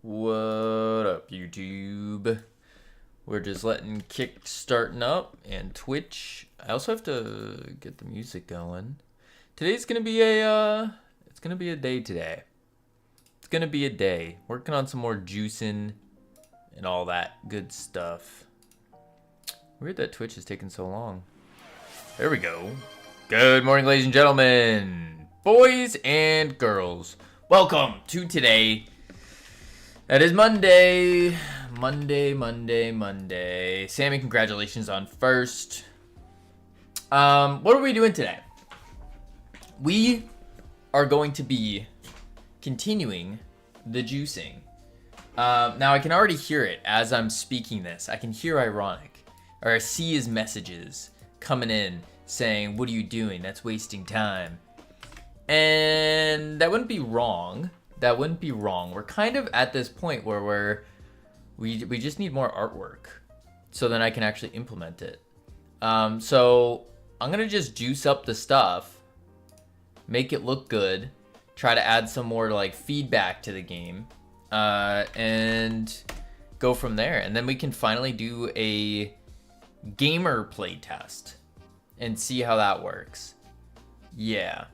What up, YouTube? We're just letting Kick starting up and Twitch. I also have to get the music going. Today's gonna be it's gonna be a day today. It's gonna be a day. Working on some more juicing and all that good stuff. Weird that Twitch is taking so long. There we go. Good morning, ladies and gentlemen, boys and girls. Welcome to today. That is Monday. Monday. Sammy, congratulations on first. What are we doing today? We are going to be continuing the juicing. Now I can already hear it as I'm speaking this. I can hear ironic, or I see his messages coming in saying, "What are you doing? That's wasting time." And that wouldn't be wrong. We're kind of at this point where we just need more artwork so then I can actually implement it. So I'm gonna just juice up the stuff, make it look good, try to add some more like feedback to the game, and go from there. And then we can finally do a gamer play test and see how that works. Yeah.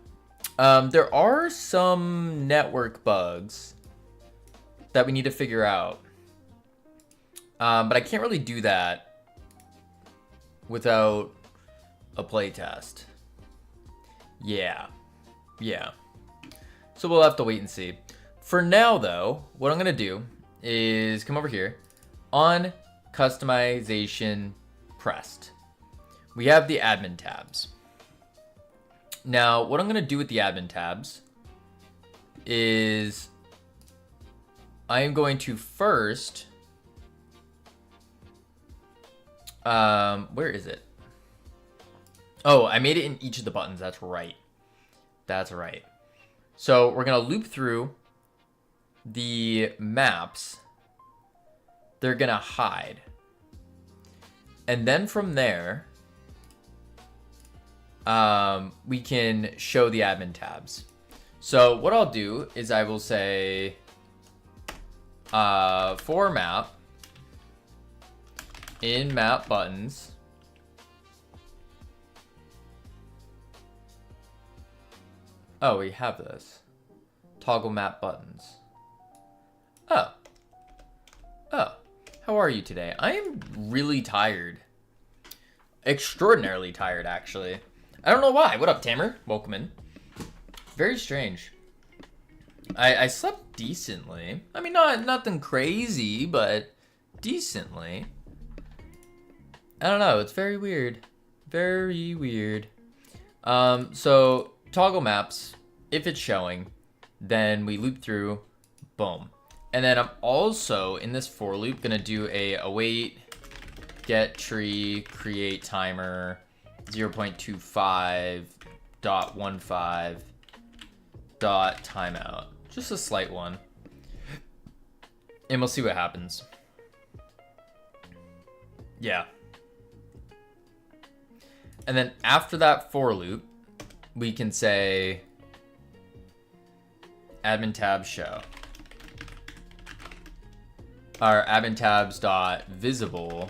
There are some network bugs that we need to figure out. But I can't really do that without a playtest. Yeah. So we'll have to wait and see. For now, though, what I'm going to do is come over here. On customization pressed, we have the admin tabs. Now, what I'm going to do with the admin tabs is I am going to first, where is it? Oh, I made it in each of the buttons. That's right. So we're going to loop through the maps. They're going to hide. And then from there, we can show the admin tabs. So what I'll do is I will say for map, in map buttons, oh, we have this, toggle map buttons. Oh, how are you today? I am really tired, extraordinarily tired actually. I don't know why. What up, Tamer? Welcome in. Very strange. I slept decently. I mean, nothing crazy, but decently. I don't know. It's very weird. Very weird. So toggle maps. If it's showing, then we loop through. Boom. And then I'm also in this for loop gonna do a await, get tree, create timer. 0.25.15 dot timeout. Just a slight one. And we'll see what happens. Yeah. And then after that for loop, we can say admin tab show. Our admin tabs dot visible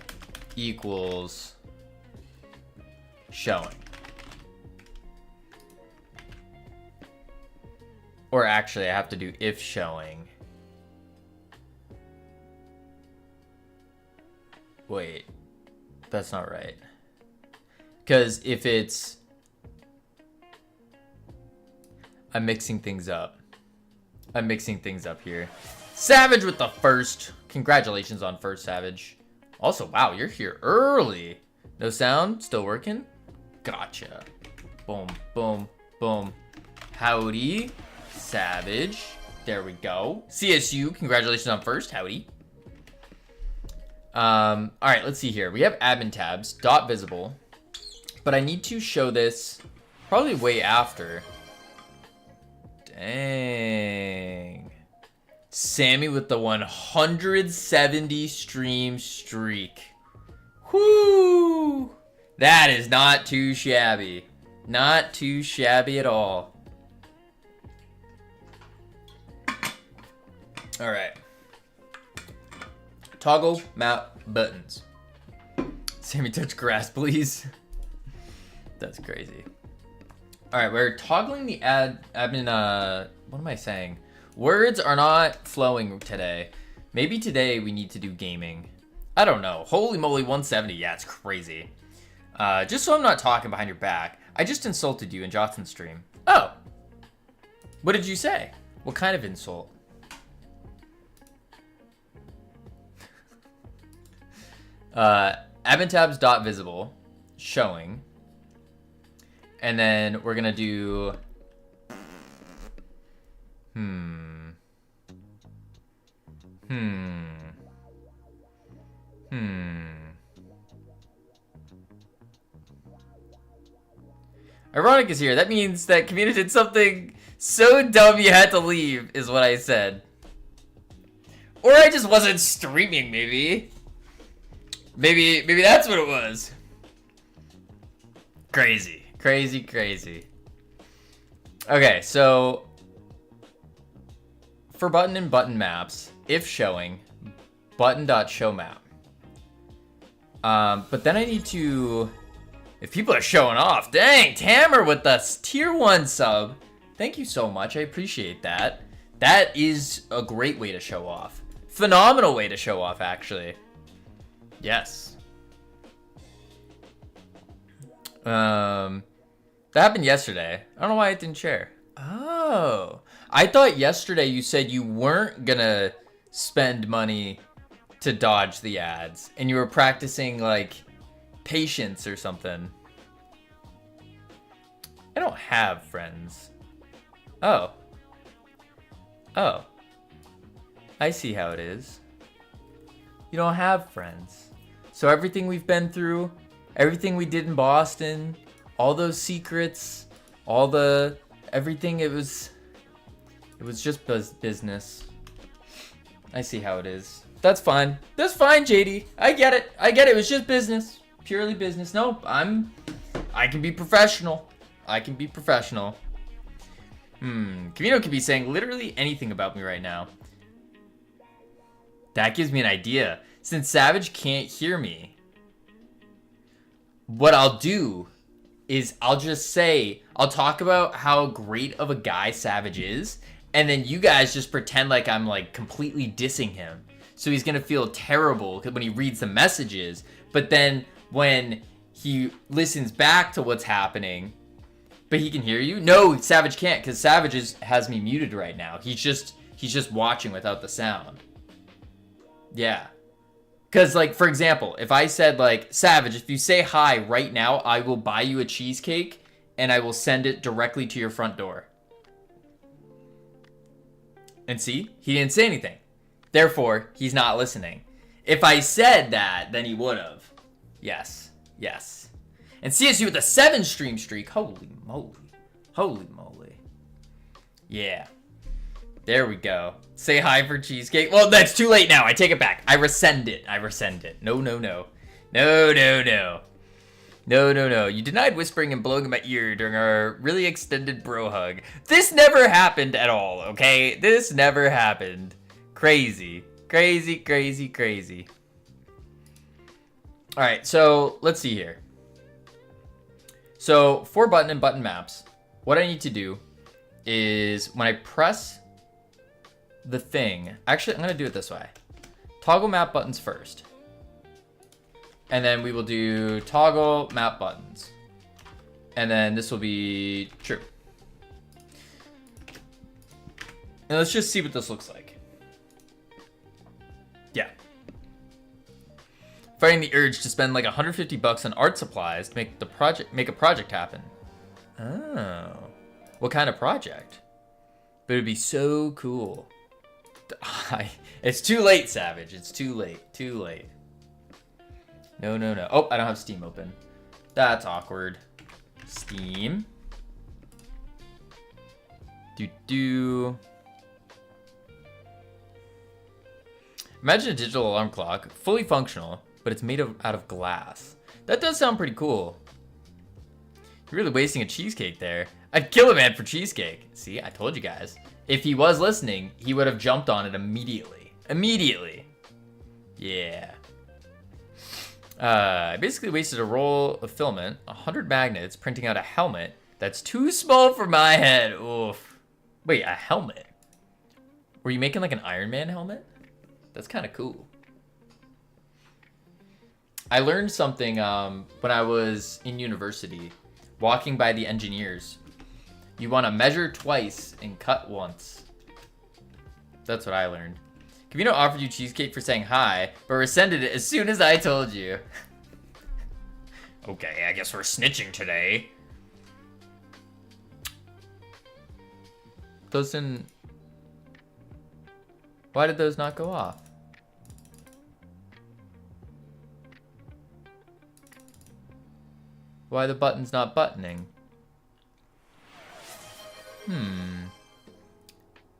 equals showing. Or actually, I have to do if showing. Wait, that's not right. Because if it's... I'm mixing things up here. Savage with the first. Congratulations on first, Savage. Also, wow, you're here early. No sound? Still working? Gotcha. Boom. Howdy, Savage. There we go. CSU, congratulations on first. Howdy. All right, let's see here. We have admin tabs, dot visible, but I need to show this probably way after. Dang. Sammy with the 170 stream streak. Whoo! That is not too shabby. Not too shabby at all. All right. Toggle map buttons. Sammy, touch grass, please. That's crazy. All right, we're toggling the admin. What am I saying? Words are not flowing today. Maybe today we need to do gaming. I don't know. Holy moly, 170. Yeah, it's crazy. Just so I'm not talking behind your back, I just insulted you in Juicin stream. Oh. What did you say? What kind of insult? Admin tabs dot visible showing. And then we're gonna do Ironic is here. That means that Kamina did something so dumb you had to leave, is what I said. Or I just wasn't streaming, maybe. Maybe that's what it was. Crazy. Crazy, crazy. Okay, so for button and button maps, if showing, button.showMap. But then I need to, if people are showing off, dang, Tamer with the tier 1 sub. Thank you so much, I appreciate that. That is a great way to show off. Phenomenal way to show off, actually. Yes. That happened yesterday. I don't know why I didn't share. Oh. I thought yesterday you said you weren't gonna spend money to dodge the ads. And you were practicing, like, patience or something. I don't have friends. Oh. Oh. I see how it is. You don't have friends. So everything we've been through, everything we did in Boston, all those secrets, everything, it was just business. I see how it is. That's fine. That's fine, JD. I get it. It was just business. Purely business. No, I can be professional. Camino could be saying literally anything about me right now. That gives me an idea. Since Savage can't hear me, what I'll do is I'll just say, I'll talk about how great of a guy Savage is, and then you guys just pretend like I'm like completely dissing him. So he's gonna feel terrible when he reads the messages, but then when he listens back to what's happening, but he can hear you? No, Savage can't, because Savage has me muted right now. He's just watching without the sound. Yeah. Because, like, for example, if I said, like, Savage, if you say hi right now, I will buy you a cheesecake, and I will send it directly to your front door. And see? He didn't say anything. Therefore, he's not listening. If I said that, then he would have. Yes. Yes. And CSU with a 7 stream streak. Holy moly. Holy moly. Yeah. There we go. Say hi for cheesecake. Well, that's too late now. I take it back. I rescind it. No. No. You denied whispering and blowing in my ear during our really extended bro hug. This never happened at all, okay? This never happened. Crazy. Alright, so let's see here. So for button and button maps, what I need to do is when I press the thing, actually I'm going to do it this way. Toggle map buttons first. And then we will do toggle map buttons. And then this will be true. And let's just see what this looks like. Yeah. Fighting the urge to spend like $150 on art supplies to make a project happen. Oh. What kind of project? But it'd be so cool. It's too late, Savage. It's too late. No. Oh, I don't have Steam open. That's awkward. Steam. Imagine a digital alarm clock, fully functional, but it's made out of glass. That does sound pretty cool. You're really wasting a cheesecake there. I'd kill a man for cheesecake. See, I told you guys. If he was listening, he would have jumped on it immediately. Yeah. I basically wasted a roll of filament, 100 magnets, printing out a helmet that's too small for my head. Oof. Wait, a helmet? Were you making like an Iron Man helmet? That's kind of cool. I learned something when I was in university, walking by the engineers. You want to measure twice and cut once. That's what I learned. Kavino offered you cheesecake for saying hi, but rescinded it as soon as I told you. Okay, I guess we're snitching today. Those didn't... Why did those not go off? Why the button's not buttoning?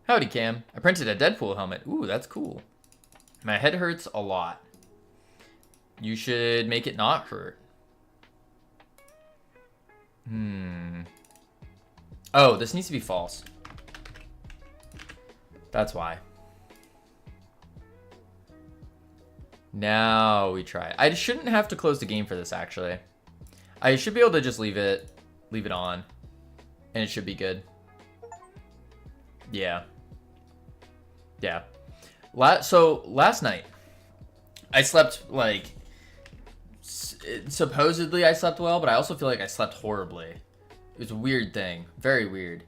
Howdy, Cam. I printed a Deadpool helmet. Ooh, that's cool. My head hurts a lot. You should make it not hurt. Oh, this needs to be false. That's why. Now we try. I shouldn't have to close the game for this, actually. I should be able to just leave it on, and it should be good. Yeah. Yeah. So last night, I slept like, supposedly I slept well, but I also feel like I slept horribly. It was a weird thing. Very weird.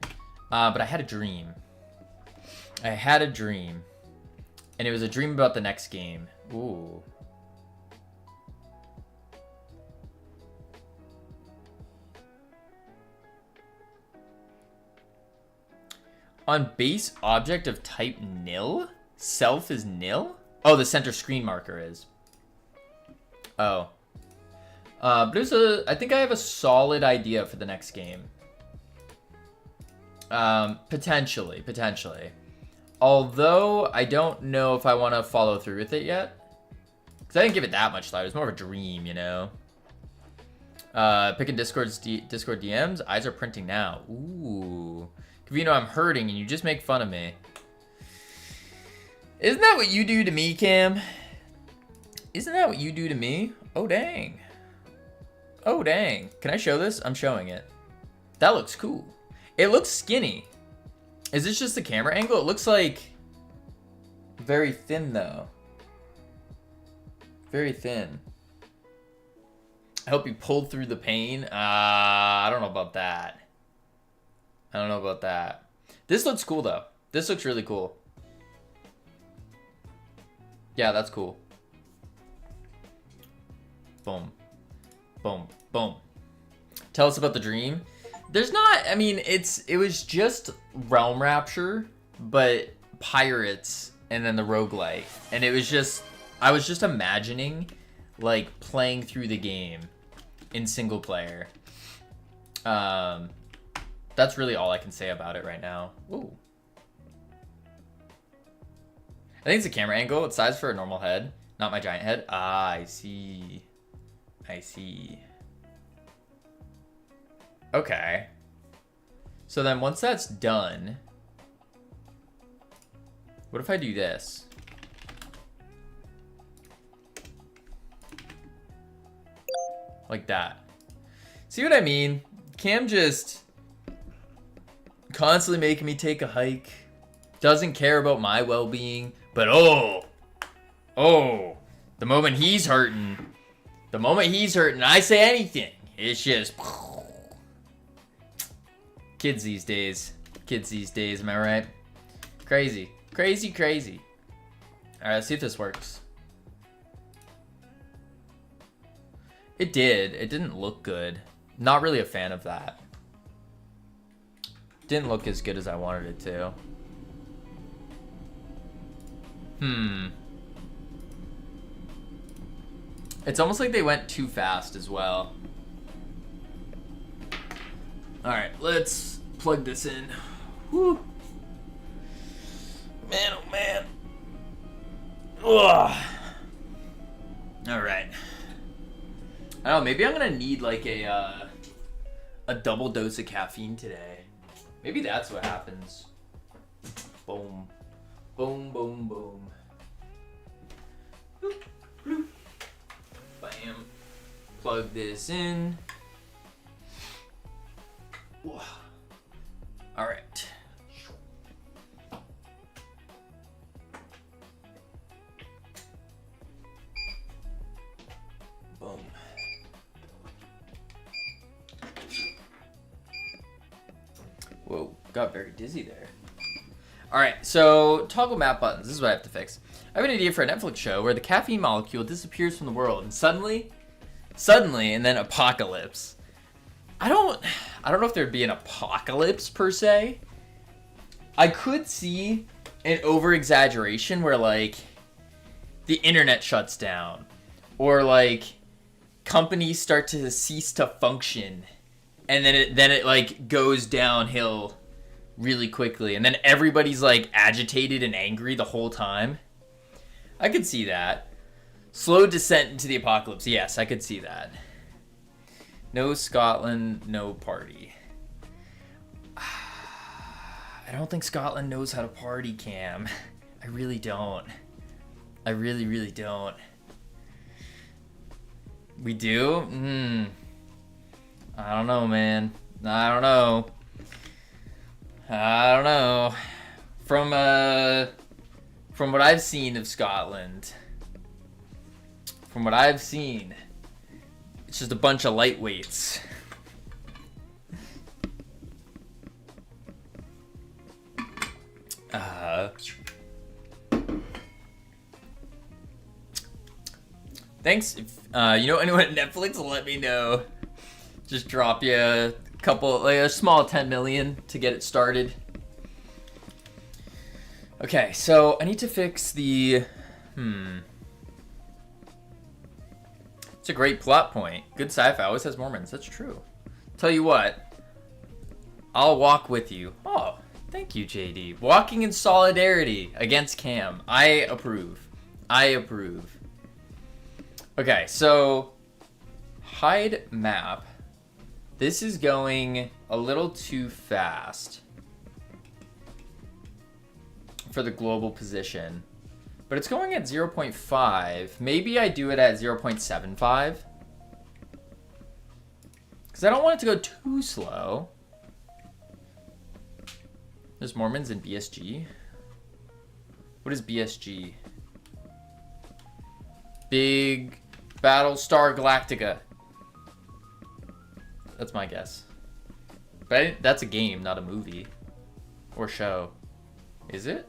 But I had a dream. I had a dream. And it was a dream about the next game. Ooh. On base object of type nil? Self is nil? Oh, the center screen marker is. Oh. But it was I think I have a solid idea for the next game. Potentially. Although, I don't know if I want to follow through with it yet. Because I didn't give it that much thought. It was more of a dream, you know? Picking Discord DMs. Eyes are printing now. Ooh. Kavino, I'm hurting and you just make fun of me. Isn't that what you do to me, Cam? Isn't that what you do to me? Oh, dang. Oh, dang. Can I show this? I'm showing it. That looks cool. It looks skinny. Is this just the camera angle? It looks like very thin, though. Very thin. I hope you pulled through the pain. I don't know about that. I don't know about that. This looks cool, though. This looks really cool. Yeah, that's cool. Boom. Boom. Boom. Tell us about the dream. There's not, I mean, it was just Realm Rapture, but pirates and then the roguelite. And it was just, I was just imagining, like, playing through the game in single player. That's really all I can say about it right now. Ooh. I think it's a camera angle. It's sized for a normal head, not my giant head. Ah, I see. I see. Okay. So then once that's done, what if I do this? Like that. See what I mean? Cam just constantly making me take a hike. Doesn't care about my well-being. But oh, the moment he's hurting, I say anything. It's just kids these days, am I right? Crazy. All right, let's see if this works. It did. It didn't look good. Not really a fan of that. Didn't look as good as I wanted it to. It's almost like they went too fast as well. Alright, let's plug this in. Whew. Man, oh man. Ugh. Alright. I don't know, maybe I'm gonna need like a double dose of caffeine today. Maybe that's what happens. Boom. Boom, boom, boom. Boop. plug this in. All right. Boom. Whoa, got very dizzy there. All right, so toggle map buttons. This is what I have to fix. I have an idea for a Netflix show where the caffeine molecule disappears from the world, and suddenly, and then apocalypse. I don't know if there'd be an apocalypse per se. I could see an over-exaggeration where like the internet shuts down, or like companies start to cease to function, and then it like goes downhill really quickly, and then everybody's like agitated and angry the whole time. I could see that. Slow descent into the apocalypse. Yes, I could see that. No Scotland, no party. I don't think Scotland knows how to party, Cam. I really don't. I really, really don't. We do? I don't know, man. I don't know. From what I've seen of Scotland, it's just a bunch of lightweights. Thanks. If you know anyone at Netflix, let me know. Just drop you a couple, like a small 10 million to get it started. Okay, so I need to fix the, It's a great plot point. Good sci-fi always has Mormons. That's true. Tell you what, I'll walk with you. Oh, thank you, JD. Walking in solidarity against Cam. I approve. Okay, so hide map. This is going a little too fast for the global position, but it's going at 0.5. Maybe I do it at 0.75 because I don't want it to go too slow. There's Mormons in BSG. What is BSG? Big Battlestar Galactica. That's my guess. But that's a game, not a movie or show. Is it?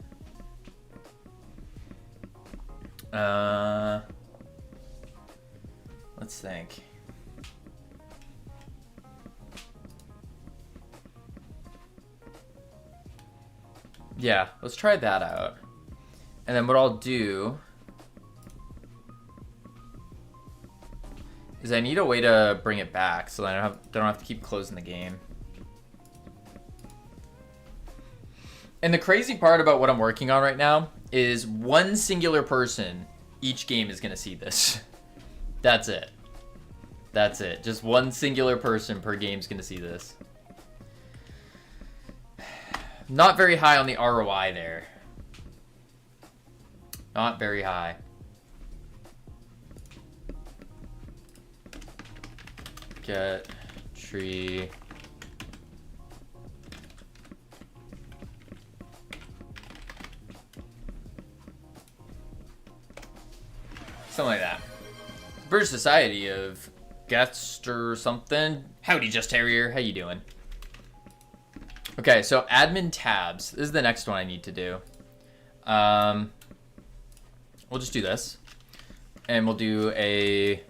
Let's think. Yeah, let's try that out. And then what I'll do is I need a way to bring it back so that I don't have to keep closing the game. And the crazy part about what I'm working on right now is one singular person each game is going to see this. That's it. Just one singular person per game is going to see this. Not very high on the ROI there. Not very high. Get tree. Something like that. British Society of Guest or something. Howdy, Just Terrier. How you doing? Okay, so admin tabs. This is the next one I need to do. We'll just do this. And we'll do a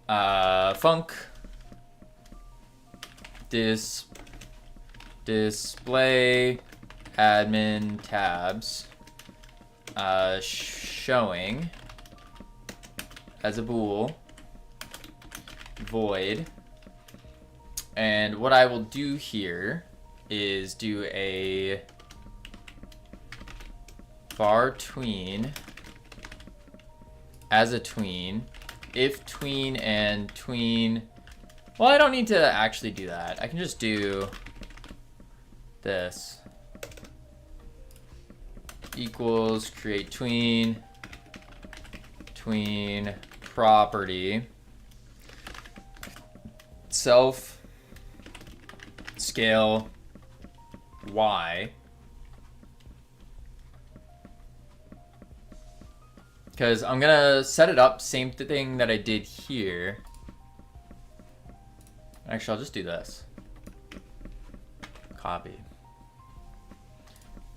func display admin tabs showing as a bool void, and what I will do here is do a var tween as a tween if tween and tween. Well, I don't need to actually do that. I can just do this equals create tween property self scale Y. Because I'm gonna set it up, same thing that I did here. Actually, I'll just do this. Copy.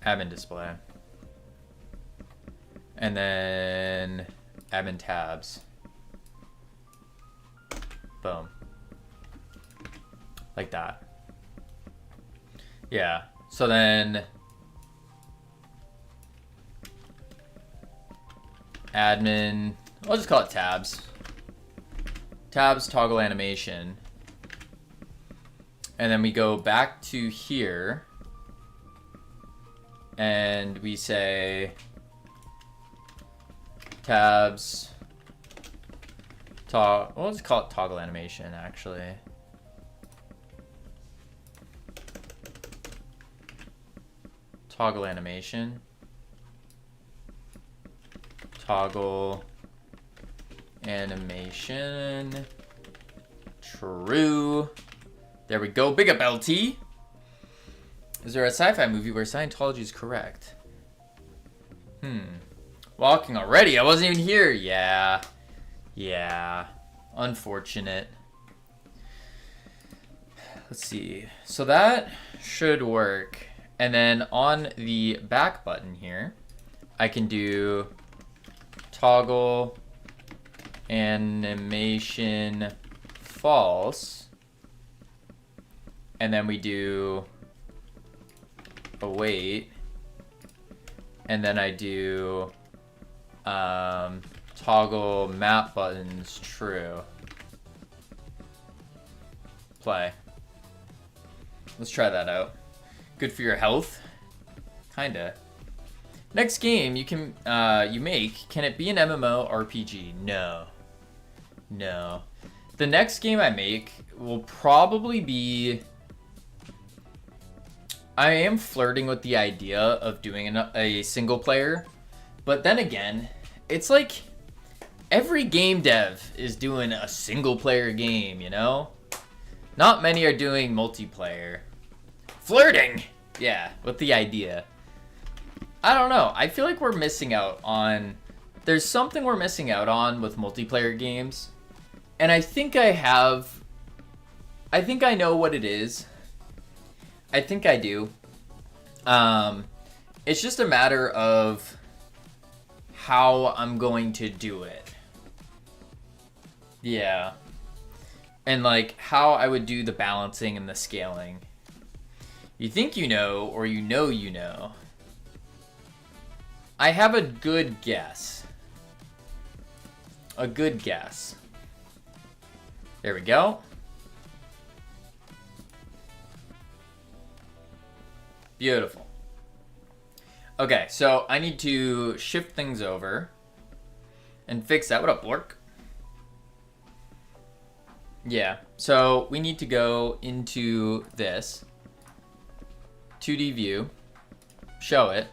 Admin display. And then admin tabs. Boom. Like that. Yeah. So then admin, I'll just call it tabs. Tabs toggle animation. And then we go back to here and we say tabs we'll just call it toggle animation actually. Toggle animation. Toggle animation. True. There we go. Big up LT. Is there a sci-fi movie where Scientology is correct? Walking already? I wasn't even here. Yeah. Unfortunate. Let's see. So that should work. And then on the back button here, I can do toggle animation false. And then we do await. And then I do toggle map buttons true. Play. Let's try that out. Good for your health? Kinda. Next game you can you make, can it be an MMO RPG? No. The next game I make will probably be, I am flirting with the idea of doing a single player, but then again, it's like every game dev is doing a single player game, you know? Not many are doing multiplayer. Flirting! Yeah, with the idea. I don't know. I feel like we're missing out on, there's something we're missing out on with multiplayer games. And I think I know what it is. I think I do. It's just a matter of how I'm going to do it. Yeah. And like how I would do the balancing and the scaling. You think you know, or you know. I have a good guess. There we go. Beautiful. Okay, so I need to shift things over and fix that. What up, Lork? Yeah, so we need to go into this 2D view, show it,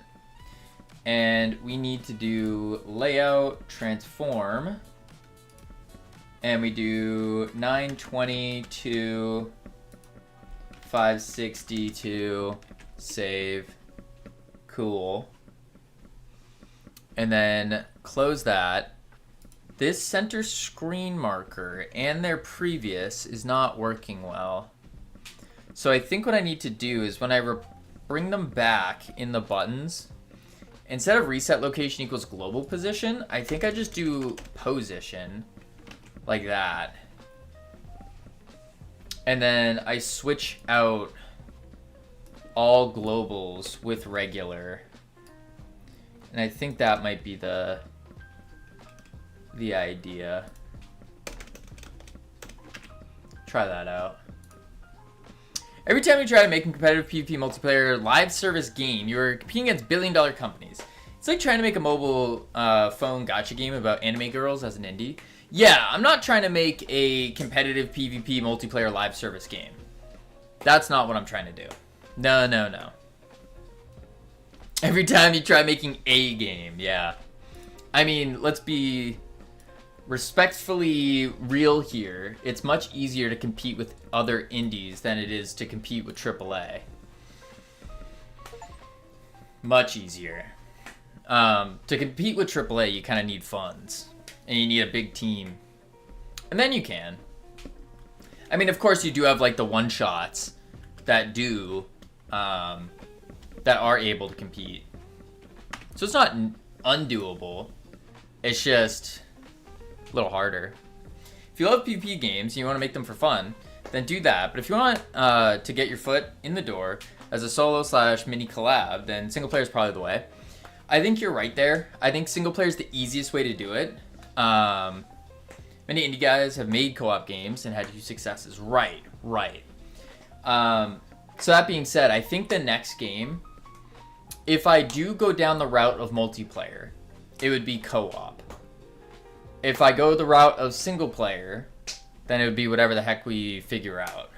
and we need to do layout, transform, and we do 920 to 560 to save. Cool. And then close that. This center screen marker and their previous is not working well. So I think what I need to do is when I bring them back in the buttons, instead of reset location equals global position, I think I just do position like that. And then I switch out all globals with regular. And I think that might be the idea. Try that out. Every time you try to make a competitive PvP multiplayer live service game, you're competing against billion-dollar companies. It's like trying to make a mobile phone gacha game about anime girls as an indie. Yeah, I'm not trying to make a competitive PvP multiplayer live service game. That's not what I'm trying to do. No. Every time you try making a game, yeah. I mean, let's be respectfully real here, it's much easier to compete with other indies than it is to compete with AAA. Much easier. To compete with AAA, you kind of need funds. And you need a big team. And then you can. I mean, of course, you do have, like, the one-shots that do, that are able to compete. So it's not undoable. It's just a little harder. If you love PvP games and you want to make them for fun, then do that. But if you want to get your foot in the door as a solo/mini collab, then single player is probably the way. I think you're right there. I think single player is the easiest way to do it. Many indie guys have made co-op games and had huge successes. Right. So that being said, I think the next game, if I do go down the route of multiplayer, it would be co-op. If I go the route of single player, then it would be whatever the heck we figure out.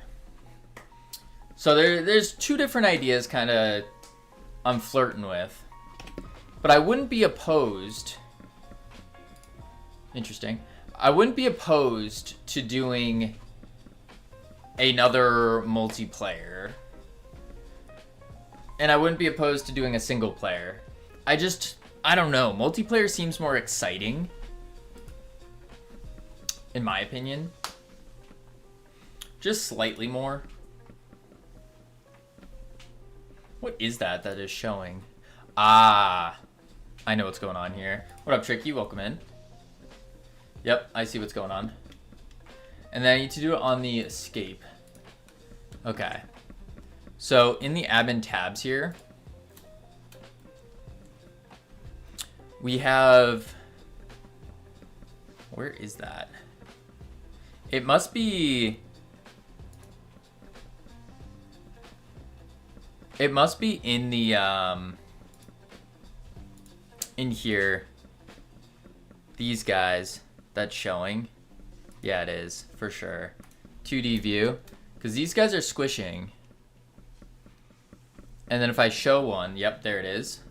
So there's two different ideas kind of I'm flirting with. But I wouldn't be opposed. Interesting. I wouldn't be opposed to doing another multiplayer. And I wouldn't be opposed to doing a single player. I don't know. Multiplayer seems more exciting, in my opinion. Just slightly more. What is that is showing? Ah, I know what's going on here. What up, Tricky? Welcome in. Yep, I see what's going on. And then I need to do it on the escape. Okay. So in the admin tabs here, we have, where is that? It must be in the, in here, these guys that's showing. Yeah, it is, for sure. 2D view, because these guys are squishing. And then if I show one, yep, there it is.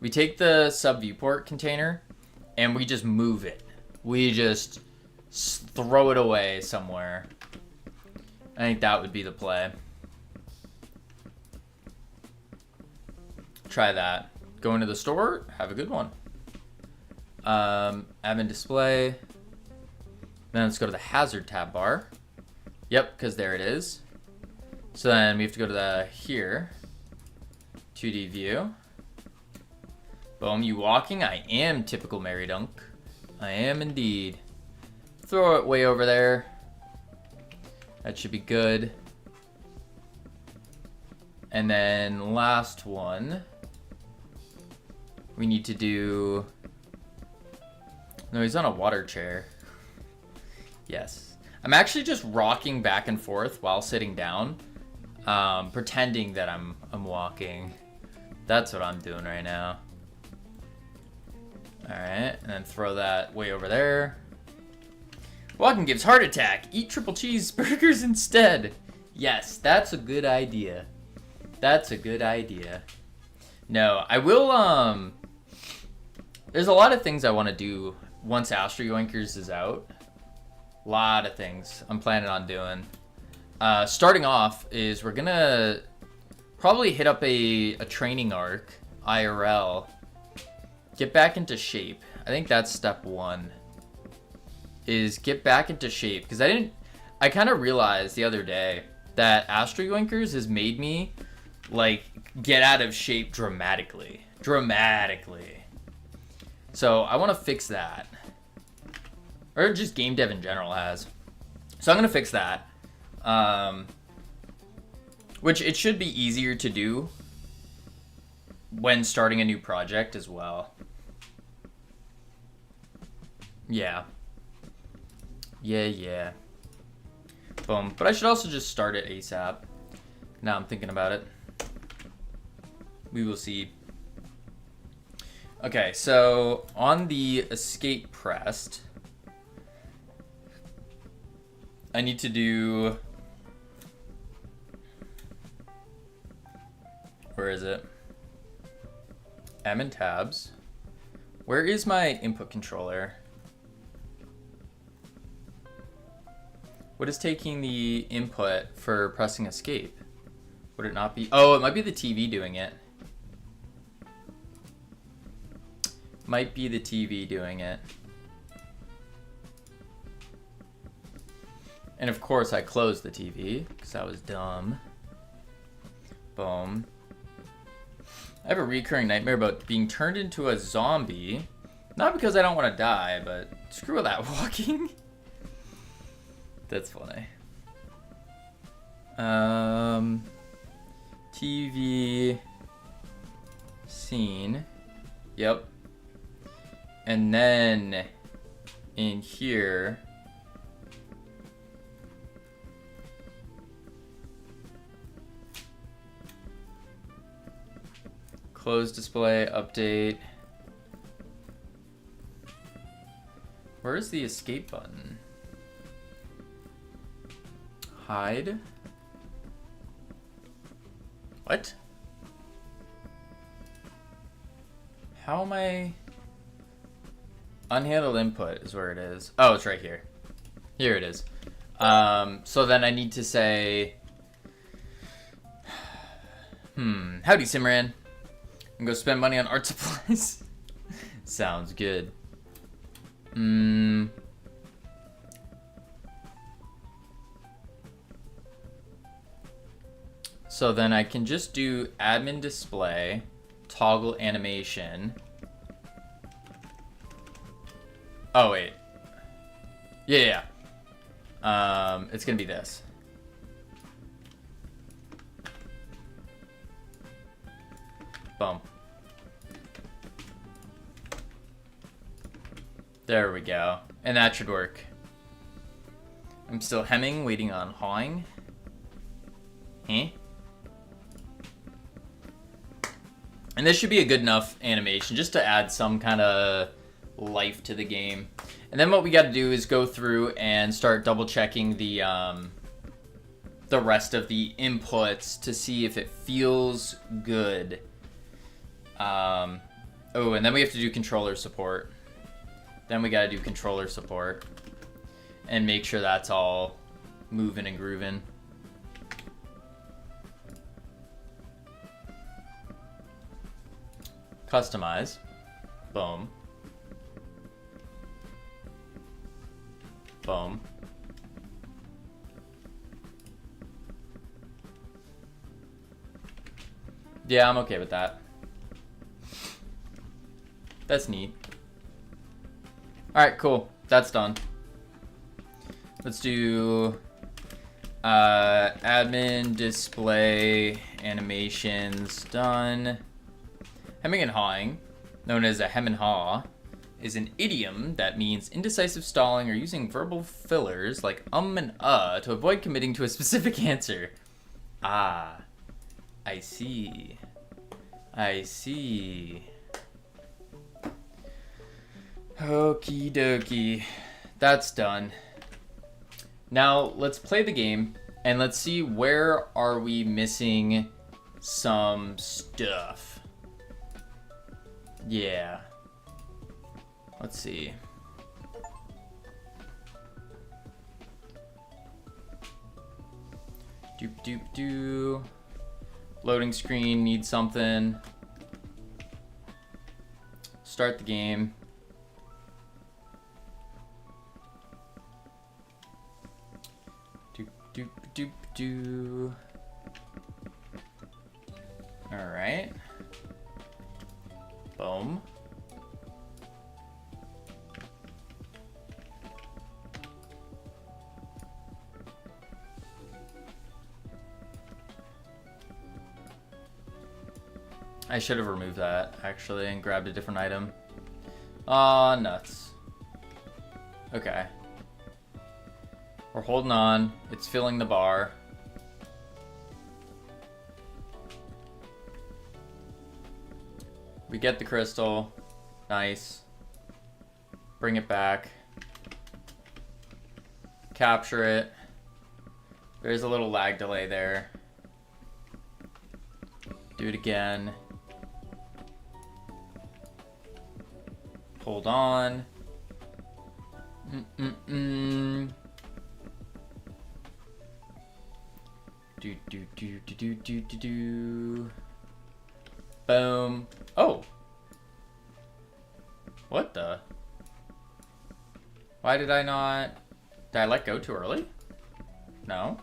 We take the sub viewport container and we just move it. We just throw it away somewhere. I think that would be the play. Try that. Go into the store, have a good one. Admin display. Then let's go to the hazard tab bar. Yep, because there it is. So then we have to go to the here. 2D view. Boom, you walking? I am typical Mary Dunk. I am indeed. Throw it way over there. That should be good. And then last one. We need to do... No, he's on a water chair. Yes. I'm actually just rocking back and forth while sitting down. Pretending that I'm walking. That's what I'm doing right now. Alright, and then throw that way over there. Walking gives heart attack. Eat triple cheeseburgers instead. Yes, that's a good idea. That's a good idea. No, I will, there's a lot of things I want to do once Astro Yoinkers is out. A lot of things I'm planning on doing. Starting off is we're gonna probably hit up a training arc, IRL. Get back into shape. I think that's step one. Is get back into shape. Because I kind of realized the other day that Astro Yoinkers has made me, like, get out of shape dramatically. Dramatically. So I want to fix that. Or just game dev in general has. So I'm going to fix that. Which it should be easier to do when starting a new project as well. Yeah. Yeah. Boom. But I should also just start it ASAP. Now I'm thinking about it. We will see. Okay, so on the escape pressed, I need to do... Where is it? Admin tabs. Where is my input controller? What is taking the input for pressing escape? Would it not be? Oh, it might be the TV doing it. Might be the TV doing it. And of course I closed the TV because I was dumb. Boom. I have a recurring nightmare about being turned into a zombie. Not because I don't want to die, but screw that walking. That's funny. TV scene. Yep. And then in here, close display, update. Where is the escape button? Hide. What? How am I? Unhandled input is where it is. Oh, it's right here. Here it is. So then I need to say, howdy, Simran. I'm gonna go spend money on art supplies. Sounds good. So then I can just do admin display, toggle animation. Oh, wait. Yeah. It's gonna be this. Boom. There we go. And that should work. I'm still hemming, waiting on hawing. Eh? And this should be a good enough animation just to add some kind of life to the game. And then what we got to do is go through and start double checking the rest of the inputs to see if it feels good. Oh, and then we have to do controller support. Then we got to do controller support and make sure that's all moving and grooving. Customize. Boom. Boom. Yeah, I'm okay with that. That's neat. Alright, cool. That's done. Let's do admin display animations done. Hemming and hawing, known as a hem and haw, is an idiom that means indecisive stalling or using verbal fillers like and to avoid committing to a specific answer. Ah, I see. I see. Okie dokie. That's done. Now let's play the game and let's see where are we missing some stuff. Yeah. Let's see. Doop doop doo. Loading screen needs something. Start the game. Doop doop doop doo. All right. Boom. I should have removed that, actually, and grabbed a different item. Aw, nuts. Okay. We're holding on. It's filling the bar. We get the crystal. Nice. Bring it back. Capture it. There's a little lag delay there. Do it again. Hold on. Do. Boom. Oh. What the? Why did I not... Did I let go too early? No.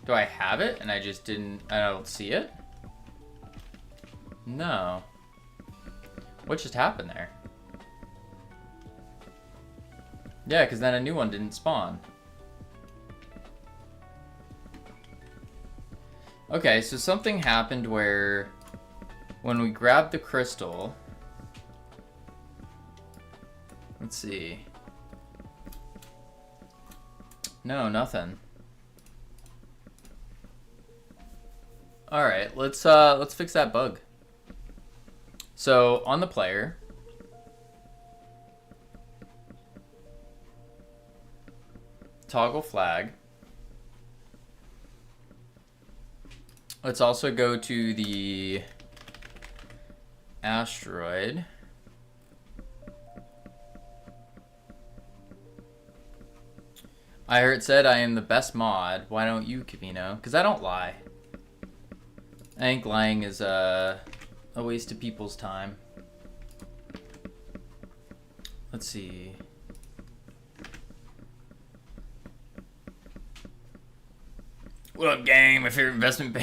Do I have it and I just didn't... I don't see it? No. What just happened there? Yeah, because then a new one didn't spawn. Okay, so something happened where when we grabbed the crystal... Let's see. No, nothing. All right, let's fix that bug. So on the player, toggle flag. Let's also go to the asteroid. I heard it said I am the best mod. Why don't you, Kavino? Because I don't lie. I think lying is a waste of people's time. Let's see. What up, gang? My favorite investment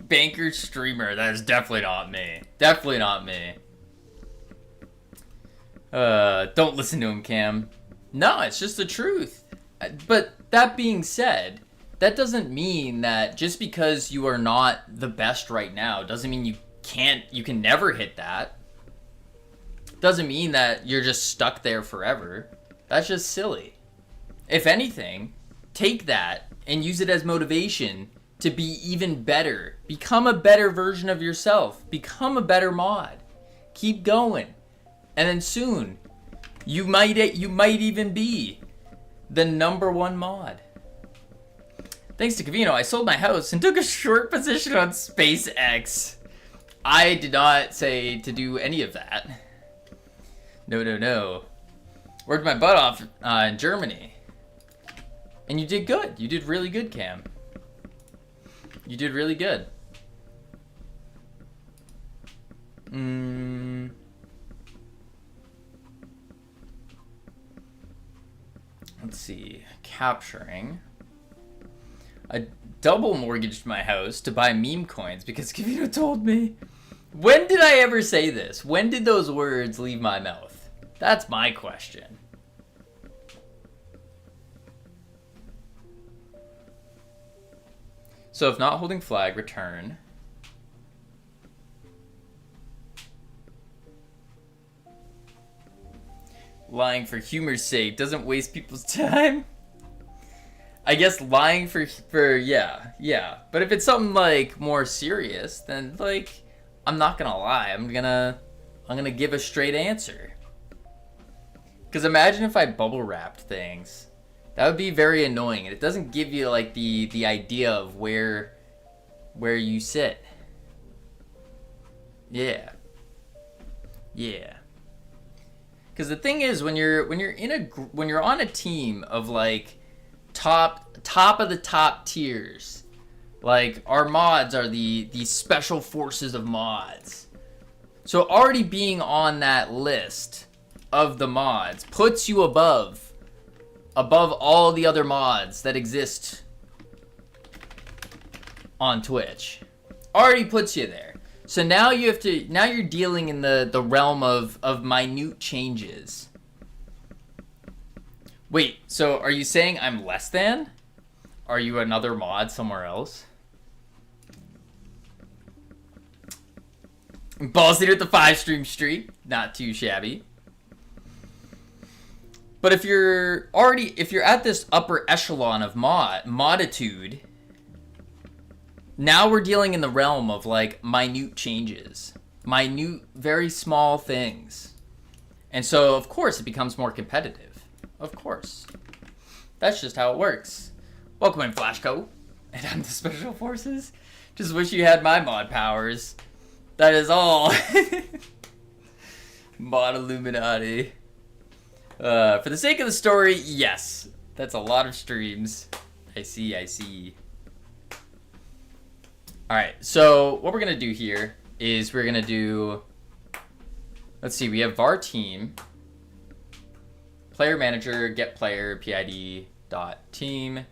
banker streamer. That is definitely not me. Definitely not me. Don't listen to him, Cam. No, it's just the truth. But that being said, that doesn't mean that just because you are not the best right now doesn't mean you can never hit that. Doesn't mean that you're just stuck there forever. That's just silly. If anything, take that and use it as motivation to be even better. Become a better version of yourself. Become a better mod. Keep going. And then soon, you might even be the #1 mod. Thanks to Kavino, I sold my house and took a short position on SpaceX. I did not say to do any of that. No. Worked my butt off in Germany. And you did good. You did really good, Cam. You did really good. Let's see. Capturing. I double mortgaged my house to buy meme coins because Kavino told me. When did I ever say this? When did those words leave my mouth? That's my question. So if not holding flag, return. Lying for humor's sake doesn't waste people's time. I guess lying for yeah. But if it's something like more serious, then like I'm not gonna lie. I'm gonna give a straight answer. Because imagine if I bubble wrapped things. That would be very annoying, and it doesn't give you like the idea of where you sit. Yeah. Because the thing is, when you're on a team of like top of the top tiers, like our mods are the special forces of mods. So already being on that list of the mods puts you above all the other mods that exist on Twitch. Already puts you there. So now you're dealing in the realm of minute changes. Wait, so are you saying I'm less than? Are you another mod somewhere else? Ballsy with the 5-stream streak. Not too shabby. But if you're at this upper echelon of moditude, now we're dealing in the realm of like minute changes. Minute, very small things. And so of course it becomes more competitive. Of course. That's just how it works. Welcome in, Flashco. And I'm the Special Forces. Just wish you had my mod powers. That is all. Mod Illuminati. For the sake of the story, yes. That's a lot of streams. I see, I see. Alright, so what we're going to do here is we're going to do... Let's see, we have var team. Player manager, get player, PID dot team.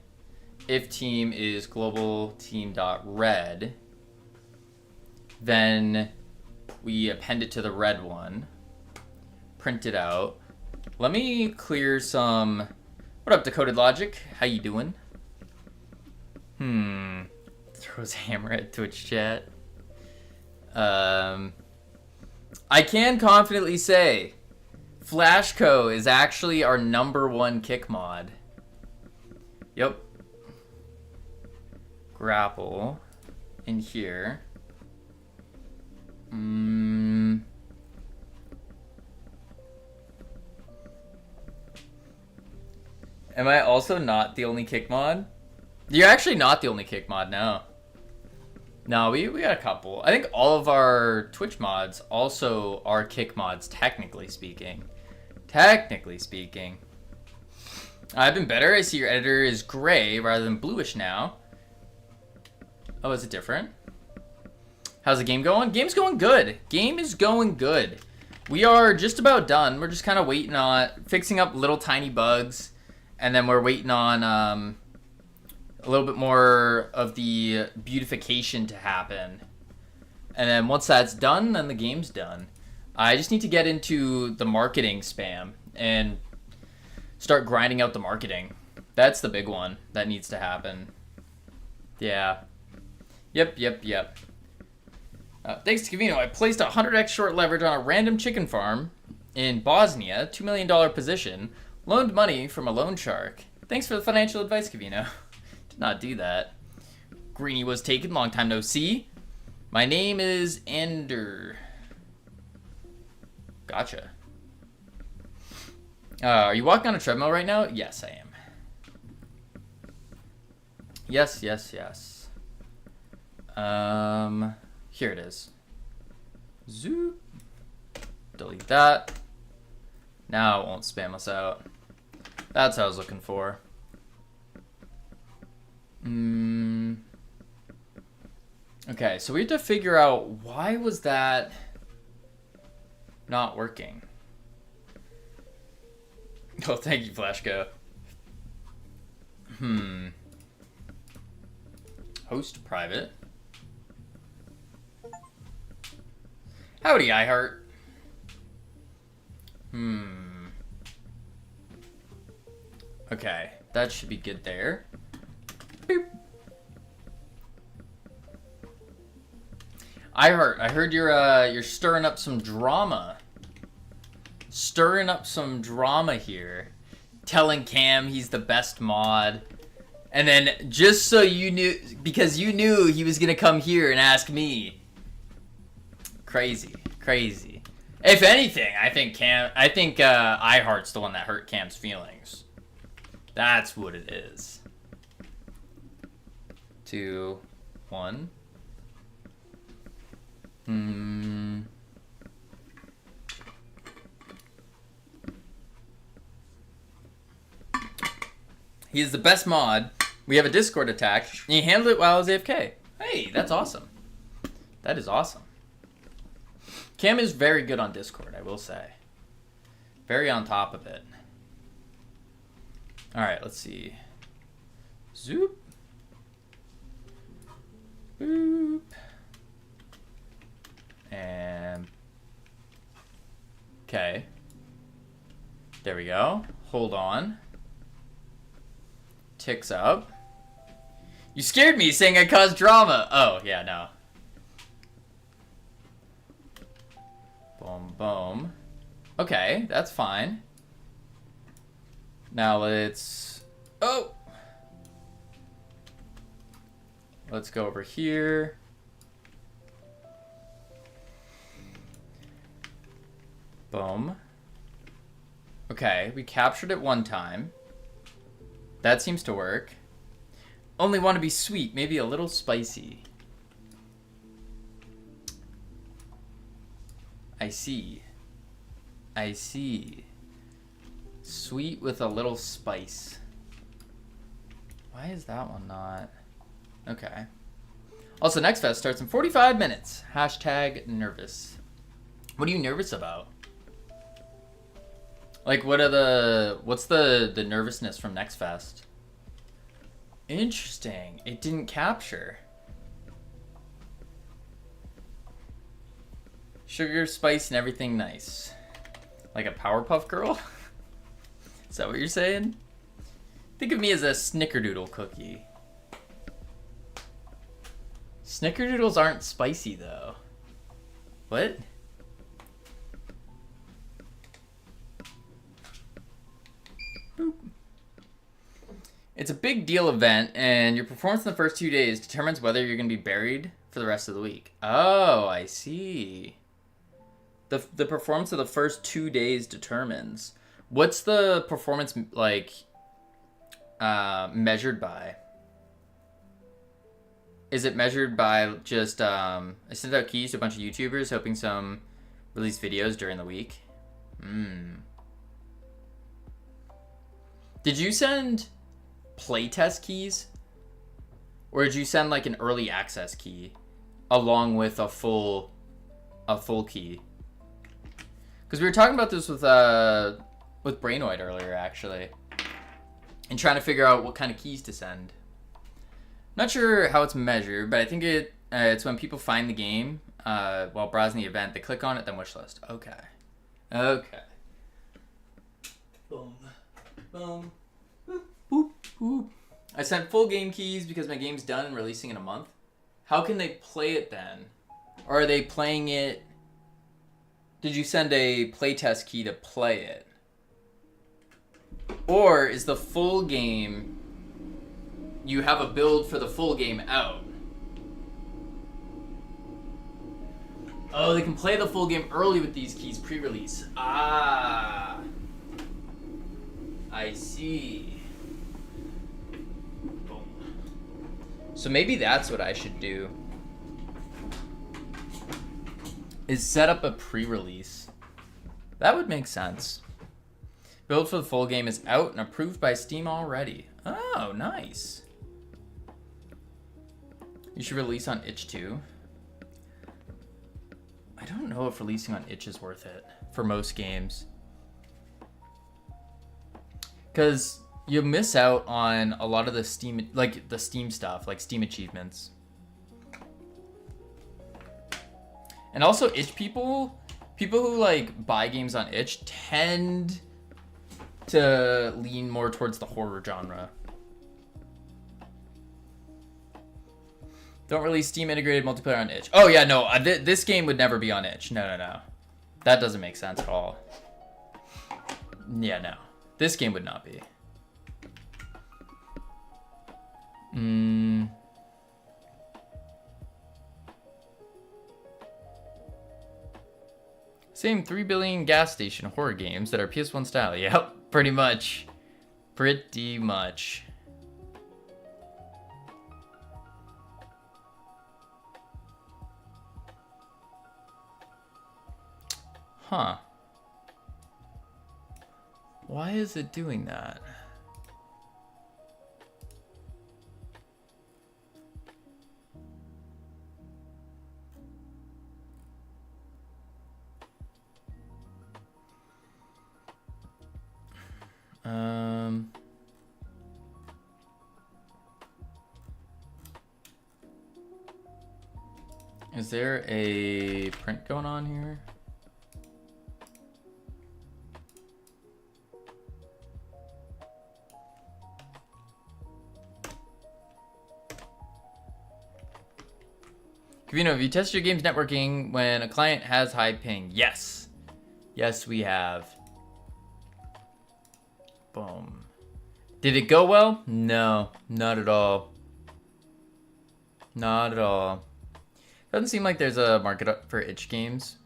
If team is global team dot red, then we append it to the red one. Print it out. Let me clear some... What up, Decoded Logic? How you doing? Throws hammer at Twitch chat. I can confidently say Flashco is actually our #1 kick mod. Yep. Grapple in here. Am I also not the only kick mod? You're actually not the only kick mod, no. No, we got a couple. I think all of our Twitch mods also are kick mods, technically speaking. Technically speaking. I've been better. I see your editor is gray rather than bluish now. Oh, is it different? How's the game going? Game's going good. Game is going good. We are just about done. We're just kind of waiting on fixing up little tiny bugs. And then we're waiting on a little bit more of the beautification to happen. And then once that's done, then the game's done. I just need to get into the marketing spam and start grinding out the marketing. That's the big one that needs to happen. Yeah. Yep. Thanks to Cavino, I placed 100x short leverage on a random chicken farm in Bosnia, $2 million position, loaned money from a loan shark. Thanks for the financial advice, Cavino. Did not do that. Greenie was taken, long time no see. My name is Ender. Gotcha. Are you walking on a treadmill right now? Yes, I am. Yes. Here it is. Zoop. Delete that. Now it won't spam us out. That's what I was looking for. Okay, so we have to figure out why was that not working. Oh, thank you, Flashco. Host private. Howdy, iHeart. Okay, that should be good there. Boop. iHeart, I heard you're stirring up some drama. Stirring up some drama here. Telling Cam he's the best mod. And then just so you knew, because you knew he was gonna come here and ask me. Crazy. If anything, I think iHeart's the one that hurt Cam's feelings. That's what it is. 2, 1. He is the best mod. We have a Discord attack, and he handled it while I was AFK. Hey, that's awesome. That is awesome. Cam is very good on Discord, I will say. Very on top of it. Alright, let's see. Zoop. Boop. And... Okay. There we go. Hold on. Ticks up. You scared me saying I caused drama. Oh, yeah, no. Boom, boom. Okay, that's fine. Now let's... Oh! Let's go over here. Boom. Okay, we captured it one time. That seems to work. Only want to be sweet, maybe a little spicy. I see. Sweet with a little spice. Why is that one not? Okay. Also, Next Fest starts in 45 minutes. Hashtag nervous. What are you nervous about? Like, what's the nervousness from Next Fest? Interesting. It didn't capture. Sugar, spice, and everything nice. Like a Powerpuff Girl? Is that what you're saying? Think of me as a snickerdoodle cookie. Snickerdoodles aren't spicy, though. What? Boop. It's a big deal event, and your performance in the first 2 days determines whether you're going to be buried for the rest of the week. Oh, I see. The performance of the first 2 days determines. What's the performance, like, measured by? Is it measured by just, I sent out keys to a bunch of YouTubers hoping some release videos during the week? Did you send playtest keys? Or did you send, like, an early access key along with a full key? Because we were talking about this with Brainoid earlier, actually. And trying to figure out what kind of keys to send. Not sure how it's measured, but I think it's when people find the game while browsing the event. They click on it, then wishlist. Okay. Okay. Boom. Boom. Boop. Boop. Boop. I sent full game keys because my game's done and releasing in a month. How can they play it then? Or are they playing it... Did you send a playtest key to play it? Or is the full game... You have a build for the full game out? Oh, they can play the full game early with these keys pre-release. Ah. I see. Boom. So maybe that's what I should do. Is set up a pre-release. That would make sense. Build for the full game is out and approved by Steam already. Oh, nice. You should release on itch too. I don't know if releasing on itch is worth it for most games. Because you miss out on a lot of the Steam, like the Steam stuff, like Steam achievements. And also itch people who like buy games on itch tend to lean more towards the horror genre. Don't release Steam integrated multiplayer on itch. Oh yeah, no, this game would never be on itch. No. That doesn't make sense at all. Yeah, no. This game would not be. Same 3 billion gas station horror games that are PS1 style. Yep, pretty much. Pretty much. Huh. Why is it doing that? Is there a print going on here? Kavino, have you tested your game's networking when a client has high ping? Yes. Yes, we have. Boom. Did it go well? No, not at all. Not at all. Doesn't seem like there's a market up for itch games.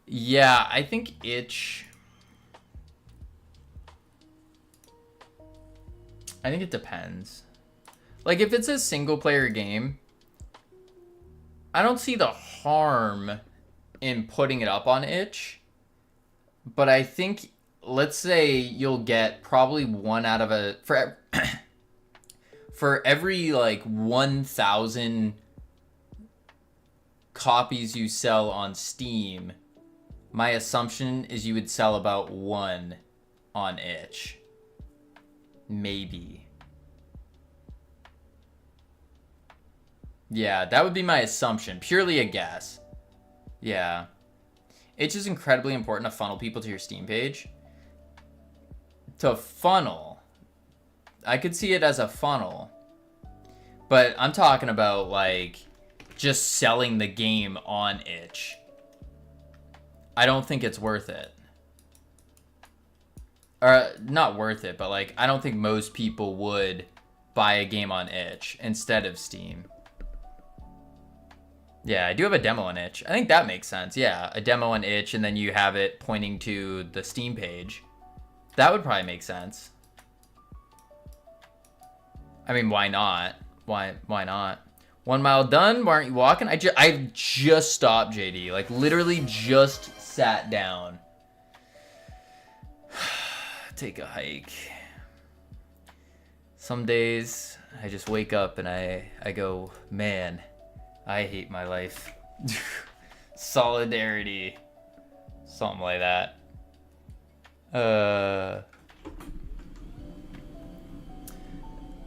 Yeah, I think itch... I think it depends. Like, if it's a single-player game, I don't see the harm in putting it up on itch. But I think let's say you'll get probably one out of a for every like 1,000 copies you sell on Steam, my assumption is you would sell about one on itch. Maybe. Yeah, that would be my assumption. Purely a guess. Yeah. Itch is incredibly important to funnel people to your Steam page. To funnel. I could see it as a funnel. But I'm talking about, like, just selling the game on itch. I don't think it's worth it. Or, not worth it, but, like, I don't think most people would buy a game on itch instead of Steam. Yeah, I do have a demo on itch. I think that makes sense. Yeah, a demo on itch, and then you have it pointing to the Steam page. That would probably make sense. I mean, why not? Why not? 1 mile done? Why aren't you walking? I just stopped, JD. Like, literally just sat down. Take a hike. Some days, I just wake up and I go, man, I hate my life. Solidarity. Something like that.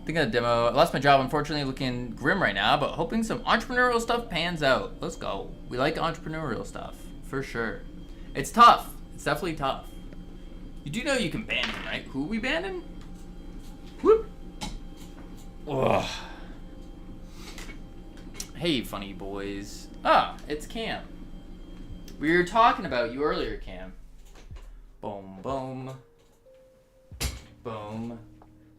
Thinking of demo. I lost my job, unfortunately, looking grim right now, but hoping some entrepreneurial stuff pans out. Let's go. We like entrepreneurial stuff, for sure. It's tough. It's definitely tough. You do know you can ban him, right? Who we banning? Whoop. Ugh. Hey, funny boys. Ah, it's Cam. We were talking about you earlier, Cam. Boom, boom. Boom.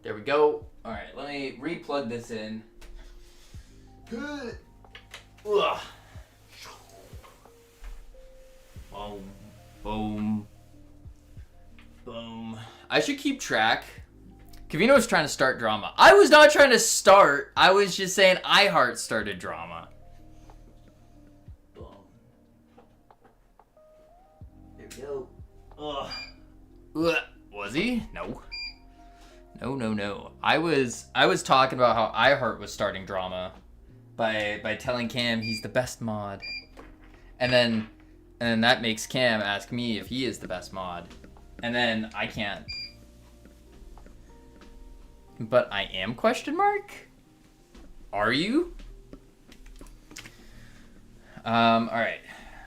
There we go. Alright, let me re-plug this in. Ugh. Boom. Boom. Boom. I should keep track. Kavino was trying to start drama. I was not trying to start. I was just saying iHeart started drama. Boom. There we go. Ugh. Ugh. Was he? No. No. I was talking about how iHeart was starting drama by telling Cam he's the best mod. And then that makes Cam ask me if he is the best mod. And then I can't. But I am, question mark? Are you? Alright.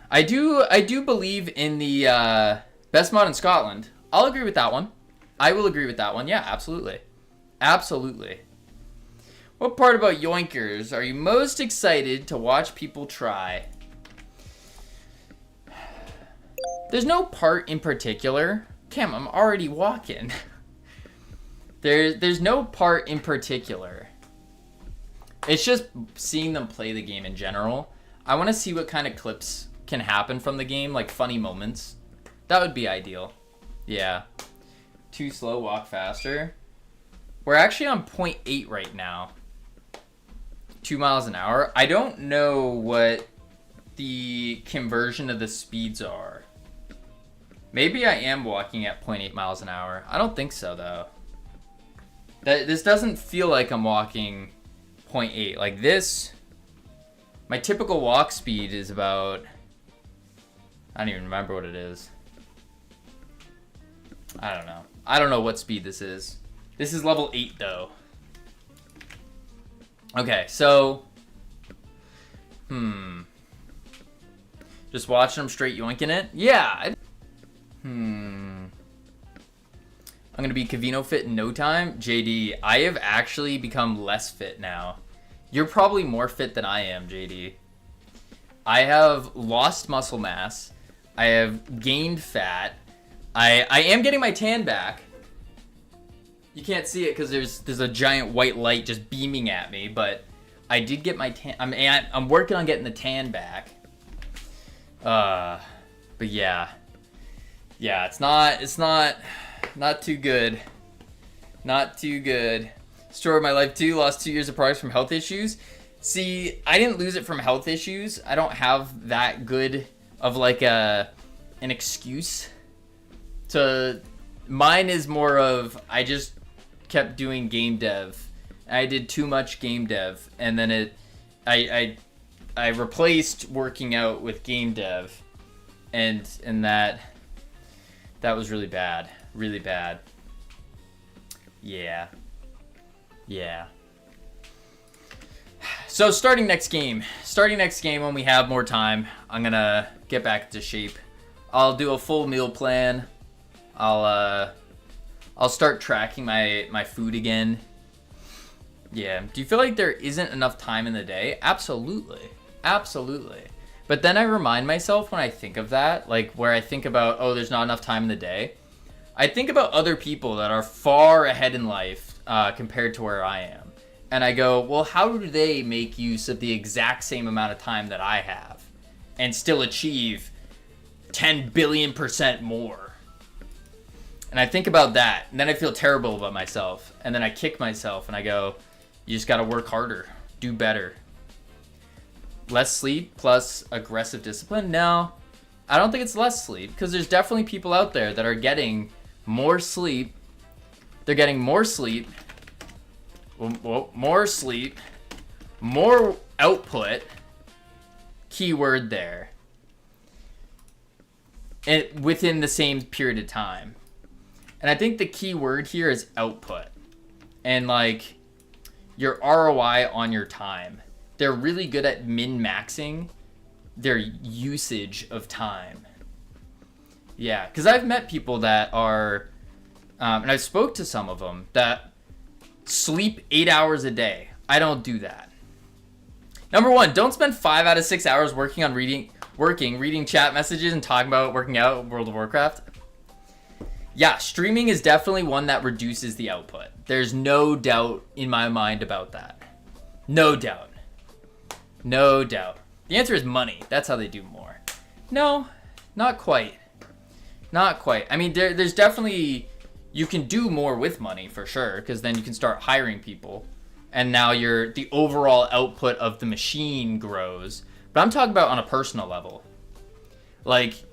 I do believe in the best mod in Scotland. I'll agree with that one. I will agree with that one. Yeah, absolutely. Absolutely. What part about Yoinkers are you most excited to watch people try? There's no part in particular. Cam, I'm already walking. There's no part in particular. It's just seeing them play the game in general. I want to see what kind of clips can happen from the game, like funny moments. That would be ideal. Yeah. Too slow, walk faster. We're actually on 0.8 right now. 2 miles an hour. I don't know what the conversion of the speeds are. Maybe I am walking at 0.8 miles an hour. I don't think so, though. This doesn't feel like I'm walking 0.8. Like this, my typical walk speed is about, I don't even remember what it is. I don't know. I don't know what speed this is. This is level 8, though. Okay, so, just watching them straight yoinking it? Yeah. I'm going to be Kavino fit in no time. JD, I have actually become less fit now. You're probably more fit than I am, JD. I have lost muscle mass. I have gained fat. I am getting my tan back. You can't see it because there's a giant white light just beaming at me, but I did get my tan. I'm working on getting the tan back. But yeah. Yeah, it's not too good. Not too good. Story of my life too. Lost 2 years of progress from health issues. See, I didn't lose it from health issues. I don't have that good of like an excuse to Mine is more of, I just kept doing game dev. I did too much game dev, and then I replaced working out with game dev, and that was really bad. Really bad. Yeah. So starting next game when we have more time, I'm gonna get back into shape. I'll do a full meal plan. I'll start tracking my food again. Yeah. Do you feel like there isn't enough time in the day? Absolutely. But then I remind myself when I think of that, like where I think about, oh, there's not enough time in the day. I think about other people that are far ahead in life compared to where I am. And I go, well, how do they make use of the exact same amount of time that I have and still achieve 10 billion% more? And I think about that, and then I feel terrible about myself. And then I kick myself and I go, you just got to work harder, do better. Less sleep plus aggressive discipline? No, I don't think it's less sleep, because there's definitely people out there that are getting more sleep. They're getting more sleep, more output, keyword there, and within the same period of time. And I think the key word here is output, and like your ROI on your time. They're really good at min-maxing their usage of time. Yeah, because I've met people that are, and I spoke to some of them that sleep 8 hours a day. I don't do that. Number one, don't spend 5 out of 6 hours reading chat messages and talking about working out in World of Warcraft. Yeah, streaming is definitely one that reduces the output. There's no doubt in my mind about that. No doubt. The answer is money. That's how they do more. No, not quite. I mean, there's definitely, you can do more with money for sure, because then you can start hiring people, and now the overall output of the machine grows. But I'm talking about on a personal level. Like,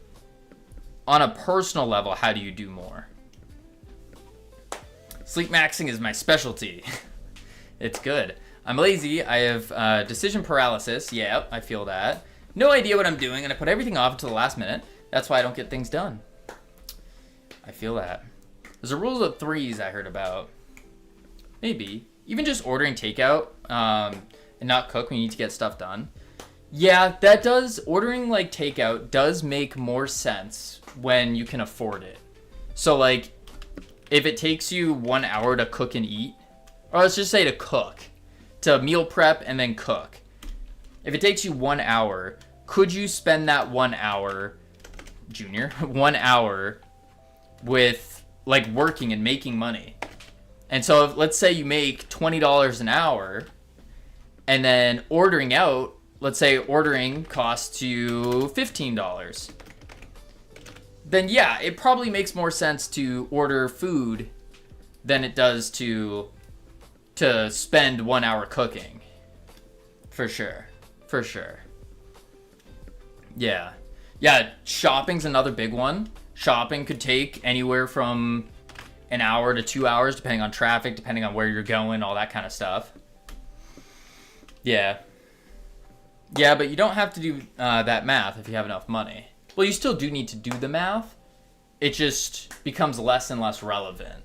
on a personal level, how do you do more? Sleep maxing is my specialty. It's good. I'm lazy. I have decision paralysis. Yeah, I feel that. No idea what I'm doing, and I put everything off until the last minute. That's why I don't get things done. I feel that. There's a rule of threes I heard about. Maybe. Even just ordering takeout and not cook when you need to get stuff done. Yeah, that does. Ordering like takeout does make more sense when you can afford it. So like, if it takes you 1 hour to cook and eat, or let's just say to cook, to meal prep and then cook. If it takes you 1 hour, could you spend that 1 hour, Junior, 1 hour with like working and making money? And so if, let's say you make $20 an hour, and then ordering out, let's say ordering costs you $15. Then yeah, it probably makes more sense to order food than it does to spend 1 hour cooking. For sure. Yeah, shopping's another big one. Shopping could take anywhere from an hour to 2 hours, depending on traffic, depending on where you're going, all that kind of stuff. Yeah, but you don't have to do that math if you have enough money. Well, you still do need to do the math. It just becomes less and less relevant.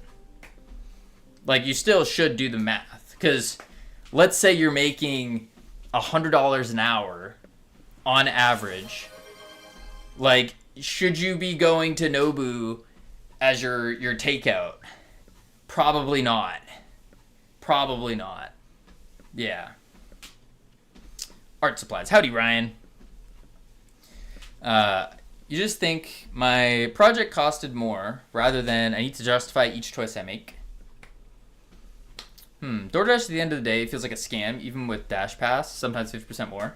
Like, you still should do the math. Because let's say you're making $100 an hour on average. Like, should you be going to Nobu as your takeout? Probably not. Yeah. Art supplies. Howdy, Ryan. You just think my project costed more rather than I need to justify each choice I make. DoorDash at the end of the day feels like a scam, even with Dash Pass, sometimes 50% more.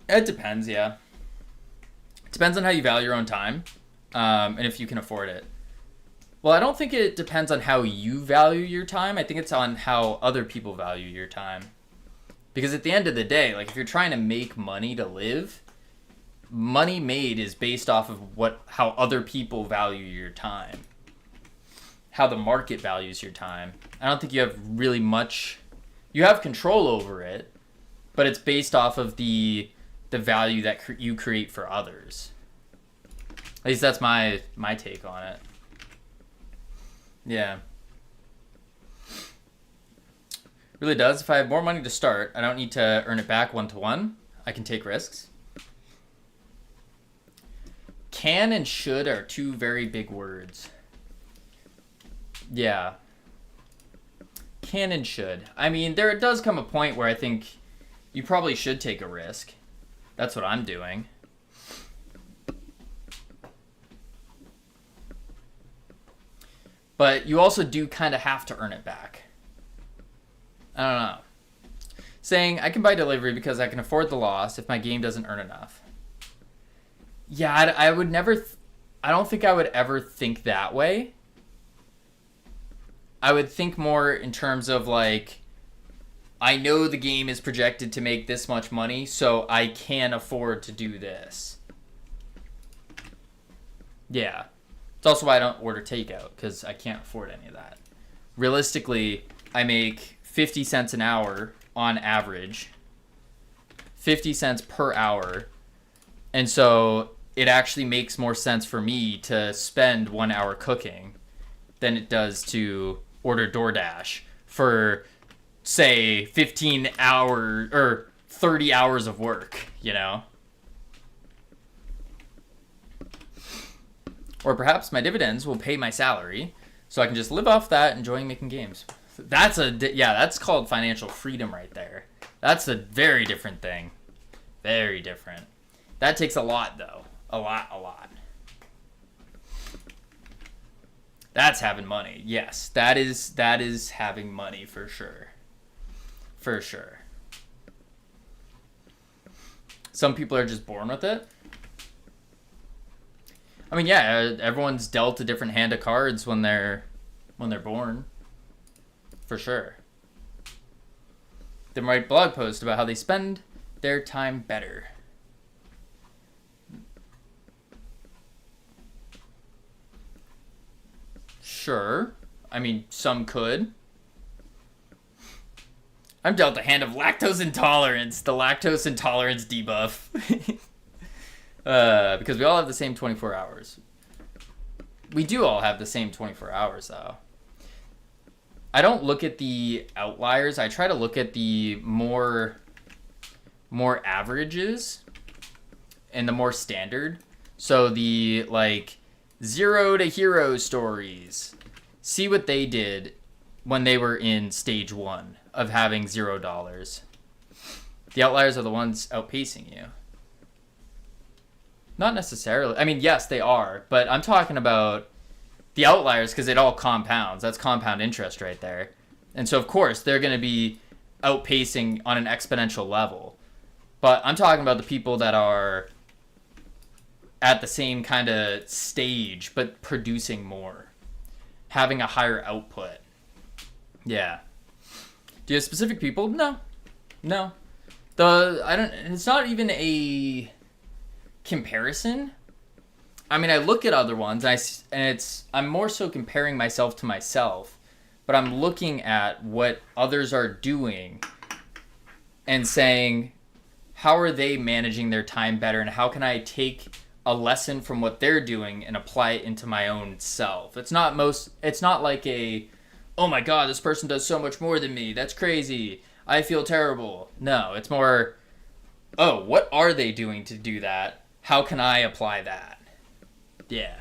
It depends, yeah. It depends on how you value your own time, and if you can afford it. Well, I don't think it depends on how you value your time. I think it's on how other people value your time. Because at the end of the day, like, if you're trying to make money to live, money made is based off of how other people value your time. how the market values your time. I don't think you have really much. You have control over it, but it's based off of the value that you create for others. At least that's my take on it. Yeah. Really does. If I have more money to start, I don't need to earn it back 1-to-1. I can take risks. Can and should are two very big words. Yeah. Can and should. I mean, there does come a point where I think you probably should take a risk. That's what I'm doing. But you also do kind of have to earn it back. I don't know. Saying, I can buy delivery because I can afford the loss if my game doesn't earn enough. Yeah, I would never... I don't think I would ever think that way. I would think more in terms of, like, I know the game is projected to make this much money, so I can afford to do this. Yeah. It's also why I don't order takeout, because I can't afford any of that. Realistically, I make 50 cents an hour on average. 50 cents per hour. And so it actually makes more sense for me to spend 1 hour cooking than it does to order DoorDash for, say, 15 hours or 30 hours of work, you know? Or perhaps my dividends will pay my salary so I can just live off that enjoying making games. That's called financial freedom right there. That's a very different thing. Very different. That takes a lot, though. A lot. That's having money. Yes, that is having money for sure. For sure. Some people are just born with it. I mean, yeah, everyone's dealt a different hand of cards when they're born. For sure. Then write blog post about how they spend their time better. Sure. I mean, some could. I'm dealt a hand of lactose intolerance. The lactose intolerance debuff. Because we all have the same 24 hours. We do all have the same 24 hours, though. I don't look at the outliers. I try to look at the more averages and the more standard. So the, like, 0 to hero stories. See what they did when they were in stage 1 of having $0. The outliers are the ones outpacing you. Not necessarily. I mean, yes, they are. But I'm talking about the outliers because it all compounds. That's compound interest right there. And so, of course, they're going to be outpacing on an exponential level. But I'm talking about the people that are at the same kind of stage, but producing more. Having a higher output. Yeah. Do you have specific people? No. It's not even a comparison. I mean, I look at other ones, I'm more so comparing myself to myself, but I'm looking at what others are doing and saying, how are they managing their time better, and how can I take a lesson from what they're doing and apply it into my own self? It's not like oh my god, this person does so much more than me, that's crazy, I feel terrible. No, it's more, oh, what are they doing to do that? How can I apply that? Yeah.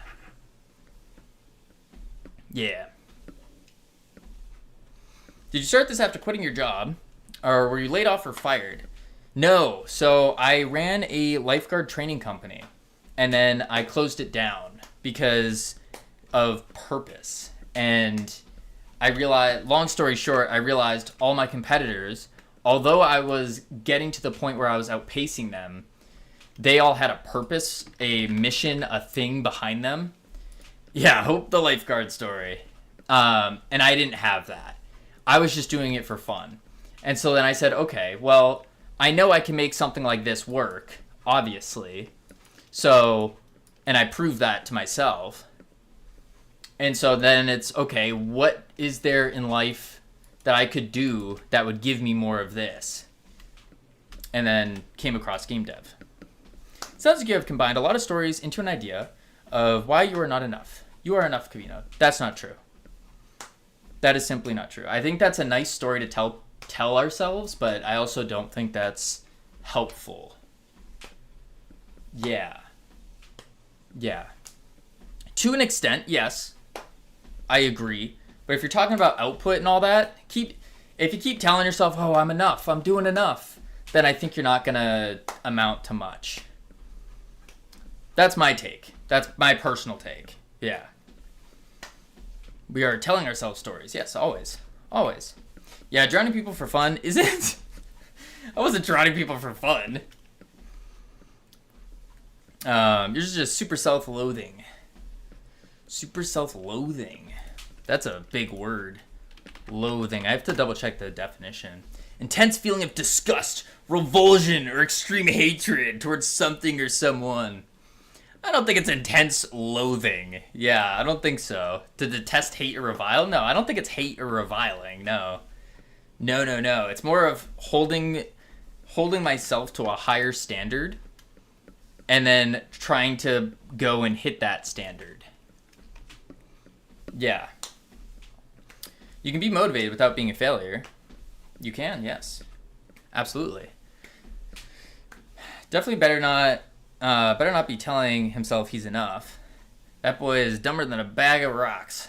Did you start this after quitting your job? Or were you laid off or fired? No. So I ran a lifeguard training company. And then I closed it down because of purpose. And I realized, long story short, I realized all my competitors, although I was getting to the point where I was outpacing them, they all had a purpose, a mission, a thing behind them. Yeah, hope the lifeguard story. And I didn't have that. I was just doing it for fun. And so then I said, okay, well, I know I can make something like this work, obviously. So, and I proved that to myself. And so then it's, okay, what is there in life that I could do that would give me more of this? And then came across game dev. Sounds like you have combined a lot of stories into an idea of why you are not enough. You are enough, Kavino. That's not true. That is simply not true. I think that's a nice story to tell ourselves, but I also don't think that's helpful. Yeah. To an extent, yes. I agree. But if you're talking about output and all that, if you keep telling yourself, oh, I'm enough, I'm doing enough, then I think you're not going to amount to much. That's my take. That's my personal take. Yeah. We are telling ourselves stories. Yes, always. Always. Yeah, drowning people for fun isn't... I wasn't drowning people for fun. You're just super self-loathing. Super self-loathing. That's a big word. Loathing. I have to double check the definition. Intense feeling of disgust, revulsion, or extreme hatred towards something or someone. I don't think it's intense loathing. Yeah, I don't think so. To detest, hate, or revile? No, I don't think it's hate or reviling. No. No. It's more of holding myself to a higher standard and then trying to go and hit that standard. Yeah. You can be motivated without being a failure. You can, yes. Absolutely. Definitely better not be telling himself he's enough. That boy is dumber than a bag of rocks.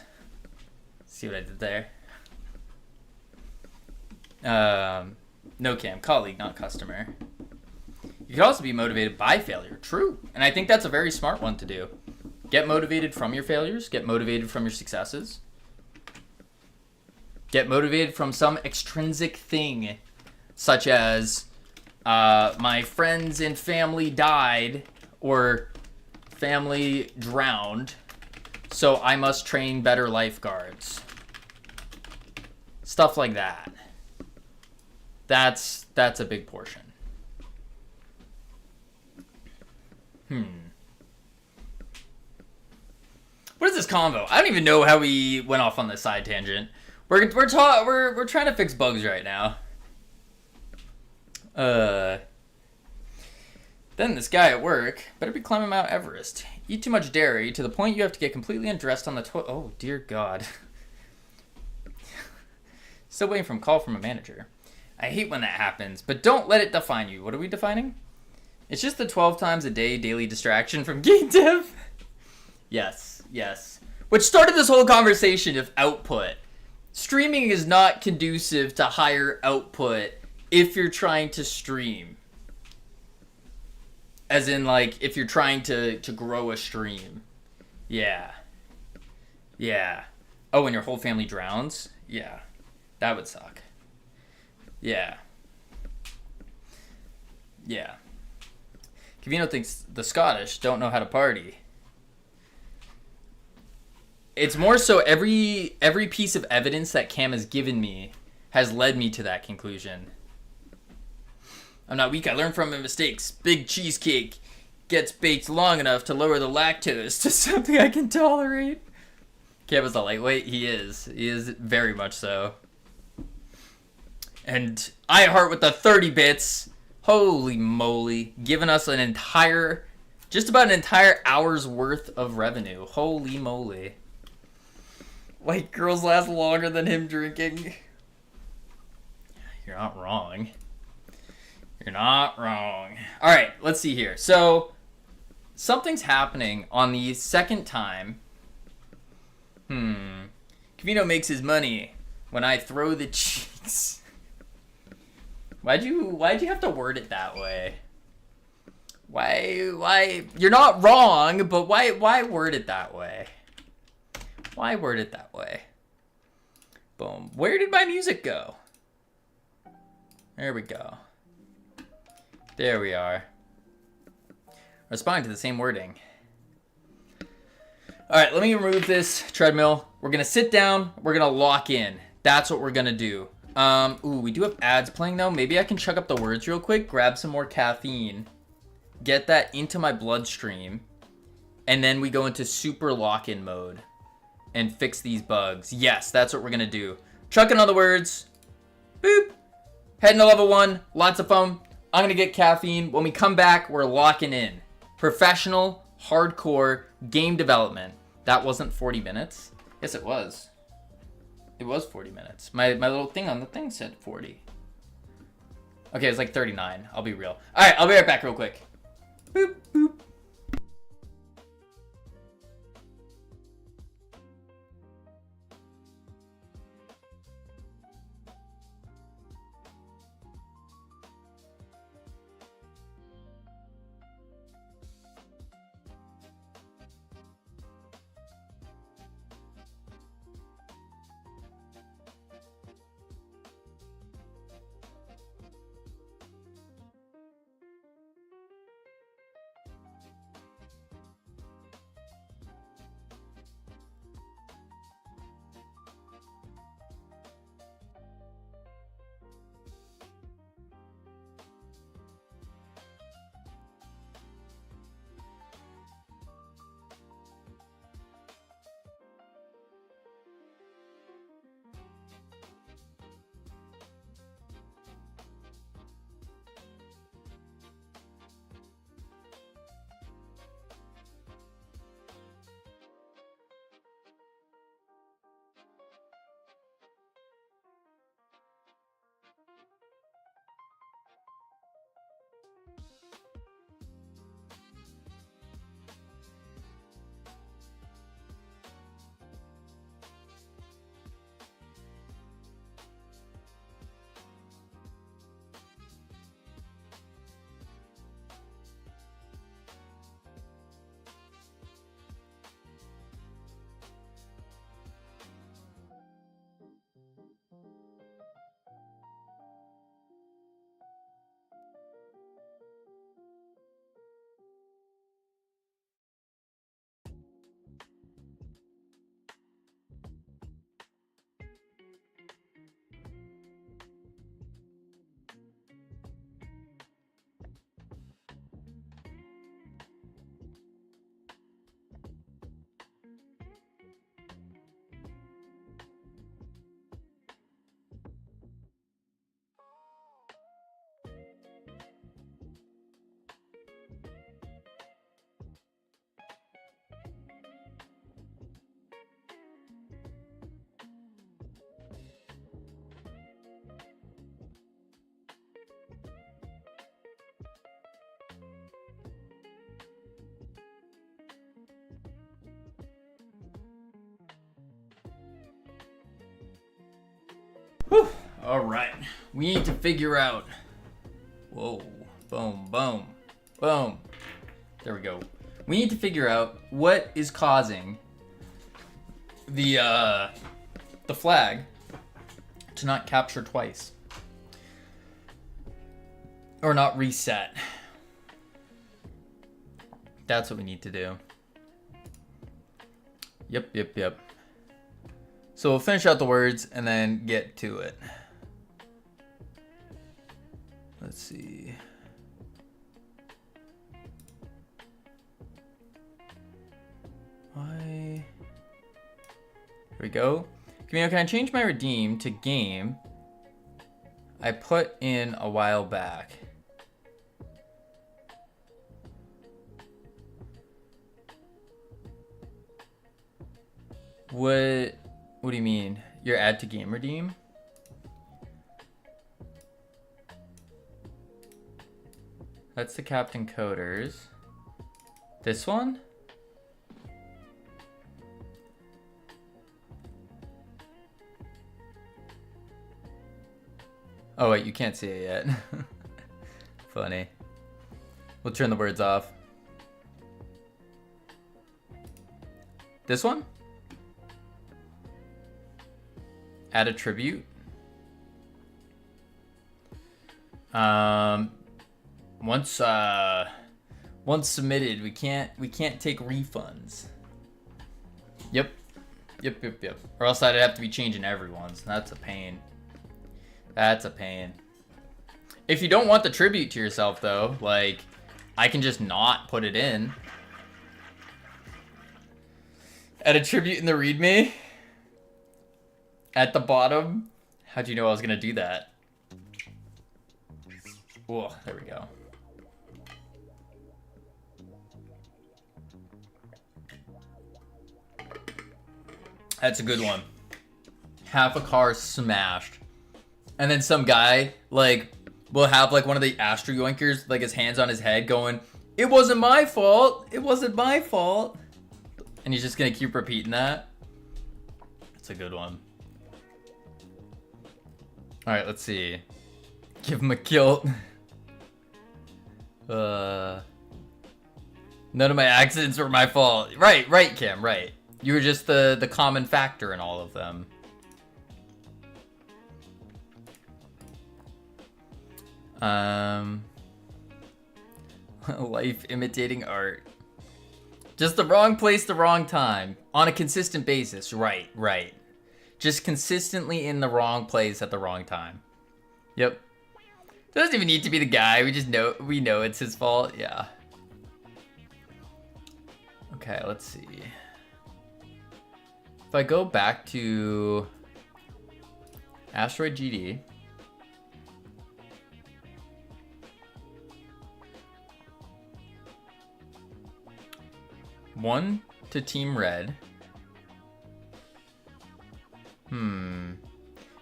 See what I did there? No cam, colleague, not customer. You could also be motivated by failure. True. And I think that's a very smart one to do. Get motivated from your failures. Get motivated from your successes. Get motivated from some extrinsic thing, such as my friends and family died or family drowned, so I must train better lifeguards. Stuff like that. That's a big portion. What is this convo? I don't even know how we went off on this side tangent. We're trying to fix bugs right now. Then this guy at work better be climbing Mount Everest. Eat too much dairy to the point you have to get completely undressed on the toilet. Oh dear God. Still waiting for a call from a manager. I hate when that happens, but don't let it define you. What are we defining? It's just the 12 times a day daily distraction from game dev. Yes. Which started this whole conversation of output. Streaming is not conducive to higher output if you're trying to stream. As in, like, if you're trying to grow a stream. Yeah. Oh, and your whole family drowns? Yeah. That would suck. Yeah. Kavino thinks the Scottish don't know how to party. It's more so every piece of evidence that Cam has given me has led me to that conclusion. I'm not weak, I learned from my mistakes. Big cheesecake gets baked long enough to lower the lactose to something I can tolerate. Cam is a lightweight. He is very much so. And iHeart with the 30 bits. Holy moly. Giving us just about an entire hour's worth of revenue. Holy moly. White girls last longer than him drinking. You're not wrong. Alright, let's see here. So, something's happening on the second time. Kavino makes his money when I throw the cheeks. Why'd you have to word it that way? Why? You're not wrong, but why word it that way? Why word it that way? Boom. Where did my music go? There we go. There we are. Responding to the same wording. Alright, let me remove this treadmill. We're going to sit down. We're going to lock in. That's what we're going to do. Ooh, we do have ads playing though. Maybe I can chuck up the words real quick. Grab some more caffeine. Get that into my bloodstream. And then we go into super lock-in mode. and fix these bugs. Yes, that's what we're gonna do. Chucking all the words. Boop. Heading to level 1. Lots of fun. I'm gonna get caffeine. When we come back, we're locking in. Professional, hardcore game development. That wasn't 40 minutes. Yes, it was. It was 40 minutes. My little thing on the thing said 40. Okay, it's like 39. I'll be real. All right, I'll be right back real quick. Boop, boop. Whew. All right, we need to figure out. Whoa, boom, boom, boom. There we go. We need to figure out what is causing the flag to not capture twice or not reset. That's what we need to do. Yep. So we'll finish out the words and then get to it. Let's see. Why? Here we go. Camino, can I change my redeem to game I put in a while back? What do you mean? Your add to game redeem? That's the Captain Coders. This one? Oh wait, you can't see it yet. Funny. We'll turn the words off. This one? Add a tribute. Once submitted, we can't take refunds. Yep. Or else I'd have to be changing everyone's. That's a pain. That's a pain. If you don't want the tribute to yourself though, like I can just not put it in. Add a tribute in the readme. At the bottom. How'd you know I was gonna do that? Whoa, there we go. That's a good one. Half a car smashed. And then some guy, like, will have, like, one of the Astro Yoinkers, like, his hands on his head going, "It wasn't my fault. It wasn't my fault." And he's just gonna keep repeating that. That's a good one. Alright, let's see. Give him a kilt. None of my accidents were my fault. Right, Cam, right. You were just the common factor in all of them. Life imitating art. Just the wrong place, the wrong time. On a consistent basis. Right. Just consistently in the wrong place at the wrong time. Yep. Doesn't even need to be the guy. We know it's his fault. Yeah. Okay, let's see. If I go back to Asteroid GD. One to Team Red.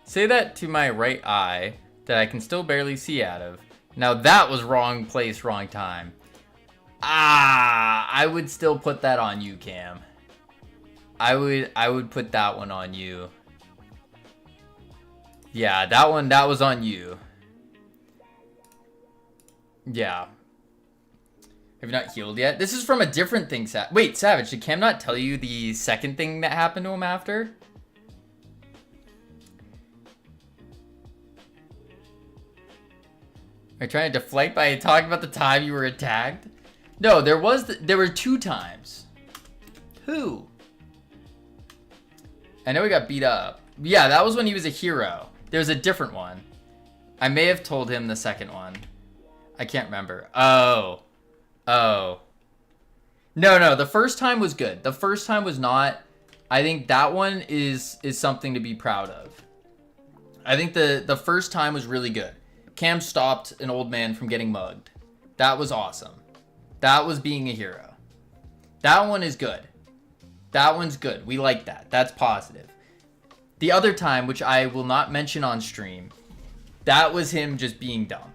Say that to my right eye that I can still barely see out of. Now that was wrong place, wrong time. I would still put that on you, Cam. I would put that one on you. Yeah, that was on you. Yeah. Have you not healed yet? This is from a different thing, Wait, Savage, did Cam not tell you the second thing that happened to him after? Are you trying to deflect by talking about the time you were attacked? No, there were 2 times. 2. I know he got beat up. Yeah, that was when he was a hero. There's a different one. I may have told him the second one. I can't remember. Oh. No, the first time was good. The first time was not. I think that one is something to be proud of. I think the first time was really good. Cam stopped an old man from getting mugged. That was awesome. That was being a hero. That one is good. That one's good. We like that. That's positive. The other time, which I will not mention on stream, that was him just being dumb.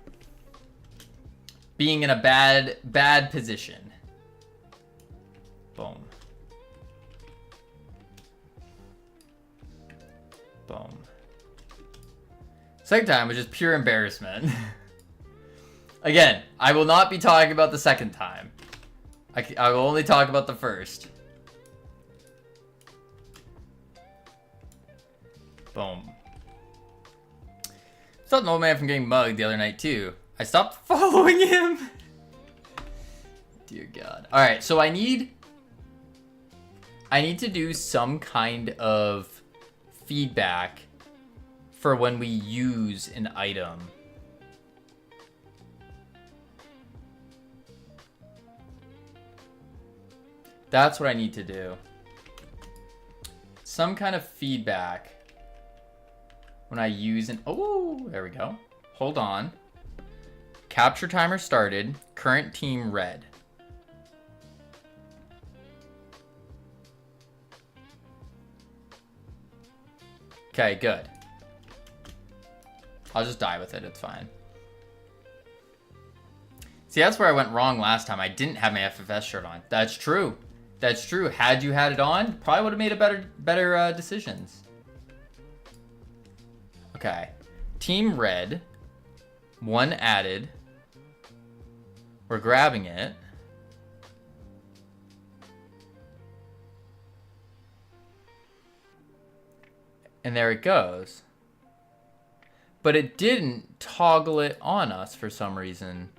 Being in a bad position. Boom. Boom. Second time was just pure embarrassment. Again, I will not be talking about the second time. I will only talk about the first. Boom. Stopped an old man from getting mugged the other night too. I stopped following him. Dear God. Alright, so I need to do some kind of feedback for when we use an item. That's what I need to do. Some kind of feedback when I use an... Oh, there we go. Hold on. Capture timer started. Current team red. Okay, good. I'll just die with it. It's fine. See, that's where I went wrong last time. I didn't have my FFS shirt on. That's true. That's true. Had you had it on, probably would have made a better decisions. Okay. Team red. 1 added. We're grabbing it. And there it goes. But it didn't toggle it on us for some reason.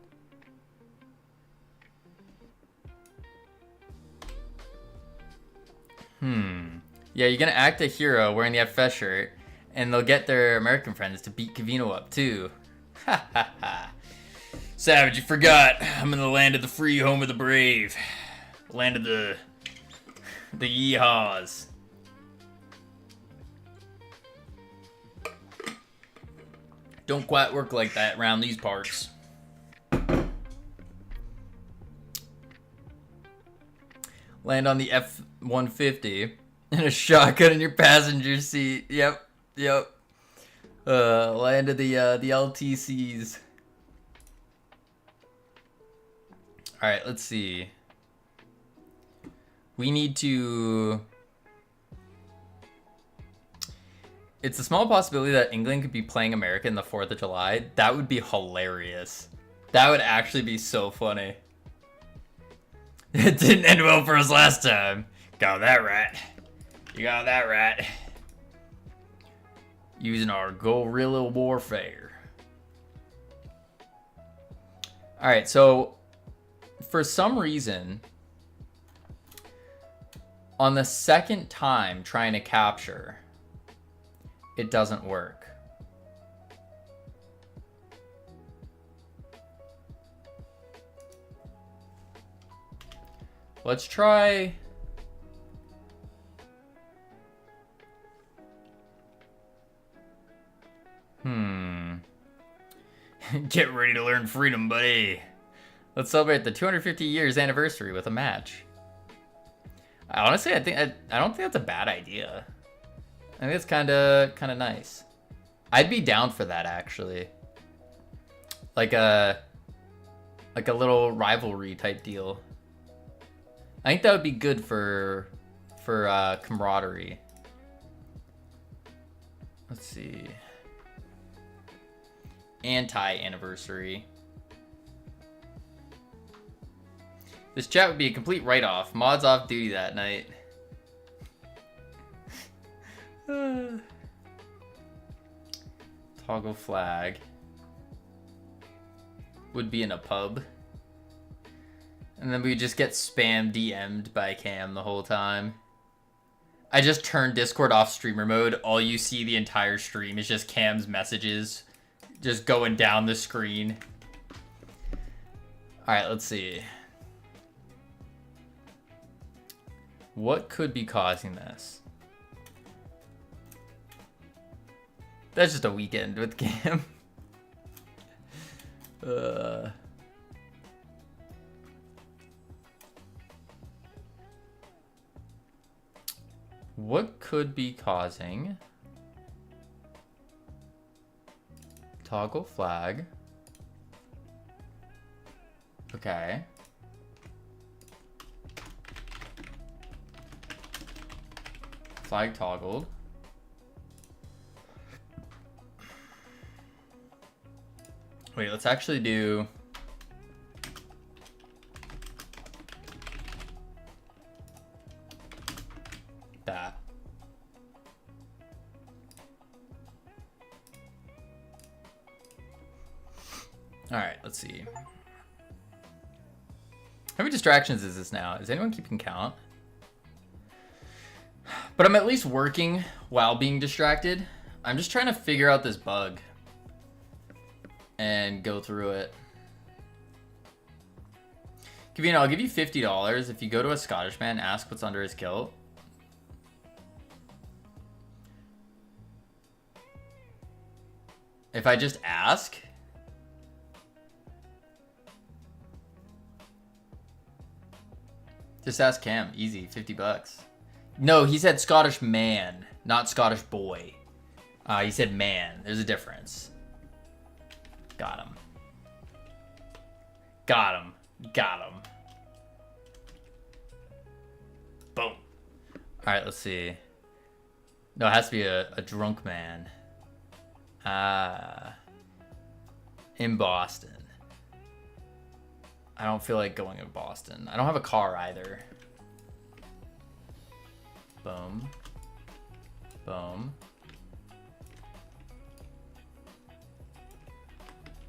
Yeah, you're gonna act a hero wearing the FS shirt, and they'll get their American friends to beat Cavino up too. Ha ha ha. Savage, you forgot. I'm in the land of the free, home of the brave. Land of the... The yeehaws. Don't quite work like that around these parts. Land on the F-150 and a shotgun in your passenger seat. Yep. Landed the LTCs. All right, let's see. We need to... It's a small possibility that England could be playing America in the 4th of July. That would be hilarious. That would actually be so funny. It didn't end well for us last time. Got that right. You got that right. Using our guerrilla warfare. Alright, so for some reason, on the second time trying to capture, it doesn't work. Let's try... Get ready to learn freedom, buddy. Let's celebrate the 250 years anniversary with a match. Honestly, I don't think that's a bad idea. I think it's kind of nice. I'd be down for that, actually. Like a little rivalry type deal. I think that would be good for camaraderie. Let's see. Anti-anniversary. This chat would be a complete write-off. Mods off duty that night. Toggle flag. Would be in a pub. And then we just get spam DM'd by Cam the whole time. I just turned Discord off streamer mode. All you see the entire stream is just Cam's messages just going down the screen. Alright, let's see. What could be causing this? That's just a weekend with Cam. What could be causing? Toggle flag. Okay. Flag toggled. Wait, let's actually do... that. Alright, let's see. How many distractions is this now? Is anyone keeping count? But I'm at least working while being distracted. I'm just trying to figure out this bug and go through it. Kavina, I'll give you $50 if you go to a Scottish man, ask what's under his kilt. If I just ask? Just ask Cam. Easy. $50. No, he said Scottish man, not Scottish boy. He said man. There's a difference. Got him. Got him. Got him. Boom. Alright, let's see. No, it has to be a drunk man. In Boston. I don't feel like going to Boston. I don't have a car either. Boom. Boom.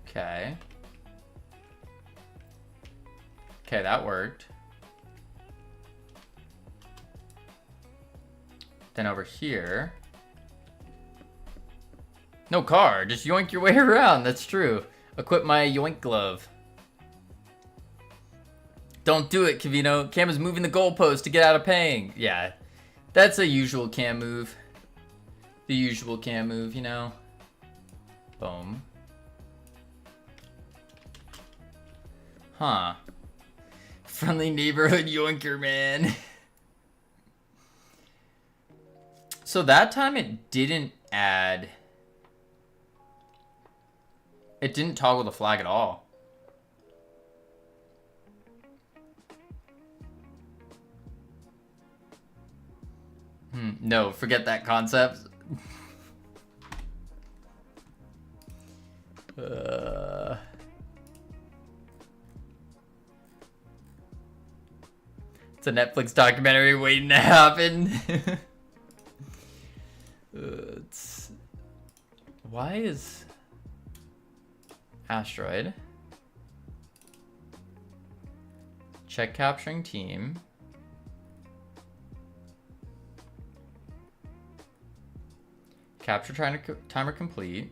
Okay. Okay, that worked. Then over here. No car, just yoink your way around. That's true. Equip my yoink glove. Don't do it, Cavino. Cam is moving the goalpost to get out of paying. Yeah, that's a usual Cam move. The usual Cam move, you know. Boom. Huh. Friendly neighborhood yoinker, man. So that time it didn't add... It didn't toggle the flag at all. No, forget that concept. It's a Netflix documentary waiting to happen. Why is Asteroid check capturing team? Capture timer complete.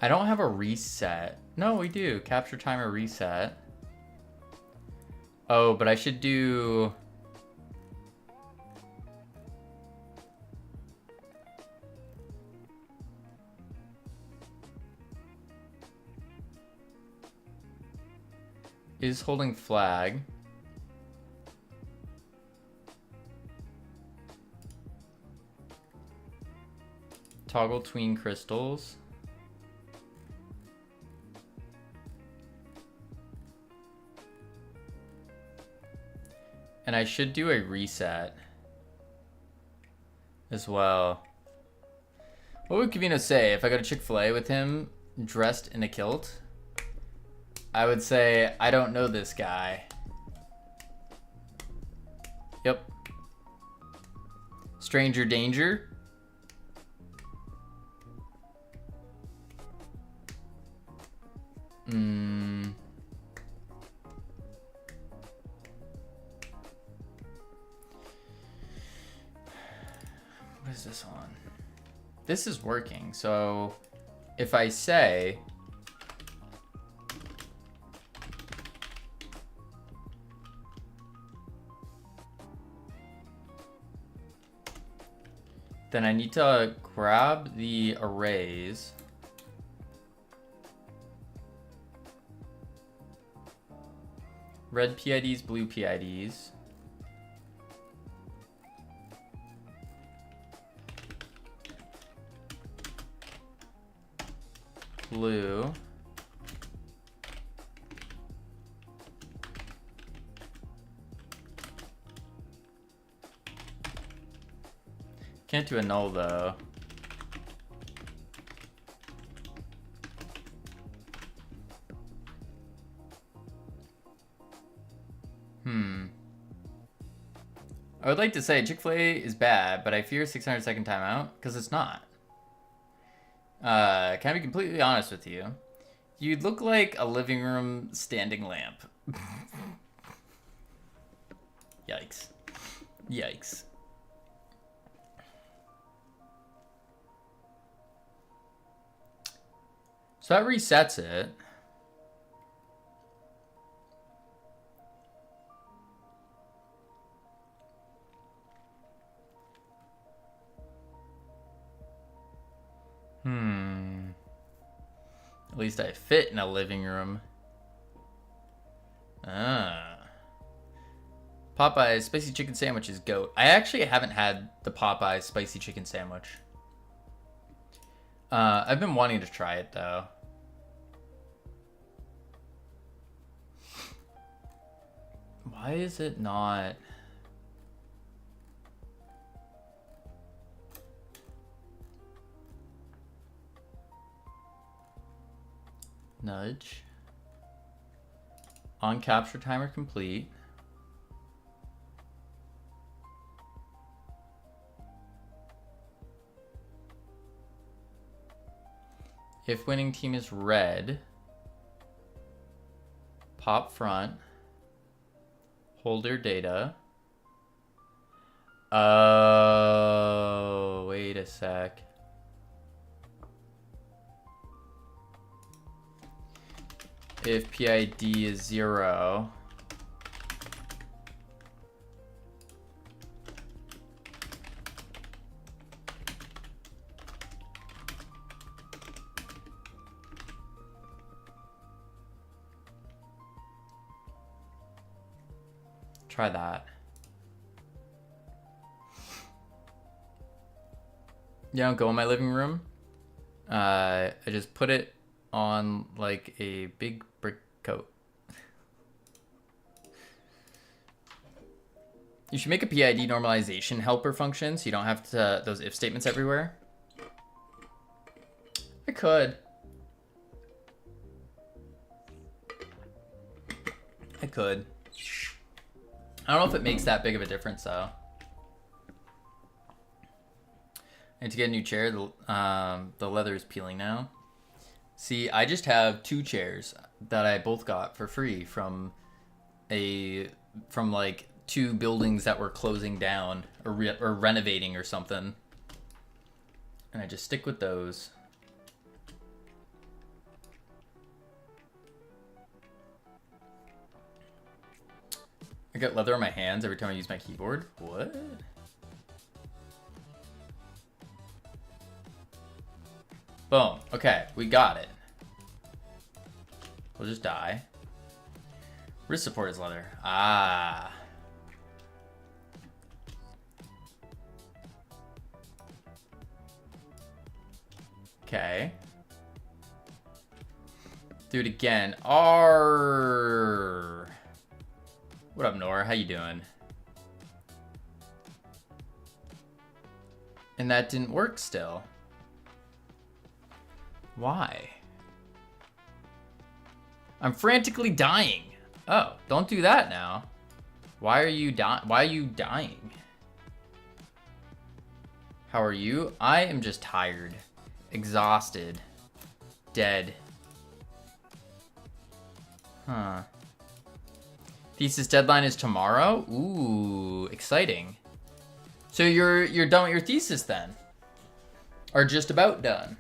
I don't have a reset. No, we do. Capture timer reset. Oh, but I should do... Is holding flag. Toggle tween crystals. And I should do a reset as well. What would Cavino say if I go to Chick-fil-A with him dressed in a kilt? I would say, I don't know this guy. Yep. Stranger danger. What is this on? This is working. So if I say then I need to grab the arrays. Red PIDs, blue PIDs. Blue. Can't do a null though. I would like to say Chick-fil-A is bad, but I fear 600-second timeout because it's not. Can I be completely honest with you? You look like a living room standing lamp. Yikes. Yikes. So that resets it. At least I fit in a living room. Popeye's spicy chicken sandwich is goat. I actually haven't had the Popeye's spicy chicken sandwich. I've been wanting to try it though. Why is it not? Nudge. On capture timer complete. If winning team is red, pop front, Holder data. Oh, wait a sec. If PID is 0, try that. You don't go in my living room. I just put it on like a big brick coat. You should make a PID normalization helper function so you don't have to those if statements everywhere. I could. I don't know if it makes that big of a difference though. I need to get a new chair. The leather is peeling now. See, I just have 2 chairs that I both got for free from like 2 buildings that were closing down or renovating or something. And I just stick with those. I get leather on my hands every time I use my keyboard. What? Boom. Okay, we got it. We'll just die. Wrist support is leather. Ah. Okay. Do it again. R. What up, Nora? How you doing? And that didn't work still. Why? I'm frantically dying. Oh, don't do that now. Why are you dying? How are you? I am just tired, exhausted, dead. Huh. Thesis deadline is tomorrow? Ooh, exciting. So you're done with your thesis then? Or just about done?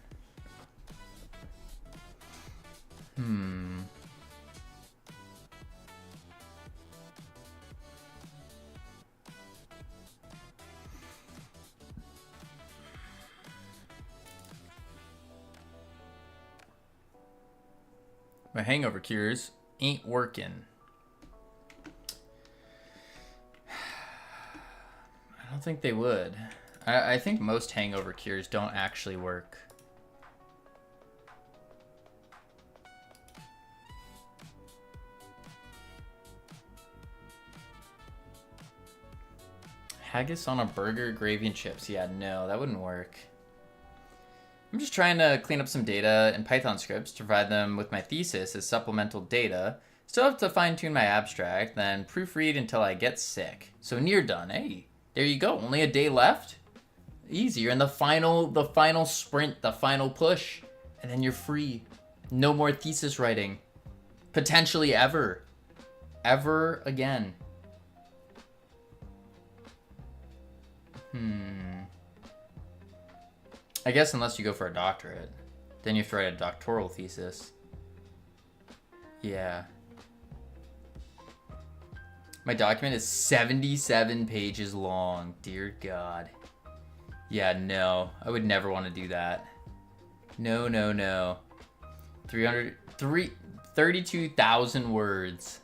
My hangover cures ain't working. I don't think they would. I think most hangover cures don't actually work. Haggis on a burger, gravy, and chips. Yeah, no, that wouldn't work. I'm just trying to clean up some data in Python scripts to provide them with my thesis as supplemental data. Still have to fine-tune my abstract, then proofread until I get sick. So near done. Hey, there you go. Only a day left. Easy. You're in the final sprint, the final push, and then you're free. No more thesis writing. Potentially ever. Ever again. I guess unless you go for a doctorate. Then you have to write a doctoral thesis. Yeah. My document is 77 pages long. Dear God. Yeah, no. I would never want to do that. No, no, no. 32,000 words.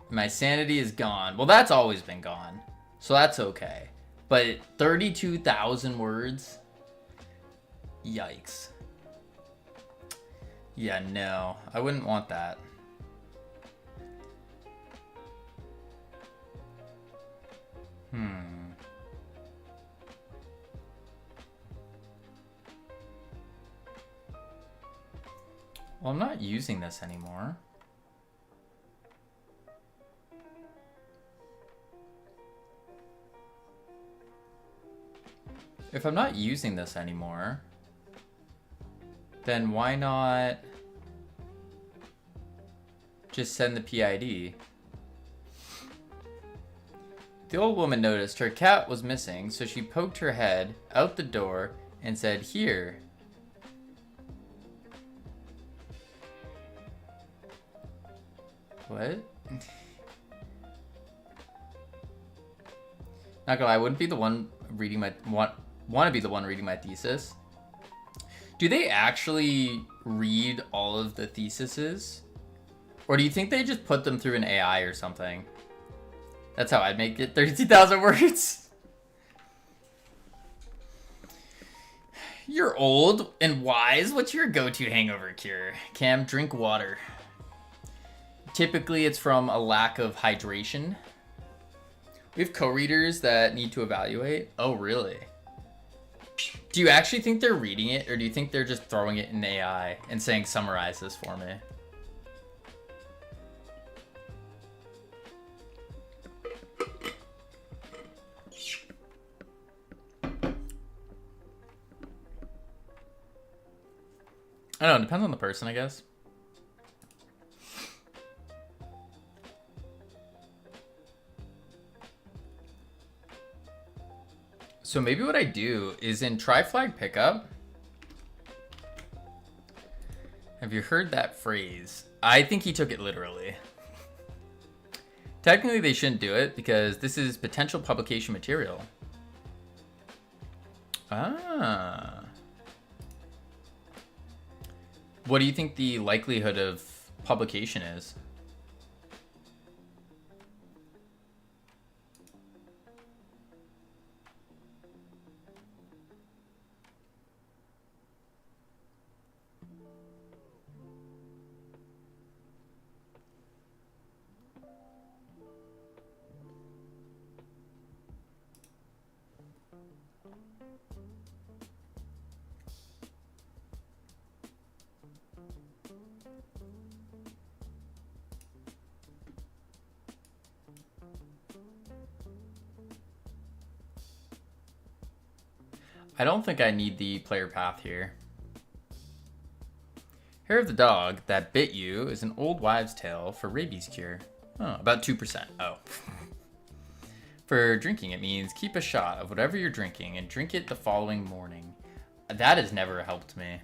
My sanity is gone. Well, that's always been gone. So that's okay. But 32,000 words? Yikes. Yeah, no. I wouldn't want that. Well, I'm not using this anymore. If I'm not using this anymore, then why not just send the PID? The old woman noticed her cat was missing, so she poked her head out the door and said, "Here." What? Not gonna lie, I wouldn't be the one reading my want to be the one reading my thesis. Do they actually read all of the theses? Or do you think they just put them through an AI or something? That's how I'd make it 32,000 words. You're old and wise. What's your go-to hangover cure? Cam, drink water. Typically, it's from a lack of hydration. We have co-readers that need to evaluate. Oh, really? Do you actually think they're reading it, or do you think they're just throwing it in AI and saying, summarize this for me? I don't know, it depends on the person, I guess. So maybe what I do is in try flag pickup. Have you heard that phrase? I think he took it literally. Technically, they shouldn't do it because this is potential publication material. Ah. What do you think the likelihood of publication is? I don't think I need the player path here. Hair of the dog that bit you is an old wives' tale for rabies cure. Oh, about 2%. Oh. For drinking, it means keep a shot of whatever you're drinking and drink it the following morning. That has never helped me.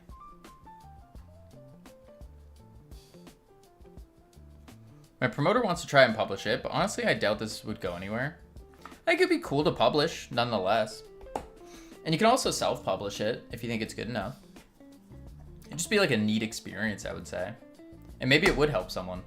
My promoter wants to try and publish it, but honestly, I doubt this would go anywhere. I think it'd be cool to publish, nonetheless. And you can also self-publish it if you think it's good enough. It'd just be like a neat experience, I would say. And maybe it would help someone.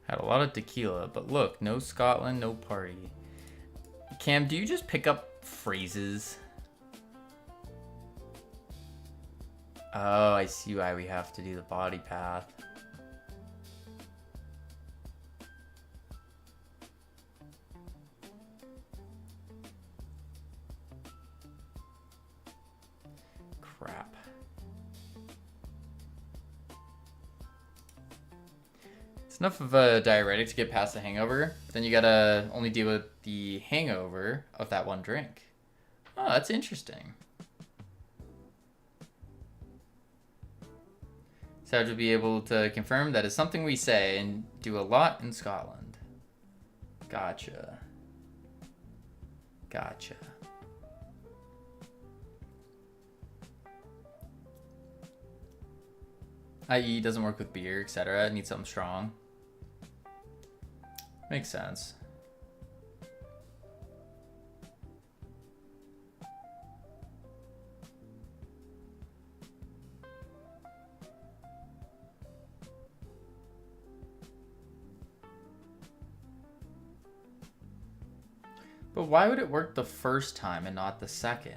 Had a lot of tequila, but look, no Scotland, no party. Cam, do you just pick up phrases? Oh, I see why we have to do the body path. Crap. Enough of a diuretic to get past the hangover. Then you gotta only deal with the hangover of that one drink. Oh, that's interesting. Saj will be able to confirm that is something we say and do a lot in Scotland. Gotcha. Gotcha. I.e. doesn't work with beer, etc. Need something strong. Makes sense. But why would it work the first time and not the second?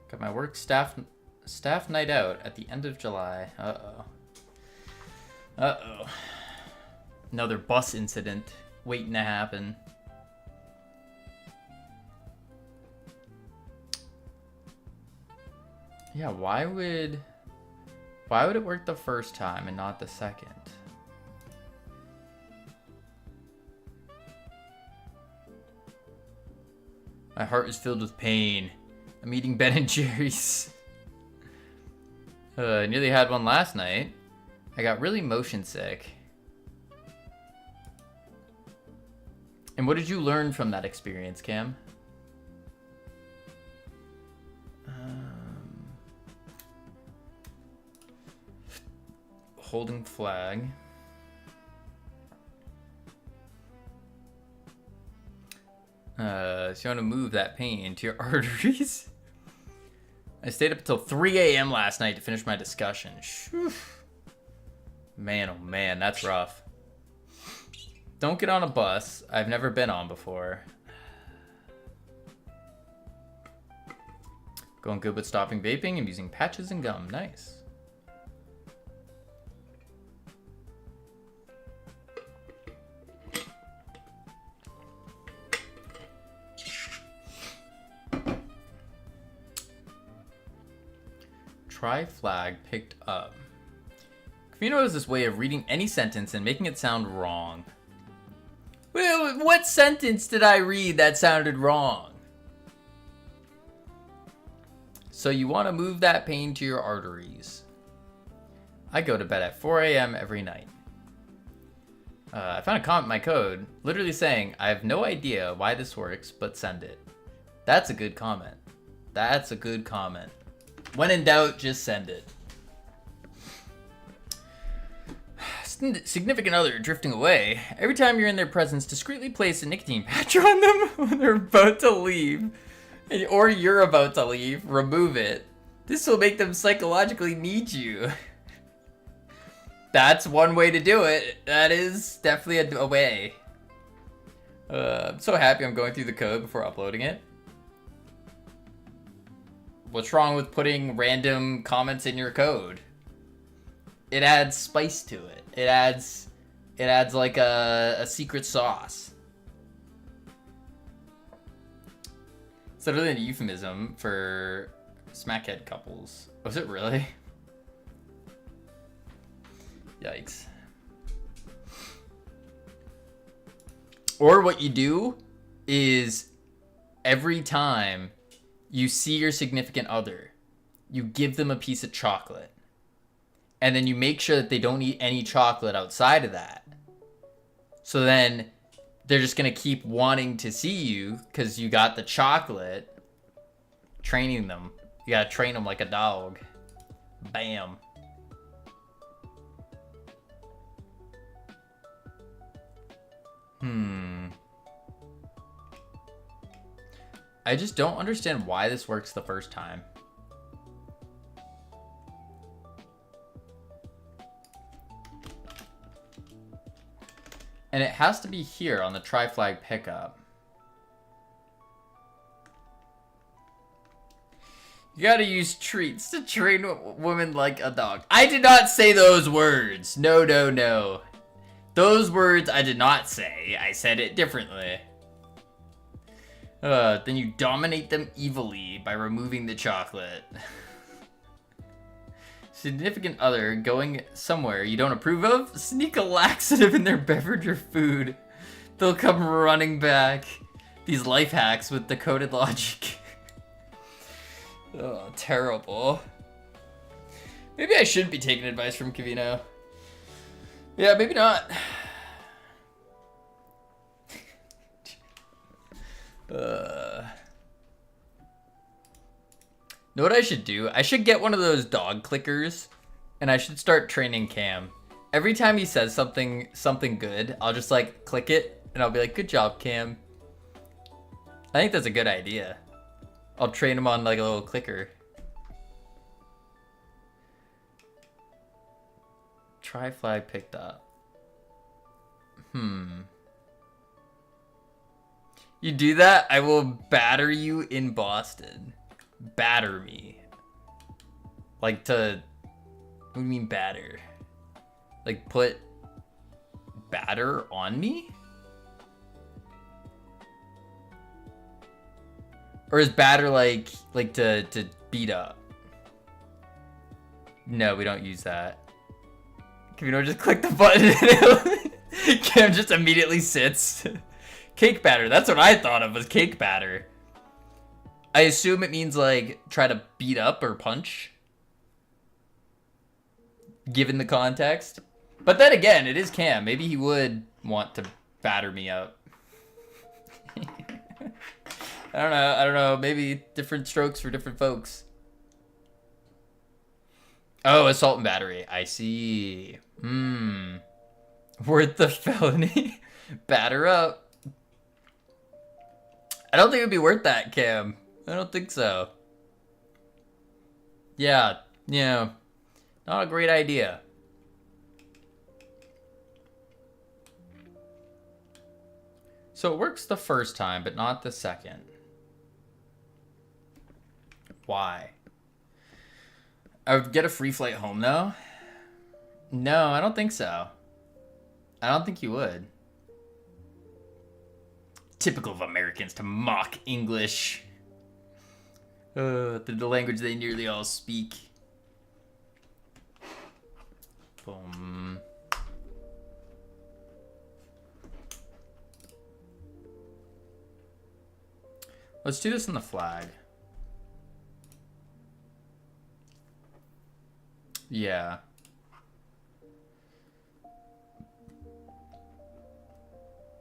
Got my work staff night out at the end of July. Uh-oh. Uh-oh. Another bus incident waiting to happen. Yeah, why would it work the first time and not the second? My heart is filled with pain. I'm eating Ben and Jerry's. I nearly had one last night. I got really motion sick. And what did you learn from that experience, Cam? Holding flag. So you want to move that pain to your arteries? I stayed up until 3 a.m. last night to finish my discussion. Whew. Man, oh man, that's rough. Don't get on a bus. I've never been on before. Going good with stopping vaping and using patches and gum. Nice. Try flag picked up. Kavino has this way of reading any sentence and making it sound wrong. Wait, what sentence did I read that sounded wrong? So you want to move that pain to your arteries. I go to bed at 4 a.m. every night. I found a comment in my code literally saying, I have no idea why this works, but send it. That's a good comment. That's a good comment. When in doubt, just send it. Significant other drifting away. Every time you're in their presence, discreetly place a nicotine patch on them when they're about to leave. Or you're about to leave, remove it. This will make them psychologically need you. That's one way to do it. That is definitely a way. I'm so happy I'm going through the code before uploading it. What's wrong with putting random comments in your code? It adds spice to it. It adds like a secret sauce. It's literally a euphemism for smackhead couples. Was it really? Yikes. Or what you do is every time you see your significant other, you give them a piece of chocolate. And then you make sure that they don't eat any chocolate outside of that. So then they're just going to keep wanting to see you because you got the chocolate. Training them. You got to train them like a dog. Bam. I just don't understand why this works the first time. And it has to be here on the tri-flag pickup. You gotta use treats to train women like a dog. I did not say those words. No, no, no. Those words I did not say. I said it differently. Then you dominate them evilly by removing the chocolate. Significant other going somewhere you don't approve of? Sneak a laxative in their beverage or food. They'll come running back. These life hacks with decoded logic. Oh, terrible. Maybe I should be taking advice from Kavino. Yeah, maybe not. Know what I should do? I should get one of those dog clickers, and I should start training Cam. Every time he says something good, I'll just like click it, and I'll be like, "Good job, Cam." I think that's a good idea. I'll train him on like a little clicker. Try flag picked up. You do that, I will batter you in Boston. Batter me. Like to... What do you mean batter? Like put batter on me? Or is batter like to beat up? No, we don't use that. Can we just click the button? Cam just immediately sits. Cake batter. That's what I thought of was cake batter. I assume it means like try to beat up or punch. Given the context. But then again, it is Cam. Maybe he would want to batter me up. I don't know. Maybe different strokes for different folks. Oh, assault and battery. I see. Worth the felony. Batter up. I don't think it'd be worth that, Cam. I don't think so. Yeah. Not a great idea. So it works the first time, but not the second. Why? I would get a free flight home, though? No, I don't think so. I don't think you would. Typical of Americans to mock English. The language they nearly all speak. Boom. Let's do this on the flag. Yeah.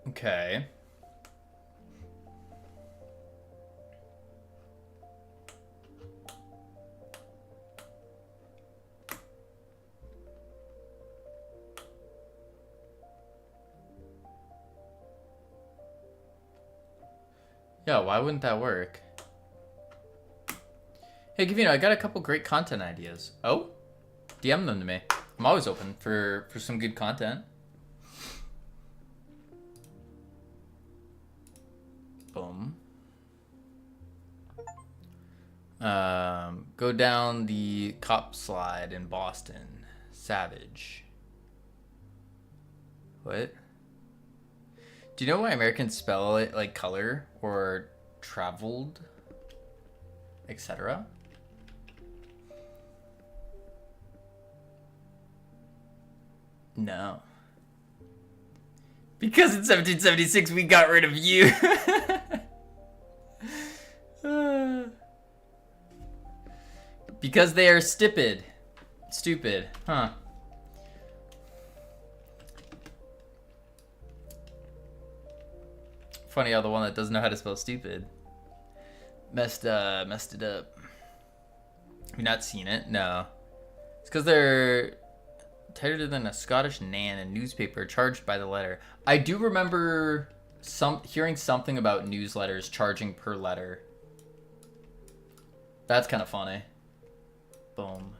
Okay. Yeah, why wouldn't that work? Hey, Gavino, I got a couple great content ideas. Oh? DM them to me. I'm always open for some good content. Boom. Go down the cop slide in Boston. Savage. What? Do you know why Americans spell it like color or traveled, etc.? No. Because in 1776 we got rid of you. Because they are stupid. Stupid, huh? Funny how the one that doesn't know how to spell stupid messed it up. Have you not seen it? No. It's because they're tighter than a Scottish nan in newspaper charged by the letter. I do remember hearing something about newsletters charging per letter. That's kind of funny. Boom.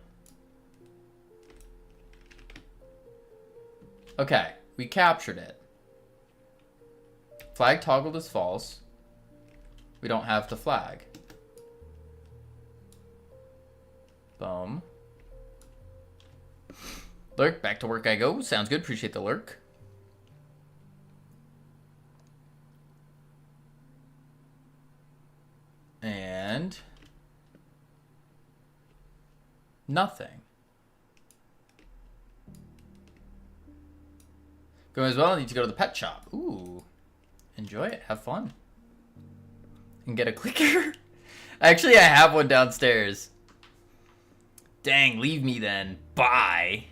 Okay, we captured it. Flag toggled is false. We don't have the flag. Boom. Lurk, back to work I go. Sounds good. Appreciate the lurk. And nothing. Going as well, I need to go to the pet shop. Ooh. Enjoy it. Have fun. And get a clicker. Actually, I have one downstairs. Dang, leave me then. Bye.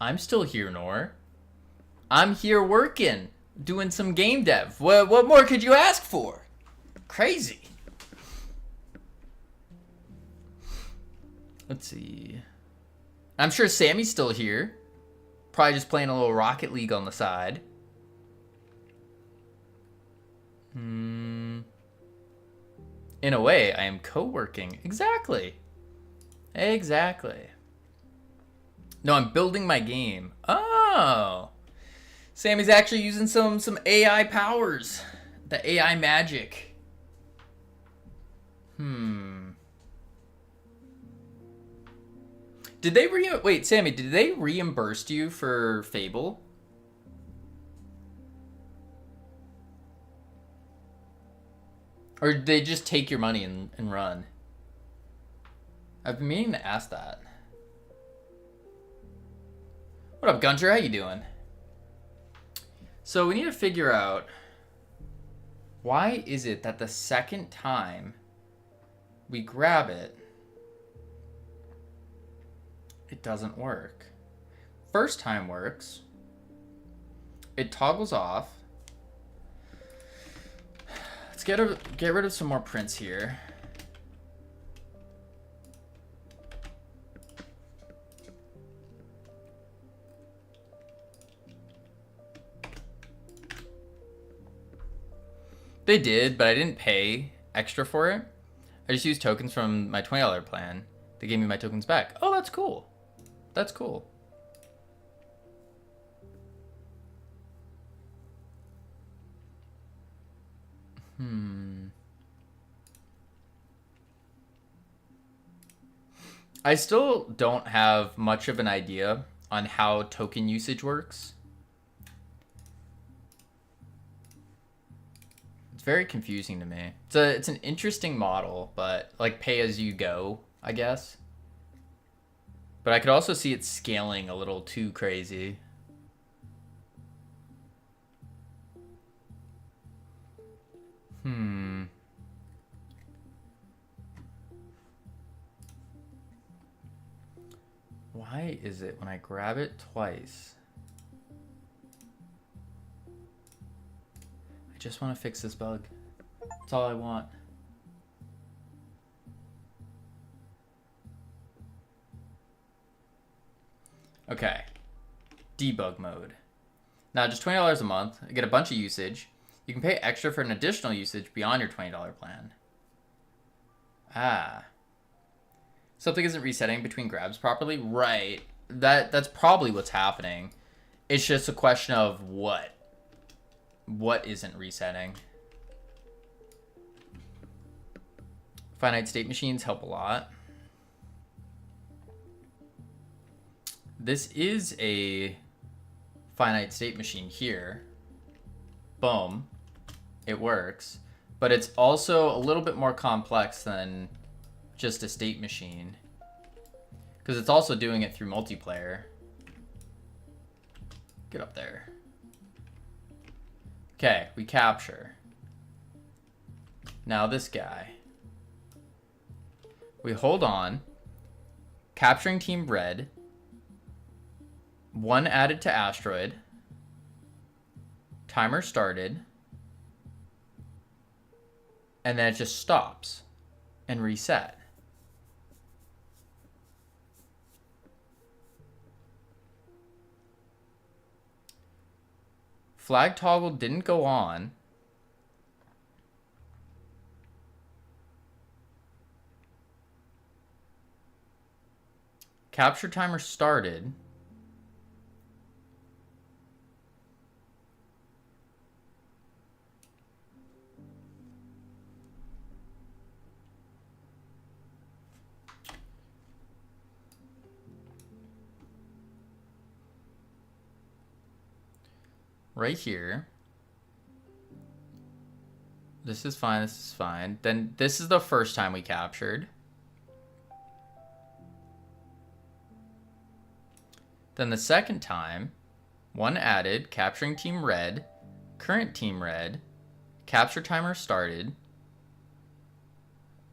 I'm still here, Nor. I'm here working. Doing some game dev. What more could you ask for? Crazy. Let's see. I'm sure Sammy's still here. Probably just playing a little Rocket League on the side. In a way, I am co-working. Exactly. No, I'm building my game. Oh. Sammy's actually using some AI powers. The AI magic. Did they wait, Sammy, did they reimburse you for Fable? Or did they just take your money and run? I've been meaning to ask that. What up, Gunter? How you doing? So we need to figure out, why is it that the second time we grab it, it doesn't work? First time works. It toggles off. Let's get rid of some more prints here. They did, but I didn't pay extra for it. I just used tokens from my $20 plan. They gave me my tokens back. Oh, that's cool. That's cool. I still don't have much of an idea on how token usage works. It's very confusing to me. It's an interesting model, but like pay as you go, I guess. But I could also see it scaling a little too crazy. Why is it when I grab it twice? I just want to fix this bug. That's all I want. Okay. Debug mode. Now, just $20 a month. I get a bunch of usage. You can pay extra for an additional usage beyond your $20 plan. Ah. Something isn't resetting between grabs properly? Right. That's probably what's happening. It's just a question of what. What isn't resetting? Finite state machines help a lot. This is a finite state machine here. Boom. It works. But it's also a little bit more complex than just a state machine, because it's also doing it through multiplayer. Get up there. Okay, we capture. Now this guy. We hold on. Capturing Team Red. 1 added to asteroid. Timer started. And then it just stops and reset. Flag toggle didn't go on. Capture timer started. Right here. This is fine, this is fine. Then this is the first time we captured. Then the second time, 1 added, capturing Team Red, current Team Red, capture timer started,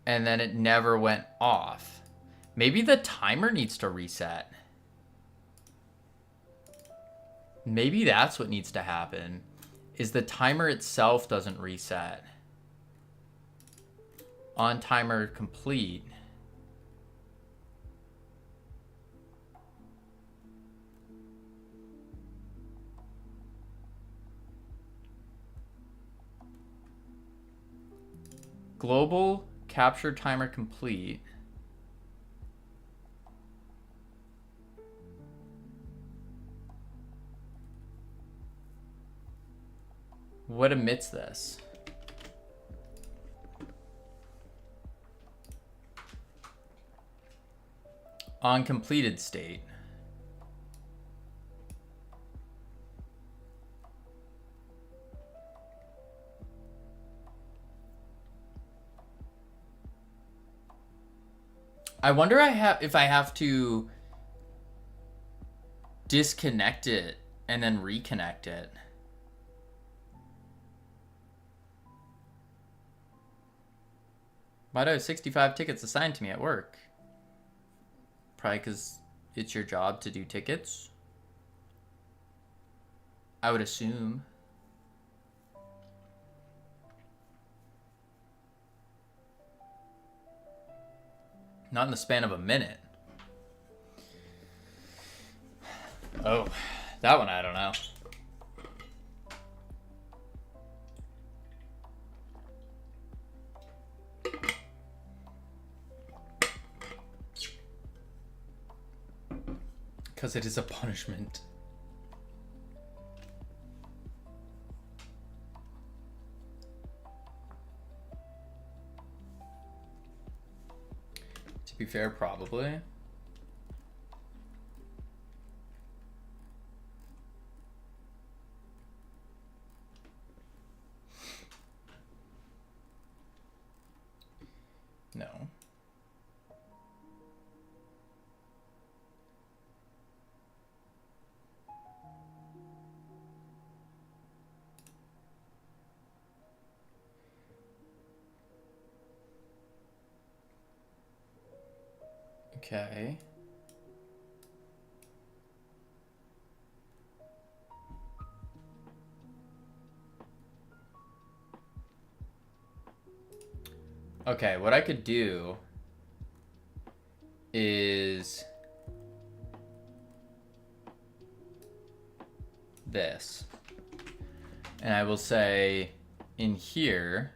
and then it never went off. Maybe the timer needs to reset. Maybe that's what needs to happen, is the timer itself doesn't reset. On timer complete. Global capture timer complete. What emits this? On completed state. I wonder if I have to disconnect it and then reconnect it. Why do I have 65 tickets assigned to me at work? Probably because it's your job to do tickets. I would assume. Not in the span of a minute. Oh, that one I don't know. Because it is a punishment. To be fair, probably. No. Okay. Okay, what I could do is this. And I will say in here,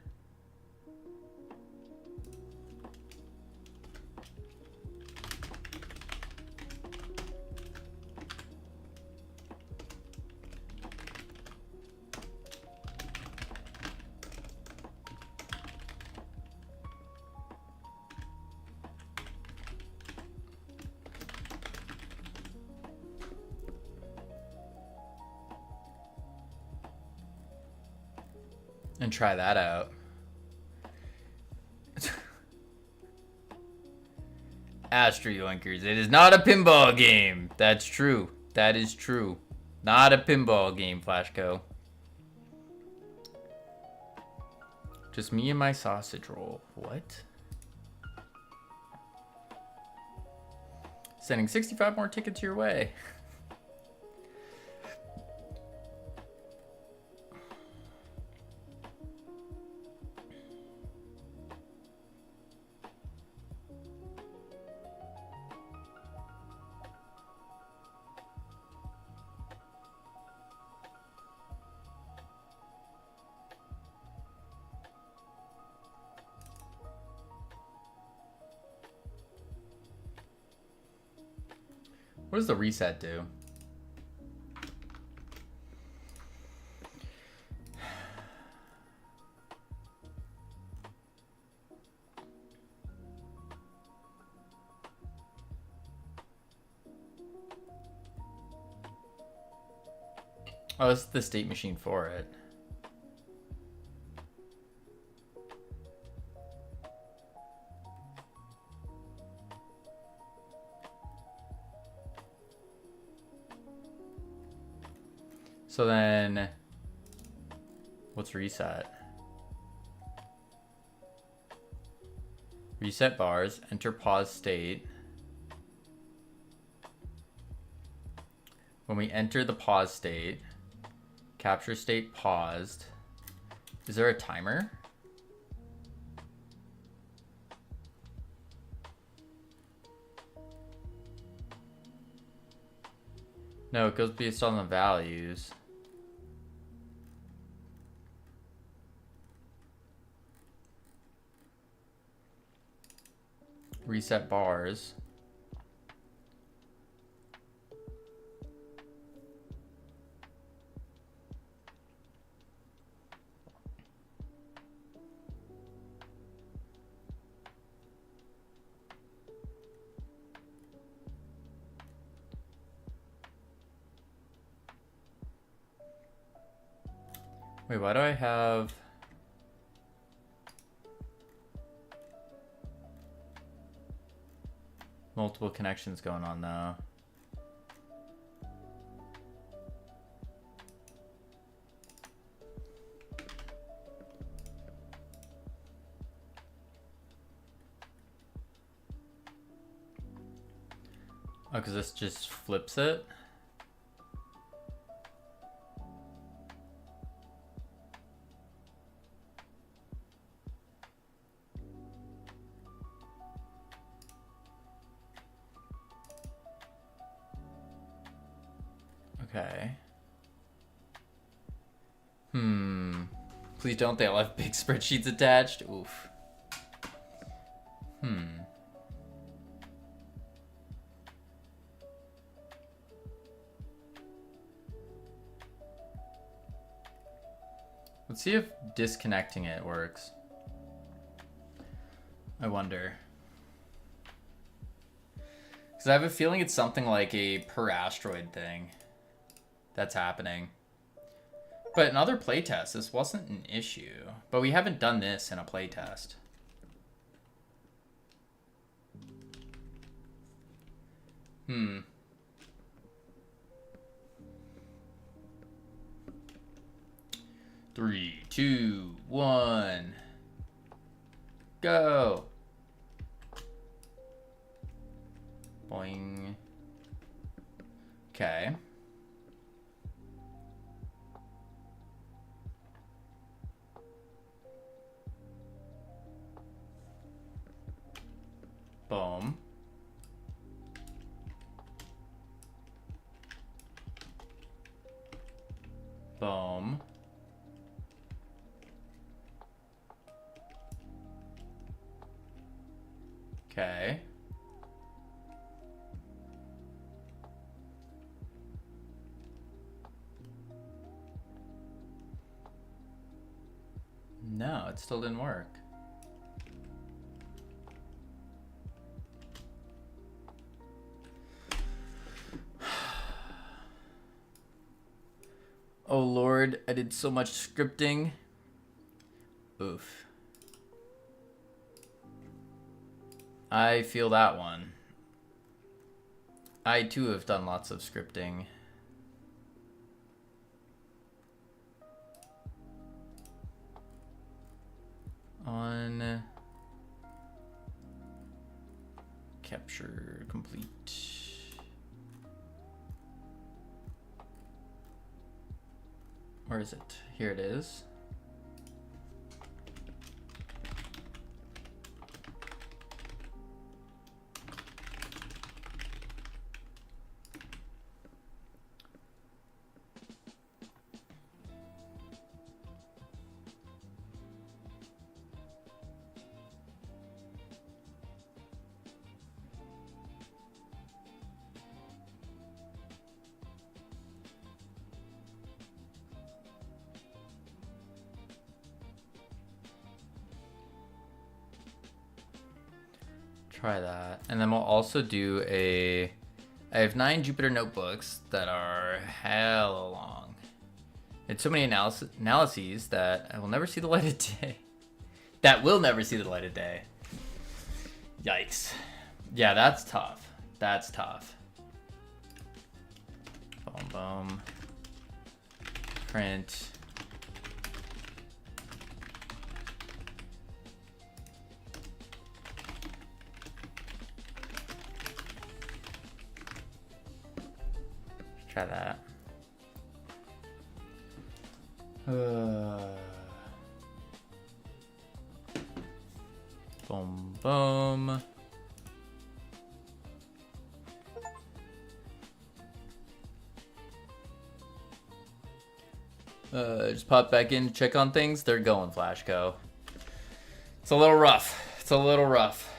and try that out. Astro Yoinkers, it is not a pinball game. That's true. That is true. Not a pinball game, Flashco. Just me and my sausage roll. What? Sending 65 more tickets your way. What does the reset do? Oh, this is the state machine for it. So then, what's reset? Reset bars, enter pause state. When we enter the pause state, capture state paused. Is there a timer? No, it goes based on the values. Reset bars. Wait, why do I have... Multiple connections going on now. Oh, because this just flips it? Okay. Please don't, they all have big spreadsheets attached. Oof. Let's see if disconnecting it works. I wonder. Because I have a feeling it's something like a per asteroid thing that's happening. But in other playtests, this wasn't an issue. But we haven't done this in a playtest. 3, 2, 1. Go. Boing. Okay. Boom. Boom. Okay. No, it still didn't work. Oh Lord, I did so much scripting. Oof. I feel that one. I too have done lots of scripting. On capture complete. Where is it? Here it is. Try that. And then we'll also do I have 9 Jupyter notebooks that are hella long. It's so many analyses that I will never see the light of day. That will never see the light of day. Yikes. Yeah, that's tough. That's tough. Boom, boom. Print. Try that. Boom, boom. Just pop back in to check on things. They're going, Flashco. It's a little rough. It's a little rough.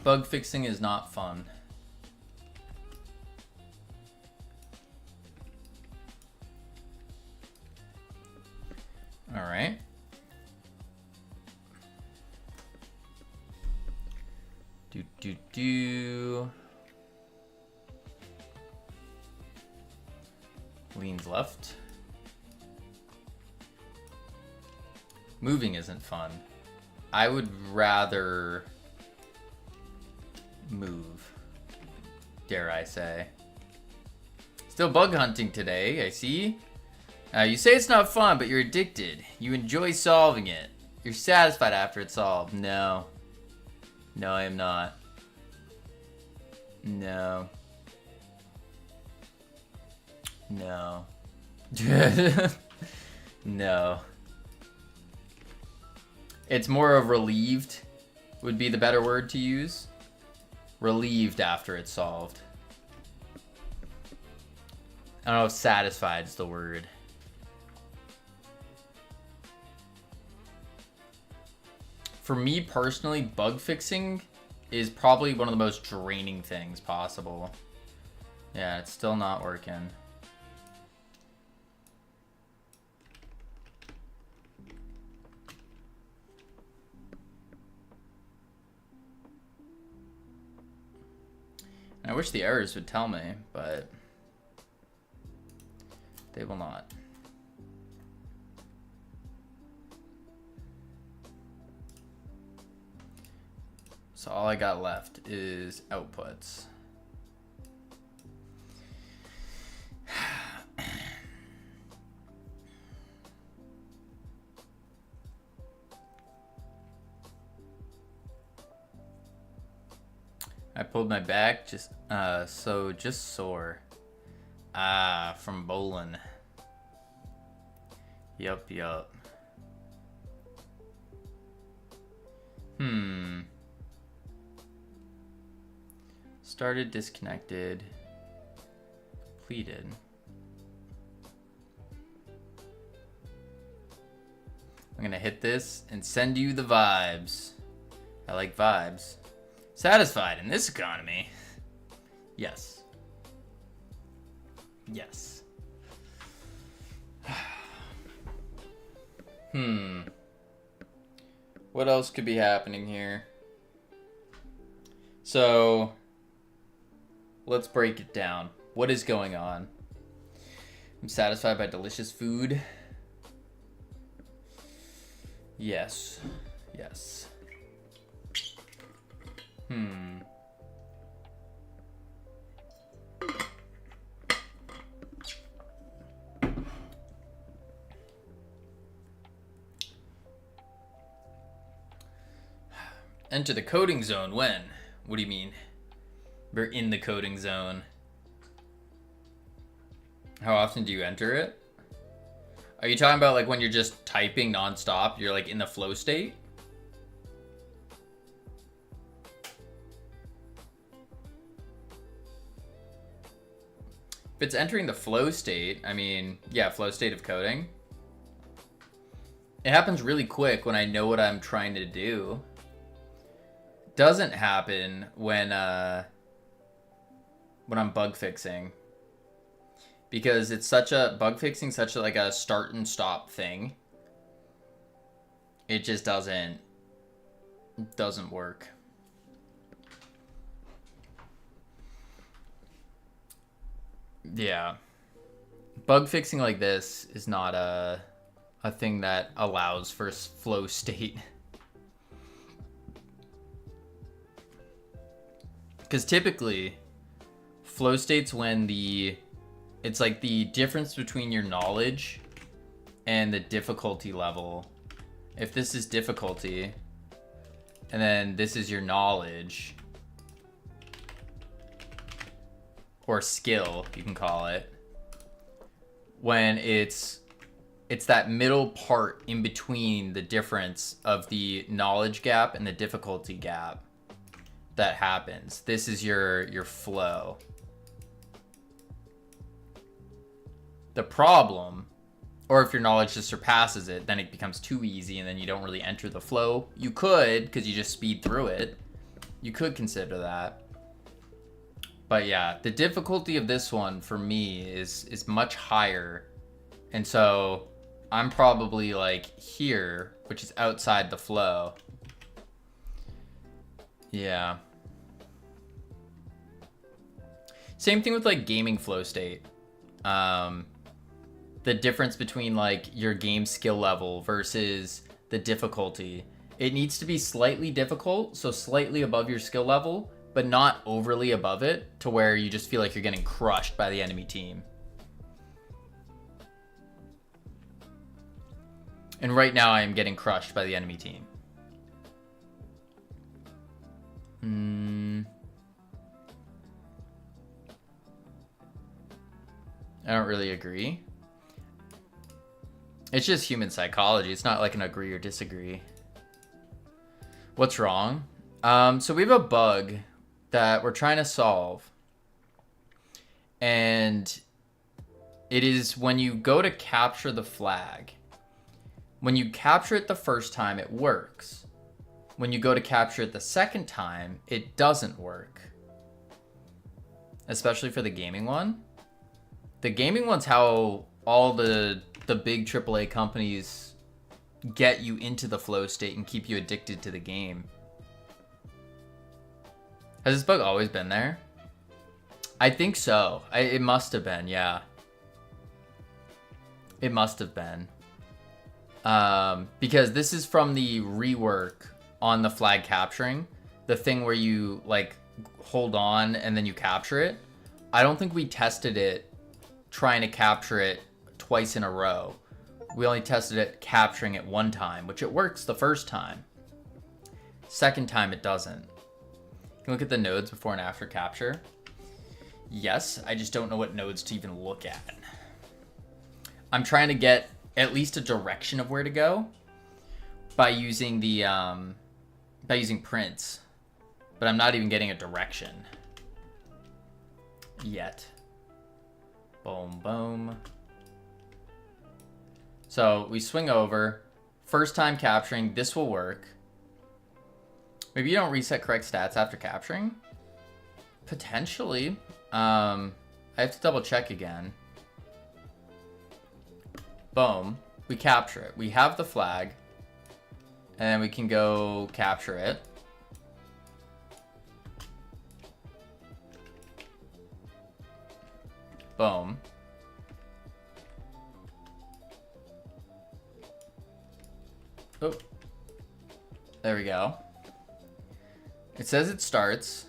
Bug fixing is not fun. All right. Leans left. Moving isn't fun. I would rather move, dare I say. Still bug hunting today, I see. You say it's not fun, but you're addicted. You enjoy solving it. You're satisfied after it's solved. No. No, I am not. No. No. No. It's more of relieved would be the better word to use. Relieved after it's solved. I don't know if satisfied is the word. For me personally, bug fixing is probably one of the most draining things possible. Yeah, it's still not working. I wish the errors would tell me, but they will not. So all I got left is outputs. I pulled my back just sore. From bowling. Yup. Started, disconnected, completed. I'm gonna hit this and send you the vibes. I like vibes. Satisfied in this economy? Yes. Yes. What else could be happening here? So, let's break it down. What is going on? I'm satisfied by delicious food. Yes. Yes. Enter the coding zone when? What do you mean? We're in the coding zone. How often do you enter it? Are you talking about like when you're just typing nonstop, you're like in the flow state? If it's entering the flow state, I mean, yeah, flow state of coding. It happens really quick when I know what I'm trying to do. Doesn't happen when I'm bug fixing, because it's such a bug fixing, such a, like a start and stop thing. It just doesn't work. Yeah, bug fixing like this is not a thing that allows for flow state. Because typically, flow state's when it's like the difference between your knowledge and the difficulty level. If this is difficulty, and then this is your knowledge, or skill, you can call it, when it's that middle part in between the difference of the knowledge gap and the difficulty gap that happens. This is your flow. The problem, or if your knowledge just surpasses it, then it becomes too easy and then you don't really enter the flow. You could, because you just speed through it. You could consider that. But yeah, the difficulty of this one for me is much higher. And so I'm probably like here, which is outside the flow. Yeah. Same thing with like gaming flow state. The difference between like your game skill level versus the difficulty. It needs to be slightly difficult, so slightly above your skill level, but not overly above it to where you just feel like you're getting crushed by the enemy team. And right now I am getting crushed by the enemy team. I don't really agree. It's just human psychology. It's not like an agree or disagree. What's wrong? So we have a bug that we're trying to solve. And it is when you go to capture the flag. When you capture it the first time, it works. When you go to capture it the second time, it doesn't work. Especially for the gaming one. The gaming one's how all the big AAA companies get you into the flow state and keep you addicted to the game. Has this bug always been there? I think so. It must have been, yeah. It must have been. Because this is from the rework on the flag capturing. The thing where you, like, hold on and then you capture it. I don't think we tested it trying to capture it twice in a row. We only tested it capturing it one time, which it works the first time. Second time it doesn't. You can look at the nodes before and after capture. Yes, I just don't know what nodes to even look at. I'm trying to get at least a direction of where to go by using the by using prints, but I'm not even getting a direction yet. Boom, boom. So we swing over. First time capturing, this will work. Maybe you don't reset correct stats after capturing? Potentially. I have to double check again. Boom. We capture it. We have the flag. And then we can go capture it. Boom. Oh. There we go. It says it starts.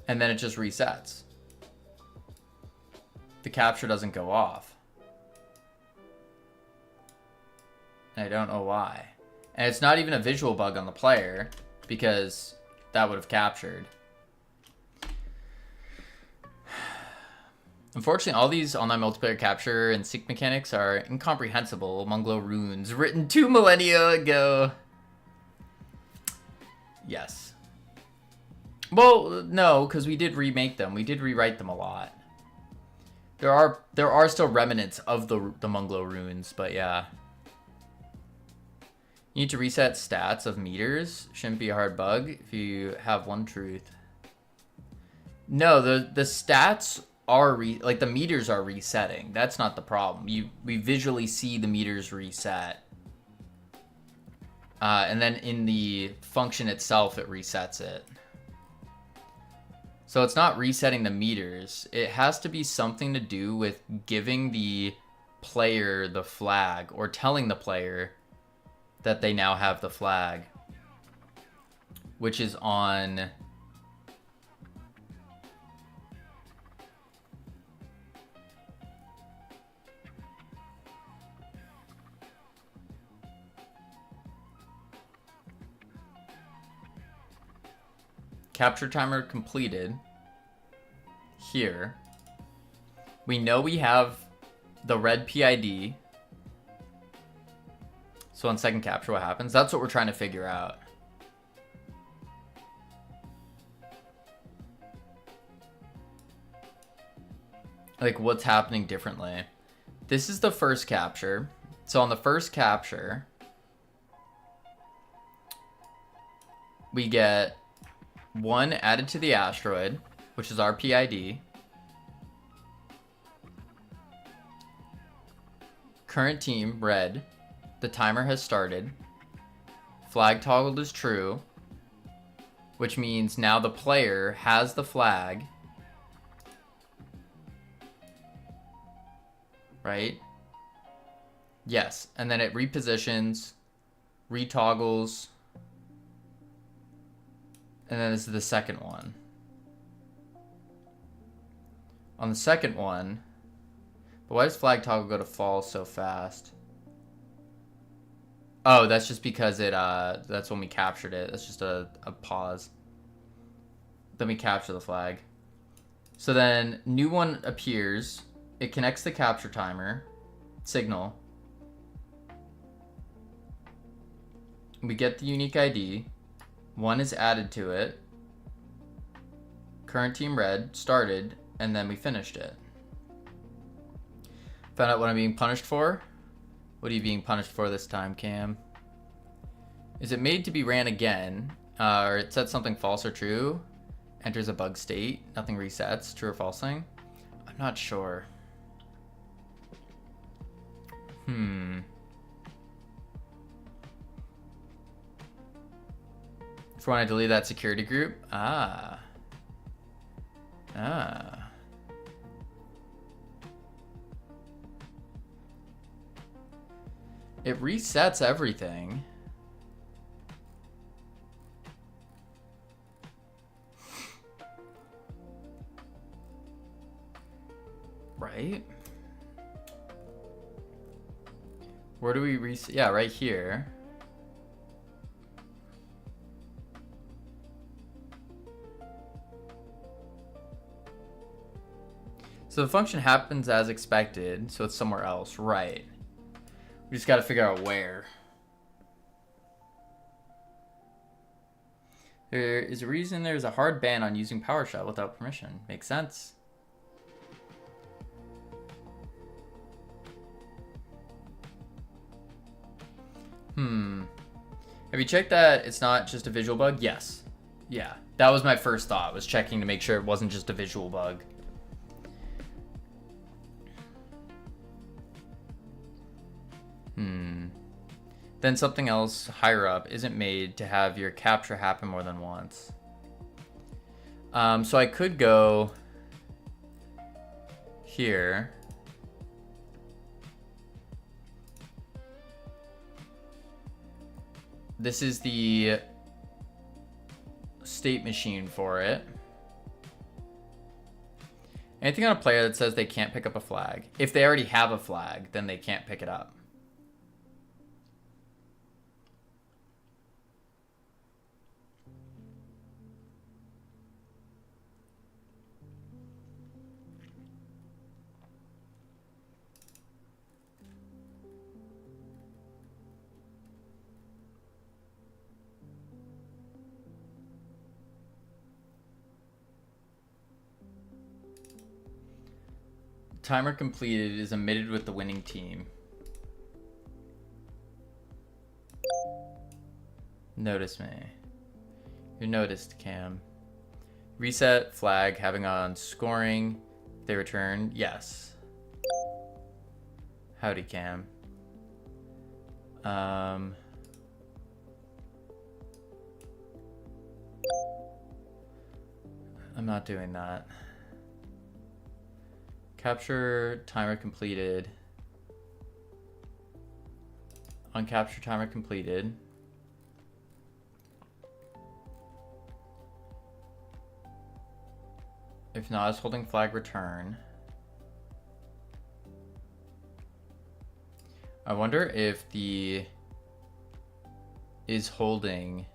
And then it just resets. The capture doesn't go off. And I don't know why. And it's not even a visual bug on the player, because that would have captured. Unfortunately, all these online multiplayer capture and sync mechanics are incomprehensible. Monglo runes written 2 millennia ago. Yes. Well, no, because we did remake them. We did rewrite them a lot. There are still remnants of the Monglo runes, but yeah. You need to reset stats of meters. Shouldn't be a hard bug if you have one truth. No, the stats are like the meters are resetting. That's not the problem. We visually see the meters reset. And then in the function itself, it resets it. So it's not resetting the meters. It has to be something to do with giving the player the flag or telling the player that they now have the flag, which is on capture timer completed. Here we know we have the red PID. So on second capture, what happens? That's what we're trying to figure out. Like, what's happening differently? This is the first capture. So on the first capture, we get 1 added to the asteroid, which is our PID. Current team, red. The timer has started. Flag toggled is true, which means now the player has the flag right? Yes, and then it repositions, retoggles, and then this is the second one. On the second one, but why does flag toggle go to false so fast? Oh, that's just because it, that's when we captured it. That's just a pause. Then we capture the flag. So then, new one appears. It connects the capture timer signal. We get the unique ID. One is added to it. Current team red started, and then we finished it. Found out what I'm being punished for. What are you being punished for this time, Cam? Is it made to be ran again? Or it said something false or true? Enters a bug state. Nothing resets. True or false thing? I'm not sure. For when I delete that security group? It resets everything. Right? Where do we reset? Yeah, right here. So the function happens as expected, so it's somewhere else, right? We just got to figure out where. There is a reason there's a hard ban on using PowerShell without permission. Makes sense. Have you checked that it's not just a visual bug? Yes. Yeah, that was my first thought, was checking to make sure it wasn't just a visual bug. Then something else higher up isn't made to have your capture happen more than once. So I could go here. This is the state machine for it. Anything on a player that says they can't pick up a flag. If they already have a flag, then they can't pick it up. Timer completed is emitted with the winning team. Notice me. You're noticed, Cam. Reset flag having on scoring. They return. Yes. Howdy, Cam. I'm not doing that. Capture timer completed. Uncapture timer completed. If not, is holding flag return. I wonder if the is holding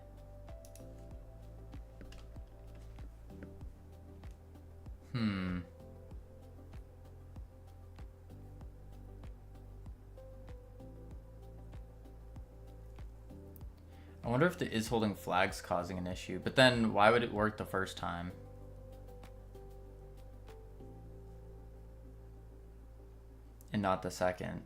I wonder if the is holding flag's causing an issue, but then why would it work the first time? And not the second.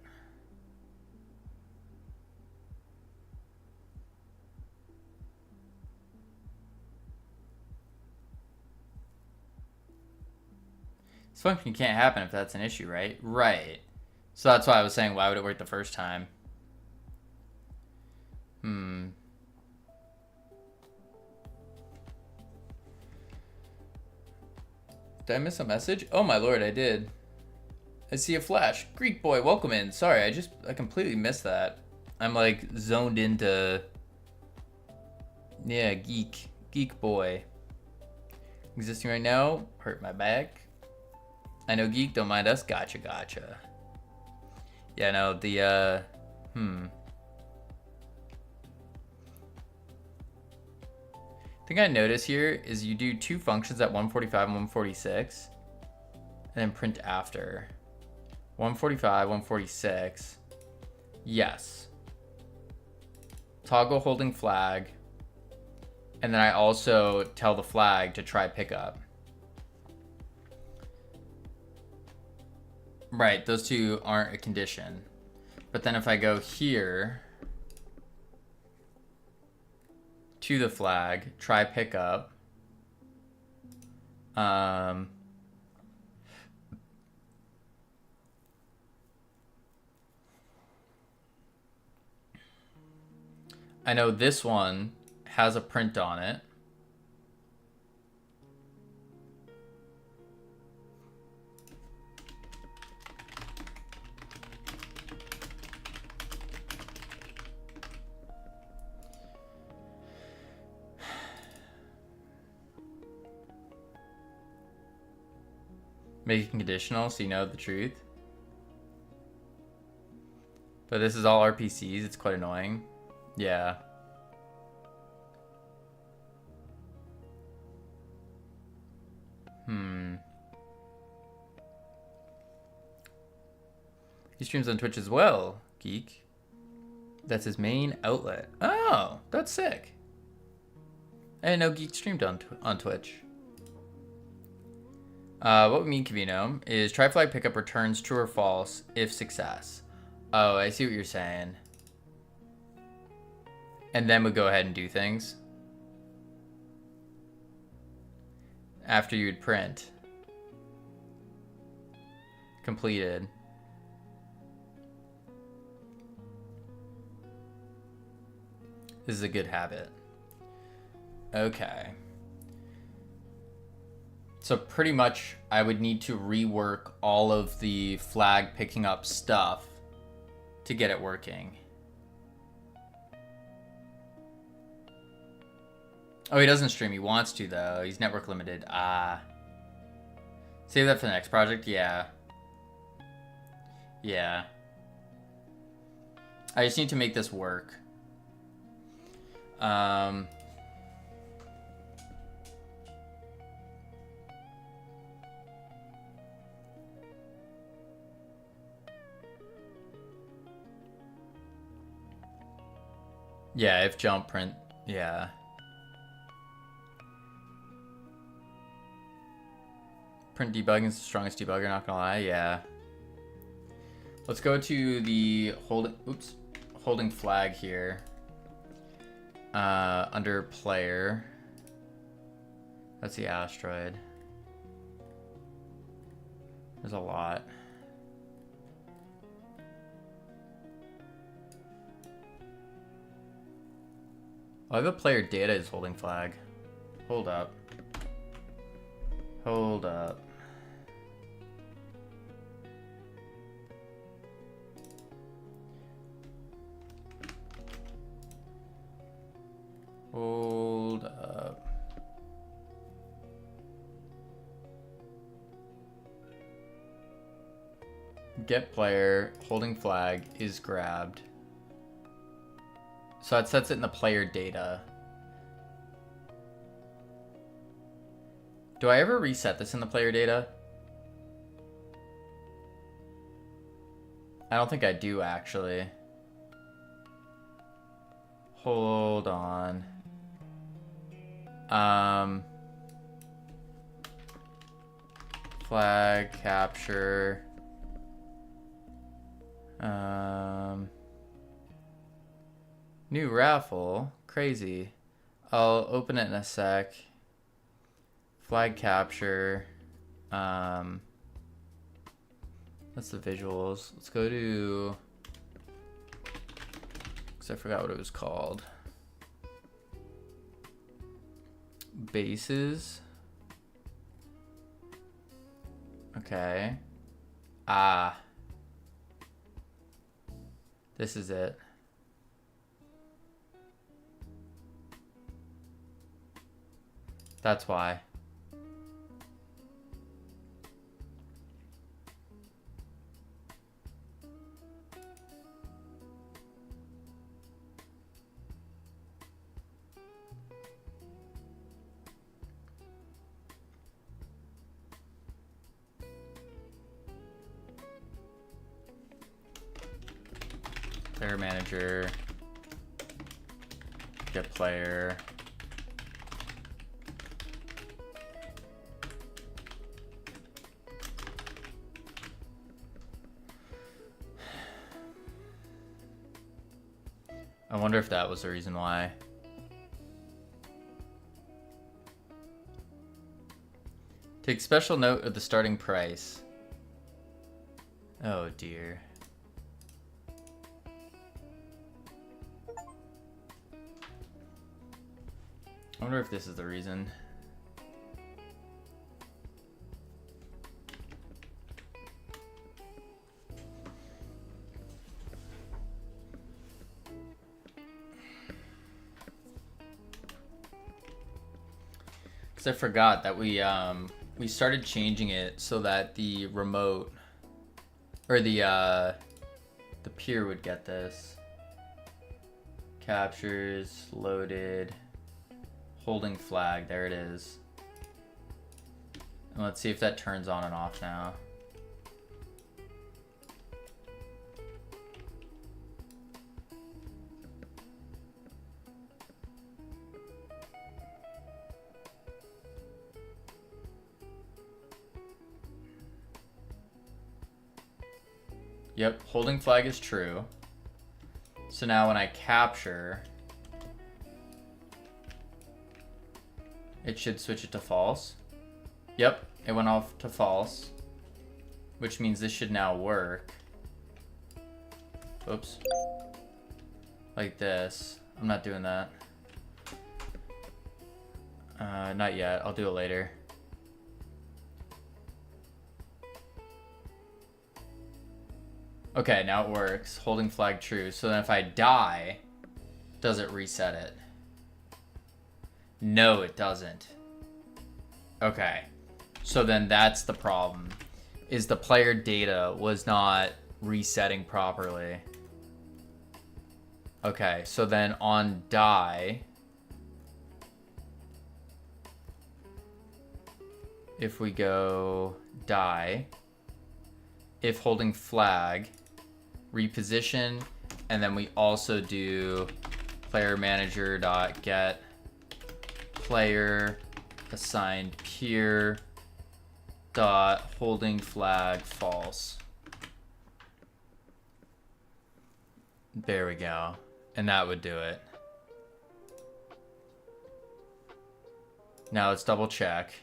This function can't happen if that's an issue, right? Right. So that's why I was saying, why would it work the first time? Did I miss a message? Oh my lord, I did. I see a flash. Greek boy, welcome in. Sorry, I completely missed that. I'm like zoned into, yeah, geek boy. Existing right now, hurt my back. I know geek, don't mind us. Gotcha. Yeah, no, the thing I notice here is you do two functions at 145 and 146, and then print after. 145, 146. Yes. Toggle holding flag. And then I also tell the flag to try pickup. Right, those two aren't a condition. But then if I go here to the flag, try pickup. I know this one has a print on it. Make it conditional so you know the truth. But this is all RPCs, it's quite annoying. Yeah. He streams on Twitch as well, geek. That's his main outlet. Oh, that's sick. I didn't know geek streamed on Twitch. What we mean, Kavino, is try flag pickup returns true or false if success. Oh, I see what you're saying. And then we go ahead and do things. After you would print. Completed. This is a good habit. Okay. So pretty much I would need to rework all of the flag picking up stuff to get it working. Oh, he doesn't stream. He wants to, though. He's network limited. Ah. Save that for the next project? Yeah. Yeah. I just need to make this work. Yeah, if jump print, yeah. Print debugging is the strongest debugger, not gonna lie, yeah. Let's go to the holding flag here. Under player. That's the asteroid. There's a lot. Oh, I have a player data is holding flag. Hold up. Hold up. Hold up. Get player, holding flag is grabbed. So it sets it in the player data. Do I ever reset this in the player data? I don't think I do, actually. Hold on. Flag capture. New raffle. Crazy. I'll open it in a sec. Flag capture. That's the visuals. Let's go to... because I forgot what it was called. Bases. Okay. Ah. This is it. That's why. Player manager. Get player. I wonder if that was the reason why. Take special note of the starting price. Oh dear. I wonder if this is the reason. Because I forgot that we started changing it so that the remote or the peer would get this. Captures, loaded, holding flag, there it is. And let's see if that turns on and off now. Yep, holding flag is true. So now when I capture, it should switch it to false. Yep, it went off to false, which means this should now work. Oops. Like this. I'm not doing that. Not yet. I'll do it later. Okay, now it works. Holding flag true. So then if I die, does it reset it? No, it doesn't. Okay. So then that's the problem. Is the player data was not resetting properly. Okay, so then on die, if we go die, if holding flag, reposition, and then we also do player manager dot get player assigned peer dot holding flag false. There we go. And that would do it. Now let's double check.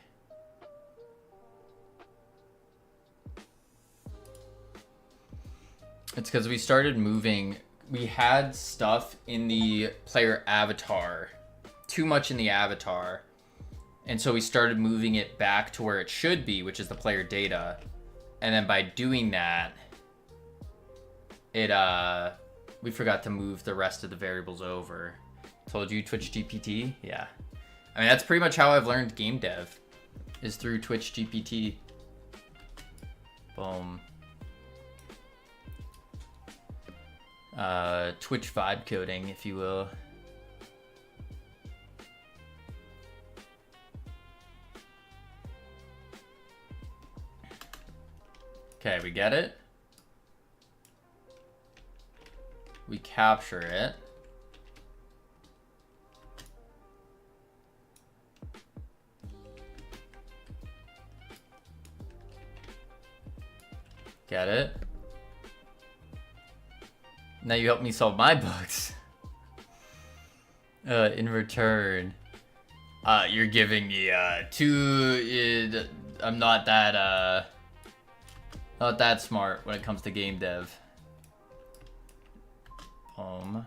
It's because we started moving. We had stuff in the player avatar, too much in the avatar. And so we started moving it back to where it should be, which is the player data. And then by doing that, we forgot to move the rest of the variables over. Told you Twitch GPT? Yeah. I mean, that's pretty much how I've learned game dev, is through Twitch GPT. Boom. Twitch vibe coding, if you will. Okay, we get it. We capture it. Get it. Now you help me solve my bugs. In return, you're giving me I'm not that smart when it comes to game dev. Boom.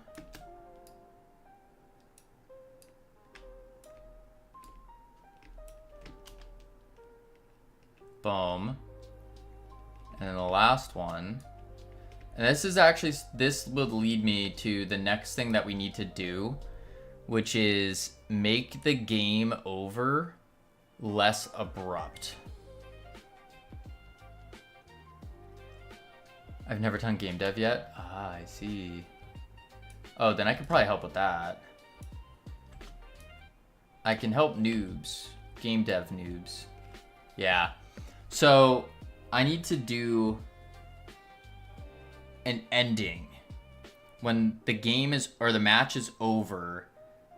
Boom. And then the last one. And this is actually, this would lead me to the next thing that we need to do, which is make the game over less abrupt. I've never done game dev yet. Ah, I see. Oh, then I could probably help with that. I can help noobs. Game dev noobs. Yeah. So, I need to do an ending. When the game is, or the match is over,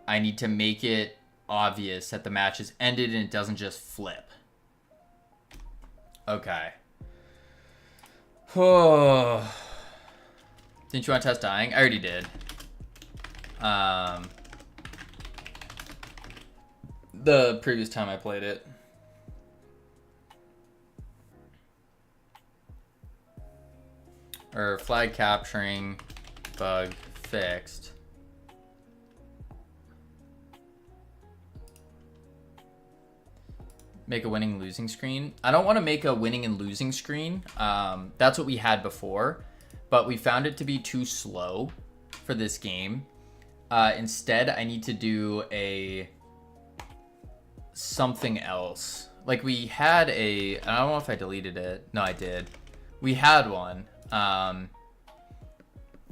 I need to make it obvious that the match is ended and it doesn't just flip. Okay. Oh. Didn't you want to test dying? I already did. The previous time I played it. Or flag capturing, bug fixed. Make a winning losing screen. I don't want to make a winning and losing screen. That's what we had before, but we found it to be too slow for this game. Instead, I need to do something else. Like we had I don't know if I deleted it. No, I did. We had one.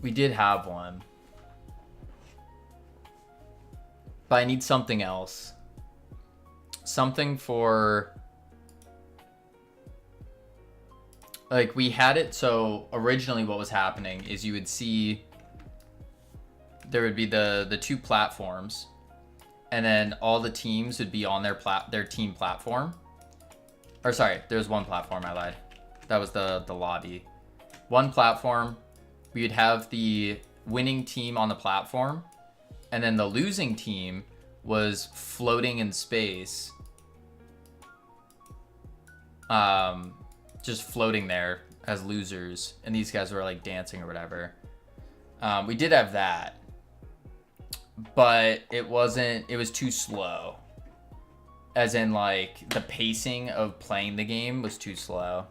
We did have one. But I need something else. Something for, like, we had it, so originally what was happening is you would see there would be the two platforms, and then all the teams would be on their team platform. Or sorry, there's one platform, I lied. That was the lobby. One platform, we would have the winning team on the platform, and then the losing team was floating in space. Just floating there as losers, and these guys were like dancing or whatever. We did have that, but it was too slow. As in, like, the pacing of playing the game was too slow.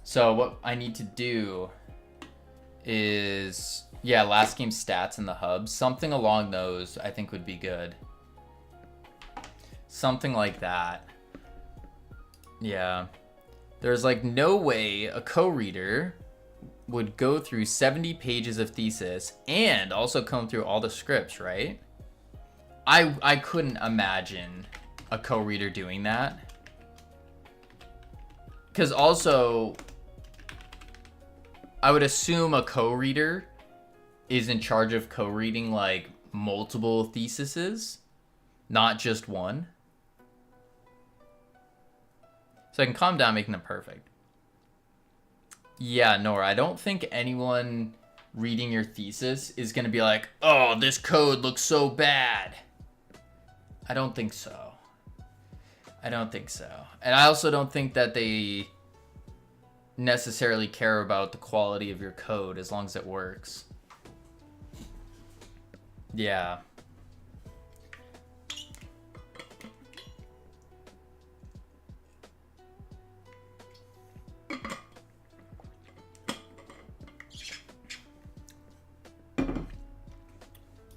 So what I need to do is, yeah, last game stats in the hub. Something along those I think would be good. Something like that. Yeah. There's like no way a co-reader would go through 70 pages of thesis and also comb through all the scripts, right? I couldn't imagine a co-reader doing that. Because also, I would assume a co-reader is in charge of co-reading like multiple theses, not just one. So I can calm down making them perfect. Yeah, Nora, I don't think anyone reading your thesis is going to be like, oh, this code looks so bad. I don't think so. I don't think so. And I also don't think that they necessarily care about the quality of your code as long as it works. Yeah.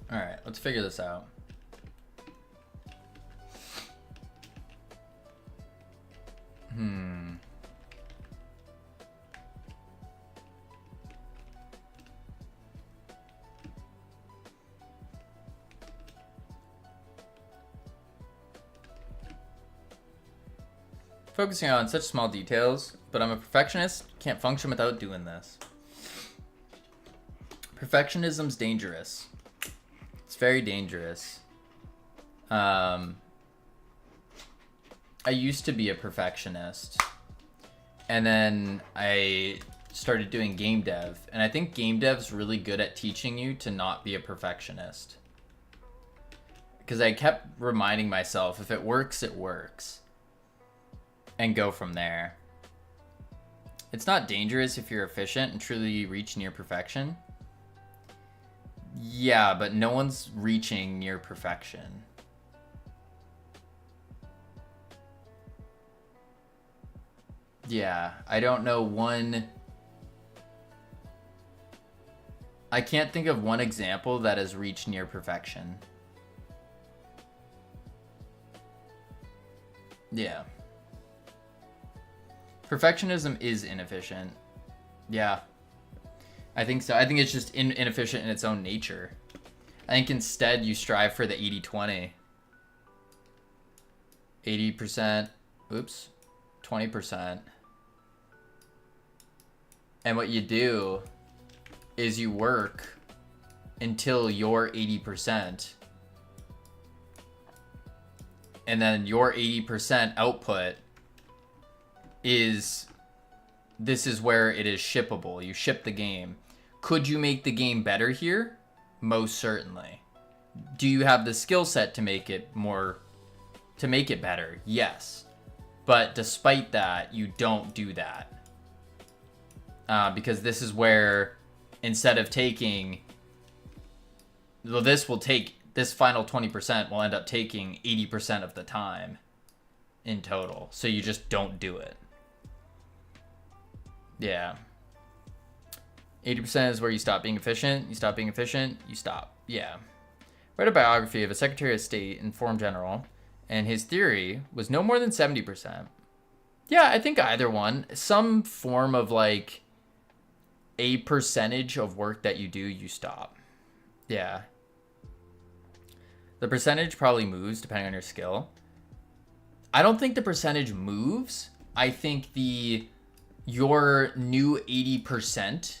All right, let's figure this out. Focusing on such small details, but I'm a perfectionist, can't function without doing this. Perfectionism's dangerous. It's very dangerous. I used to be a perfectionist, and then I started doing game dev, and I think game dev's really good at teaching you to not be a perfectionist. Because I kept reminding myself, if it works, it works. And go from there. It's not dangerous if you're efficient and truly reach near perfection. Yeah, but no one's reaching near perfection. Yeah, I don't know one. I can't think of one example that has reached near perfection. Yeah. Perfectionism is inefficient. Yeah. I think so. I think it's just inefficient in its own nature. I think instead you strive for the 80-20. 80%, oops, 20%. And what you do is you work until you're 80%. And then your 80% output is, this is where it is shippable. You ship the game. Could you make the game better here? Most certainly. Do you have the skill set to make it better? Yes. But despite that, you don't do that. Because this is where, instead of taking, well, this final 20% will end up taking 80% of the time in total. So you just don't do it. Yeah. 80% is where you stop being efficient. You stop being efficient, you stop. Yeah. Read a biography of a Secretary of State in Foreign General, and his theory was no more than 70%. Yeah, I think either one. Some form of like a percentage of work that you do, you stop. Yeah. The percentage probably moves depending on your skill. I don't think the percentage moves. I think your new 80%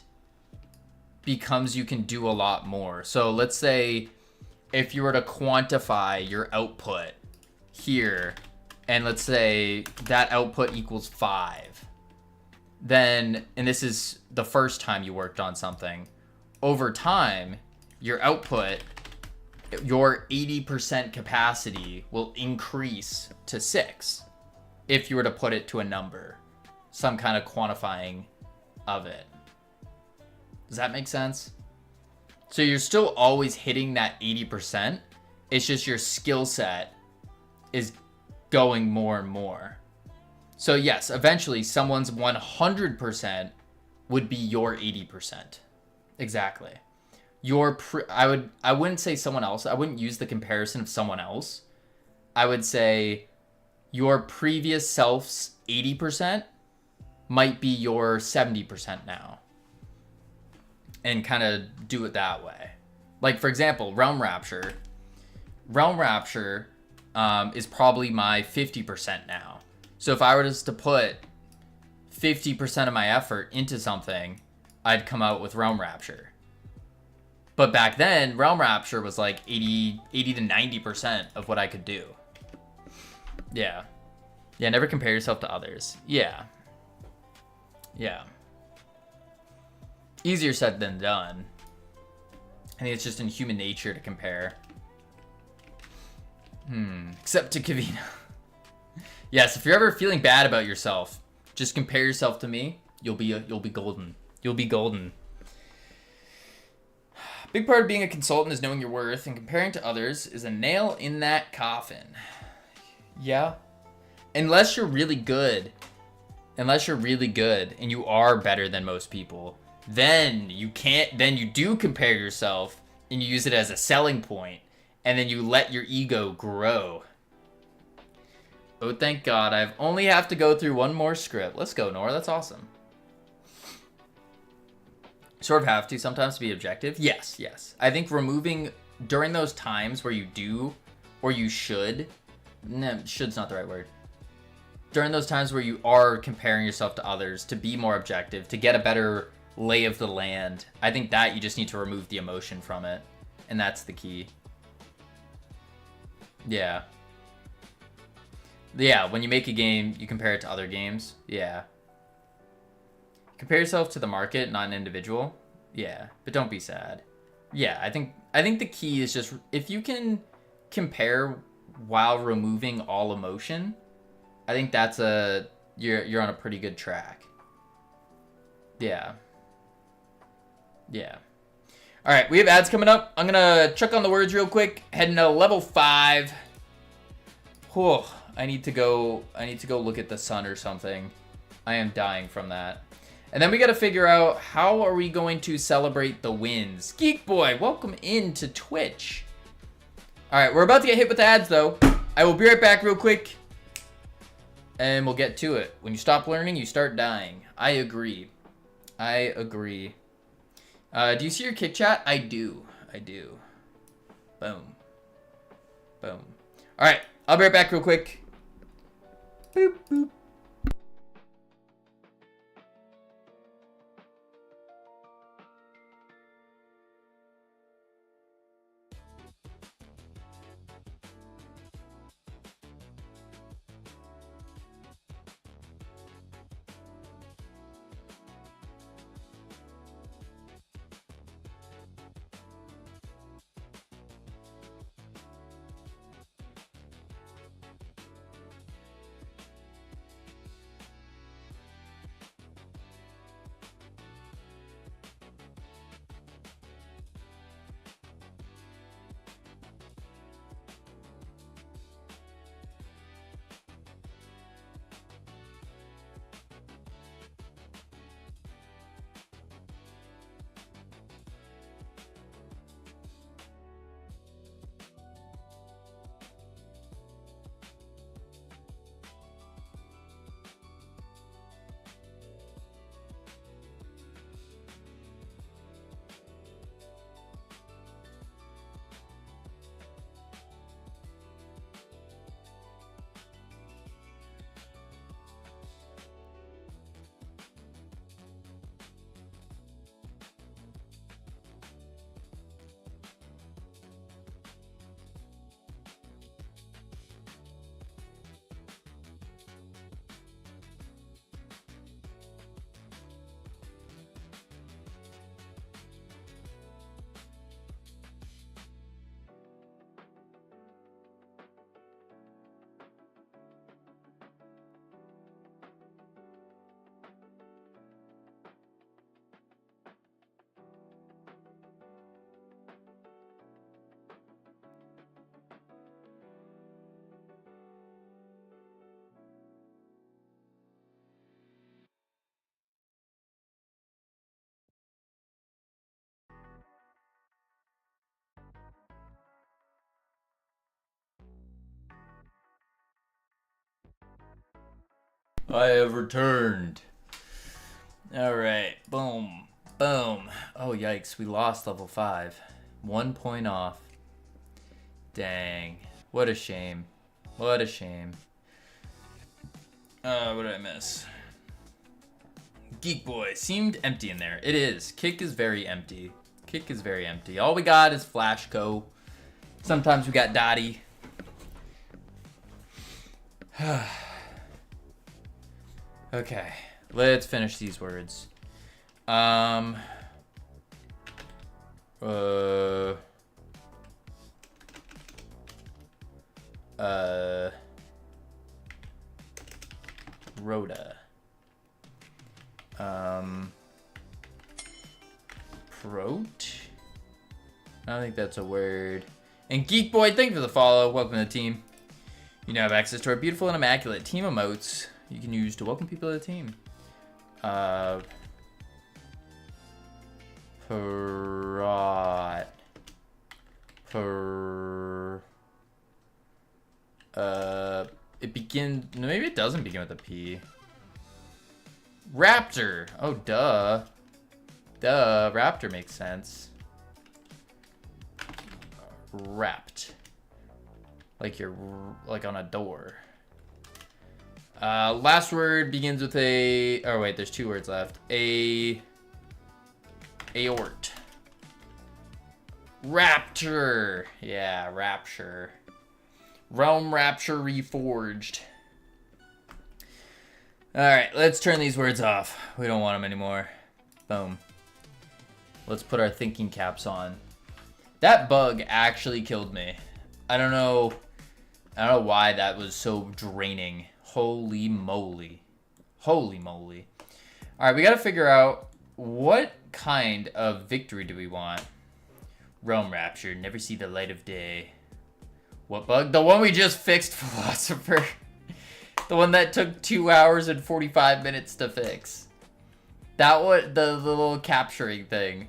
becomes you can do a lot more. So let's say if you were to quantify your output here, and let's say that output equals 5, then, and this is the first time you worked on something, over time, your output, your 80% capacity will increase to 6 if you were to put it to a number, some kind of quantifying of it. Does that make sense? So you're still always hitting that 80%. It's just your skill set is going more and more. So yes, eventually someone's 100% would be your 80%. Exactly. I wouldn't say someone else. I wouldn't use the comparison of someone else. I would say your previous self's 80% might be your 70% now. And kind of do it that way. Like, for example, Realm Rapture. Realm Rapture is probably my 50% now. So if I were just to put 50% of my effort into something, I'd come out with Realm Rapture. But back then, Realm Rapture was like 80 to 90% of what I could do. Yeah. Yeah, never compare yourself to others. Yeah. Yeah. Easier said than done. I think it's just in human nature to compare. Except to Kavina. Yes, if you're ever feeling bad about yourself, just compare yourself to me. You'll be golden. You'll be golden. Big part of being a consultant is knowing your worth, and comparing to others is a nail in that coffin. Yeah. Unless you're really good, and you are better than most people, then you do compare yourself and you use it as a selling point, and then you let your ego grow. Oh, thank God. I only have to go through one more script. Let's go, Nora. That's awesome. Sort of have to sometimes to be objective. Yes. I think removing during those times where you do, or you should, no, should's not the right word. During those times where you are comparing yourself to others to be more objective, to get a better lay of the land, I think that you just need to remove the emotion from it. And that's the key. Yeah. Yeah, when you make a game, you compare it to other games. Yeah. Compare yourself to the market, not an individual. Yeah, but don't be sad. Yeah, I think the key is just if you can compare while removing all emotion, I think that's you're on a pretty good track. Yeah. Yeah. All right, we have ads coming up. I'm gonna check on the words real quick. Heading to level 5. Whew, I need to go look at the sun or something. I am dying from that. And then we got to figure out how are we going to celebrate the wins. Geek Boy, welcome into Twitch. All right, we're about to get hit with ads, though. I will be right back real quick, and we'll get to it. When you stop learning, you start dying. I agree. I agree. Do you see your kick chat? I do. I do. Boom. Boom. All right, I'll be right back real quick. Boop, boop. I have returned. Alright, boom, boom. Oh, yikes, we lost level 5. 1 point off. Dang. What a shame. What a shame. What did I miss? Geek Boy seemed empty in there. It is. Kick is very empty. Kick is very empty. All we got is Flash Co. Sometimes we got Dottie. Okay, let's finish these words. Rhoda. Prot? I don't think that's a word. And Geek Boy, thank you for the follow. Welcome to the team. You now have access to our beautiful and immaculate team emotes you can use to welcome people to the team. It begins, maybe it doesn't begin with a P. Raptor. Oh, duh. Duh, Raptor makes sense. Wrapped. Like you're, like on a door. Last word begins with a, oh wait, there's 2 words left. Aort. Rapture. Yeah, rapture. Realm Rapture Reforged. Alright, let's turn these words off. We don't want them anymore. Boom. Let's put our thinking caps on. That bug actually killed me. I don't know why that was so draining. Holy moly. Holy moly. Alright, we gotta figure out what kind of victory do we want. Realm Rapture, never see the light of day. What bug? The one we just fixed, Philosopher. The one that took 2 hours and 45 minutes to fix. That one, the little capturing thing.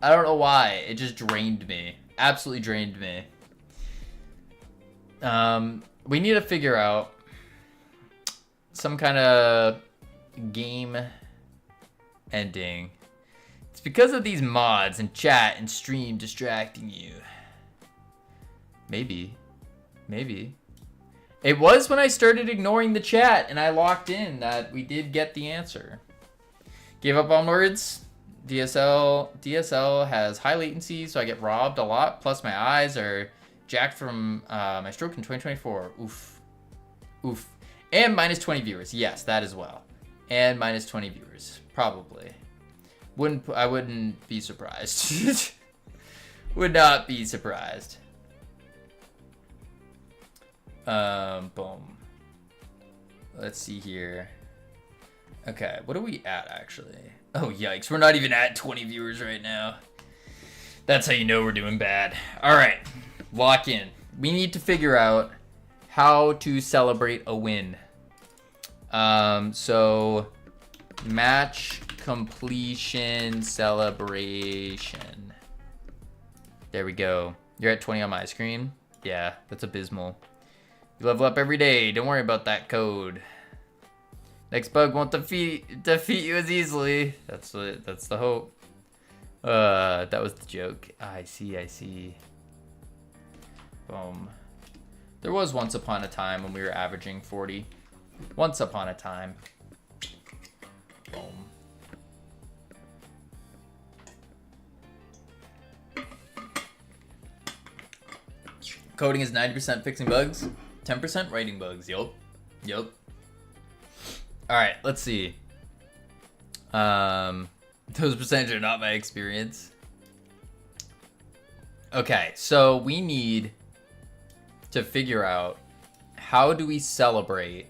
I don't know why. It just drained me. Absolutely drained me. We need to figure out some kind of game ending. It's because of these mods and chat and stream distracting you. Maybe. It was when I started ignoring the chat and I locked in that we did get the answer. Gave up on words. DSL has high latency, so I get robbed a lot. Plus my eyes are jacked from my stroke in 2024. Oof. And minus 20 viewers. Yes, that as well. And minus 20 viewers. Probably. I wouldn't be surprised. Would not be surprised. Boom. Let's see here. Okay, what are we at actually? Oh, yikes. We're not even at 20 viewers right now. That's how you know we're doing bad. All right, lock in. We need to figure out how to celebrate a win. So match completion celebration. There we go. You're at 20 on my screen. Yeah, that's abysmal. You level up every day. Don't worry about that code. Next bug won't defeat you as easily. That's the hope. That was the joke. I see. Boom. There was once upon a time when we were averaging 40. Once upon a time. Boom. Coding is 90% fixing bugs, 10% writing bugs. Yup. All right, let's see. Those percentages are not my experience. Okay, so we need to figure out how do we celebrate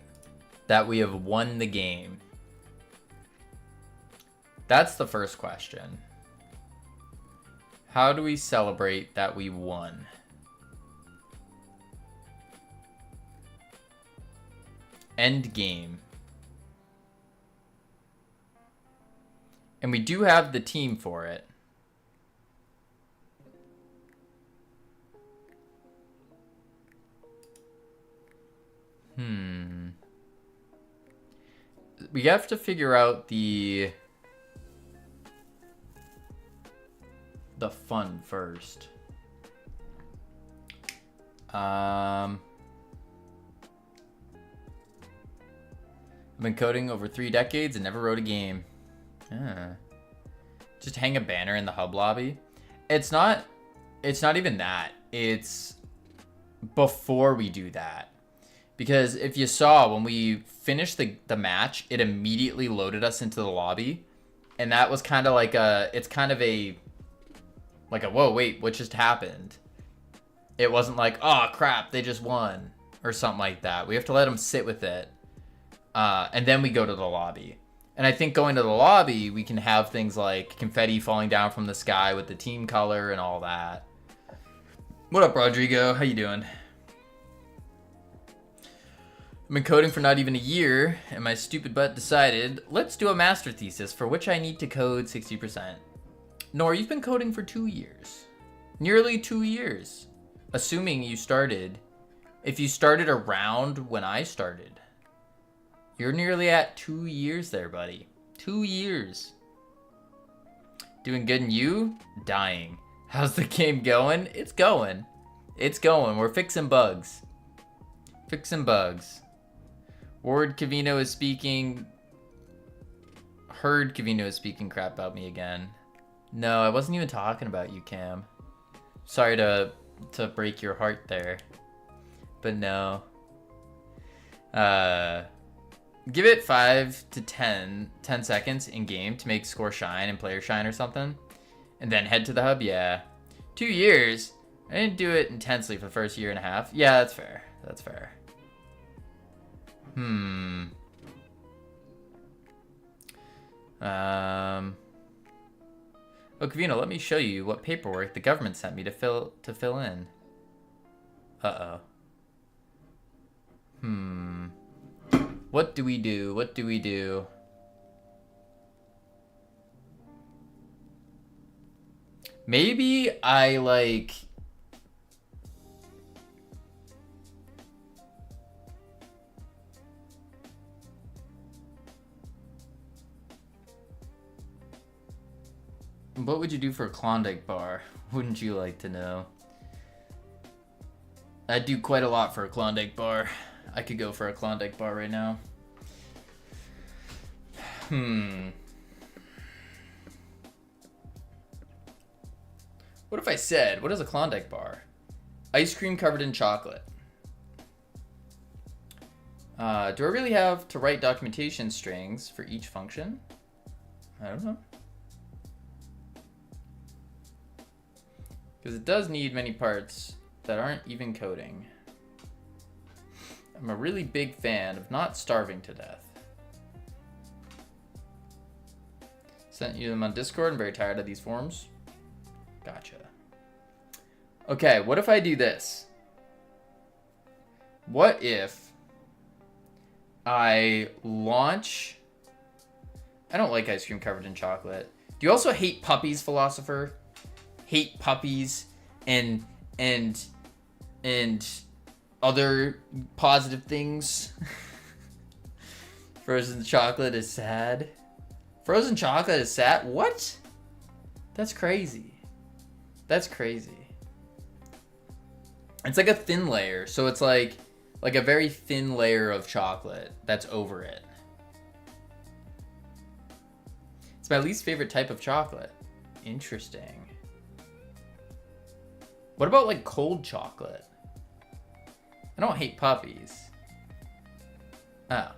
that we have won the game. That's the first question. How do we celebrate that we won? End game. And we do have the team for it. We have to figure out the fun first. I've been coding over 3 decades and never wrote a game. Just hang a banner in the hub lobby. It's not even that. It's before we do that. Because if you saw, when we finished the match, it immediately loaded us into the lobby. And that was kind of like it's kind of a whoa, wait, what just happened? It wasn't like, oh crap, they just won or something like that. We have to let them sit with it. And then we go to the lobby. And I think going to the lobby, we can have things like confetti falling down from the sky with the team color and all that. What up, Rodrigo? How you doing? I've been coding for not even a year, and my stupid butt decided, let's do a master thesis for which I need to code 60%. Nor, you've been coding for 2 years. Nearly 2 years. Assuming you started. If you started around when I started. You're nearly at 2 years there, buddy. 2 years. Doing good, and you? Dying. How's the game going? It's going. It's going. We're fixing bugs. Fixing bugs. Ward Cavino is speaking. Heard Cavino is speaking crap about me again. No, I wasn't even talking about you, Cam. Sorry to break your heart there. But no. Give it 5 to 10 seconds in game to make score shine and player shine or something. And then head to the hub, yeah. 2 years? I didn't do it intensely for the first year and a half. Yeah, that's fair. That's fair. Oh, Cavino, let me show you what paperwork the government sent me to fill in. Uh-oh. What do we do? What do we do? Maybe I like... What would you do for a Klondike bar? Wouldn't you like to know? I'd do quite a lot for a Klondike bar. I could go for a Klondike bar right now. What if I said, what is a Klondike bar? Ice cream covered in chocolate. Do I really have to write documentation strings for each function? I don't know. Because it does need many parts that aren't even coding. I'm a really big fan of not starving to death. Sent you them on Discord. I'm very tired of these forums. Gotcha. Okay, what if I do this? What if I launch... I don't like ice cream covered in chocolate. Do you also hate puppies, philosopher? Hate puppies and other positive things? Frozen chocolate is sad. Frozen chocolate is sad? What? That's crazy. That's crazy. It's like a thin layer, so it's like a very thin layer of chocolate that's over it. It's my least favorite type of chocolate. Interesting. What about like cold chocolate? I don't hate puppies. Oh.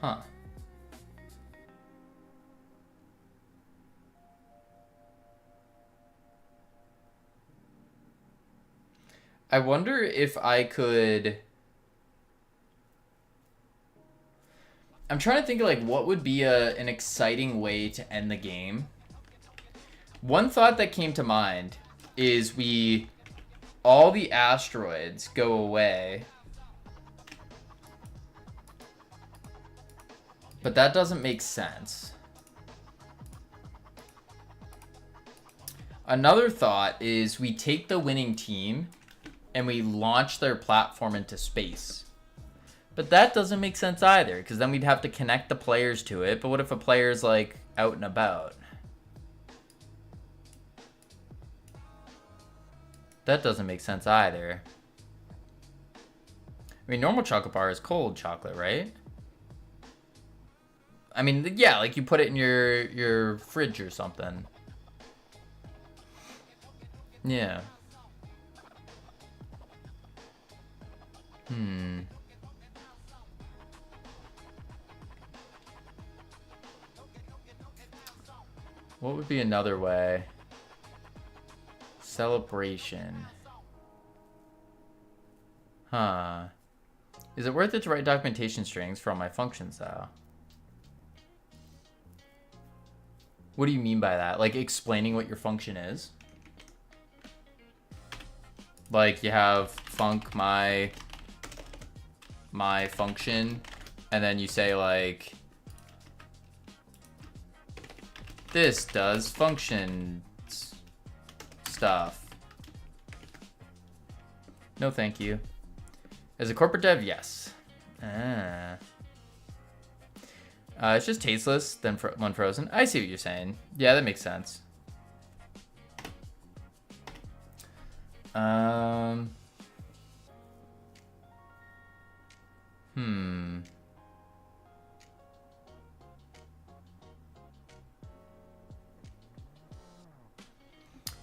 Huh. I wonder if I could... I'm trying to think of like what would be an exciting way to end the game. One thought that came to mind is all the asteroids go away. But that doesn't make sense. Another thought is we take the winning team and we launch their platform into space. But that doesn't make sense either, because then we'd have to connect the players to it. But what if a player's like out and about? That doesn't make sense either. I mean, normal chocolate bar is cold chocolate, right? I mean, yeah, like you put it in your fridge or something. Yeah. What would be another way? Celebration. Huh. Is it worth it to write documentation strings for all my functions, though? What do you mean by that? Like explaining what your function is? Like you have func my function, and then you say like, this does function stuff. No, thank you. As a corporate dev, yes. It's just tasteless than when frozen. I see what you're saying. Yeah, that makes sense.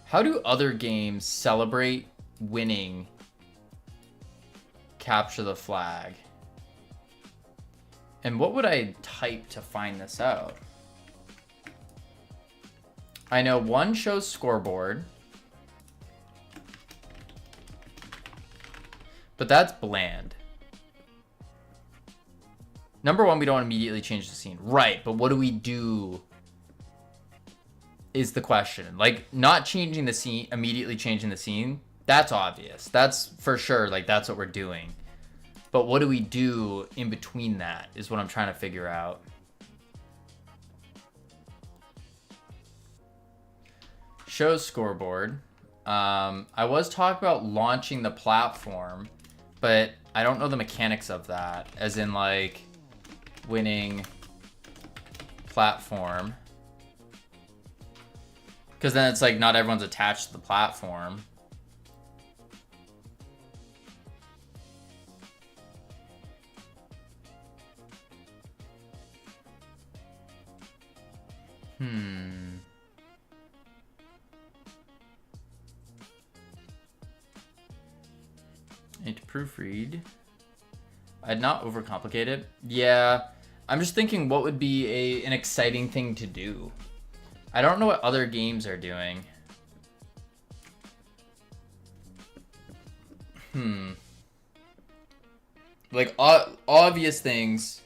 How do other games celebrate winning capture the flag? And what would I type to find this out? I know one shows scoreboard, but that's bland. Number one, we don't immediately change the scene. Right, but what do we do is the question. Like, not changing the scene, immediately changing the scene, that's obvious. That's for sure, like, that's what we're doing. But what do we do in between that is what I'm trying to figure out. Show scoreboard. I was talking about launching the platform, but I don't know the mechanics of that, as in like winning platform. Because then it's like not everyone's attached to the platform. Need to proofread. I'd not overcomplicate it. Yeah, I'm just thinking what would be an exciting thing to do. I don't know what other games are doing. Like obvious things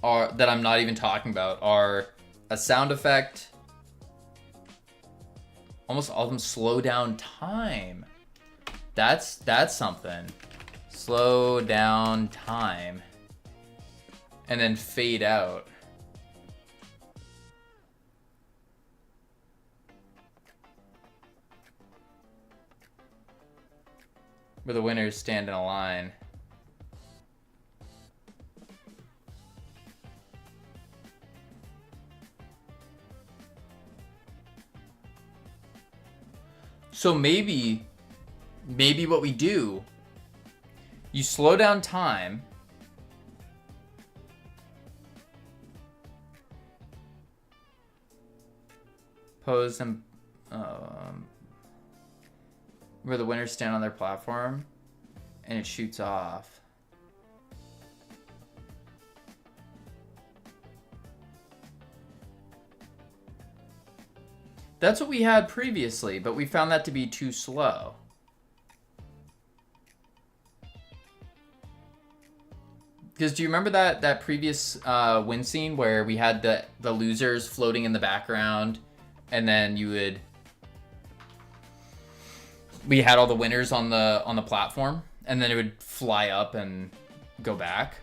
are that I'm not even talking about are a sound effect. Almost all of them slow down time. That's something. Slow down time. And then fade out. Where the winners stand in a line. So maybe what we do, you slow down time. Pose and where the winners stand on their platform and it shoots off. That's what we had previously, but we found that to be too slow. Because do you remember that previous win scene where we had the losers floating in the background, and then we had all the winners on the platform, and then it would fly up and go back?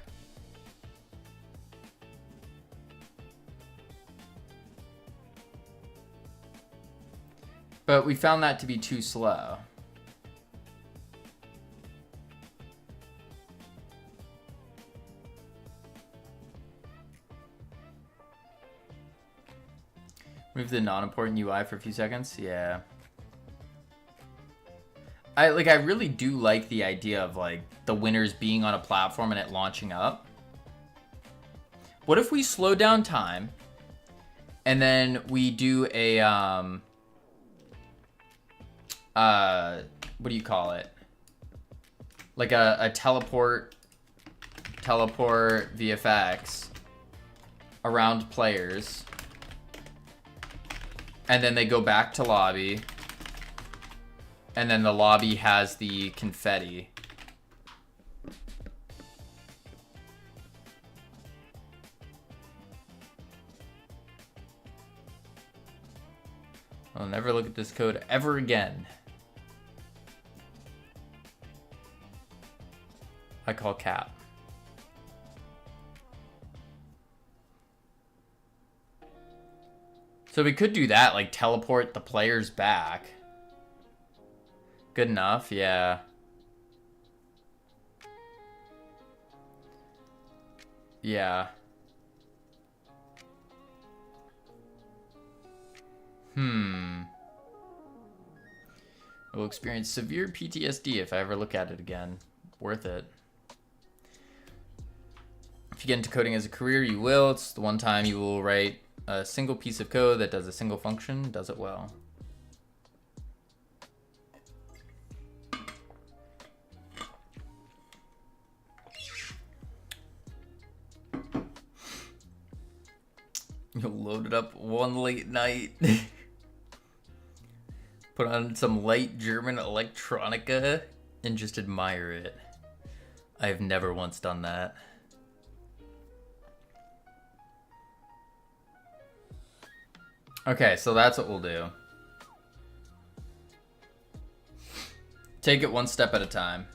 But we found that to be too slow. Remove the non-important UI for a few seconds? Yeah. I really do like the idea of like the winners being on a platform and it launching up. What if we slow down time and then we do a what do you call it? Like a teleport VFX around players. And then they go back to lobby. And then the lobby has the confetti. I'll never look at this code ever again. I call cap. So we could do that, like teleport the players back. Good enough, yeah. Yeah. I will experience severe PTSD if I ever look at it again. Worth it. If you get into coding as a career, you will. It's the one time you will write a single piece of code that does a single function, does it well. You'll load it up one late night. Put on some light German electronica and just admire it. I have never once done that. Okay, so that's what we'll do. Take it one step at a time.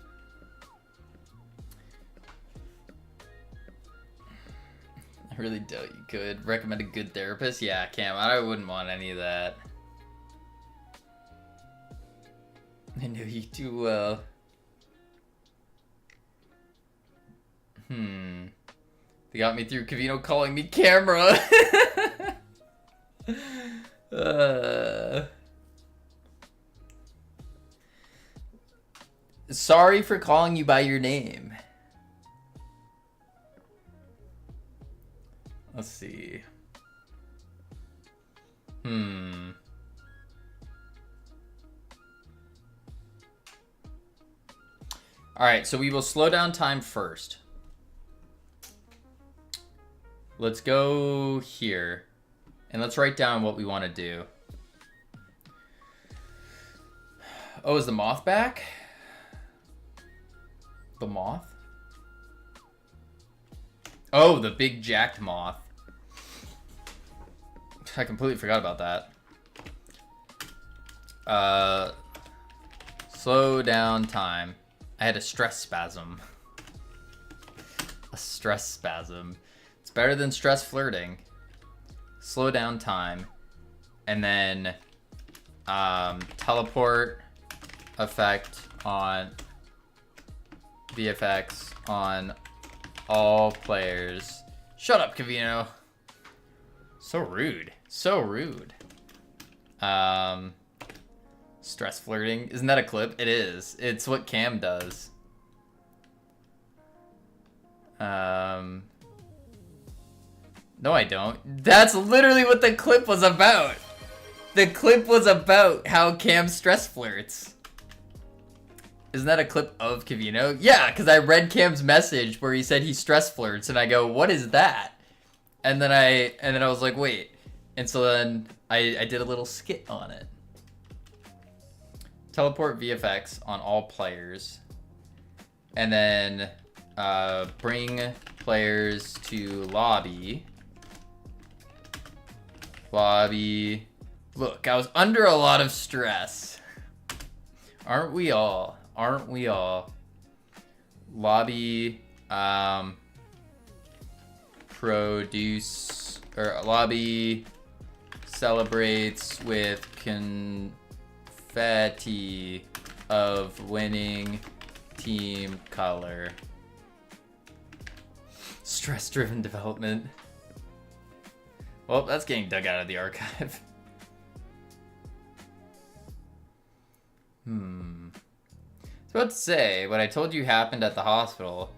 I really doubt you could. Recommend a good therapist? Yeah, Cam, I wouldn't want any of that. I know you too well. They got me through Cavino calling me camera. Sorry for calling you by your name. Let's see. Alright, so we will slow down time first. Let's go here. And let's write down what we want to do. Oh, is the moth back? The moth? Oh, the big jacked moth. I completely forgot about that. Slow down time. I had a stress spasm. A stress spasm. It's better than stress flirting. Slow down time. And then teleport effect on VFX on all players. Shut up, Cavino. So rude. So rude. Stress flirting. Isn't that a clip? It is. It's what Cam does. No, I don't. That's literally what the clip was about. The clip was about how Cam stress flirts. Isn't that a clip of Cavino? Yeah, because I read Cam's message where he said he stress flirts, and I go, what is that? And then I was like, wait. And so then I did a little skit on it. Teleport VFX on all players. And then bring players to lobby. Lobby. Look, I was under a lot of stress. Aren't we all? Aren't we all? Lobby produce or lobby celebrates with confetti of winning team color. Stress-driven development. Well, that's getting dug out of the archive. I was about to say what I told you happened at the hospital,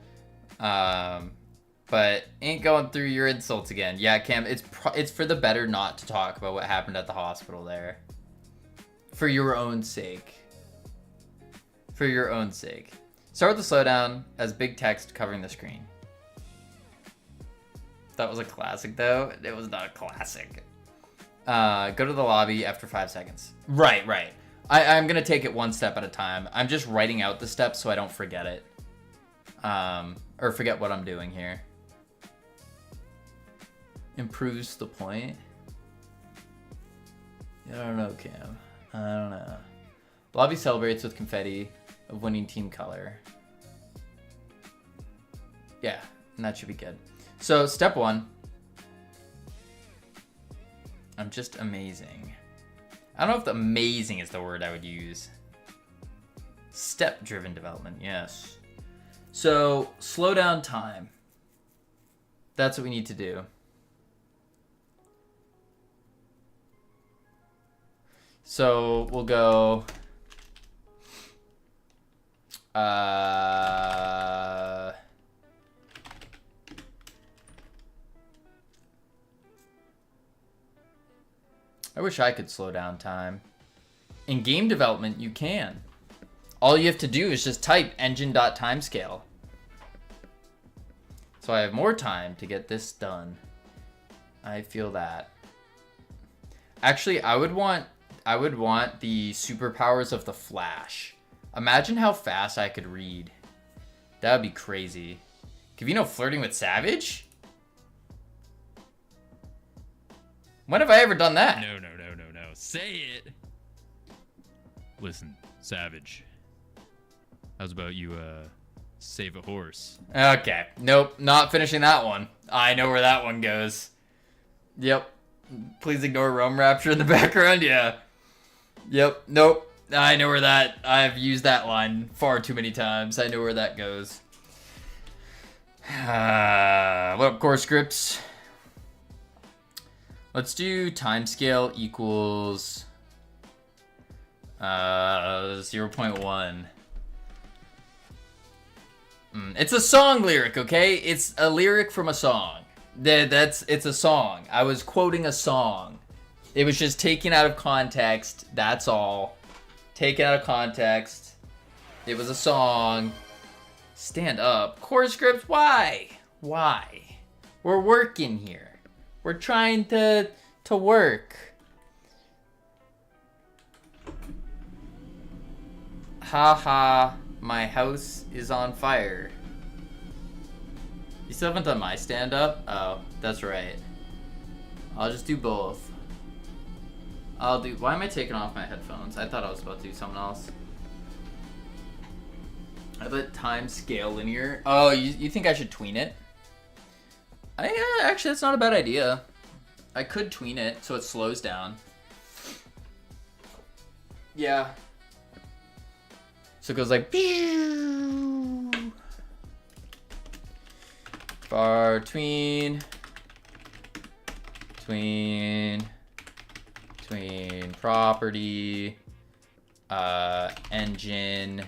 but ain't going through your insults again. Yeah, Cam, it's for the better not to talk about what happened at the hospital there. For your own sake. For your own sake. Start with the slowdown as big text covering the screen. That was a classic, though. It was not a classic. Go to the lobby after 5 seconds. Right, right. I'm going to take it one step at a time. I'm just writing out the steps so I don't forget it. Or forget what I'm doing here. Improves the point. I don't know, Cam. I don't know. Lobby celebrates with confetti of winning team color. Yeah, and that should be good. So, step 1. I'm just amazing. I don't know if the amazing is the word I would use. Step-driven development, yes. So, slow down time. That's what we need to do. So, we'll go... I wish I could slow down time. In game development, you can. All you have to do is just type engine.timescale. So I have more time to get this done. I feel that. Actually, I would want the superpowers of the Flash. Imagine how fast I could read. That would be crazy. Cavino flirting with Savage? When have I ever done that? No. Say it. Listen, Savage. How's about you Save a horse. Okay. Nope. Not finishing that one. I know where that one goes. Yep. Please ignore Rome Rapture in the background. Yeah. Yep. Nope. I know where that... I've used that line far too many times. I know where that goes. What up, core scripts? Let's do timescale equals 0.1. It's a song lyric, okay? It's a lyric from a song. It's a song. I was quoting a song. It was just taken out of context. That's all. Taken out of context. It was a song. Stand up. Core scripts, why? Why? We're working here. We're trying to work. Haha, my house is on fire. You still haven't done my stand-up? Oh, that's right. I'll just do both. Why am I taking off my headphones? I thought I was about to do something else. I bet time scale linear. Oh, you think I should tween it? Actually, that's not a bad idea. I could tween it so it slows down. Yeah. So it goes like... bar tween. Tween property. Engine.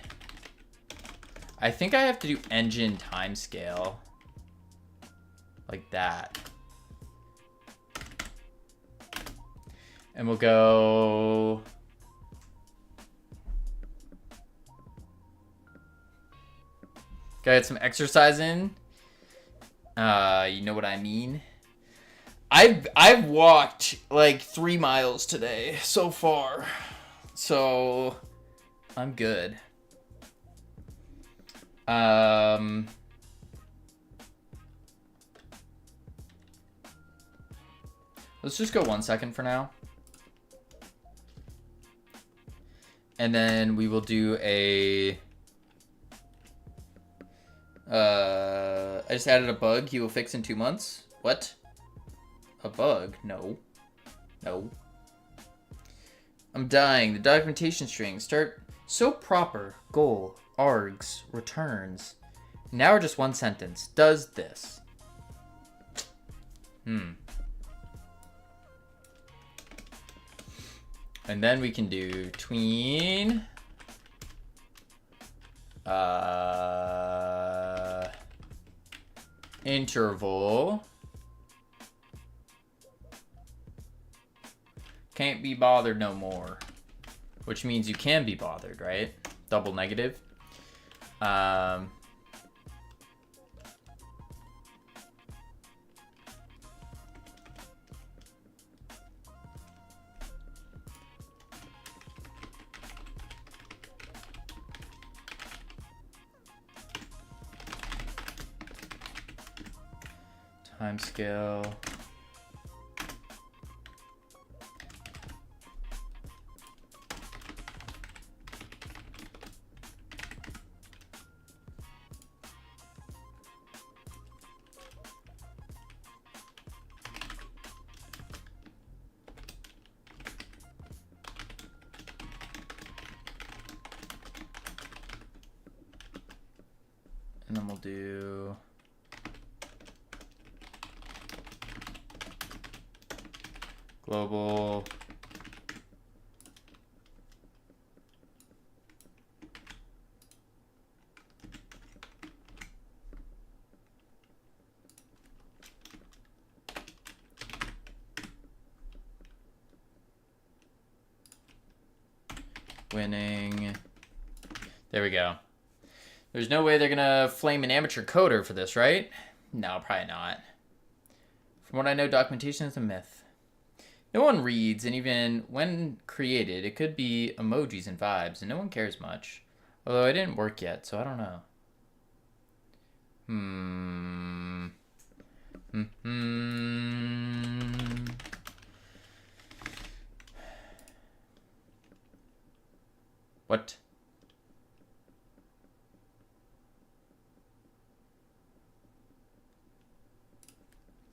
I think I have to do engine timescale. Like that. And we'll go... Gotta get some exercise in. You know what I mean? I've walked like 3 miles today so far. So I'm good. Let's just go 1 second for now. And then we will do a... I just added a bug he will fix in 2 months. What? A bug? No. No. I'm dying. The documentation string. Start so proper. Goal. Args. Returns. Now we're just 1 sentence. Does this. And then we can do tween. Interval. Can't be bothered no more. Which means you can be bothered, right? Double negative. Timescale. And then we'll do global winning. There we go. There's no way they're gonna flame an amateur coder for this, right? No, probably not. From what I know, documentation is a myth. No one reads, and even when created, it could be emojis and vibes, and no one cares much. Although I didn't work yet, so I don't know. What?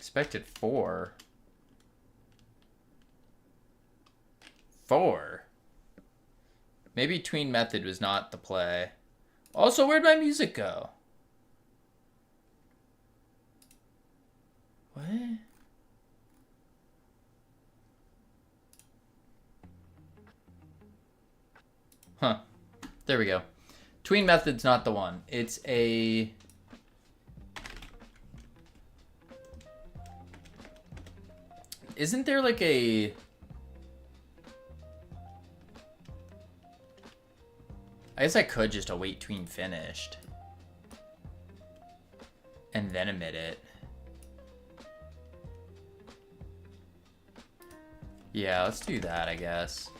Expected 4. 4. Maybe tween method was not the play. Also, where'd my music go? What? Huh. There we go. Tween method's not the one. It's a... Isn't there like a... I guess I could just await tween finished. And then emit it. Yeah, let's do that, I guess.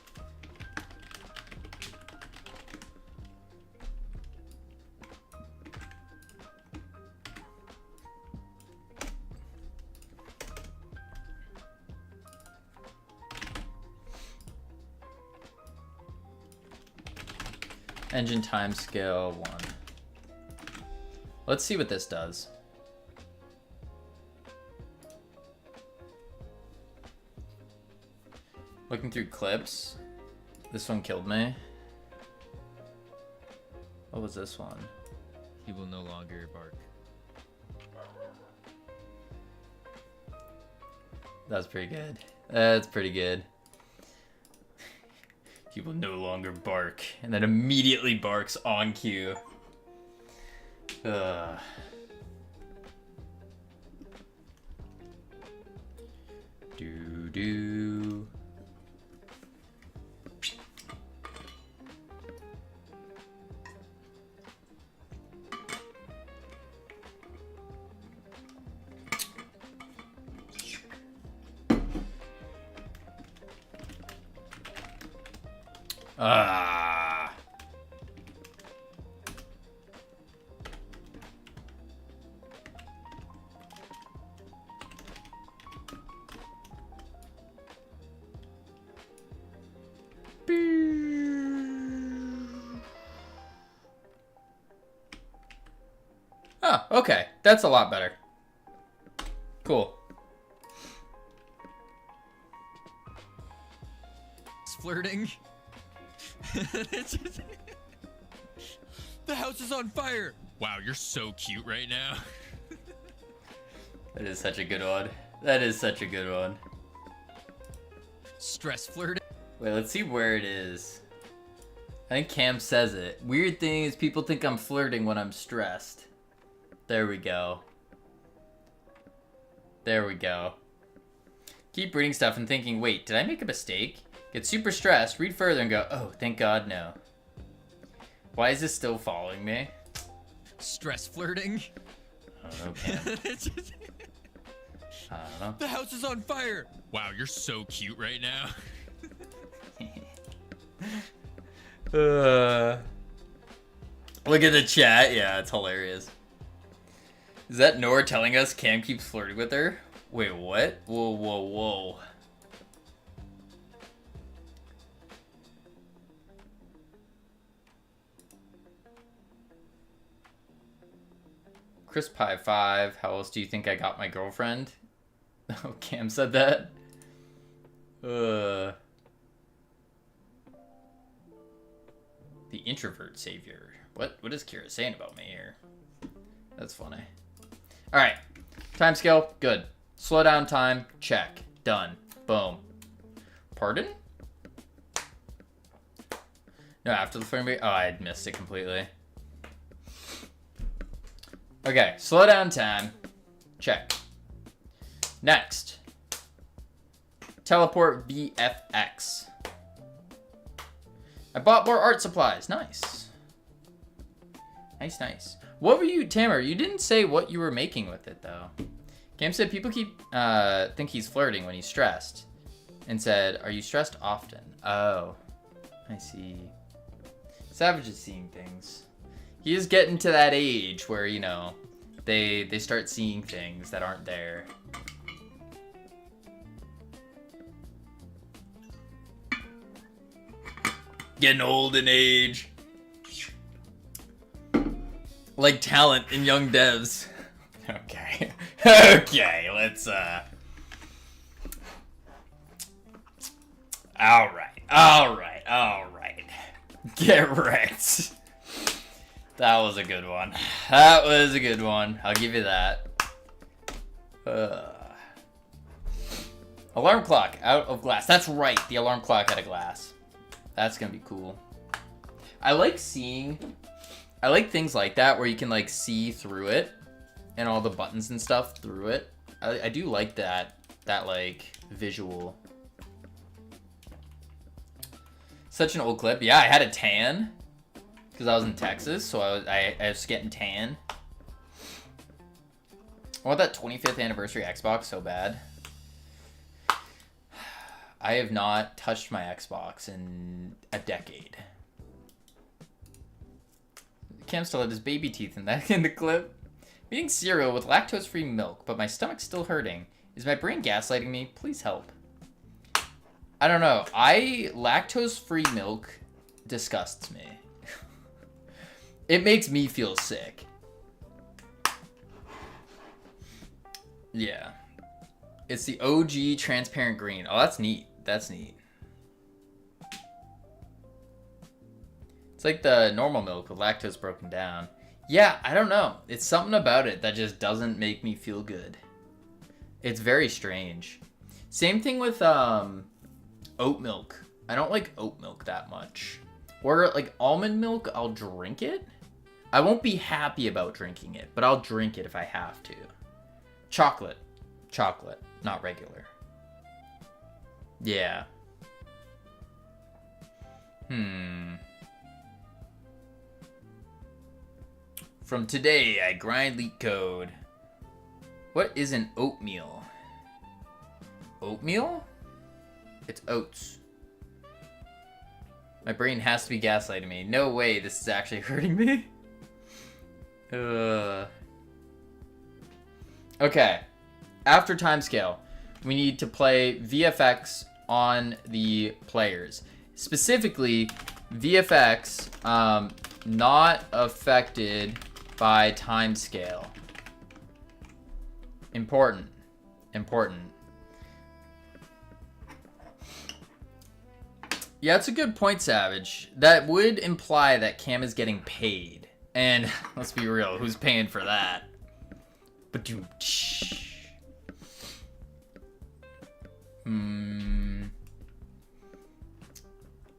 Engine time scale 1. Let's see what this does. Looking through clips. This one killed me. What was this one? He will no longer bark. That's pretty good. That's pretty good. He will no longer bark. And then immediately barks on cue. Ugh. Do. Ah. Oh, okay. That's a lot better. Cool. It's flirting. The house is on fire. Wow, you're so cute right now. That is such a good one. That is such a good one. Stress flirting. Wait, let's see where it is. I think Cam says it. Weird thing is people think I'm flirting when I'm stressed. There we go. There we go. Keep reading stuff and thinking, wait, did I make a mistake? Get super stressed, read further and go, oh, thank God, no. Why is this still following me? Stress flirting. I don't know, Cam. I don't know. The house is on fire. Wow, you're so cute right now. Look at the chat. Yeah, it's hilarious. Is that Nora telling us Cam keeps flirting with her? Wait, what? Whoa, whoa, whoa. Chris Pie 5, how else do you think I got my girlfriend? Oh, Cam said that? The introvert savior. What is Kira saying about me here? That's funny. Alright. Time scale, good. Slow down time, check. Done. Boom. Pardon? No, after the flirting. Oh, I had missed it completely. Okay, slow down time. Check. Next. Teleport VFX. I bought more art supplies. Nice. Nice, nice. What were you, Tamer? You didn't say what you were making with it, though. Cam said people think he's flirting when he's stressed. And said, are you stressed often? Oh, I see. Savage is seeing things. He is getting to that age where, you know, they start seeing things that aren't there. Getting old in age. Like talent in young devs. Okay. Okay, let's Alright. Get wrecked. That was a good one. I'll give you that. Alarm clock out of glass. That's right, the alarm clock out of glass. That's gonna be cool. I like things like that where you can like see through it and all the buttons and stuff through it. I do like that like visual. Such an old clip. Yeah, I had a tan because I was in Texas, so I was getting tan. I want that 25th anniversary Xbox so bad. I have not touched my Xbox in a decade. Cam still had his baby teeth in the clip. I'm eating cereal with lactose-free milk, but my stomach's still hurting. Is my brain gaslighting me? Please help. I don't know. Lactose-free milk disgusts me. It makes me feel sick. Yeah. It's the OG transparent green. Oh, that's neat. That's neat. It's like the normal milk with lactose broken down. Yeah, I don't know. It's something about it that just doesn't make me feel good. It's very strange. Same thing with oat milk. I don't like oat milk that much. Or like almond milk, I'll drink it. I won't be happy about drinking it, but I'll drink it if I have to. Chocolate, not regular. Yeah. From today, I grind leak code. What is an oatmeal? Oatmeal? It's oats. My brain has to be gaslighting me. No way, this is actually hurting me. Okay. After timescale, we need to play VFX on the players. Specifically, VFX not affected by timescale. Important. Yeah, it's a good point, Savage. That would imply that Cam is getting paid. And let's be real, who's paying for that?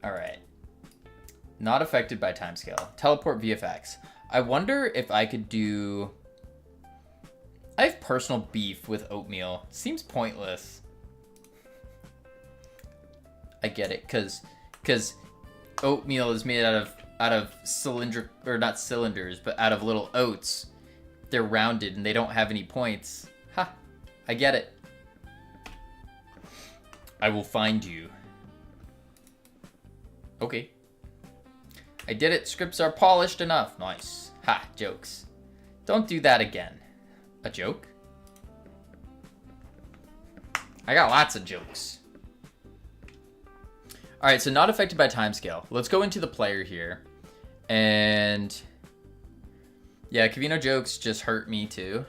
Alright. Not affected by timescale. Teleport VFX. I wonder if I could do... I have personal beef with oatmeal. Seems pointless. I get it, cause oatmeal is made out of cylinder, or not cylinders, but out of little oats. They're rounded and they don't have any points. Ha! I get it. I will find you. Okay. I did it. Scripts are polished enough. Nice. Ha! Jokes. Don't do that again. A joke? I got lots of jokes. Alright, so not affected by timescale. Let's go into the player here. And... yeah, Cavino jokes just hurt me too.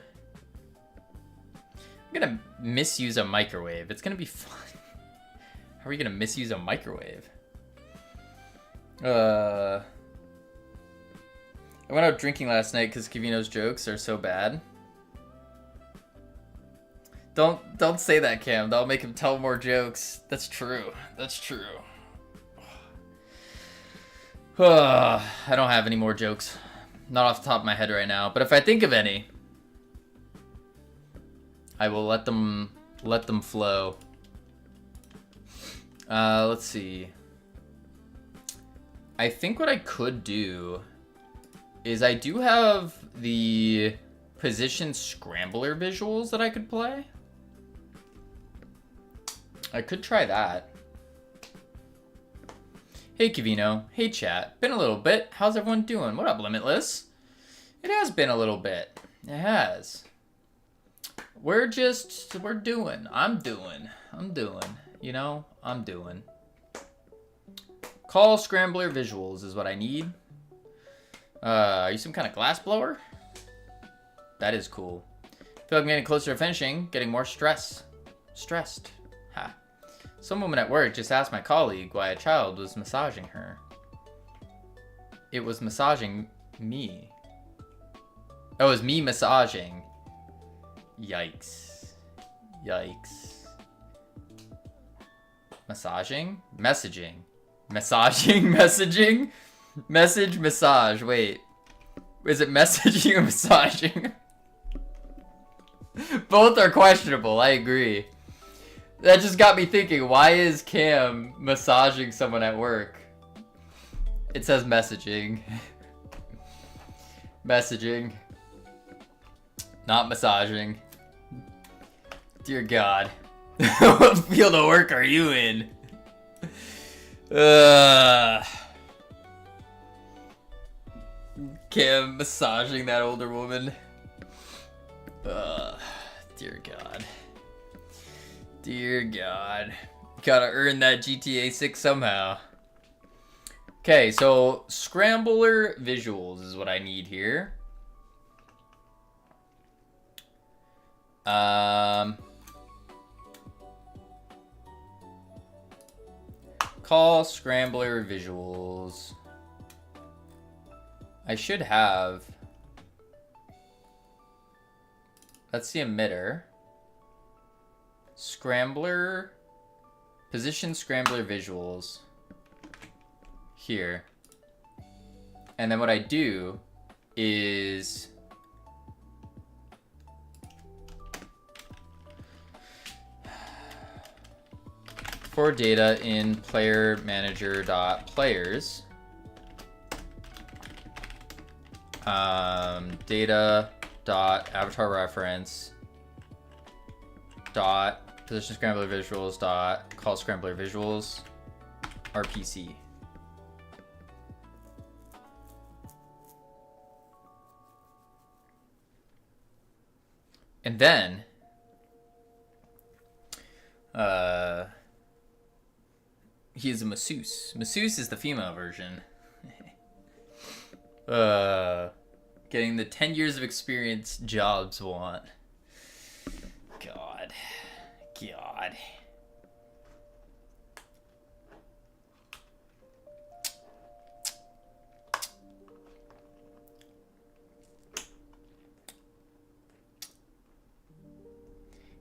I'm gonna misuse a microwave. It's gonna be fun. How are we gonna misuse a microwave? I went out drinking last night because Cavino's jokes are so bad. Don't say that, Cam. That'll make him tell more jokes. That's true. I don't have any more jokes. Not off the top of my head right now. But if I think of any, I will let them flow. Let's see. I think what I could do is I do have the position scrambler visuals that I could play. I could try that. Hey Cavino, hey chat, been a little bit. How's everyone doing? What up, Limitless? It has been a little bit. It has. We're doing. I'm doing. You know, I'm doing. Call scrambler visuals is what I need. Are you some kind of glass blower? That is cool. Feel like I'm getting closer to finishing, getting more stressed. Ha. Some woman at work just asked my colleague why a child was massaging her. It was massaging me. Oh, it was me massaging. Yikes. Yikes. Massaging? Messaging. Massaging? Messaging? Message, massage. Wait. Is it messaging or massaging? Both are questionable, I agree. That just got me thinking, why is Cam massaging someone at work? It says messaging. Messaging. Not massaging. Dear God. What field of work are you in? Cam massaging that older woman. Dear God. Dear God. Gotta earn that GTA 6 somehow. Okay, so scrambler visuals is what I need here. Call scrambler visuals. I should have. That's the emitter. Scrambler. Position scrambler visuals. Here. And then what I do is for data in player manager dot players data dot avatar reference dot position scrambler visuals dot call scrambler visuals RPC. And then he is a masseuse. Masseuse is the female version. Getting the 10 years of experience jobs want. God.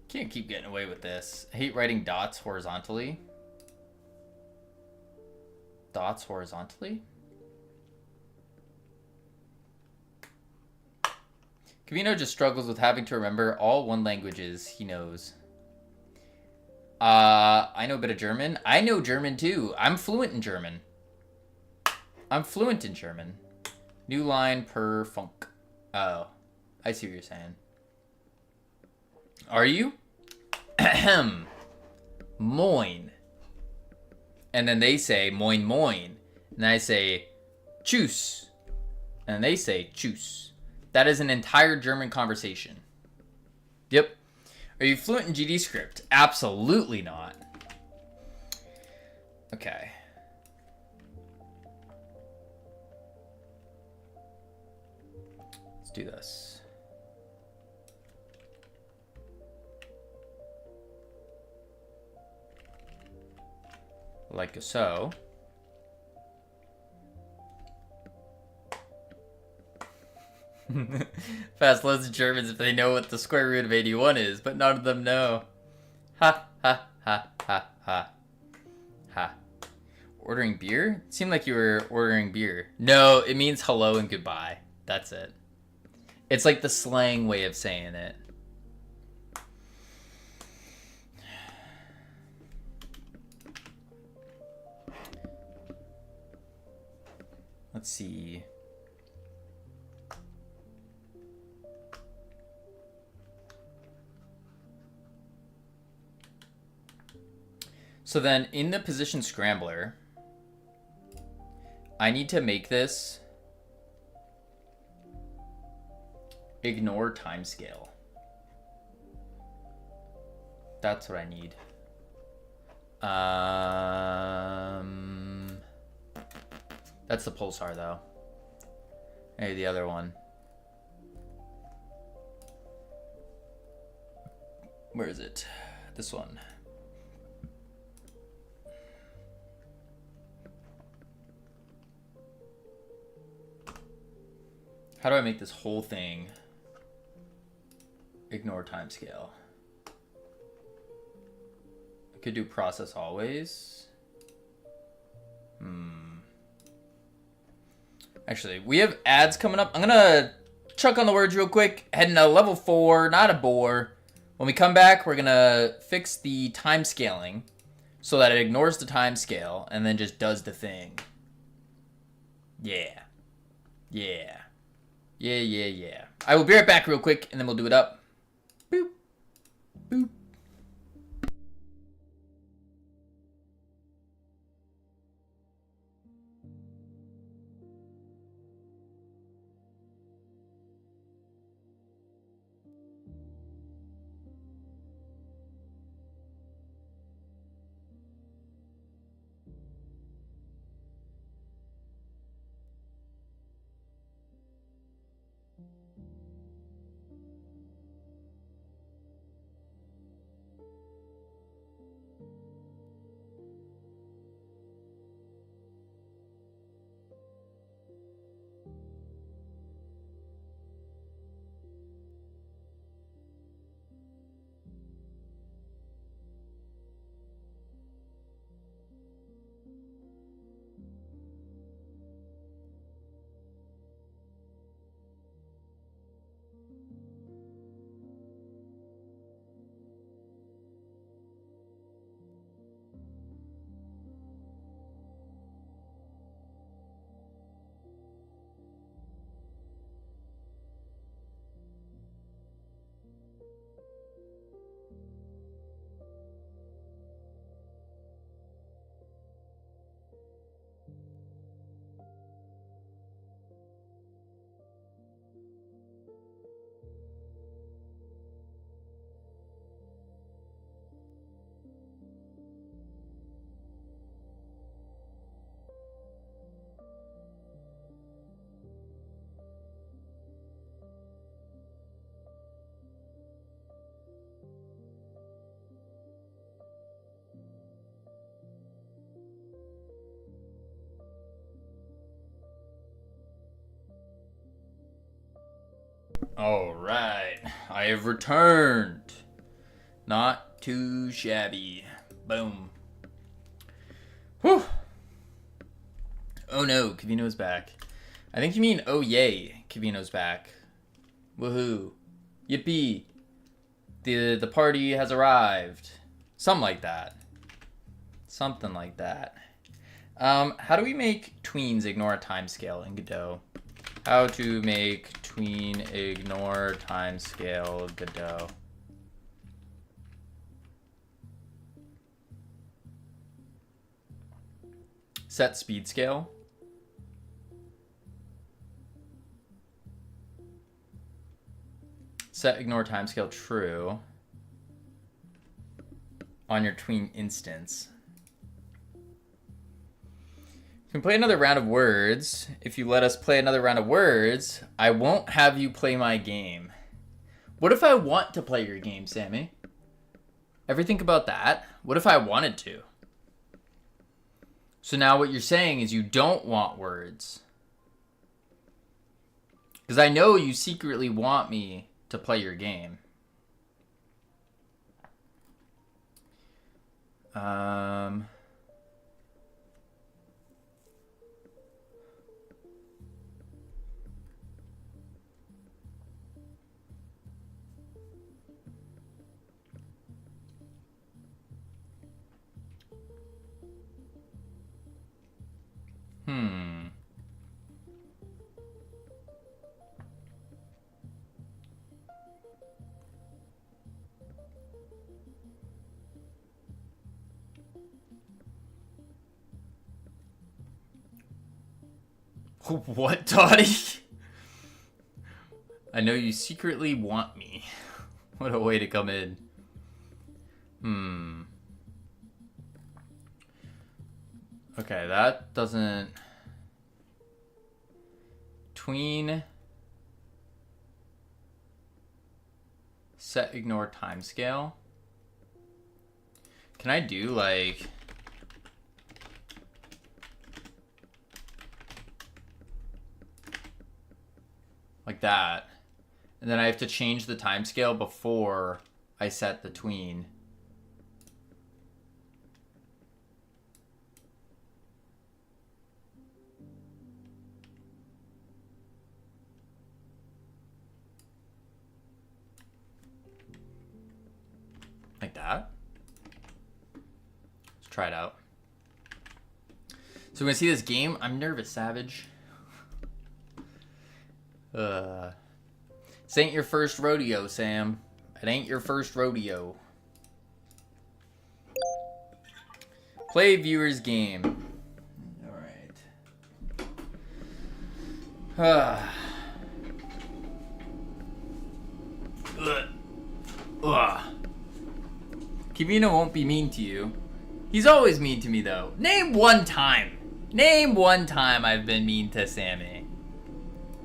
Can't keep getting away with this. I hate writing dots horizontally. Dots horizontally? Cavino just struggles with having to remember all one languages he knows. I know a bit of German. I know German too. I'm fluent in German. New line per funk. Oh, I see what you're saying. Are you? Ahem. Moin. And then they say moin moin. And I say tschüss. And they say tschüss. That is an entire German conversation. Yep. Are you fluent in GD script? Absolutely not. Okay. Let's do this. Like so. Fast loads of Germans if they know what the square root of 81 is, but none of them know. Ha, ha, ha, ha, ha. Ha. Ordering beer? It seemed like you were ordering beer. No, it means hello and goodbye. That's it. It's like the slang way of saying it. Let's see. So then in the position scrambler, I need to make this ignore timescale. That's what I need. That's the pulsar though. Hey, the other one. Where is it? This one. How do I make this whole thing ignore timescale? I could do process always. Actually, we have ads coming up. I'm gonna chuck on the words real quick. Heading to level 4, not a bore. When we come back, we're gonna fix the time scaling so that it ignores the time scale and then just does the thing. Yeah. Yeah. Yeah. I will be right back real quick, and then we'll do it up. Boop. Boop. All right, I have returned. Not too shabby. Boom. Whew. Oh no, Cavino's back. I think you mean oh yay, Cavino's back. Woohoo. Yippee. The party has arrived. Something like that. Something like that. How do we make tweens ignore a timescale in Godot? How to make tween ignore timescale Godot. Set speed scale. Set ignore timescale true on your tween instance. You can play another round of words. If you let us play another round of words, I won't have you play my game. What if I want to play your game, Sammy? Ever think about that? What if I wanted to? So now what you're saying is you don't want words. Because I know you secretly want me to play your game. What, Dottie? I know you secretly want me. What a way to come in. Okay, that doesn't... Tween... Set ignore timescale. Can I do like that? And then I have to change the timescale before I set the tween. Like that. Let's try it out. So we're gonna see this game. I'm nervous, Savage. This ain't your first rodeo, Sam. It ain't your first rodeo. Play viewers game. Alright. Kivino won't be mean to you. He's always mean to me, though. Name one time. Name one time I've been mean to Sammy.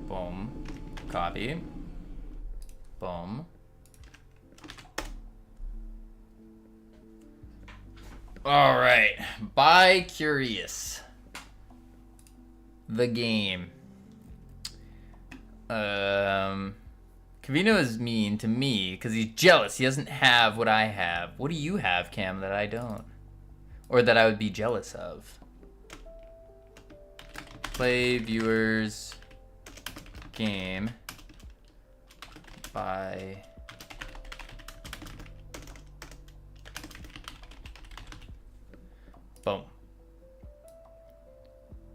Boom. Copy. Boom. Alright. Bi-Curious. The game. Cavino is mean to me because he's jealous. He doesn't have what I have. What do you have, Cam, that I don't? Or that I would be jealous of? Play viewers game by boom.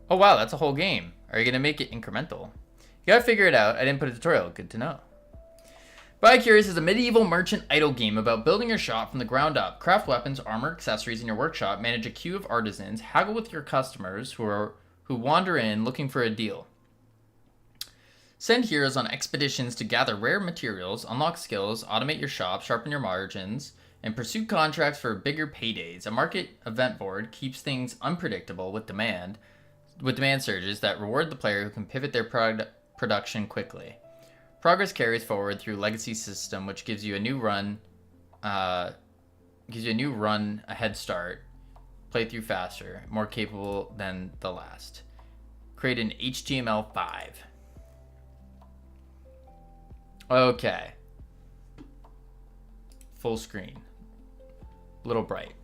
Oh wow, that's a whole game. Are you gonna make it incremental? You gotta figure it out. I didn't put a tutorial. Good to know. Bi-Curious is a medieval merchant idle game about building your shop from the ground up. Craft weapons, armor, accessories in your workshop. Manage a queue of artisans. Haggle with your customers who wander in looking for a deal. Send heroes on expeditions to gather rare materials, unlock skills, automate your shop, sharpen your margins, and pursue contracts for bigger paydays. A market event board keeps things unpredictable with demand surges that reward the player who can pivot their production quickly. Progress carries forward through legacy system, which gives you a new run, a head start, play through faster, more capable than the last. Create an HTML5. Okay. Full screen. Little bright.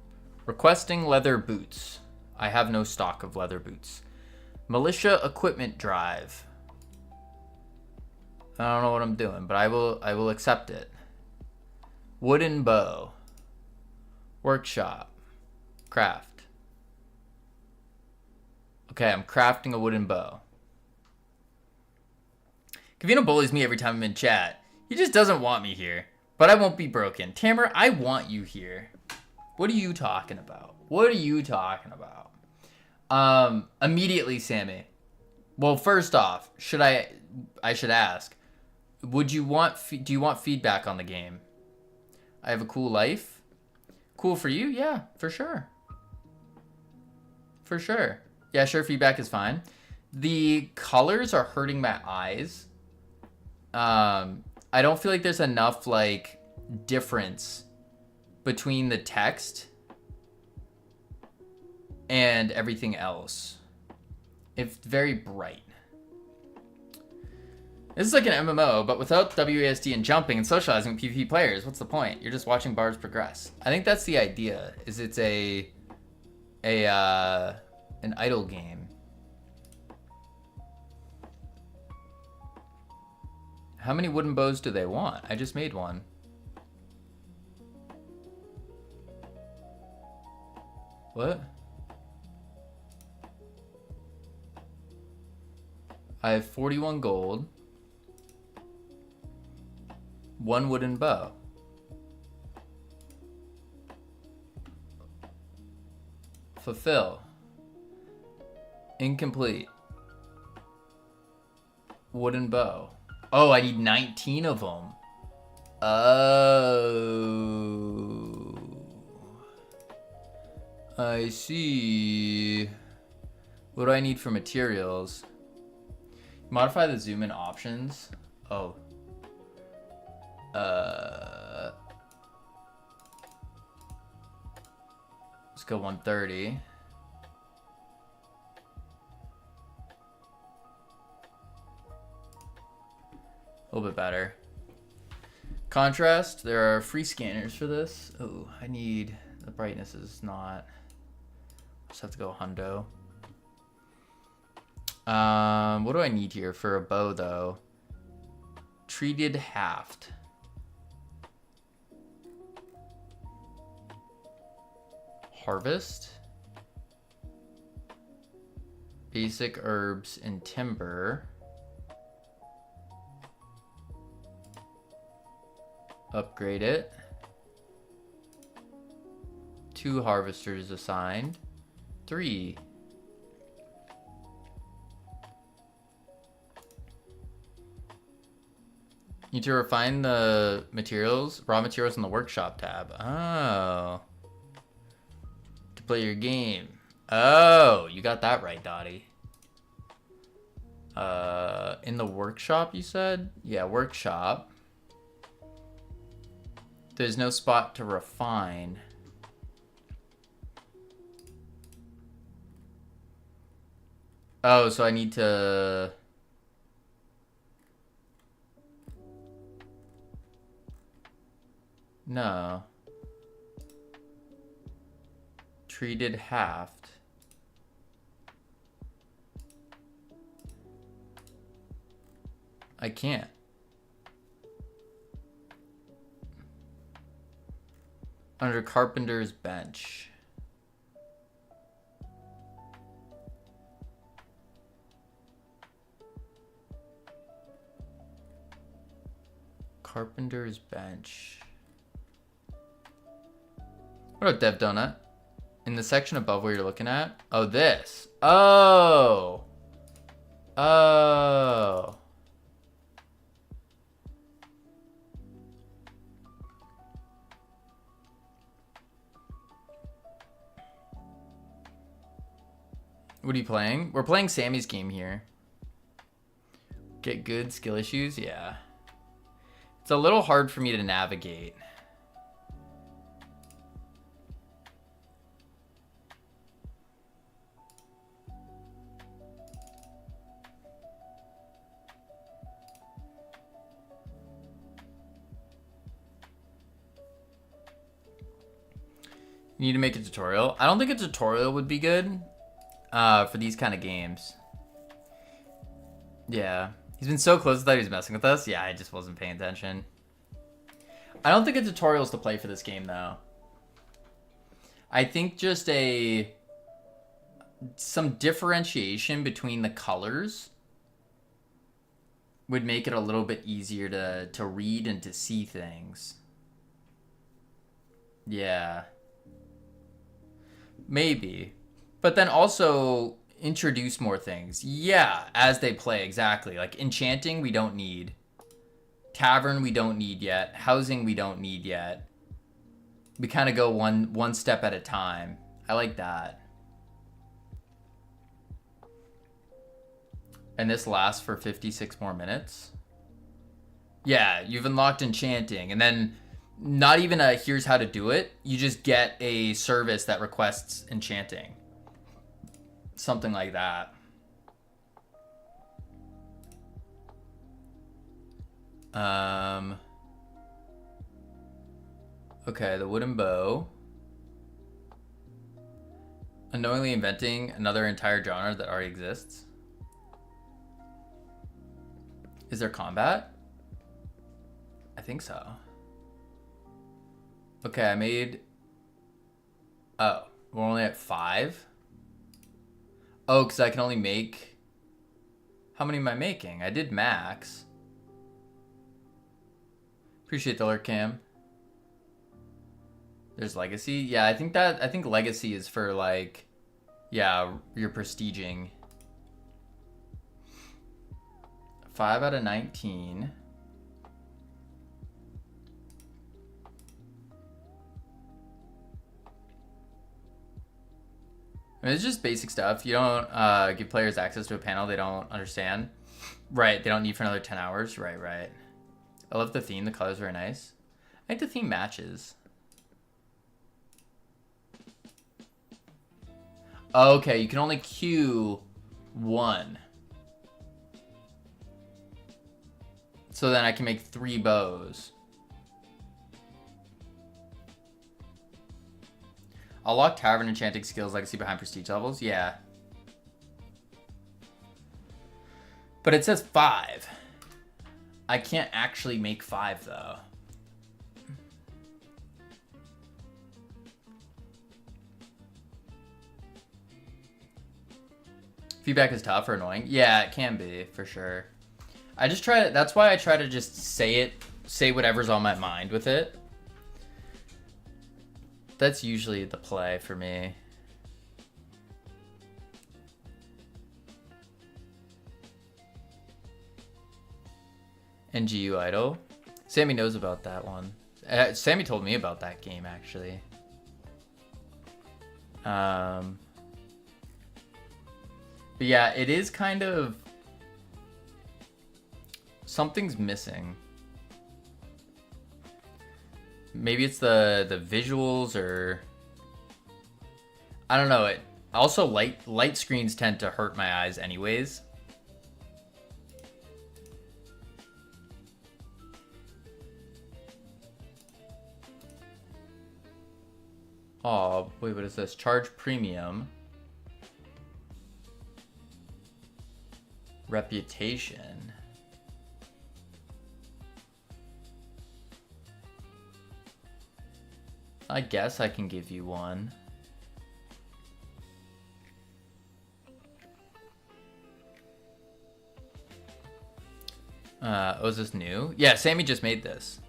Requesting leather boots. I have no stock of leather boots. Militia equipment drive. I don't know what I'm doing, but I will accept it. Wooden bow. Workshop. Craft. Okay, I'm crafting a wooden bow. Kavino bullies me every time I'm in chat. He just doesn't want me here. But I won't be broken. Tamer, I want you here. What are you talking about? What are you talking about? Immediately, Sammy. Well, first off, I should ask, do you want feedback on the game? I have a cool life. Cool for you? Yeah, for sure. For sure. Yeah, sure, feedback is fine. The colors are hurting my eyes. I don't feel like there's enough, like, difference between the text and everything else. It's very bright. This is like an MMO, but without WASD and jumping and socializing with PvP players. What's the point? You're just watching barbs progress. I think that's the idea. Is it's an idle game. How many wooden bows do they want? I just made one. What? I have 41 gold. One wooden bow. Fulfill. Incomplete. Wooden bow. Oh, I need 19 of them. Oh. I see. What do I need for materials? Modify the zoom in options. Oh. go 130. A little bit better. Contrast, there are free scanners for this. Oh, I need, the brightness is not, just have to go hundo. What do I need here for a bow though? Treated haft. Harvest. Basic herbs and timber. Upgrade it. 2 harvesters assigned. 3. Need to refine the materials, raw materials in the workshop tab. Oh. To play your game. Oh, you got that right, Dottie. In the workshop, you said? Yeah, workshop. There's no spot to refine. Oh, so I need to... No. Treated haft. I can't. Under carpenter's bench. Carpenter's bench. What up, Dev Donut? In the section above where you're looking at? Oh, this. Oh. Oh. What are you playing? We're playing Sammy's game here. Get good skill issues? Yeah. It's a little hard for me to navigate. You need to make a tutorial. I don't think a tutorial would be good for these kind of games. Yeah. He's been so close, I thought he was messing with us. Yeah, I just wasn't paying attention. I don't think a tutorial is to play for this game, though. I think just some differentiation between the colors would make it a little bit easier to read and to see things. Yeah. Maybe. But then also introduce more things. Yeah, as they play, exactly. Like enchanting, we don't need. Tavern, we don't need yet. Housing, we don't need yet. We kind of go one step at a time. I like that. And this lasts for 56 more minutes. Yeah, you've unlocked enchanting. And then not even a here's how to do it. You just get a service that requests enchanting. Something like that. Okay, the wooden bow. Unknowingly inventing another entire genre that already exists. Is there combat? I think so. Okay, I made... Oh, we're only at 5? Oh, because I can only make... How many am I making? I did max. Appreciate the lurk cam. There's legacy. Yeah, I think legacy is for like, yeah, you're prestiging. 5 out of 19. I mean, it's just basic stuff. You don't give players access to a panel they don't understand. Right, they don't need for another 10 hours. Right, right. I love the theme. The colors are very nice. I think the theme matches. Okay, you can only queue one. So then I can make 3 bows. I'll lock Tavern Enchanting Skills Legacy behind Prestige levels. Yeah. But it says 5. I can't actually make 5 though. Feedback is tough or annoying. Yeah, it can be, for sure. I just try to, that's why I try to just say whatever's on my mind with it. That's usually the play for me. NGU Idol. Sammy knows about that one. Sammy told me about that game, actually. But yeah, it is kind of... Something's missing. Maybe it's the visuals or... I don't know. It also, light screens tend to hurt my eyes anyways. Oh, wait, what is this? Charge premium. Reputation. I guess I can give you one. Oh, is this new? Yeah, Sammy just made this.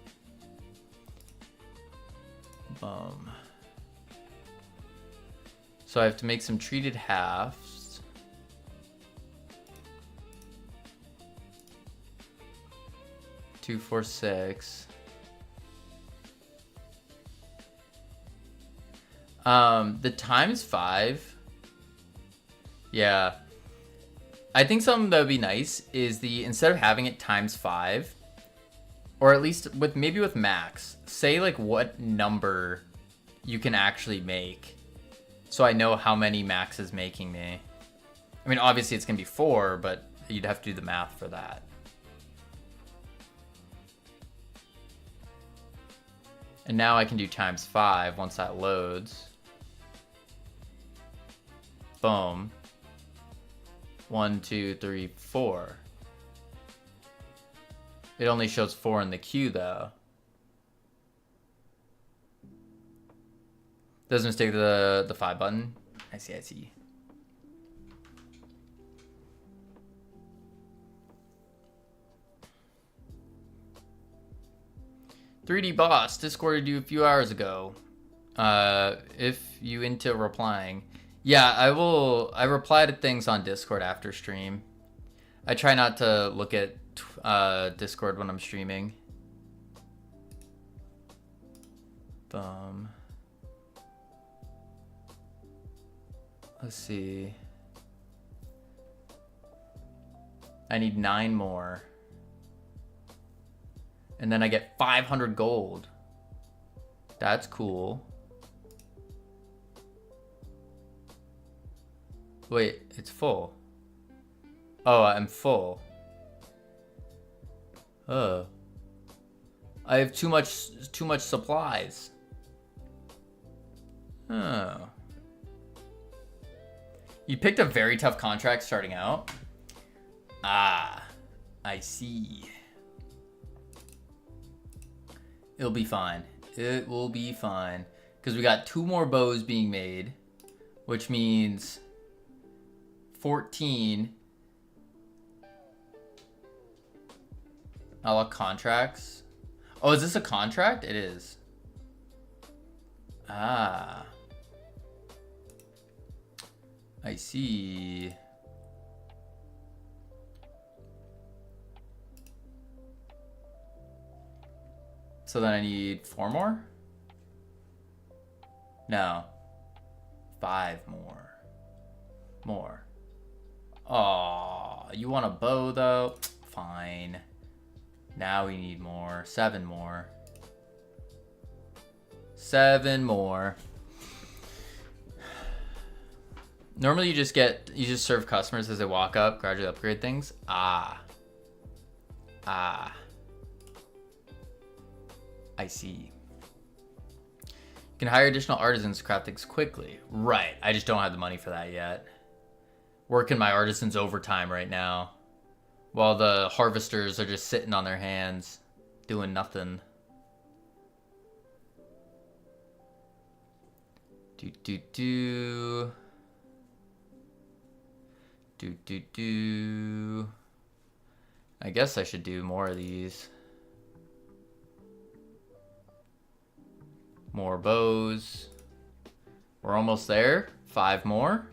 So I have to make some treated halves. Two, 4, 6. The times 5. Yeah. I think something that would be nice is instead of having it times 5, or at least maybe with max, say like what number you can actually make. So I know how many max is making me. I mean, obviously it's gonna be 4, but you'd have to do the math for that. And now I can do times 5 once that loads. Boom. 1, 2, 3, 4. It only shows 4 in the queue though. Doesn't mistake the 5 button. I see, I see. "3D boss discorded you a few hours ago. If you into replying." Yeah, I will. I reply to things on Discord after stream. I try not to look at Discord when I'm streaming. Let's see. I need 9 more. And then I get 500 gold. That's cool. Wait, it's full. Oh, I'm full. Oh. I have too much supplies. Oh. You picked a very tough contract starting out. Ah, I see. It'll be fine. It will be fine. Because we got 2 more bows being made, which means 14. I'll contracts. Oh, is this a contract? It is. Ah. I see. So then I need 4 more? No. 5 more. More. Aw, you want a bow though? Fine. Now we need more. 7 more. 7 more. Normally you just serve customers as they walk up, gradually upgrade things. Ah. I see. You can hire additional artisans to craft things quickly. Right. I just don't have the money for that yet. Working my artisans overtime right now. While the harvesters are just sitting on their hands, doing nothing. Do. I guess I should do more of these. More bows. We're almost there. 5 more.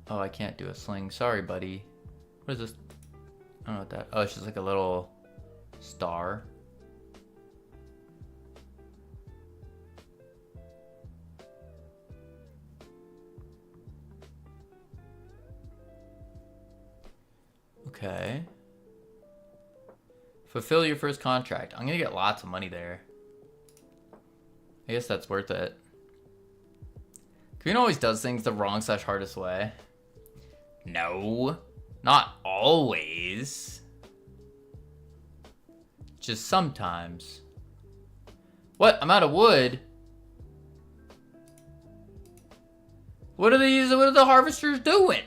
Oh, I can't do a sling. Sorry, buddy. What is this? I don't know what that... Oh, it's just like a little star. Okay. Fulfill your first contract. I'm gonna get lots of money there. I guess that's worth it. Green always does things the wrong / hardest way. No, not always. Just sometimes. What? I'm out of wood. What are the harvesters doing?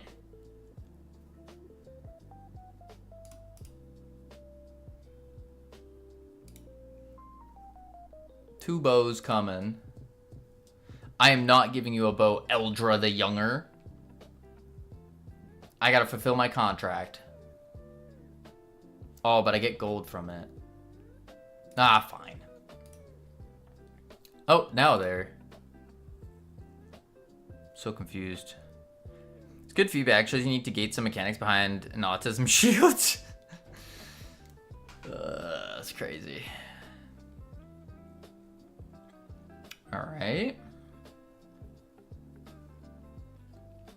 Two bows coming. I am not giving you a bow, Eldra the Younger. I gotta fulfill my contract. Oh, but I get gold from it. Ah, fine. Oh, now they're so confused. It's good feedback. Shows you need to gate some mechanics behind an autism shield. That's crazy. Alright.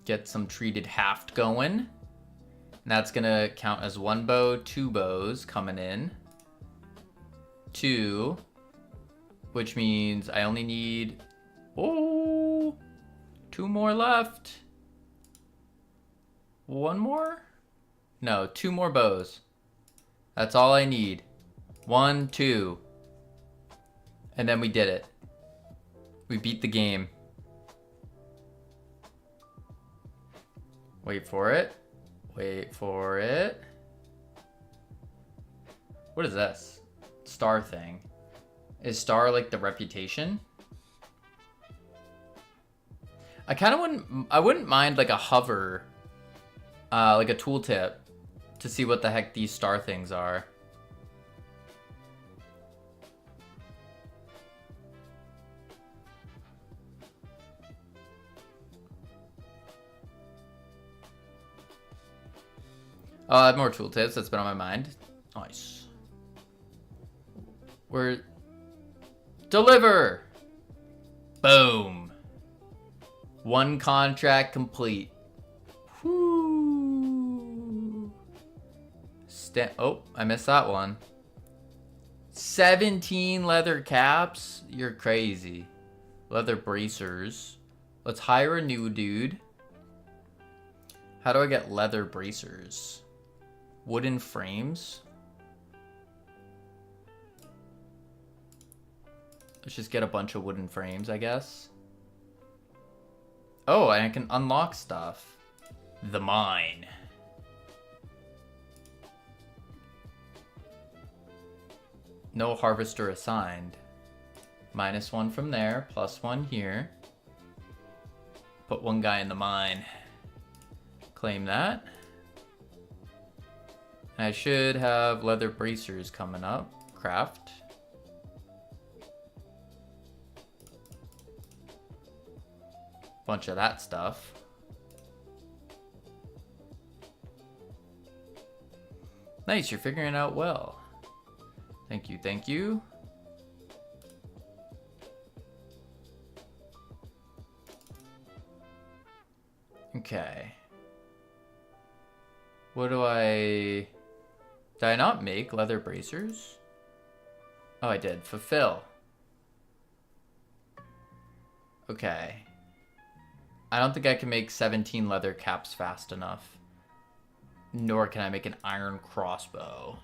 Get some treated haft going. And that's gonna count as 1 bow, 2 bows coming in. 2. Which means I only need... Oh! 2 more left. 1 more? No, 2 more bows. That's all I need. 1, 2. And then we did it. We beat the game. Wait for it. Wait for it. What is this? Star thing. Is star like the reputation? I wouldn't mind like a hover, like a tooltip to see what the heck these star things are. I have more tooltips. That's been on my mind. Nice. We're... Deliver! Boom. 1 contract complete. Whoo. Oh, I missed that one. 17 leather caps? You're crazy. Leather bracers. Let's hire a new dude. How do I get leather bracers? Wooden frames? Let's just get a bunch of wooden frames, I guess. Oh, and I can unlock stuff. The mine. No harvester assigned. -1 from there, +1 here. Put 1 guy in the mine. Claim that. I should have leather bracers coming up. Craft. Bunch of that stuff. Nice, you're figuring it out well. Thank you, thank you. Okay. What do I... Did I not make leather bracers? Oh, I did. Fulfill. Okay. I don't think I can make 17 leather caps fast enough. Nor can I make an iron crossbow.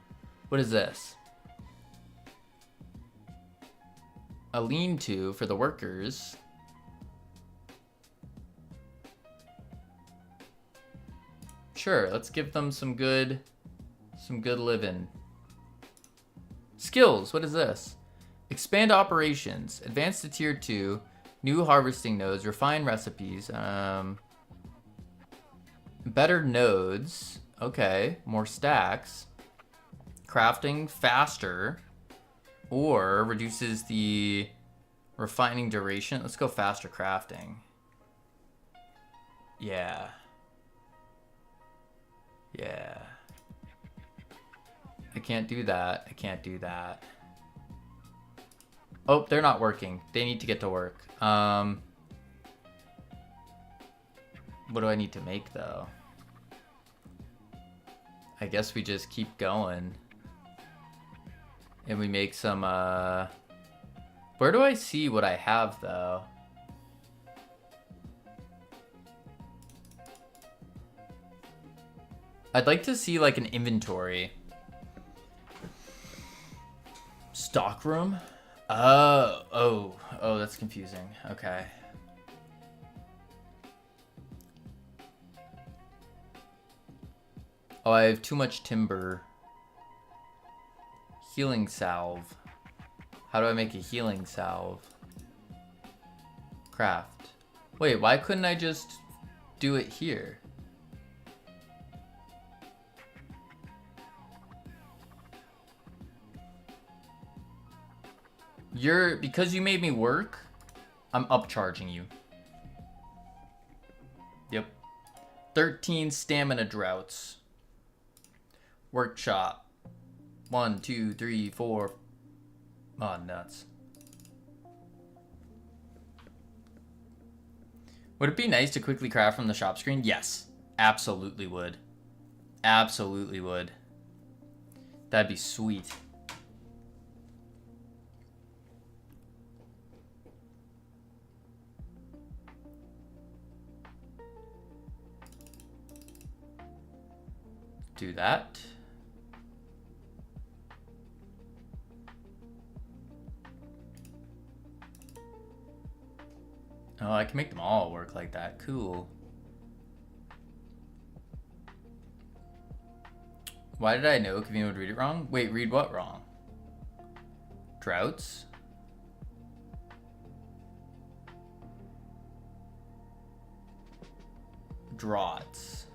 What is this? A lean-to for the workers. Sure, let's give them some good living. Skills, what is this? Expand operations, advance to tier 2, new harvesting nodes, refine recipes, better nodes, okay, more stacks, crafting faster, or reduces the refining duration. Let's go faster crafting. Yeah. Yeah. I can't do that. I can't do that. Oh, they're not working. They need to get to work. What do I need to make, though? I guess we just keep going. And we make some, Where do I see what I have, though? I'd like to see, like, an inventory. Stock room? Oh, that's confusing. Okay. Oh, I have too much timber. Healing salve. How do I make a healing salve? Craft. Wait, why couldn't I just do it here? Because you made me work, I'm upcharging you. Yep. 13 stamina droughts. Workshop. 1, 2, 3, 4. Oh, nuts. Would it be nice to quickly craft from the shop screen? Yes. Absolutely would. Absolutely would. That'd be sweet. Do that. Oh, I can make them all work like that. Cool. Why did I know Kavina would read it wrong? Wait, read what wrong? Droughts? Draughts.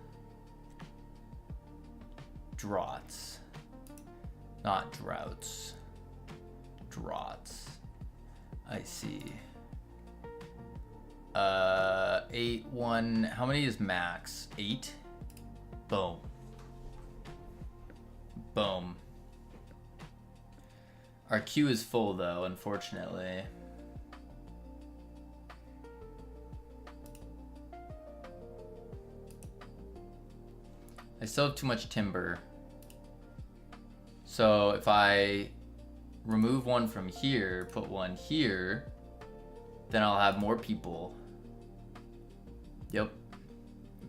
Draughts. Not droughts. Draughts. I see. 8, 1. How many is max? 8? Boom. Boom. Our queue is full though, unfortunately. I still have too much timber. So if I remove one from here, put one here, then I'll have more people. Yep.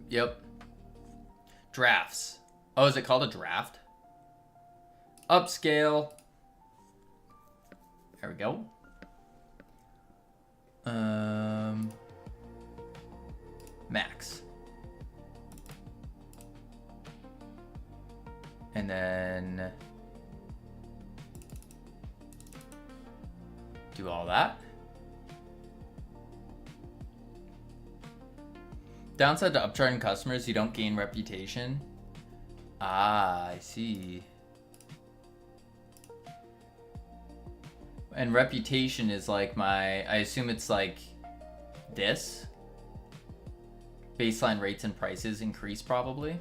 Yep. Drafts. Oh, is it called a draft? Upscale. There we go. Max. And then do all that. Downside to upcharging customers, you don't gain reputation. Ah, I see. And reputation is like I assume it's like this. Baseline rates and prices increase probably.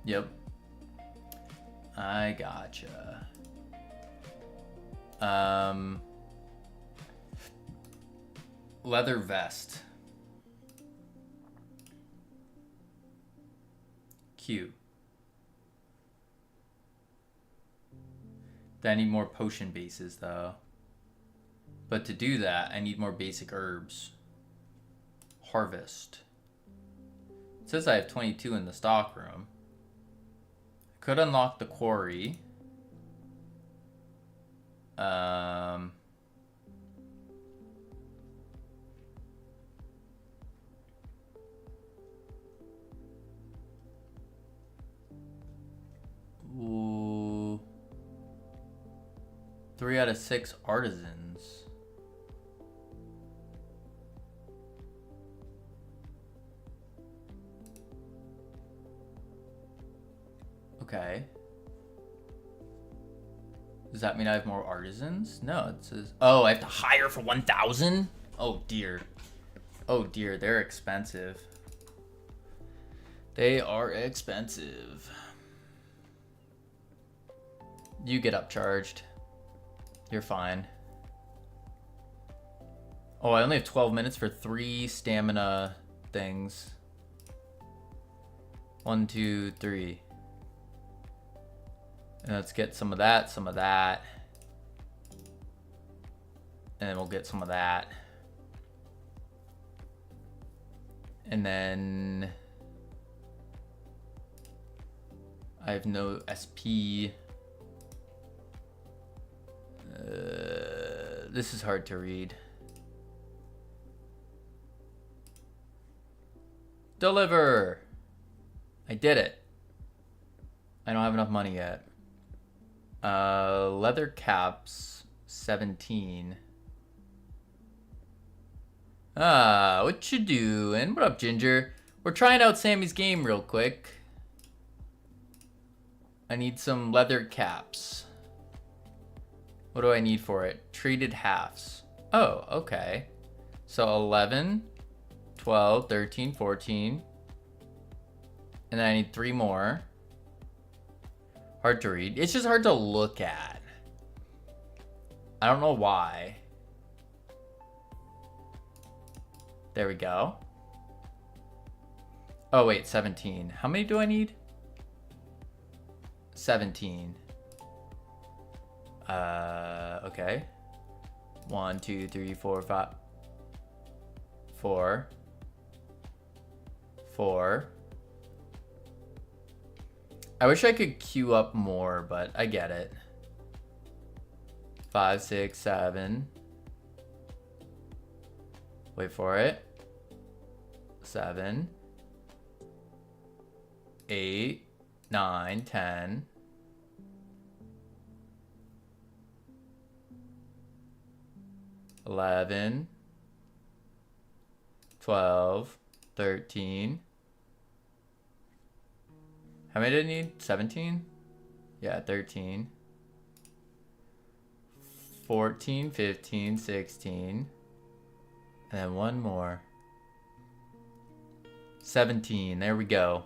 Yep. I gotcha. Leather vest. Cute. I need more potion bases though. But to do that, I need more basic herbs. harvest. It says I have 22 in the stock room. Could unlock the quarry. Ooh. 3 out of 6 artisans. Okay. Does that mean I have more artisans? No, it says... Oh, I have to hire for 1,000? Oh, dear. Oh, dear. They're expensive. They are expensive. You get upcharged. You're fine. Oh, I only have 12 minutes for 3 stamina things. 1, 2, 3. And let's get some of that, some of that. And then we'll get some of that. And then... I have no SP. This is hard to read. Deliver! I did it. I don't have enough money yet. Leather caps, 17. What you doing? What up, Ginger? We're trying out Sammy's game real quick. I need some leather caps. What do I need for it? Treated halves. Oh, okay. So 11, 12, 13, 14. And then I need 3 more. Hard to read. It's just hard to look at. I don't know why. There we go. Oh, wait, 17. How many do I need? 17. Okay. 1, 2, 3, 4, 5. 4. 4. I wish I could queue up more, but I get it. 5, 6, 7. Wait for it. 7. 8, 9, 10. 11, 12, 13. How many did I need? 17? Yeah, 13. 14, 15, 16. And then one more. 17. There we go.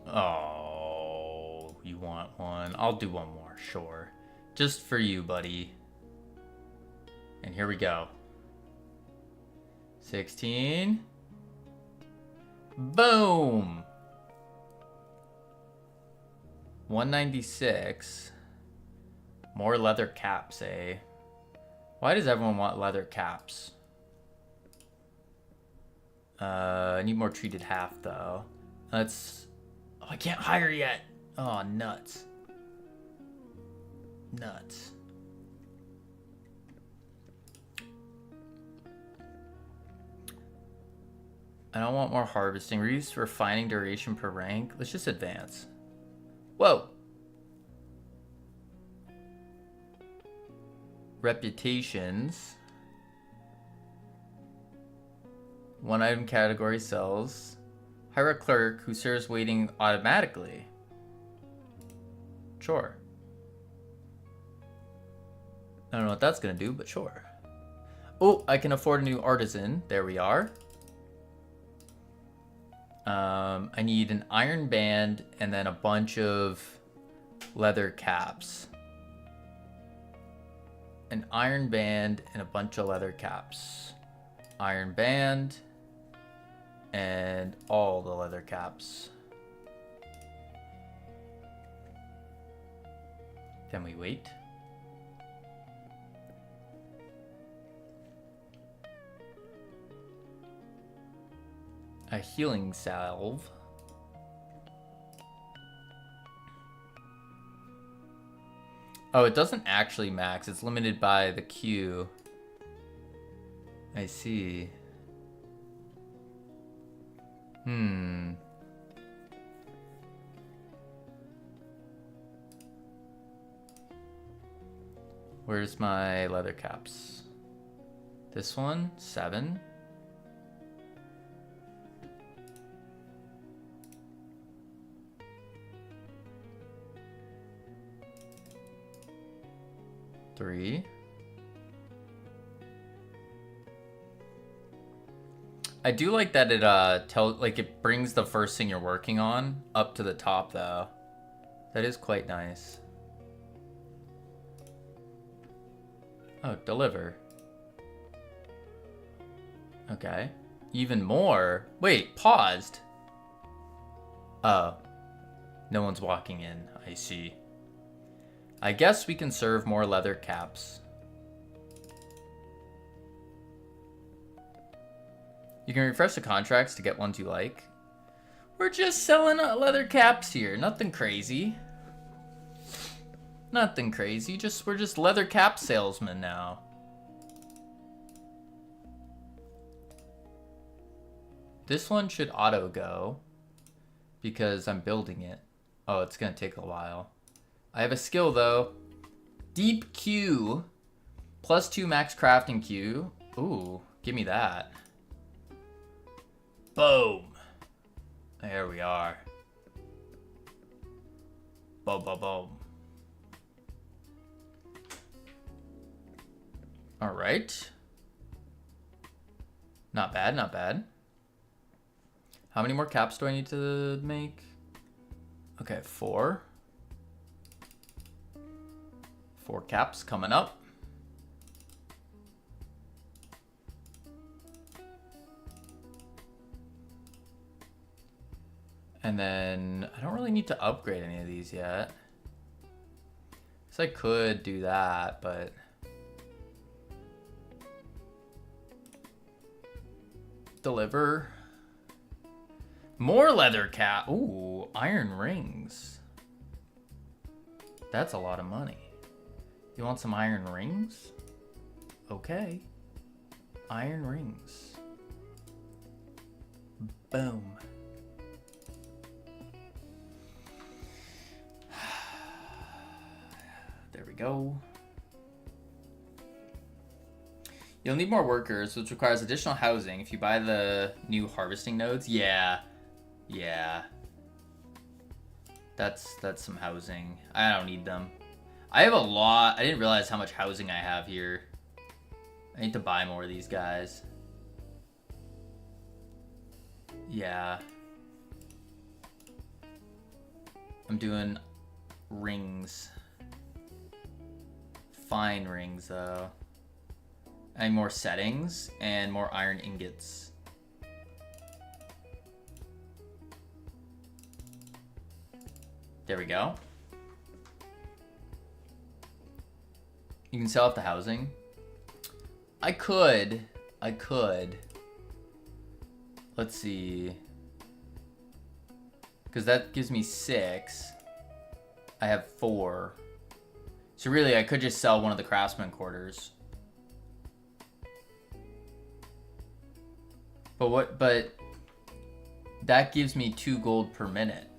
Oh, you want one? I'll do one more, sure. Just for you, buddy. And here we go. 16. Boom! 196. More leather caps, eh? Why does everyone want leather caps? I need more treated half, though. Let's... Oh, I can't hire yet! Oh, nuts. Nuts. I don't want more harvesting. Reduce refining duration per rank. Let's just advance. Whoa! Reputations. 1 item category sells. Hire a clerk who serves waiting automatically. Sure. I don't know what that's gonna do, but sure. Oh, I can afford a new artisan. There we are. I need an iron band and then a bunch of leather caps. An iron band and a bunch of leather caps. Iron band and all the leather caps. Then we wait. A healing salve. Oh, it doesn't actually max. It's limited by the queue. I see. Where's my leather caps? This one, 7. Three. I do like that it it brings the first thing you're working on up to the top though. That is quite nice. Oh, deliver. Okay. Even more. Wait, paused. Oh. No one's walking in. I see. I guess we can serve more leather caps. You can refresh the contracts to get ones you like. We're just selling leather caps here. Nothing crazy. Nothing crazy. We're just leather cap salesmen now. This one should auto go because I'm building it. Oh, it's gonna take a while. I have a skill though. Deep Q. +2 max crafting Q. Ooh, give me that. Boom. There we are. Boom, boom, boom. All right. Not bad, not bad. How many more caps do I need to make? Okay, 4. 4 caps coming up. And then I don't really need to upgrade any of these yet. So I could do that, but deliver. More leather cap. Ooh, iron rings. That's a lot of money. You want some iron rings? Okay. Iron rings. Boom. There we go. You'll need more workers, which requires additional housing if you buy the new harvesting nodes. Yeah. Yeah. That's some housing. I don't need them. I have a lot. I didn't realize how much housing I have here. I need to buy more of these guys. Yeah. I'm doing rings. Fine rings, though. I need more settings and more iron ingots. There we go. You can sell off the housing. I could. Let's see. Because that gives me 6. I have 4. So really, I could just sell one of the craftsman quarters. But that gives me 2 gold per minute.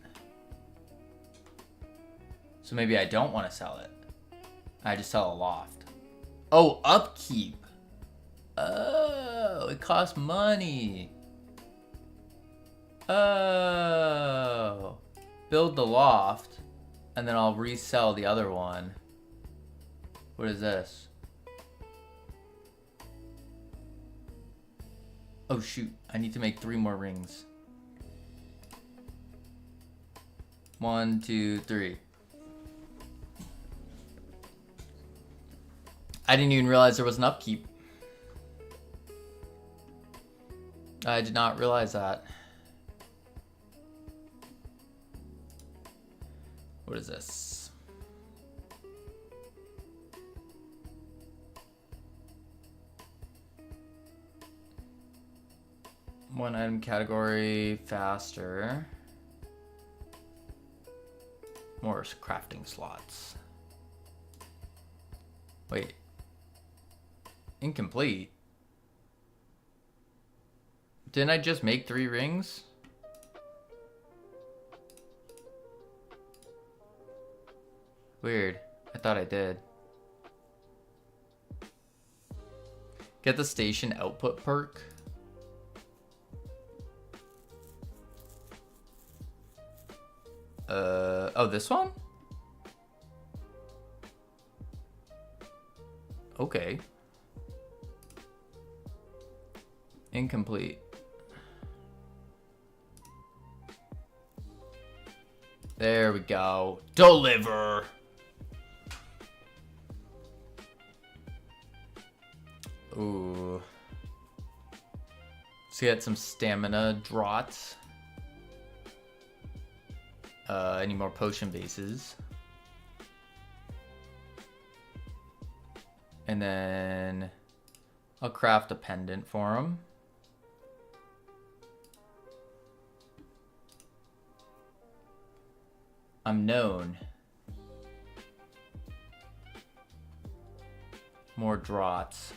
So maybe I don't want to sell it. I just sell a loft. Oh, upkeep. Oh, it costs money. Oh. Build the loft, and then I'll resell the other one. What is this? Oh shoot, I need to make 3 more rings. 1, 2, 3. I didn't even realize there was an upkeep. I did not realize that. What is this? One item category faster. More crafting slots. Wait. Incomplete. Didn't I just make 3 rings? Weird. I thought I did. Get the station output perk. Oh, this one? Okay. Incomplete. There we go. Deliver. Ooh. Let's get some stamina draughts. Any more potion bases. And then I'll craft a pendant for him. I'm known. More draughts.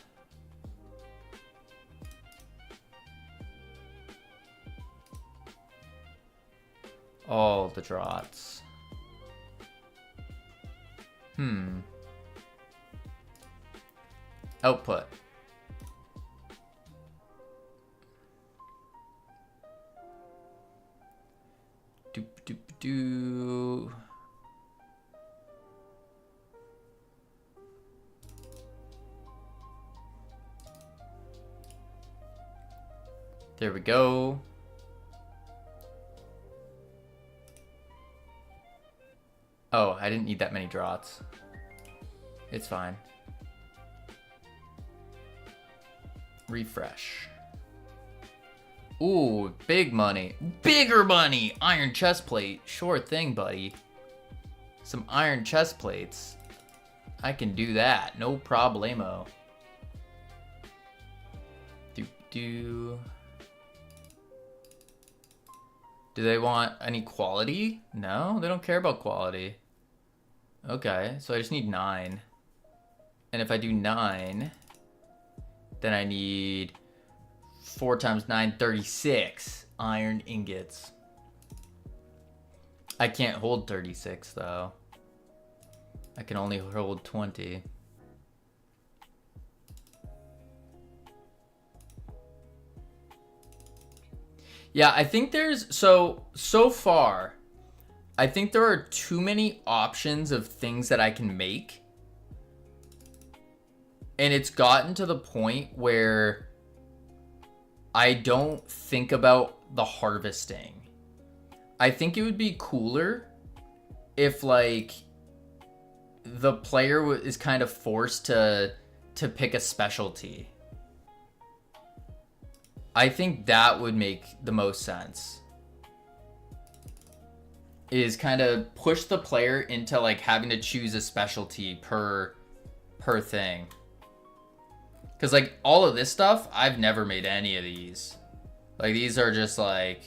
All the draughts. Output. Doop doop doo. There we go. Oh, I didn't need that many draughts. It's fine. Refresh. Ooh, big money. Bigger money! Iron chest plate. Sure thing, buddy. Some iron chest plates. I can do that. No problemo. Do they want any quality? No, they don't care about quality. Okay, so I just need 9. And if I do 9, then I need 4 times 9, 36 iron ingots. I can't hold 36 though. I can only hold 20. Yeah, I think there's so far I think there are too many options of things that I can make. And it's gotten to the point where I don't think about the harvesting. I think it would be cooler if like the player is kind of forced to pick a specialty. I think that would make the most sense. Is kind of push the player into like having to choose a specialty per thing. Cause like all of this stuff, I've never made any of these. Like these are just like,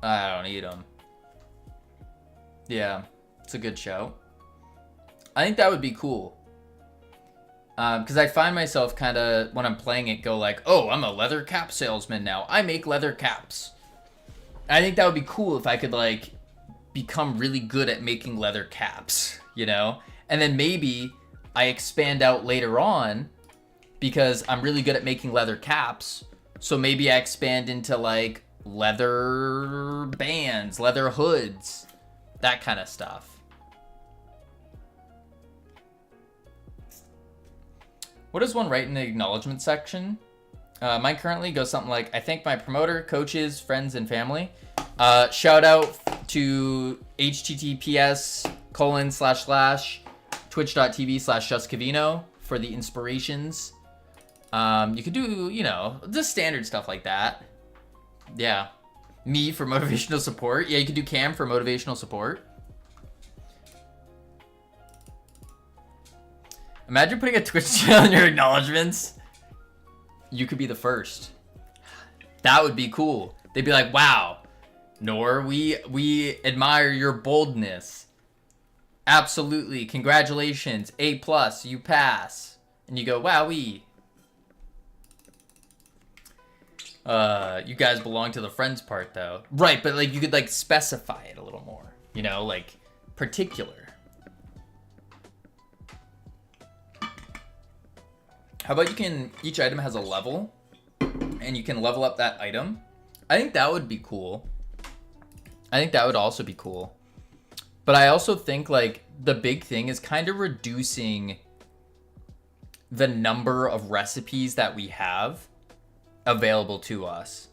I don't eat them. Yeah, it's a good show. I think that would be cool. Because I find myself kind of, when I'm playing it, go like, oh, I'm a leather cap salesman now. I make leather caps. I think that would be cool if I could like become really good at making leather caps, you know? And then maybe I expand out later on because I'm really good at making leather caps. So maybe I expand into like leather bands, leather hoods, that kind of stuff. What does one write in the acknowledgement section? Mine currently goes something like, I thank my promoter, coaches, friends, and family. Shout out to https://twitch.tv/justcavino for the inspirations. You could do, you know, the standard stuff like that. Yeah. Me for motivational support. Yeah, you could do Cam for motivational support. Imagine putting a Twitch channel in your acknowledgements. You could be the first. That would be cool. They'd be like, wow, Nor, we admire your boldness. Absolutely. Congratulations. A+, you pass. And you go, wowee. You guys belong to the friends part, though. Right, but, like, you could, like, specify it a little more. You know, like, particular. How about each item has a level, and you can level up that item. I think that would be cool. I think that would also be cool. But I also think, like, the big thing is kind of reducing the number of recipes that we have available to us.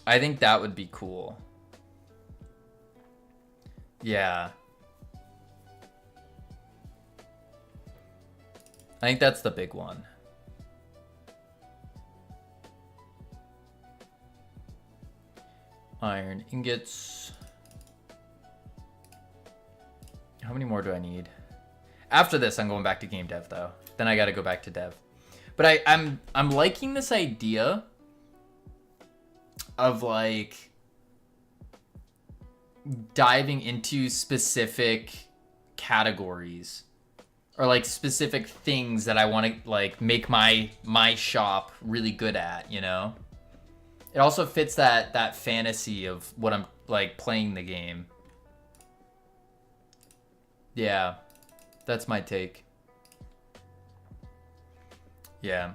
I think that would be cool. Yeah. I think that's the big one. Iron ingots. How many more do I need? After this, I'm going back to game dev, though. Then I gotta go back to dev. But I'm liking this idea of, like, diving into specific categories. Or, like, specific things that I want to, like, make my shop really good at, you know? It also fits that fantasy of what I'm, like, playing the game. Yeah. That's my take. Yeah.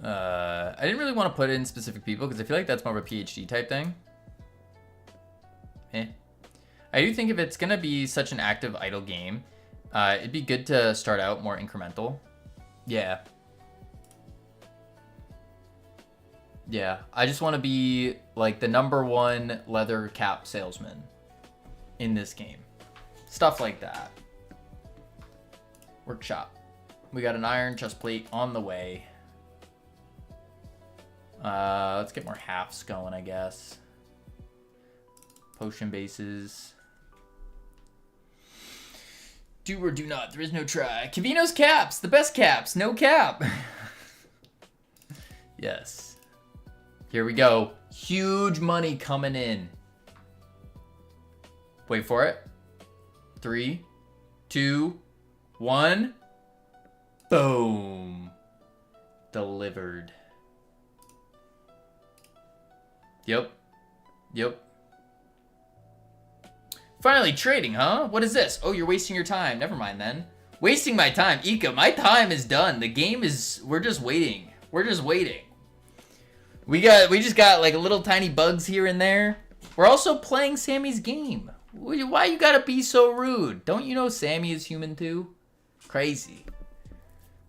I didn't really want to put in specific people because I feel like that's more of a PhD type thing. I do think if it's going to be such an active idle game, it'd be good to start out more incremental. Yeah. Yeah. I just want to be like the #1 leather cap salesman in this game. Stuff like that. Workshop. We got an iron chest plate on the way. Let's get more halves going, I guess. Potion bases. Do or do not. There is no try. Cavino's caps. The best caps. No cap. Yes. Here we go. Huge money coming in. Wait for it. 3, 2, 1. Boom. Delivered. Yep. Yep. Finally trading, huh? What is this? Oh, you're wasting your time. Never mind then. Wasting my time. Ika, my time is done. The game is... We're just waiting. We're just waiting. We just got like little tiny bugs here and there. We're also playing Sammy's game. Why you gotta be so rude? Don't you know Sammy is human too? Crazy.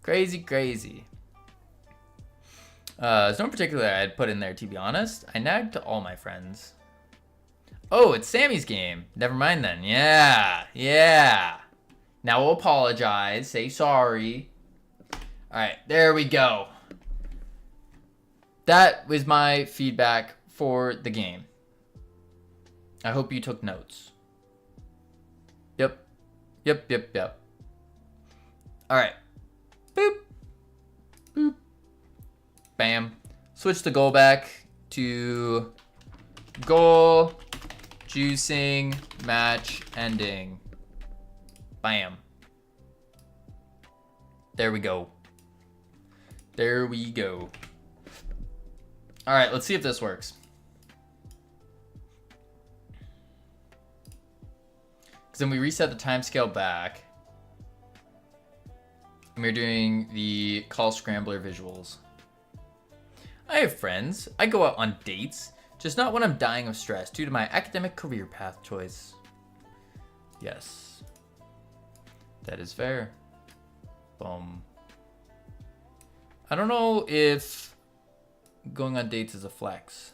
Crazy, crazy. There's no particular I'd put in there, to be honest. I nagged to all my friends. Oh, it's Sammy's game. Never mind then. Yeah, yeah. Now we'll apologize. Say sorry. Alright, there we go. That was my feedback for the game. I hope you took notes. Yep. Yep, yep, yep. Alright. Boop. Boop. Bam. Switch the goal back to goal, juicing, match, ending. Bam. There we go. There we go. Alright, let's see if this works. Because then we reset the timescale back. And we're doing the call scrambler visuals. I have friends. I go out on dates. Just not when I'm dying of stress due to my academic career path choice. Yes. That is fair. Boom. I don't know if going on dates is a flex.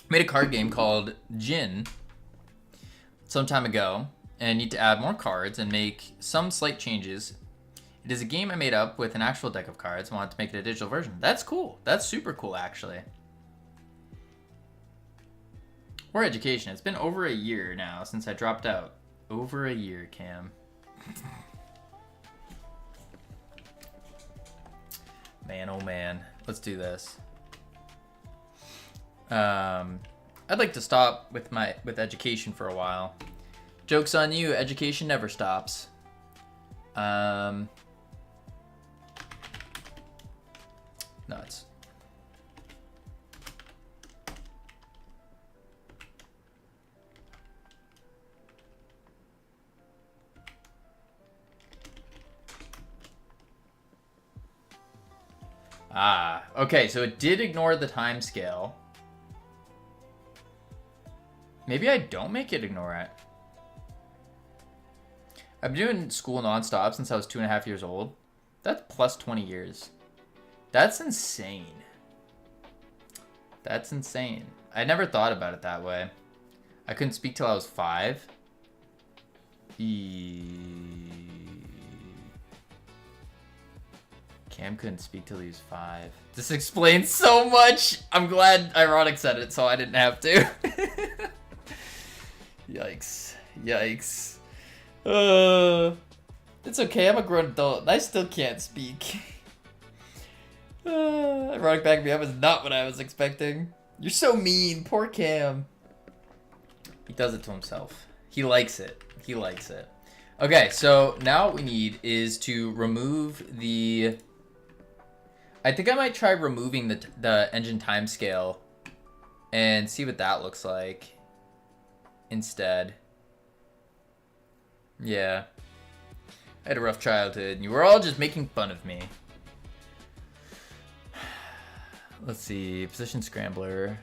Made a card game called Gin some time ago, and I need to add more cards and make some slight changes. It is a game I made up with an actual deck of cards. I wanted to make it a digital version. That's cool. That's super cool, actually. Or education. It's been over a year now since I dropped out. Over a year, Cam. Man, oh man. Let's do this. I'd like to stop with education for a while. Joke's on you, education never stops. Nuts. Ah, okay, so it did ignore the time scale. Maybe I don't make it ignore it. I've been doing school nonstop since I was 2.5 years old. That's plus 20 years. That's insane. That's insane. I never thought about it that way. I couldn't speak till I was 5. Cam couldn't speak till he was 5. This explains so much. I'm glad Ironic said it so I didn't have to. Yikes. Yikes. It's okay. I'm a grown adult. I still can't speak. Ironic back me up is not what I was expecting. You're so mean. Poor Cam. He does it to himself. He likes it. He likes it. Okay, so now what we need is to remove the... I think I might try removing the engine timescale and see what that looks like instead. Yeah. I had a rough childhood and you were all just making fun of me. Let's see, position scrambler.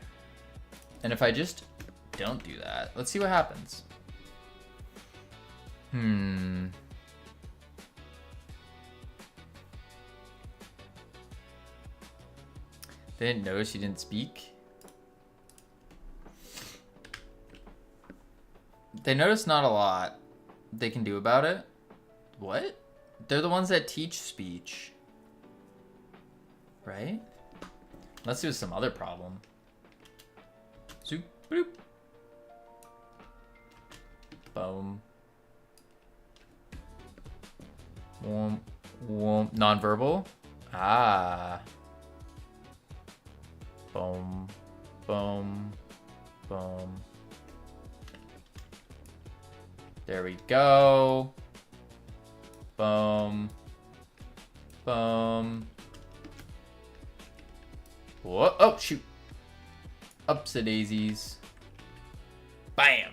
And if I just don't do that, let's see what happens. They didn't notice you didn't speak. They notice not a lot they can do about it. What? They're the ones that teach speech. Right? Unless it was some other problem. Zoop, boop. Boom. Womp, womp. Nonverbal? Ah. Boom. Boom. Boom. There we go. Boom. Boom. Whoa. Oh, shoot. Upsa daisies. Bam.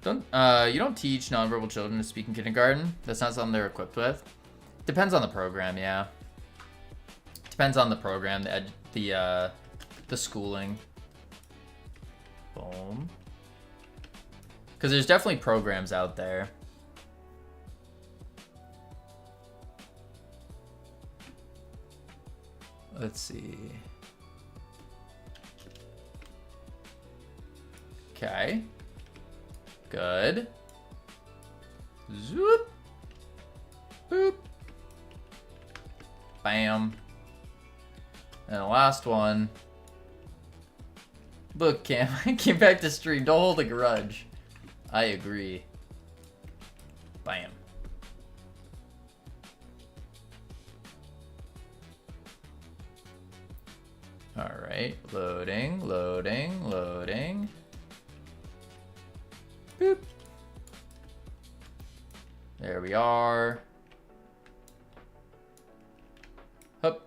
You don't teach nonverbal children to speak in kindergarten. That's not something they're equipped with. Depends on the program, yeah. Depends on the program, the schooling. Boom. Because there's definitely programs out there. Let's see. Okay. Good. Zoop. Boop. Bam. And the last one. Look, Cam, I came back to stream. Don't hold a grudge. I agree. Bam. Alright, loading, loading, loading. Boop. There we are. Hup.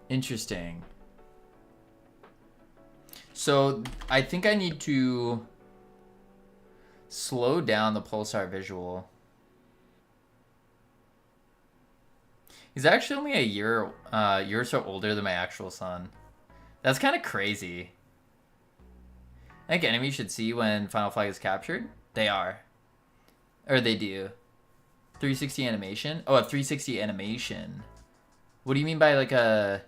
Interesting. So I think I need to slow down the pulsar visual. He's actually only a year or so older than my actual son. That's kind of crazy. I think enemies should see when Final Flag is captured. They are. Or they do. 360 animation? Oh, a 360 animation. What do you mean by like a...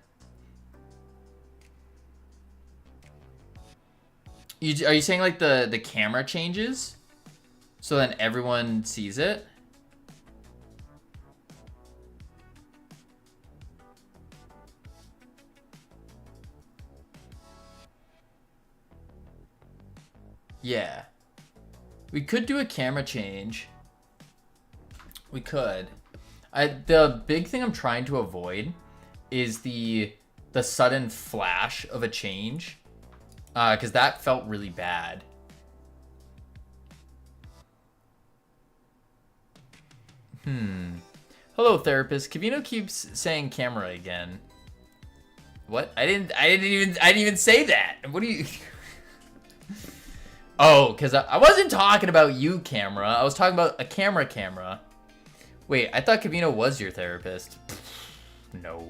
Are you saying like the camera changes? So then everyone sees it? Yeah. We could do a camera change. We could. The big thing I'm trying to avoid is the sudden flash of a change. Because that felt really bad. Hello, therapist. Kavino keeps saying camera again. What? I didn't even say that. What do you? Oh, because I wasn't talking about you, camera. I was talking about a camera. Wait, I thought Kavino was your therapist. No.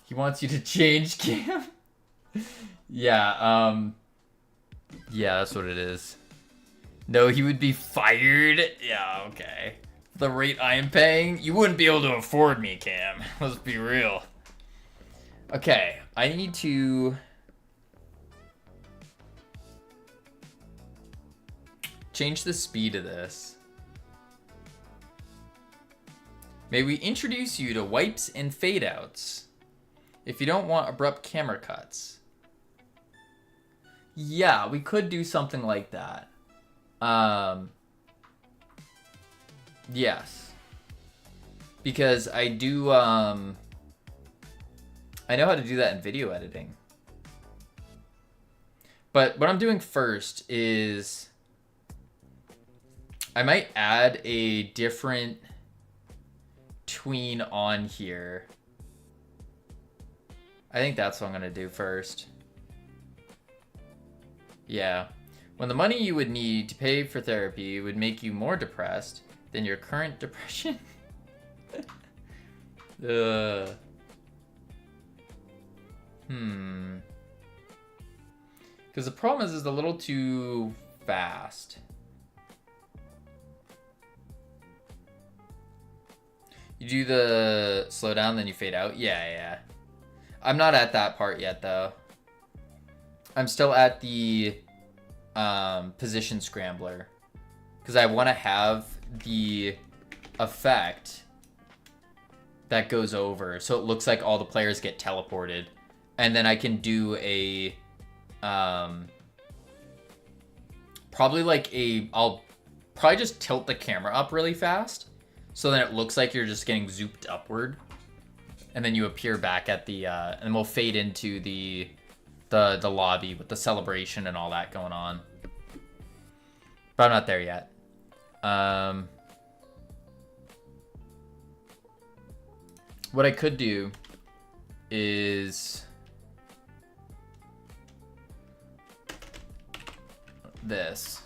He wants you to change cam. Yeah, yeah, that's what it is. No, he would be fired. Yeah, okay. The rate I am paying, you wouldn't be able to afford me, Cam. Let's be real. Okay, I need to change the speed of this. May we introduce you to wipes and fade outs if you don't want abrupt camera cuts. Yeah, we could do something like that. Yes. Because I do, I know how to do that in video editing. But what I'm doing first is I might add a different tween on here. I think that's what I'm gonna do first. Yeah. When the money you would need to pay for therapy would make you more depressed than your current depression. Because the problem is it's a little too fast. You do the slow down, then you fade out? Yeah. I'm not at that part yet, though. I'm still at the position scrambler. Because I want to have the effect that goes over. So it looks like all the players get teleported. And then I can do a... I'll probably just tilt the camera up really fast. So then it looks like you're just getting zooped upward. And then you appear back at the, and we'll fade into the lobby with the celebration and all that going on. But I'm not there yet. What I could do is this.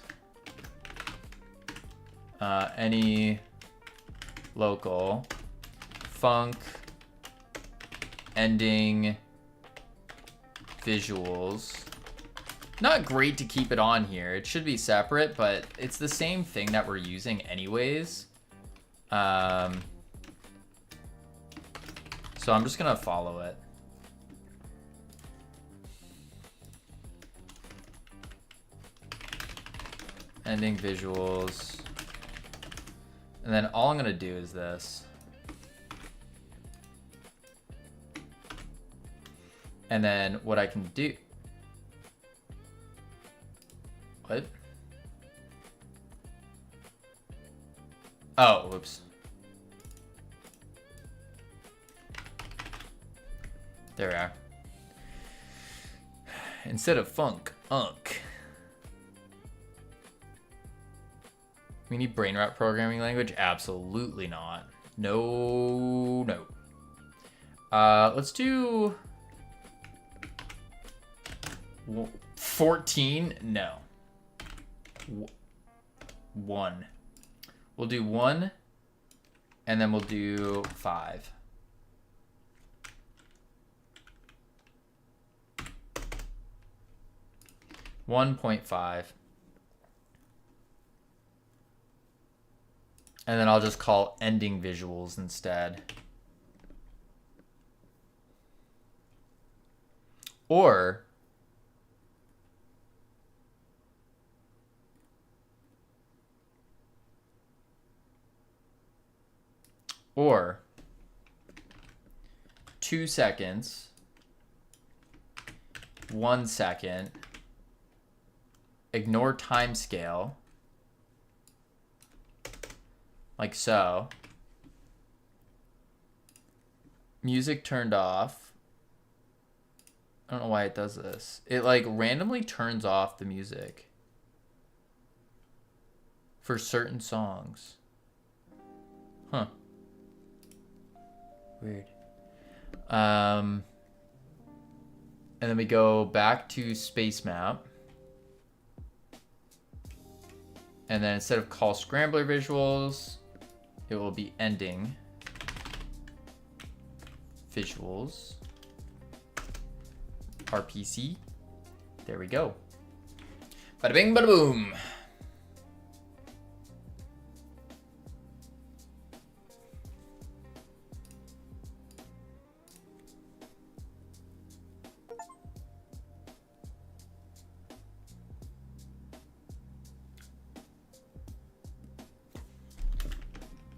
Any local funk ending visuals. Not great to keep it on here. It should be separate, but it's the same thing that we're using anyways. So I'm just gonna follow it. Ending visuals. And then all I'm gonna do is this. And then what I can do... What? Oh, whoops. There we are. Instead of funk, unk. We need brain rot programming language? Absolutely not. No. Let's do 14. No. 1. We'll do 1, and then we'll do 5. $1.5. And then I'll just call ending visuals instead. Or or 2 seconds 1 second. Ignore timescale. Like so. Music turned off. I don't know why it does this. It like randomly turns off the music for certain songs. Huh. Weird. And then we go back to space map. And then instead of call scrambler visuals, it will be ending visuals. RPC. There we go. Bada bing, bada boom.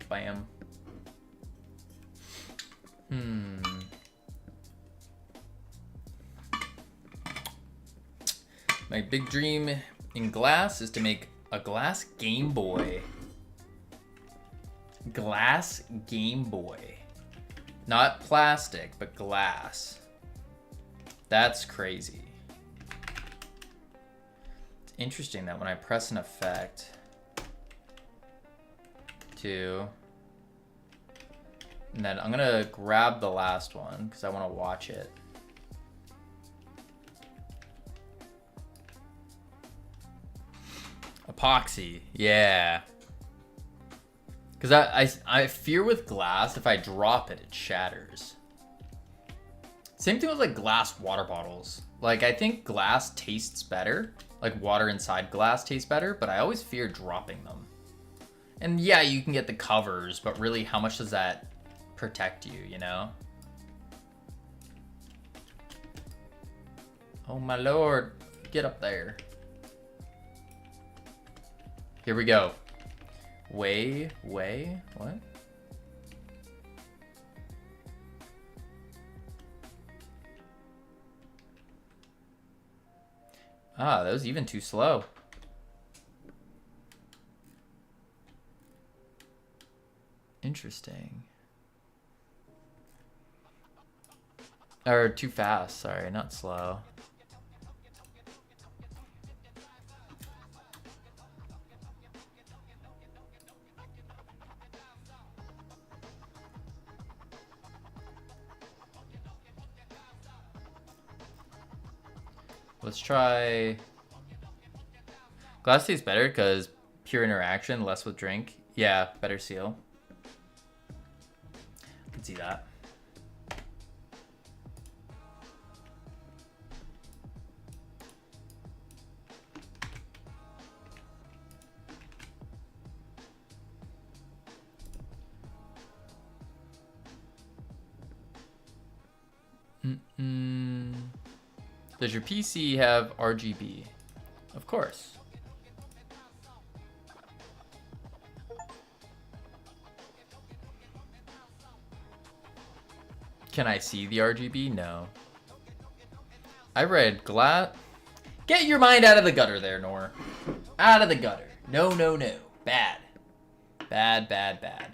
Bam. My big dream in glass is to make a glass Game Boy. Glass Game Boy. Not plastic, but glass. That's crazy. It's interesting that when I press an effect to... And then I'm gonna grab the last one because I want to watch it. Epoxy, yeah. Because I fear with glass, if I drop it, it shatters. Same thing with like glass water bottles. Like I think glass tastes better, like water inside glass tastes better, but I always fear dropping them. And yeah, you can get the covers, but really how much does that protect you, you know? Oh my lord, get up there. Here we go. What? Ah, that was even too slow. Interesting. Or too fast, sorry, not slow. Let's try... Glass tastes better because pure interaction, less with drink. Yeah, better seal. I can see that. Does your PC have RGB? Of course. Can I see the RGB? No. I read glass. Get your mind out of the gutter there, Nor. Out of the gutter. No, no, no. Bad. Bad, bad, bad.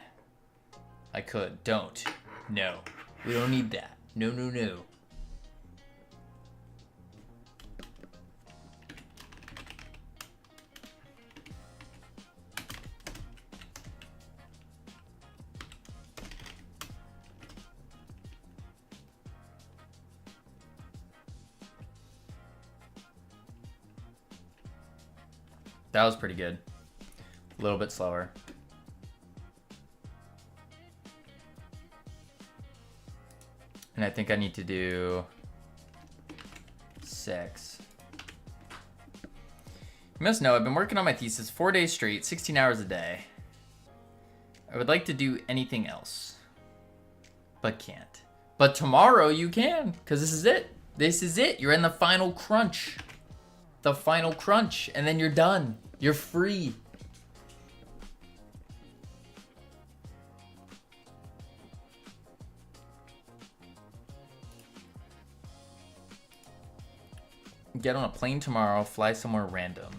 I could. Don't. No. We don't need that. No, no, no. That was pretty good. A little bit slower. And I think I need to do 6. You must know I've been working on my thesis 4 days straight, 16 hours a day. I would like to do anything else, but can't. But tomorrow you can, because this is it. This is it. You're in the final crunch. The final crunch, and then you're done. You're free. Get on a plane tomorrow, fly somewhere random.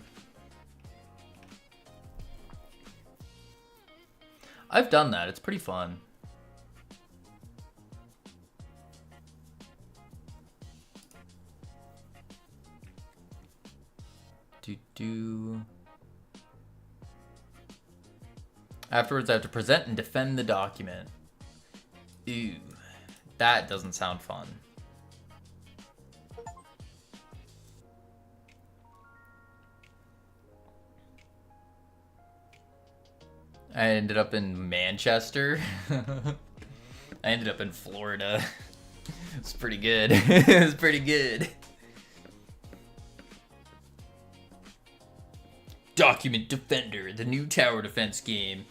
I've done that. It's pretty fun. Afterwards, I have to present and defend the document. Ew. That doesn't sound fun. I ended up in Manchester. I ended up in Florida. It's pretty good. It's pretty good. Document Defender, the new tower defense game.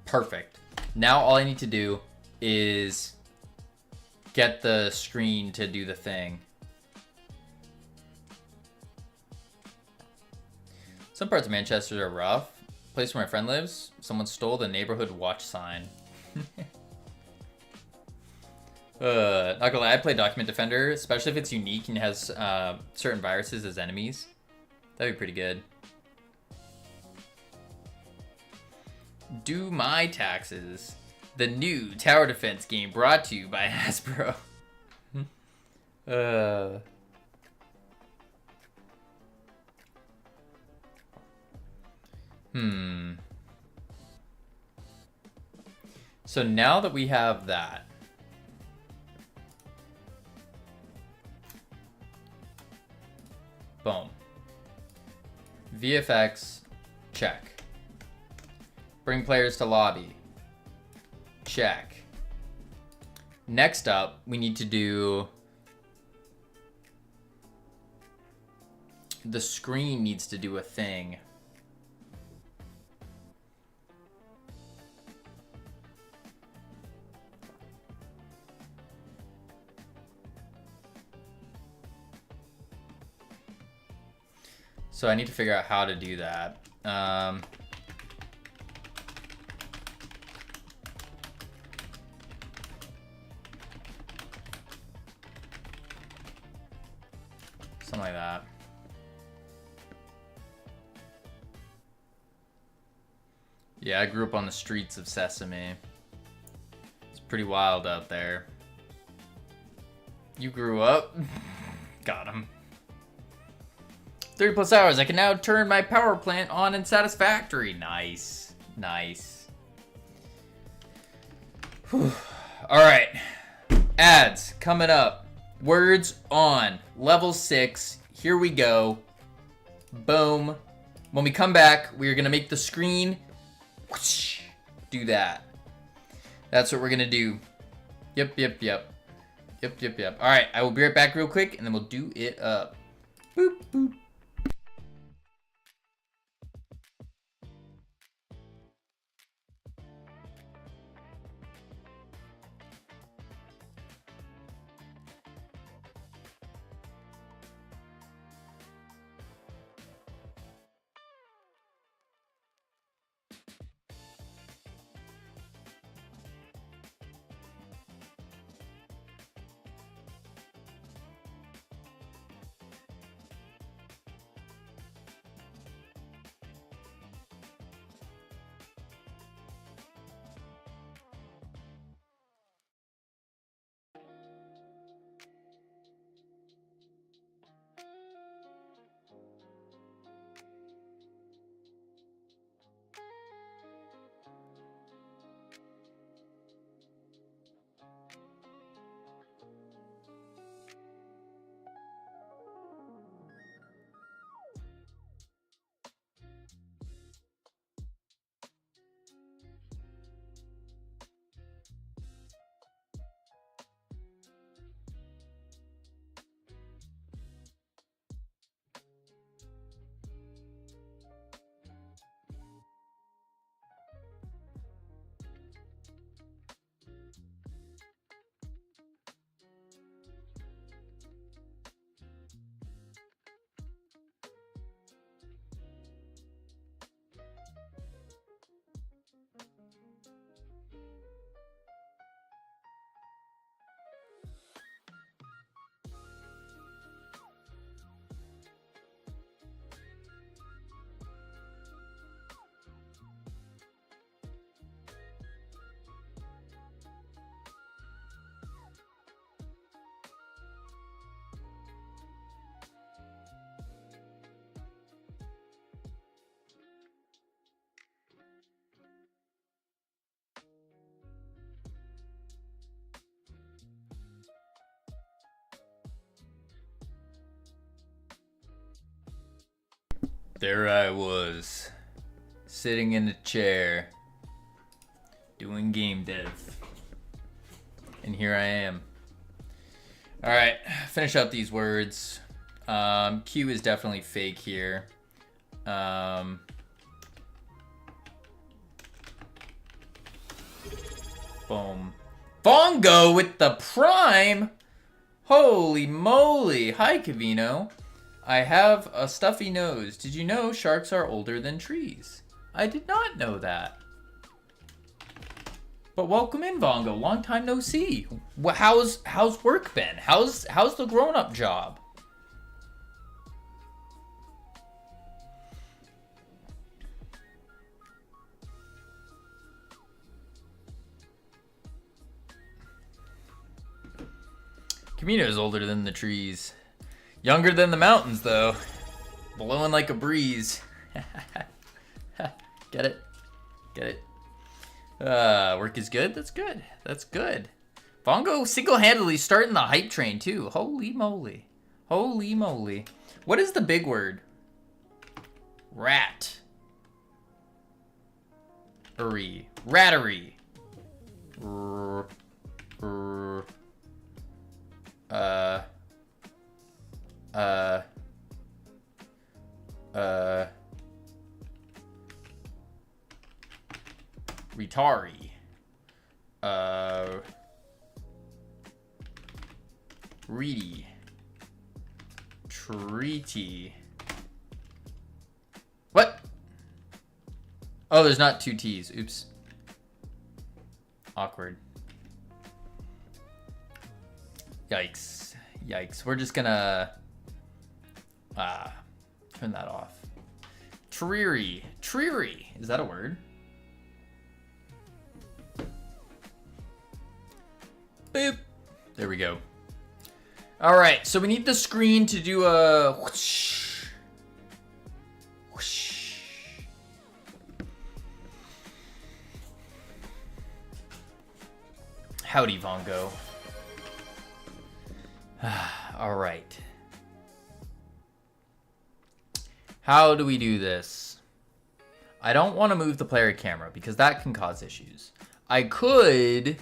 Perfect. Now all I need to do is get the screen to do the thing. Some parts of Manchester are rough. Place where my friend lives, someone stole the neighborhood watch sign. Not gonna lie, I play Document Defender, especially if it's unique and has certain viruses as enemies. That'd be pretty good. Do My Taxes, the new tower defense game brought to you by Hasbro. So now that we have that, boom. VFX, check. Bring players to lobby. Check. Next up, we need to do... The screen needs to do a thing. So I need to figure out how to do that. Something like that. Yeah, I grew up on the streets of Sesame. It's pretty wild out there. You grew up? Got him. 30+ hours. I can now turn my power plant on and satisfactory. Nice. Nice. Whew. All right. Ads coming up. Words on. Level 6. Here we go. Boom. When we come back, we're going to make the screen whoosh, do that. That's what we're going to do. Yep. All right. I will be right back real quick, and then we'll do it up. Boop, boop. There I was, sitting in a chair, doing game dev. And here I am. Alright, finish up these words. Q is definitely fake here. Boom. Bongo with the prime! Holy moly! Hi, Cavino. I have a stuffy nose. Did you know sharks are older than trees? I did not know that. But welcome in, Bongo. Long time no see. How's work been? How's the grown-up job? Camino is older than the trees. Younger than the mountains, though. Blowing like a breeze. Get it? Get it? Work is good? That's good. That's good. Bongo single-handedly starting the hype train, too. Holy moly. Holy moly. What is the big word? Rat. Rattery. Retari. Reedy. Treaty. What? Oh, there's not two T's. Oops. Awkward. Yikes. Yikes. We're just gonna turn that off. Dreary. Dreary. Is that a word? Boop. There we go. All right, so we need the screen to do a whoosh. Whoosh. Howdy, Vongo. All right. How do we do this? I don't want to move the player camera because that can cause issues. I could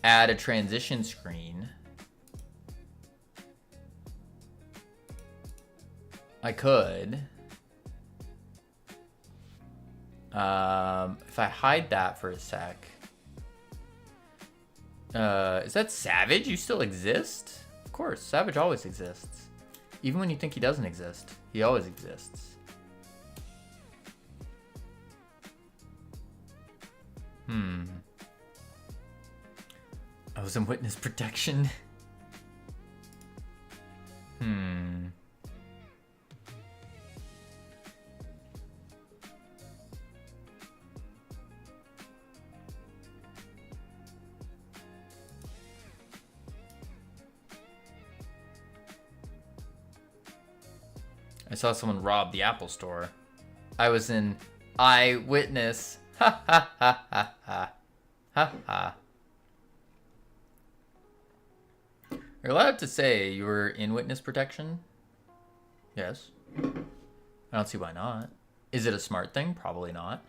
add a transition screen. I could. If I hide that for a sec. Is that Savage? You still exist? Of course, Savage always exists. Even when you think he doesn't exist, he always exists. I was in witness protection. I saw someone rob the Apple store. I was in eyewitness. Ha ha ha ha ha. Ha ha. You're allowed to say you were in witness protection? Yes. I don't see why not. Is it a smart thing? Probably not.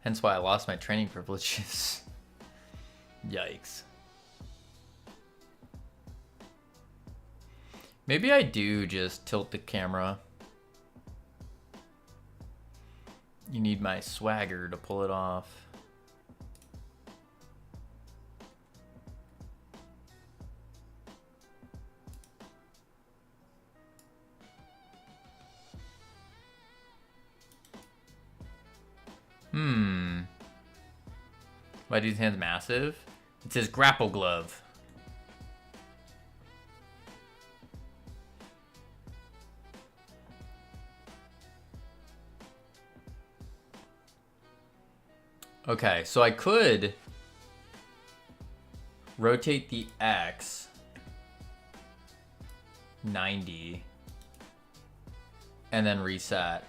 Hence why I lost my training privileges. Yikes. Maybe I do just tilt the camera. You need my swagger to pull it off. Why do these hands massive? It says grapple glove. Okay, so I could rotate the X 90 and then reset.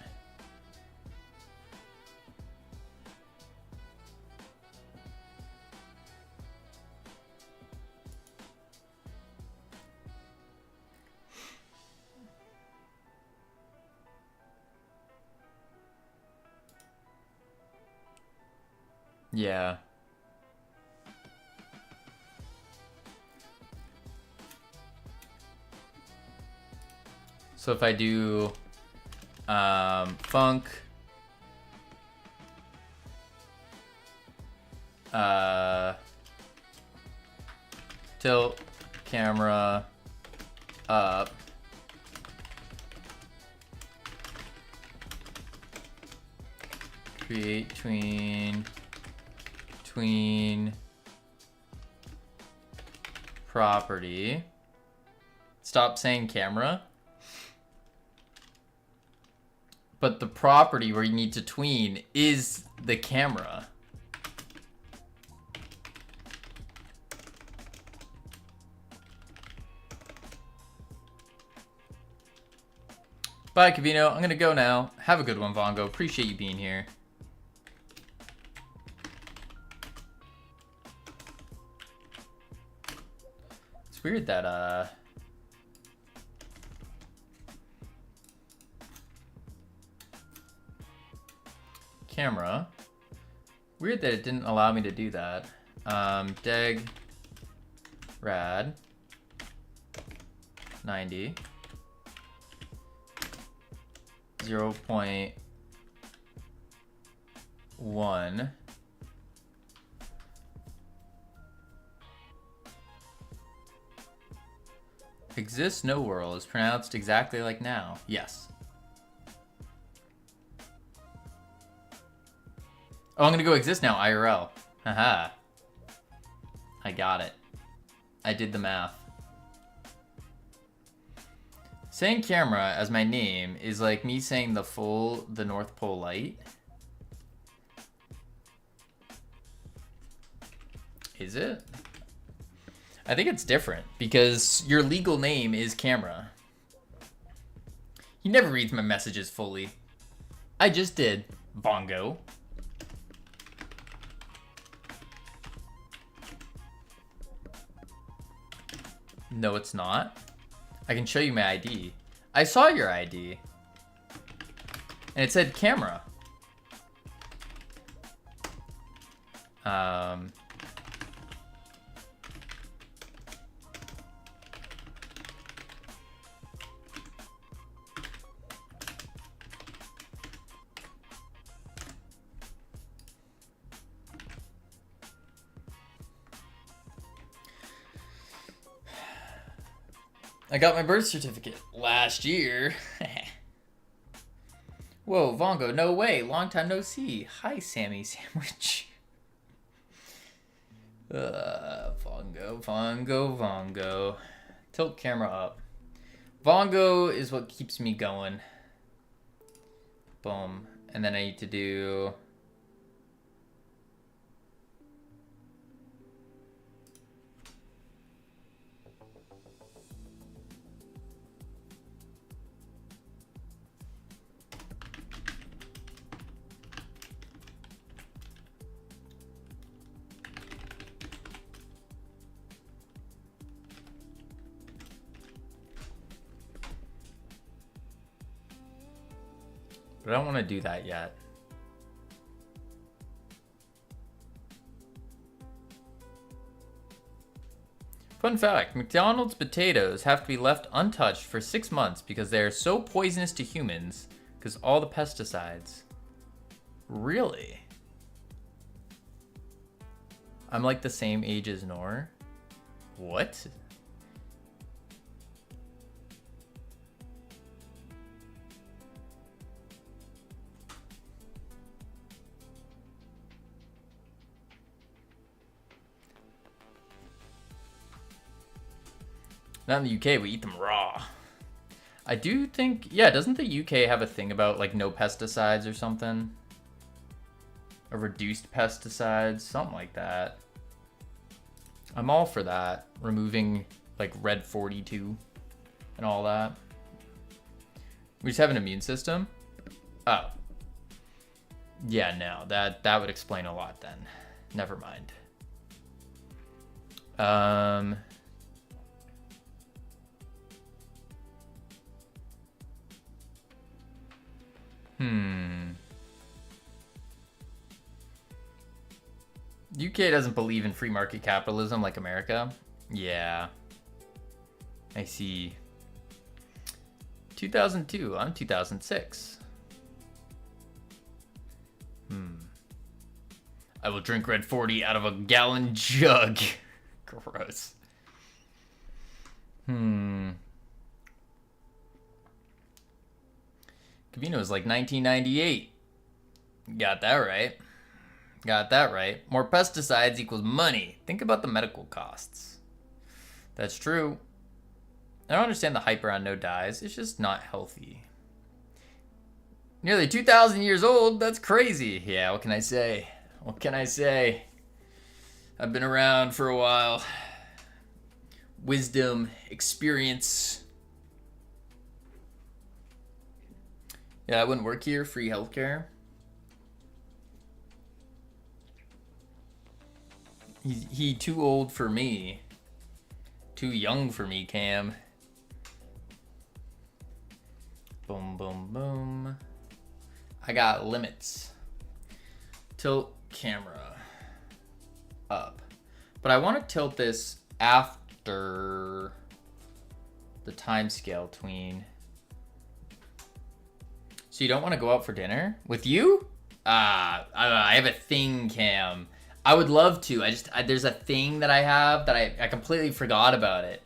Yeah. So if I do funk tilt camera up, create tween property, stop saying camera, but the property where you need to tween is the camera. Bye, Cavino. I'm gonna go now. Have a good one, Vongo. Appreciate you being here. It's weird that camera. Weird that it didn't allow me to do that. Deg rad 90 0.1 exists no world is pronounced exactly like now. Yes. Oh, I'm gonna go exist now, IRL. Haha. I got it. I did the math. Saying camera as my name is like me saying the North Pole light. Is it? I think it's different because your legal name is camera. He never reads my messages fully. I just did. Bongo. No, it's not. I can show you my ID. I saw your ID. And it said camera. I got my birth certificate last year. Whoa, Vongo, no way. Long time no see. Hi, Sammy Sandwich. Vongo. Tilt camera up. Vongo is what keeps me going. Boom. And then I need to do... But I don't want to do that yet. Fun fact, McDonald's potatoes have to be left untouched for 6 months because they are so poisonous to humans because all the pesticides. Really? I'm like the same age as Nor? What? Not in the UK, we eat them raw. I do think, yeah, doesn't the UK have a thing about like no pesticides or something? Or reduced pesticides, something like that. I'm all for that. Removing like red 42 and all that. We just have an immune system? Oh. Yeah, no, that would explain a lot then. Never mind. UK doesn't believe in free market capitalism like America. Yeah. I see. 2002, I'm 2006. I will drink red 40 out of a gallon jug. Gross. Cavino is like 1998. Got that right. Got that right. More pesticides equals money. Think about the medical costs. That's true. I don't understand the hype around no dyes. It's just not healthy. Nearly 2,000 years old. That's crazy. Yeah, what can I say? What can I say? I've been around for a while. Wisdom, experience. Yeah, I wouldn't work here. Free healthcare. He too old for me. Too young for me, Cam. Boom, boom, boom. I got limits. Tilt camera up. But I want to tilt this after the time scale tween. So you don't want to go out for dinner? With you? I have a thing, Cam. I would love to. There's a thing that I have that I completely forgot about it.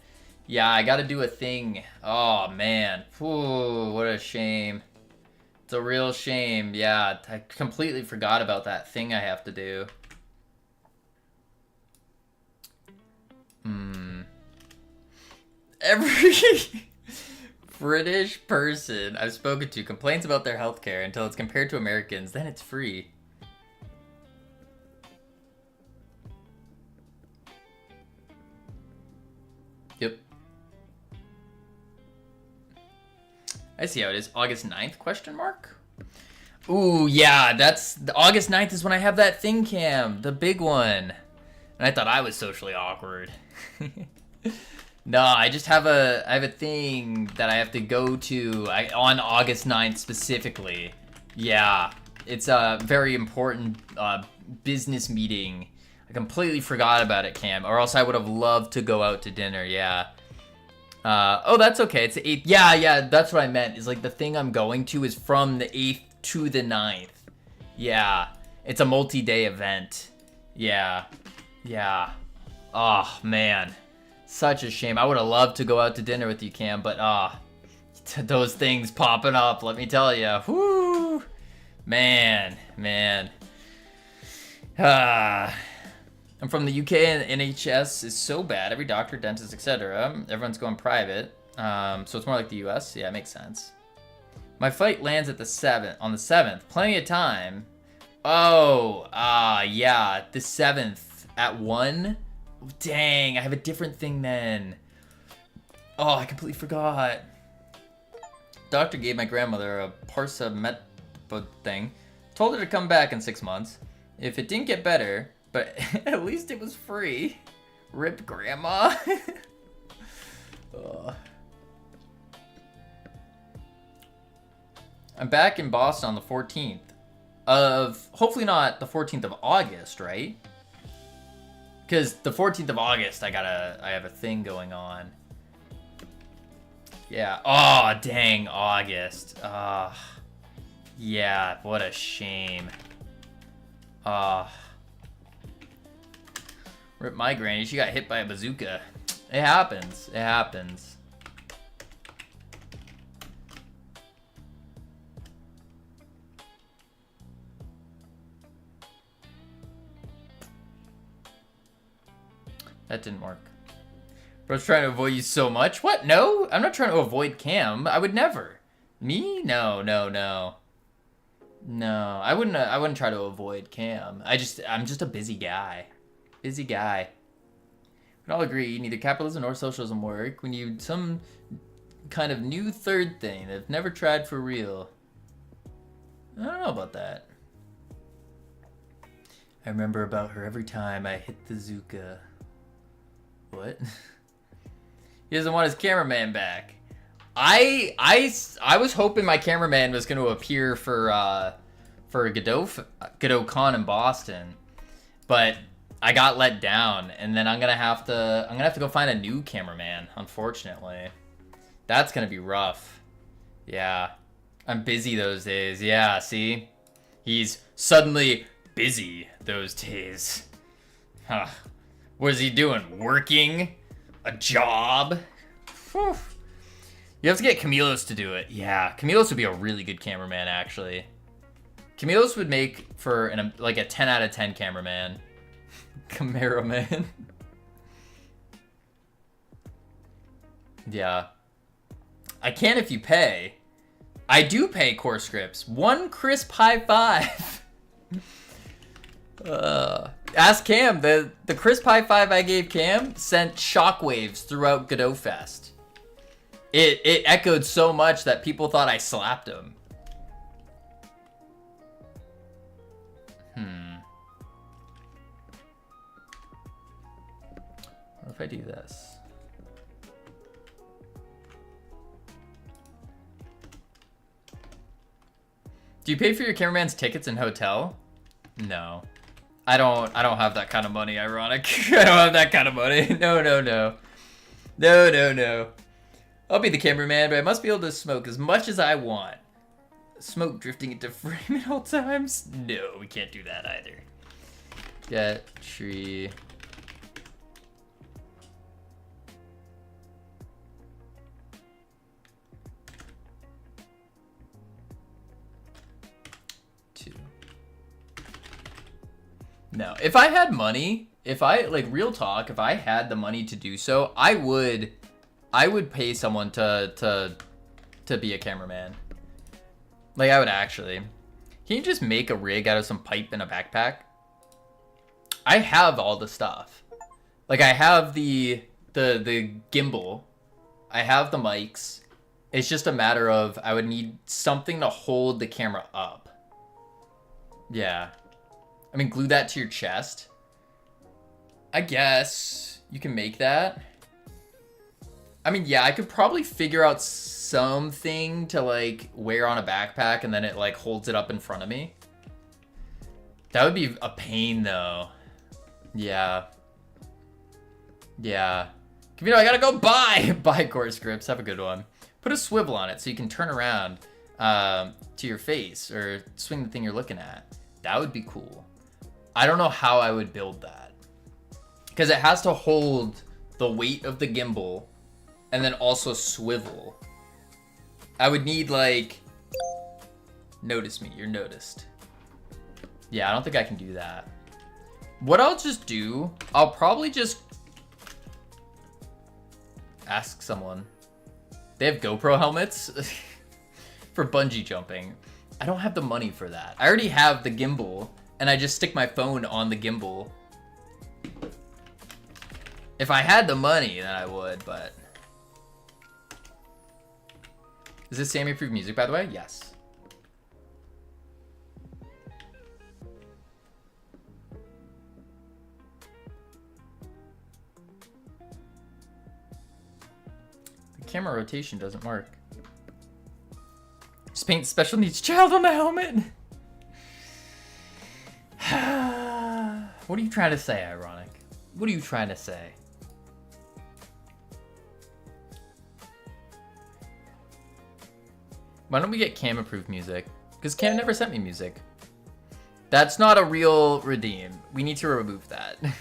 Yeah, I gotta do a thing. Oh, man. Ooh, what a shame. It's a real shame. Yeah, I completely forgot about that thing I have to do. Every British person I've spoken to complains about their healthcare until it's compared to Americans. Then it's free. Yep. I see how it is. August 9th, question mark? Ooh, yeah, that's... August 9th is when I have that thing, Cam. The big one. And I thought I was socially awkward. No, I just have a thing that I have to go to on August 9th specifically. Yeah, it's a very important business meeting. I completely forgot about it, Cam, or else I would have loved to go out to dinner, yeah. Oh, that's okay, it's the 8th. Yeah, that's what I meant, is like the thing I'm going to is from the 8th to the 9th. Yeah, it's a multi-day event. Yeah. Oh, man. Such a shame. I would have loved to go out to dinner with you, Cam, but those things popping up, let me tell you. Whoo! Man. I'm from the UK and NHS is so bad. Every doctor, dentist, etc. Everyone's going private. So it's more like the US. Yeah, it makes sense. My flight lands at on the 7th. Plenty of time. Oh, yeah, the 7th at 1. Dang, I have a different thing then. Oh, I completely forgot. Doctor gave my grandmother a parsa thing. Told her to come back in 6 months. If it didn't get better, but at least it was free. Rip grandma. I'm back in Boston on the 14th of, hopefully not the 14th of August, right? Because the 14th of August, I have a thing going on. Yeah. Oh, dang, August. Yeah, what a shame. Rip my granny, she got hit by a bazooka. It happens. It happens. That didn't work. Bro's trying to avoid you so much. What? No? I'm not trying to avoid Cam. I would never. Me? No. No, I wouldn't. I wouldn't try to avoid Cam. I'm just a busy guy. Busy guy. We all agree neither capitalism nor socialism work. We need some kind of new third thing that I've never tried for real. I don't know about that. I remember about her every time I hit the Zuka. What? He doesn't want his cameraman back. I was hoping my cameraman was going to appear for Godot Con in Boston, but I got let down, and then I'm gonna have to go find a new cameraman. Unfortunately, that's gonna be rough. Yeah, I'm busy those days. Yeah, see, he's suddenly busy those days. Huh. What is he doing? Working? A job? Whew. You have to get Camilos to do it. Yeah, Camilos would be a really good cameraman, actually. Camilos would make for like a 10 out of 10 cameraman. Cameraman. Yeah. I can if you pay. I do pay Core Scripts. One crisp high five. Ask Cam. The crisp high five I gave Cam sent shockwaves throughout Godot Fest. It echoed so much that people thought I slapped him. What if I do this? Do you pay for your cameraman's tickets and hotel? No. I don't have that kind of money, ironic. I don't have that kind of money. No. No. I'll be the cameraman, but I must be able to smoke as much as I want. Smoke drifting into frame at all times? No, we can't do that either. Get tree. No, if I had money, if I, like, real talk, if I had the money to do so, I would pay someone to be a cameraman. Like, I would actually. Can you just make a rig out of some pipe and a backpack? I have all the stuff. Like, I have the gimbal. I have the mics. It's just a matter of I would need something to hold the camera up. Yeah. I mean, glue that to your chest. I guess you can make that. I mean, yeah, I could probably figure out something to, like, wear on a backpack and then it, like, holds it up in front of me. That would be a pain, though. Yeah. Yeah. You know, I gotta go buy Core Scripts. Have a good one. Put a swivel on it so you can turn around to your face or swing the thing you're looking at. That would be cool. I don't know how I would build that. Because it has to hold the weight of the gimbal and then also swivel. I would need, like... Notice me, you're noticed. Yeah, I don't think I can do that. What I'll just do, I'll probably just ask someone. They have GoPro helmets for bungee jumping. I don't have the money for that. I already have the gimbal, and I just stick my phone on the gimbal. If I had the money, then I would, but... Is this Sammy approved music, by the way? Yes. The camera rotation doesn't work. Just paint special needs child on the helmet. What are you trying to say, ironic? What are you trying to say? Why don't we get Cam approved music? Because Cam never sent me music. That's not a real redeem. We need to remove that. It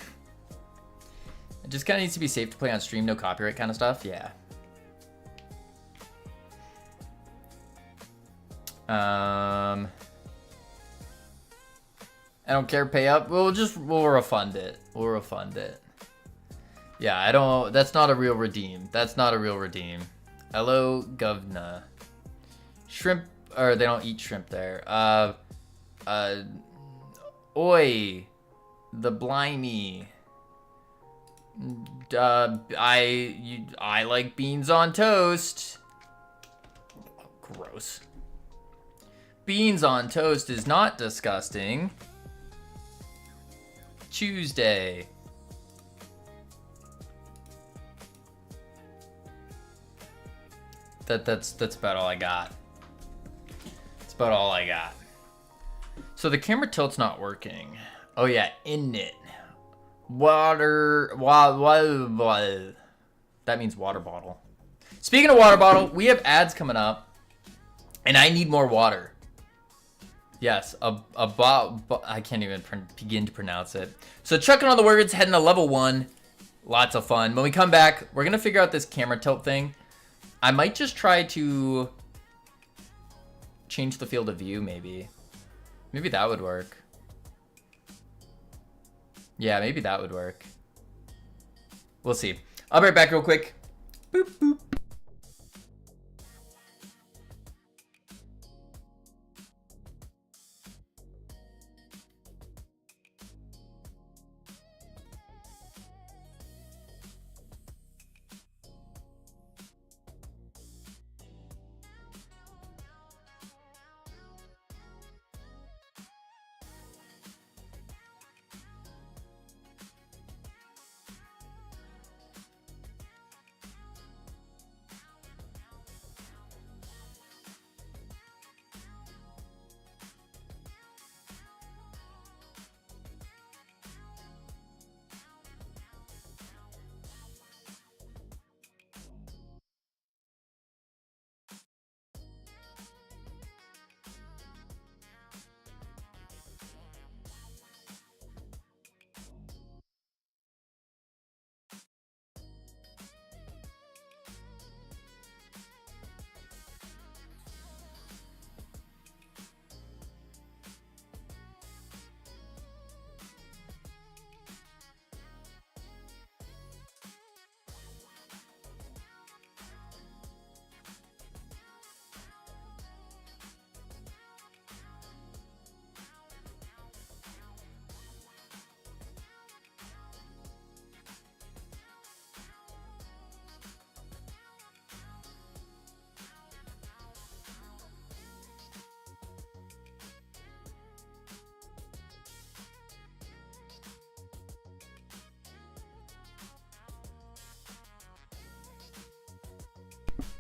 just kind of needs to be safe to play on stream, no copyright kind of stuff. Yeah. I don't care, pay up. We'll refund it. We'll refund it. Yeah, that's not a real redeem. That's not a real redeem. Hello, govna. Shrimp, or they don't eat shrimp there. Oi, the blimey. I like beans on toast. Gross. Beans on toast is not disgusting. Tuesday. That's about all I got. That's about all I got. So the camera tilt's not working. Oh yeah, in it. Water. That means water bottle. Speaking of water bottle, we have ads coming up, and I need more water. Yes, I can't even begin to pronounce it. So chucking all the words, heading to level 1. Lots of fun. When we come back, we're gonna figure out this camera tilt thing. I might just try to change the field of view, maybe. Maybe that would work. Yeah, maybe that would work. We'll see. I'll be right back real quick. Boop, boop.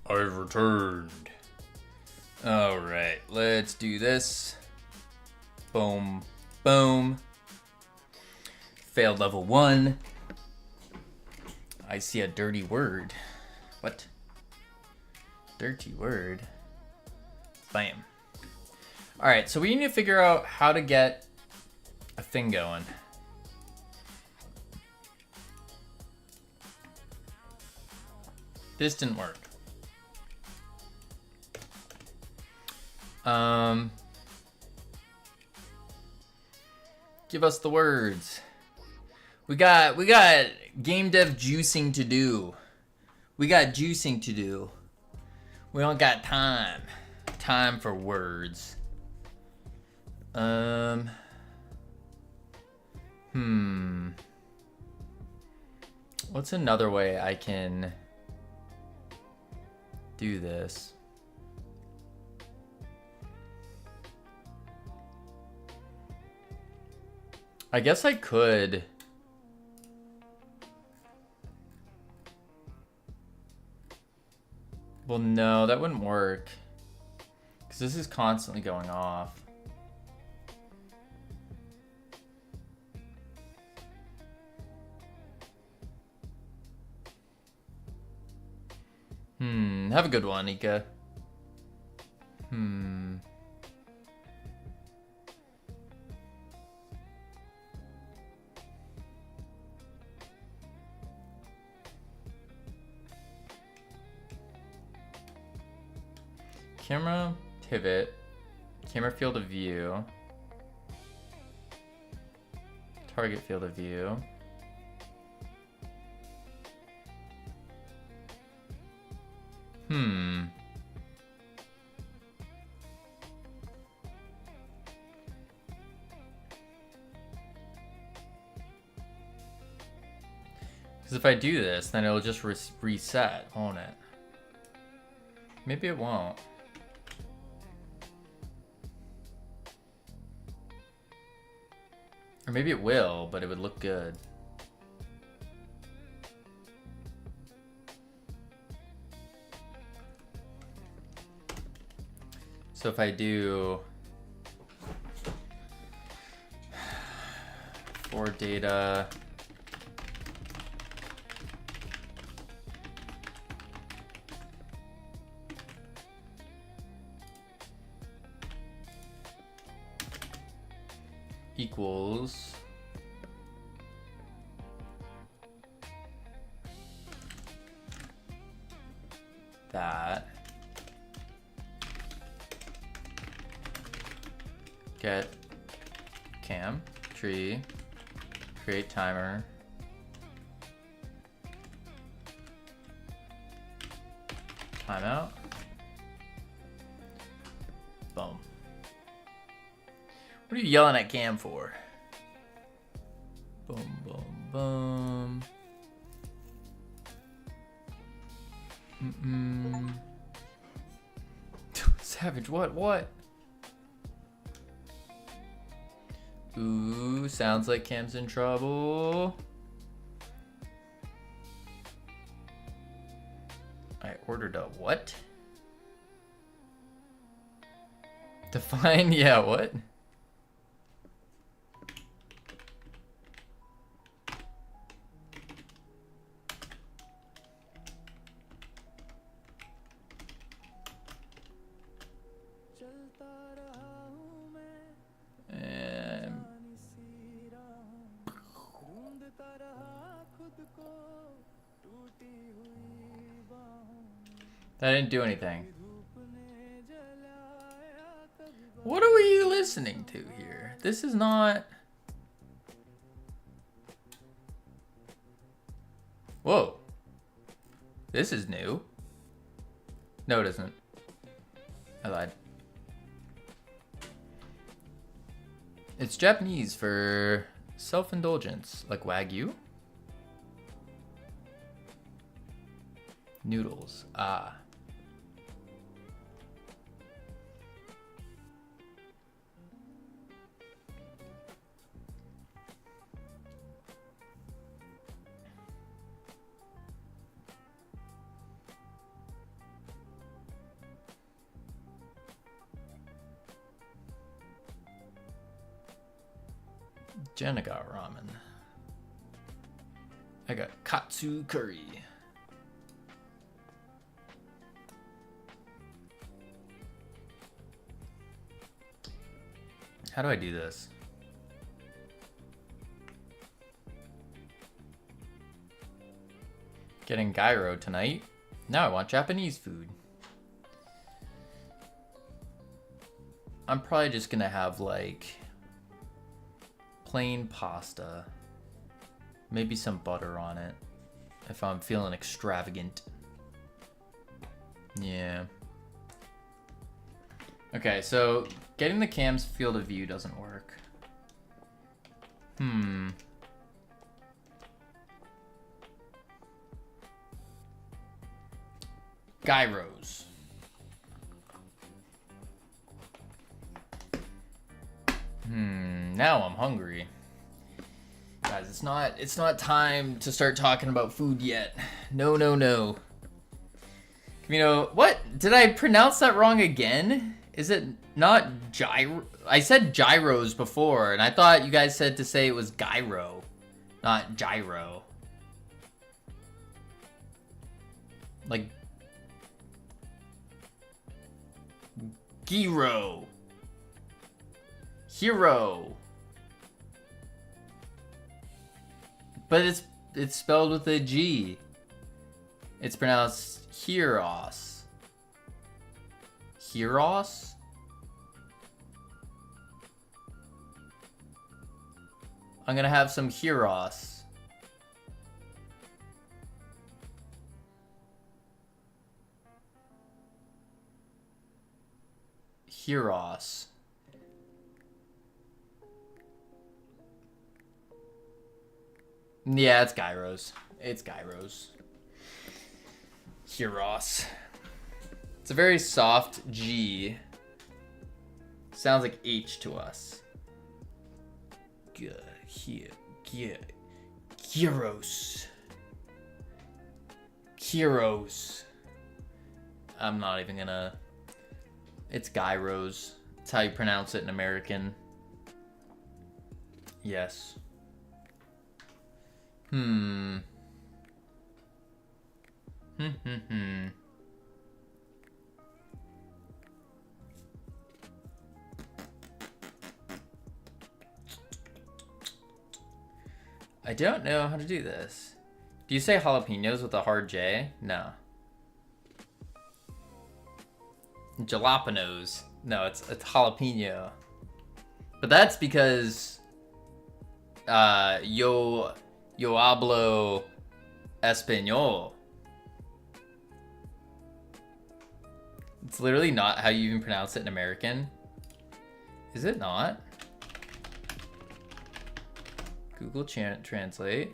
I've returned. All right, let's do this. Boom, boom. Failed level 1. I see a dirty word. What? Dirty word. Bam. All right, so we need to figure out how to get a thing going. This didn't work. Give us the words. We got game dev juicing to do. We got juicing to do. We don't got time. Time for words. What's another way I can do this? I guess I could. Well, no, that wouldn't work. Because this is constantly going off. Have a good one, Ika. Camera pivot, camera field of view, target field of view. Because if I do this, then it'll just reset, won't it? Maybe it won't. Or maybe it will, but it would look good. So if I do for data equals that, get cam tree, create timer, timeout, boom. What are you yelling at Cam for? Boom, boom, boom. Savage, what? Ooh, sounds like Cam's in trouble. I ordered a what? Define, yeah, what? That didn't do anything. What are we listening to here? This is not... Whoa. This is new. No, it isn't. I lied. It's Japanese for self-indulgence, like Wagyu. Noodles. Ah. Jenna got ramen. I got katsu curry. How do I do this? Getting gyro tonight. Now I want Japanese food. I'm probably just gonna have like plain pasta. Maybe some butter on it if I'm feeling extravagant. Yeah. Okay, so getting the cam's field of view doesn't work. Gyros. Now I'm hungry. Guys, it's not time to start talking about food yet. No. You know, what? Did I pronounce that wrong again? Is it not gyro? I said gyros before, and I thought you guys said to say it was gyro, not gyro. Like gyro. Hero. But it's spelled with a G. It's pronounced Heros. Heros? I'm gonna have some Heros. Heros. Yeah, it's gyros. It's gyros. Gyros. It's a very soft G. Sounds like H to us. Gyros. Gyros. I'm not even gonna... It's gyros. It's how you pronounce it in American. Yes. I don't know how to do this. Do you say jalapenos with a hard J? No. Jalapenos. No, it's jalapeno. But that's because yo hablo español. It's literally not how you even pronounce it in American. Is it not? Google Translate.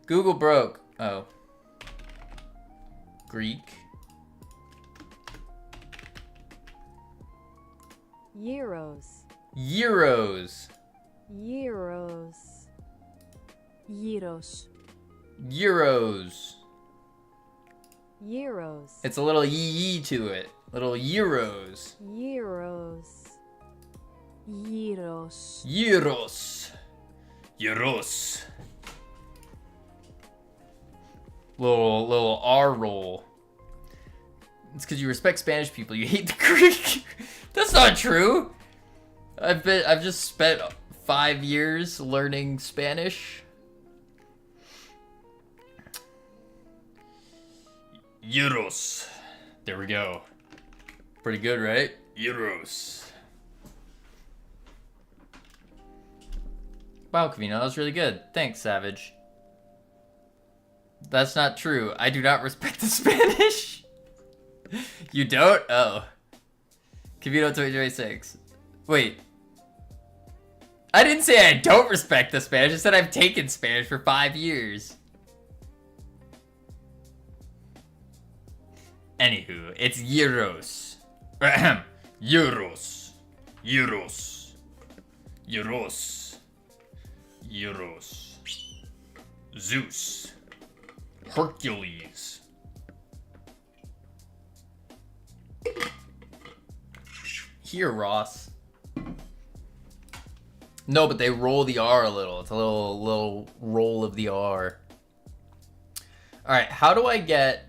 Google broke. Oh. Greek. Euros. Euros. Euros. Euros. Euros. Euros. It's a little yee to it. Little euros. Euros. Euros. Euros. Euros. Little R roll. It's because you respect Spanish people. You hate the Greek. That's not true. I've just spent 5 years learning Spanish. Euros. There we go. Pretty good, right? Euros. Wow, Kavino, that was really good. Thanks, Savage. That's not true. I do not respect the Spanish. You don't? Oh. Kavino 2026. Wait. I didn't say I don't respect the Spanish. I said I've taken Spanish for 5 years. Anywho, it's euros. Ahem. Euros. Euros. Euros. Euros. Zeus. Hercules. Here, Ross. No, but they roll the R a little. It's a little roll of the R. All right, how do I get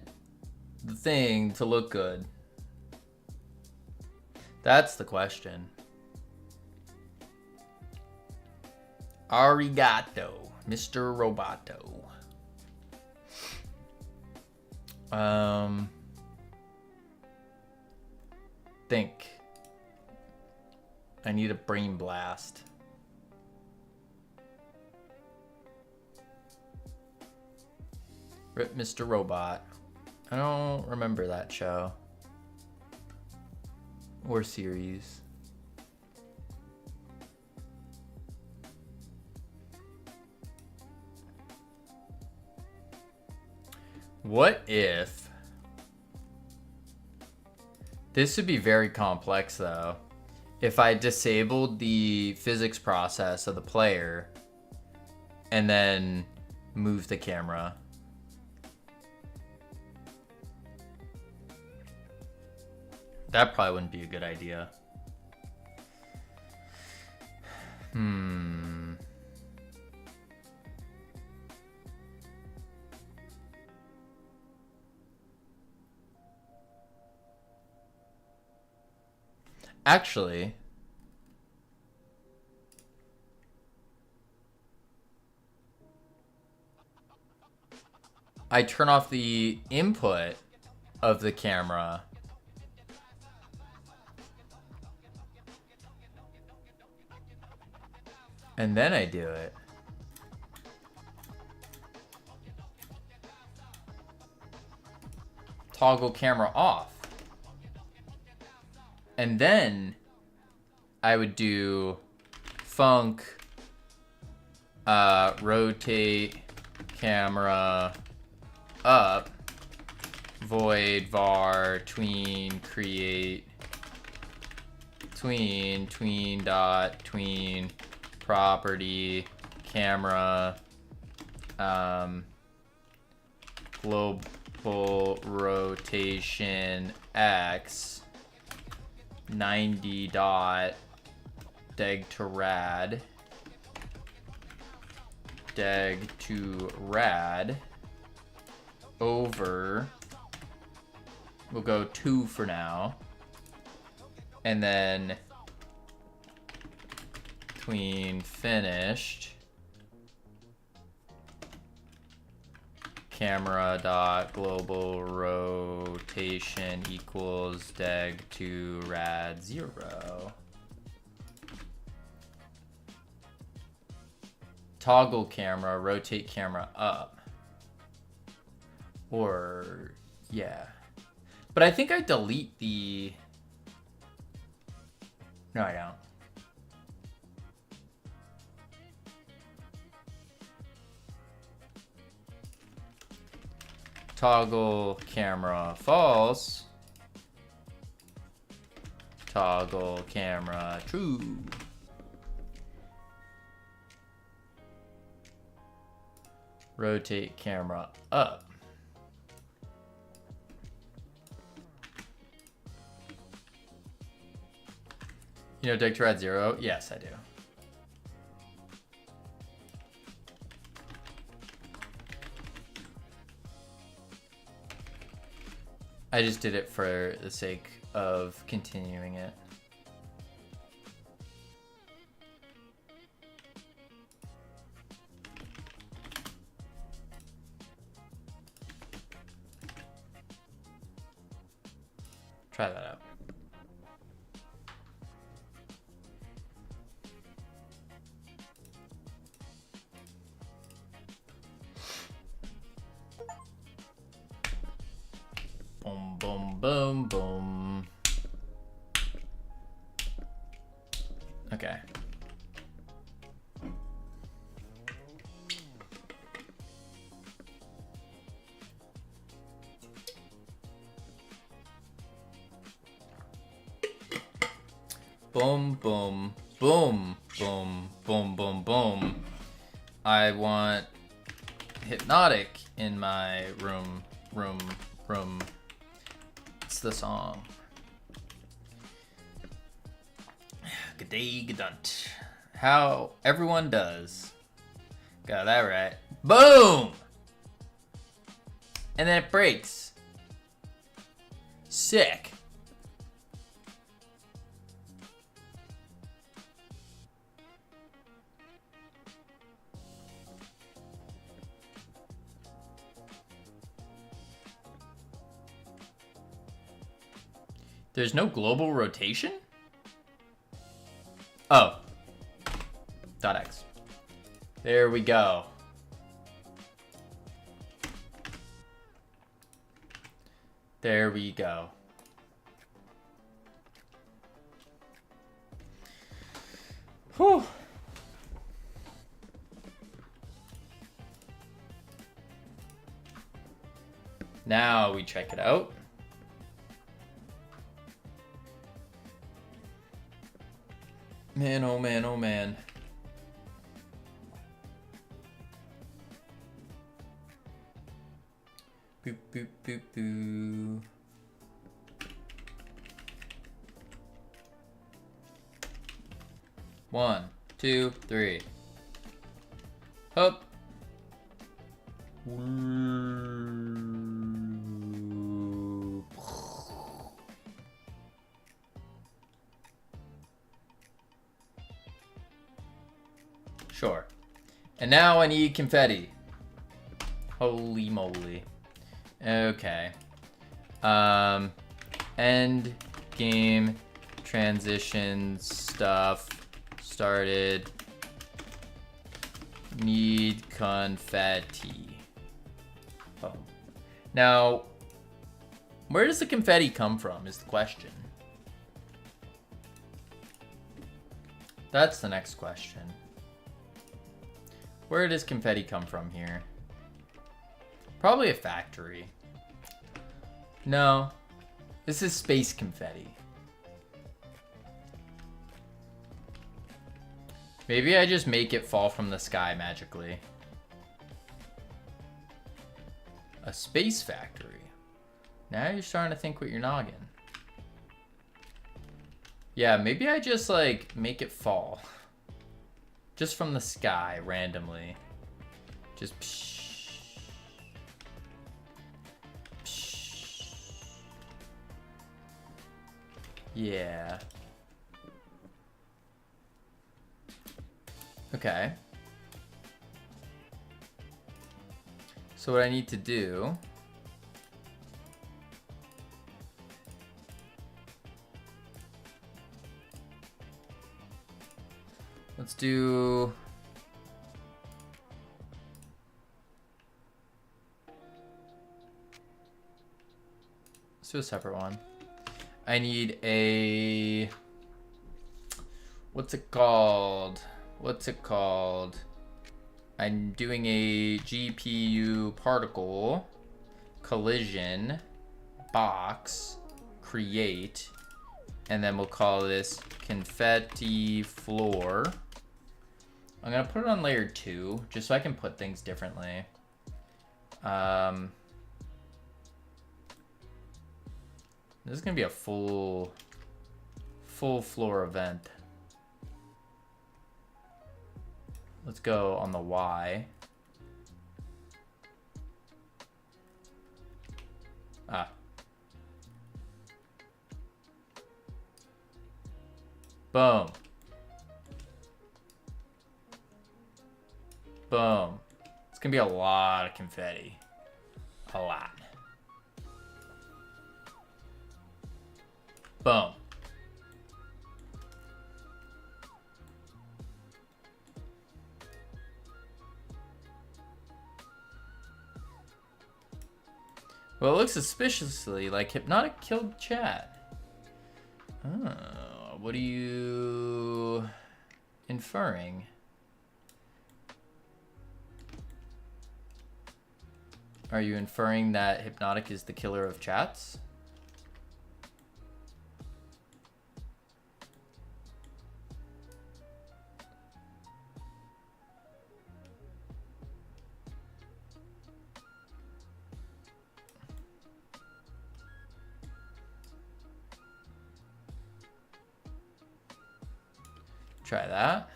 the thing to look good? That's the question. Arigato, Mr. Roboto. Think. I need a brain blast. Rip Mr. Robot. I don't remember that show. Or series. What if... This would be very complex, though. If I disabled the physics process of the player and then moved the camera. That probably wouldn't be a good idea. Actually, I turn off the input of the camera. And then I do it. Toggle camera off. And then I would do funk rotate camera up, void var tween create tween dot tween property camera global rotation x 90 dot deg to rad over, we'll go 2 for now, and then tween finished camera dot global rotation equals deg to rad 0. Toggle camera, rotate camera up. Or, yeah. But I think I delete the... No, I don't. Toggle camera false. Toggle camera true. Rotate camera up. You know deg to rad 0? Yes, I do. I just did it for the sake of continuing it. Try that out. Boom, boom, boom, boom. Okay. Boom, boom, boom, boom, boom, boom, boom. I want Hypnotic in my room. It's the song. Good day, good dunt. How everyone does. Got that right. Boom! And then it breaks. Sick. There's no global rotation? Oh. Dot X. There we go. There we go. Whew. Now we check it out. Man, oh man, oh man. Boop, boop, boop, boo. One, two, three. Up. Sure. And now I need confetti. Holy moly. Okay. End game transition stuff started. Need confetti. Oh. Now, where does the confetti come from is the question. That's the next question. Where does confetti come from here? Probably a factory. No. This is space confetti. Maybe I just make it fall from the sky magically. A space factory. Now you're starting to think with your noggin. Yeah, maybe I just like make it fall. Just from the sky randomly. Just psh. Psh. Yeah. Okay. So what I need to do let's do a separate one. I need a what's it called? I'm doing a GPU particle collision box create, and then we'll call this confetti floor. I'm gonna put it on layer 2 just so I can put things differently. This is gonna be a full floor event. Let's go on the Y. Boom. Boom. It's gonna be a lot of confetti. A lot. Boom. Well, it looks suspiciously like Hypnotic killed chat. Oh, what are you inferring? Are you inferring that Hypnotic is the killer of chats? Try that.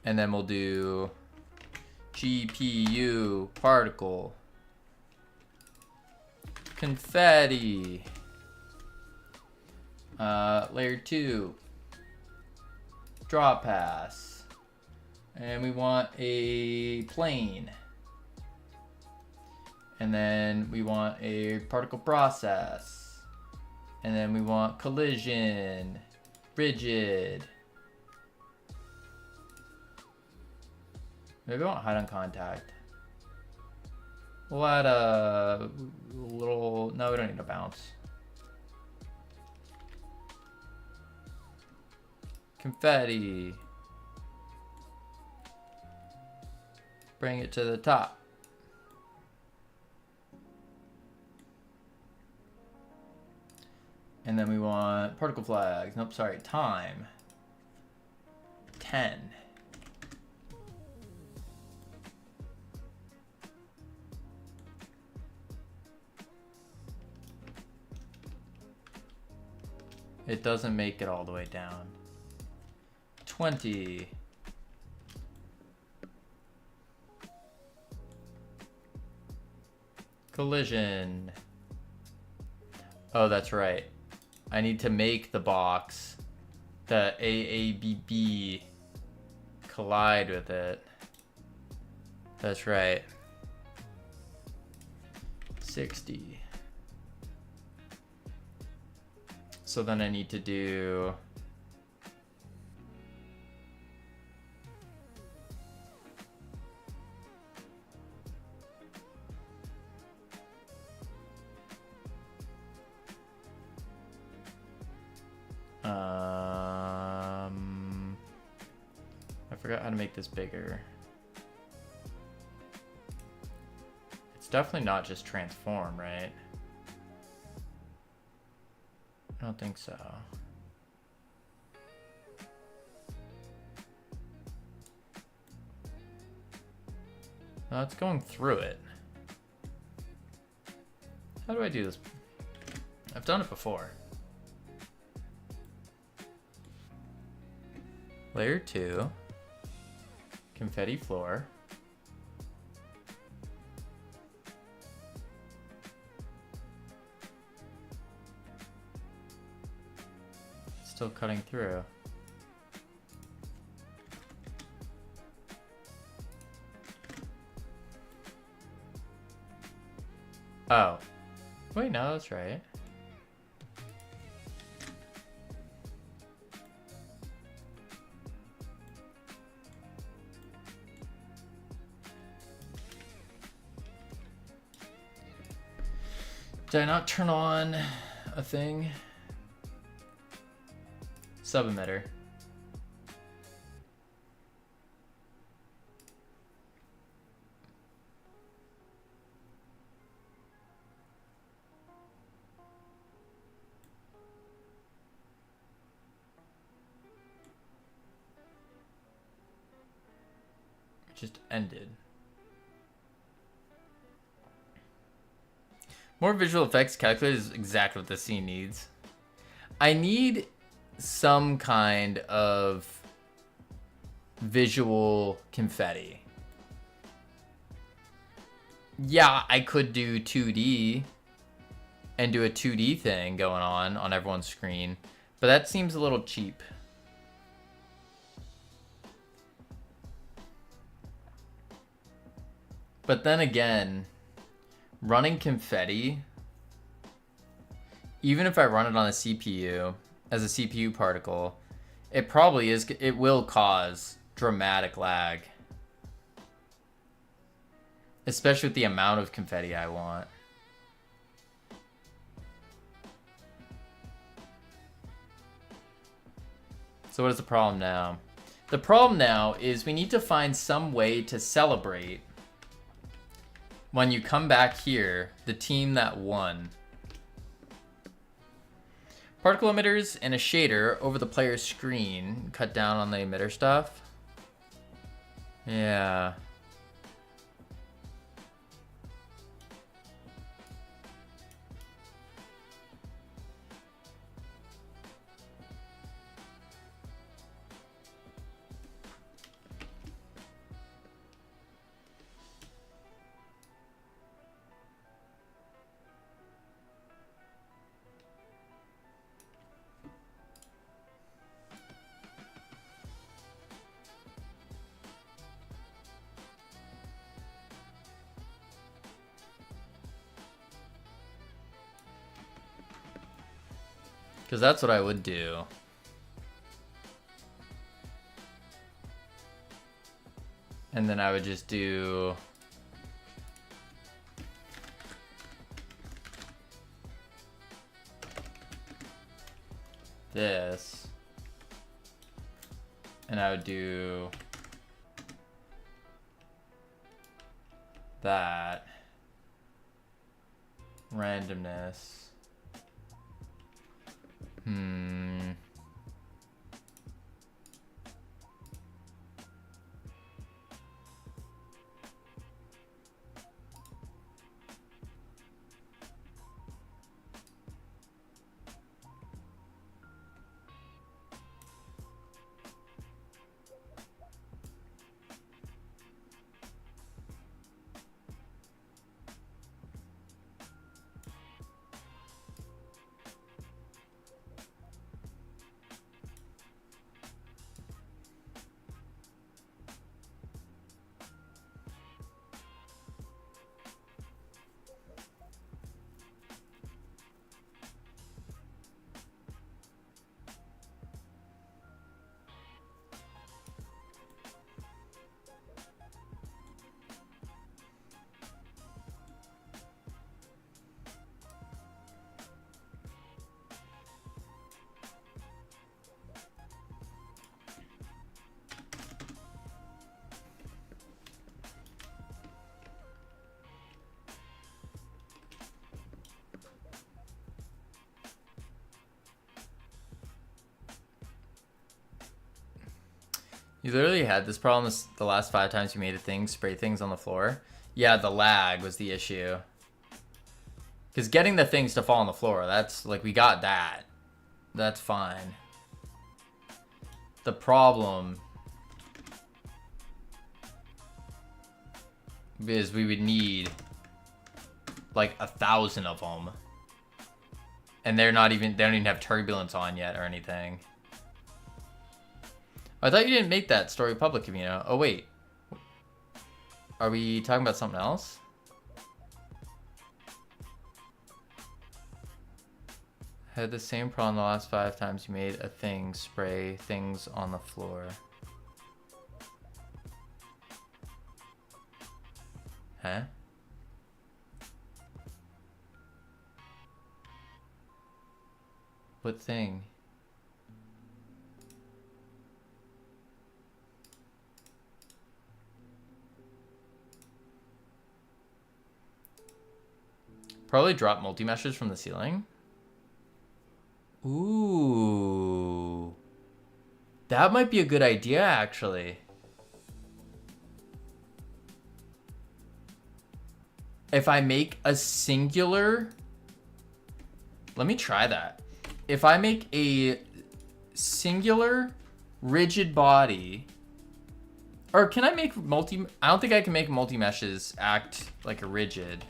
And then we'll do GPU particle confetti layer 2 draw pass, and we want a plane, and then we want a particle process, and then we want collision rigid. Maybe I want hide on contact. We'll add a little, no, we don't need a bounce. Confetti. Bring it to the top. And then we want particle flags. Nope, sorry, time. 10. It doesn't make it all the way down. 20. Collision. Oh, that's right. I need to make the box, the AABB, collide with it. That's right. 60. So then I need to do I forgot how to make this bigger. definitely not just transform, right? I don't think so. No, it's going through it. How do I do this? I've done it before. Layer 2. Confetti floor. Still cutting through. Oh. Wait, no, that's right. Did I not turn on a thing? Sub-emitter. Just ended. More visual effects calculator is exactly what the scene needs. I need some kind of visual confetti. Yeah, I could do 2D and do a 2D thing going on everyone's screen, but that seems a little cheap. But then again, running confetti, even if I run it on a CPU as a CPU particle, it will cause dramatic lag. Especially with the amount of confetti I want. So what is the problem now? The problem now is we need to find some way to celebrate when you come back here, the team that won. Particle emitters and a shader over the player's screen. Cut down on the emitter stuff. Yeah. Because that's what I would do. And then I would just do this. And I would do that. Randomness. You literally had this problem the last 5 times you made a thing, spray things on the floor. Yeah, the lag was the issue. Because getting the things to fall on the floor, that's, like, we got that. That's fine. The problem is we would need, like, 1,000 of them. And they don't even have turbulence on yet or anything. I thought you didn't make that story public, Camino. Oh, wait. Are we talking about something else? Had the same problem the last 5 times you made a thing, spray things on the floor. Huh? What thing? Probably drop multi-meshes from the ceiling. Ooh. That might be a good idea, actually. If I make a singular... Let me try that. If I make a singular rigid body... Or can I make multi... I don't think I can make multi-meshes act like a rigid.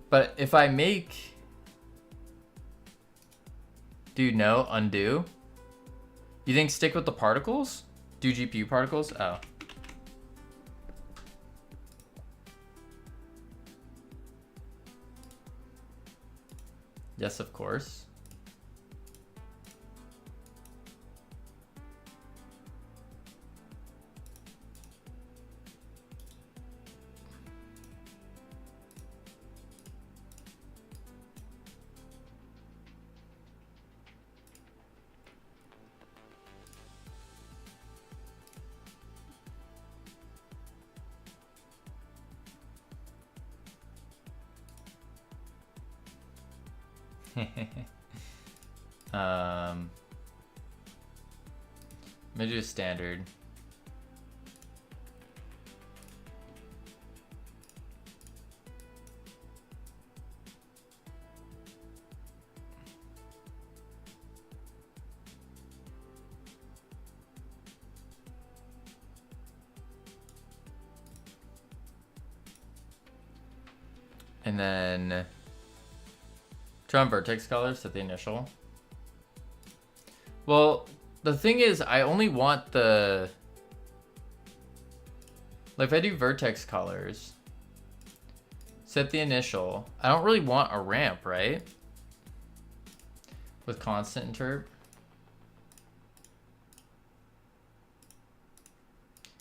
But if I make... Dude, no. Undo. You think stick with the particles? Do GPU particles? Oh. Yes, of course. I'm gonna do a standard. And then turn on vertex colors, set the initial. Well, the thing is, I only want the... Like, if I do vertex colors, set the initial, I don't really want a ramp, right? With constant interp.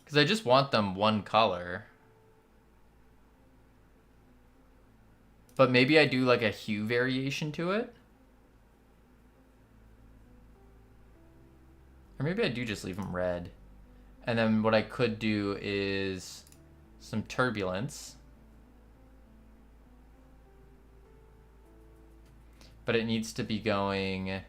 Because I just want them one color. But maybe I do like a hue variation to it. Or maybe I do just leave them red. And then what I could do is some turbulence. But it needs to be going...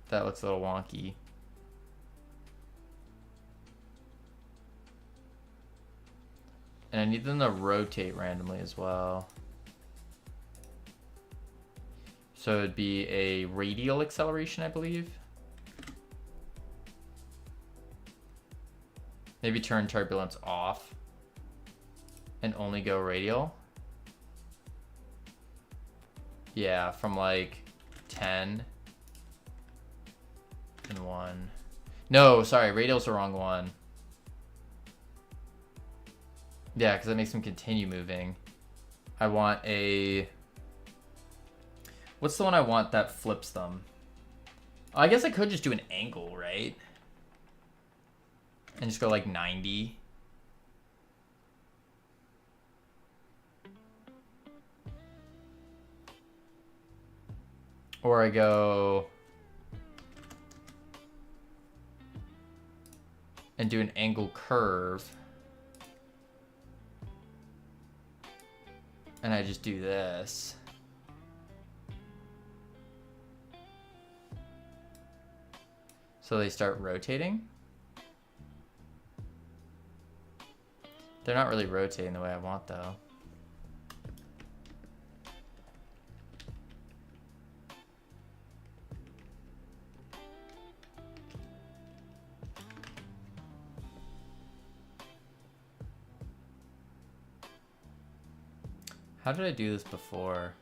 That looks a little wonky. And I need them to rotate randomly as well. So it'd be a radial acceleration, I believe. Maybe turn turbulence off and only go radial. Yeah, from like 10 and 1. No, sorry, radial's the wrong one. Yeah, because that makes them continue moving. I want a... What's the one I want that flips them? Oh, I guess I could just do an angle, right? And just go like 90. Or I go... and do an angle curve. And I just do this. So they start rotating. They're not really rotating the way I want, though. How did I do this before?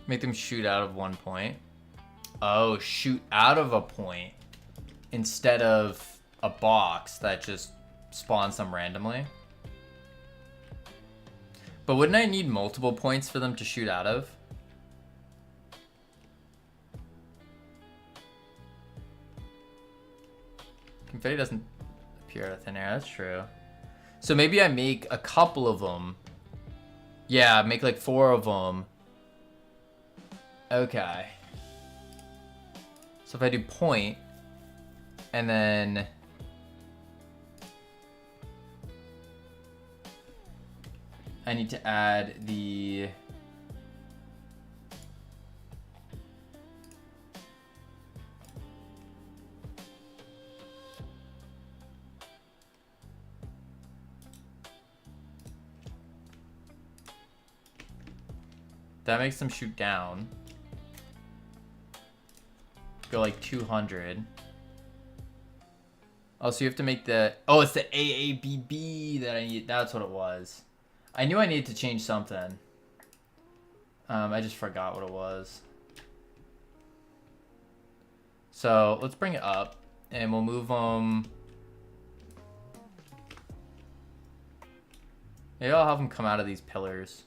Make them shoot out of one point. Oh, shoot out of a point instead of a box that just spawns them randomly. But wouldn't I need multiple points for them to shoot out of? Confetti doesn't appear out of thin air, that's true. So maybe I make a couple of them. Yeah, make like 4 of them. Okay. So if I do point, and then I need to add the that makes them shoot down. Go like 200. Oh, so you have to make the... Oh, it's the AABB that I need. That's what it was. I knew I needed to change something. I just forgot what it was. So let's bring it up. And we'll move them... Maybe I'll have them come out of these pillars.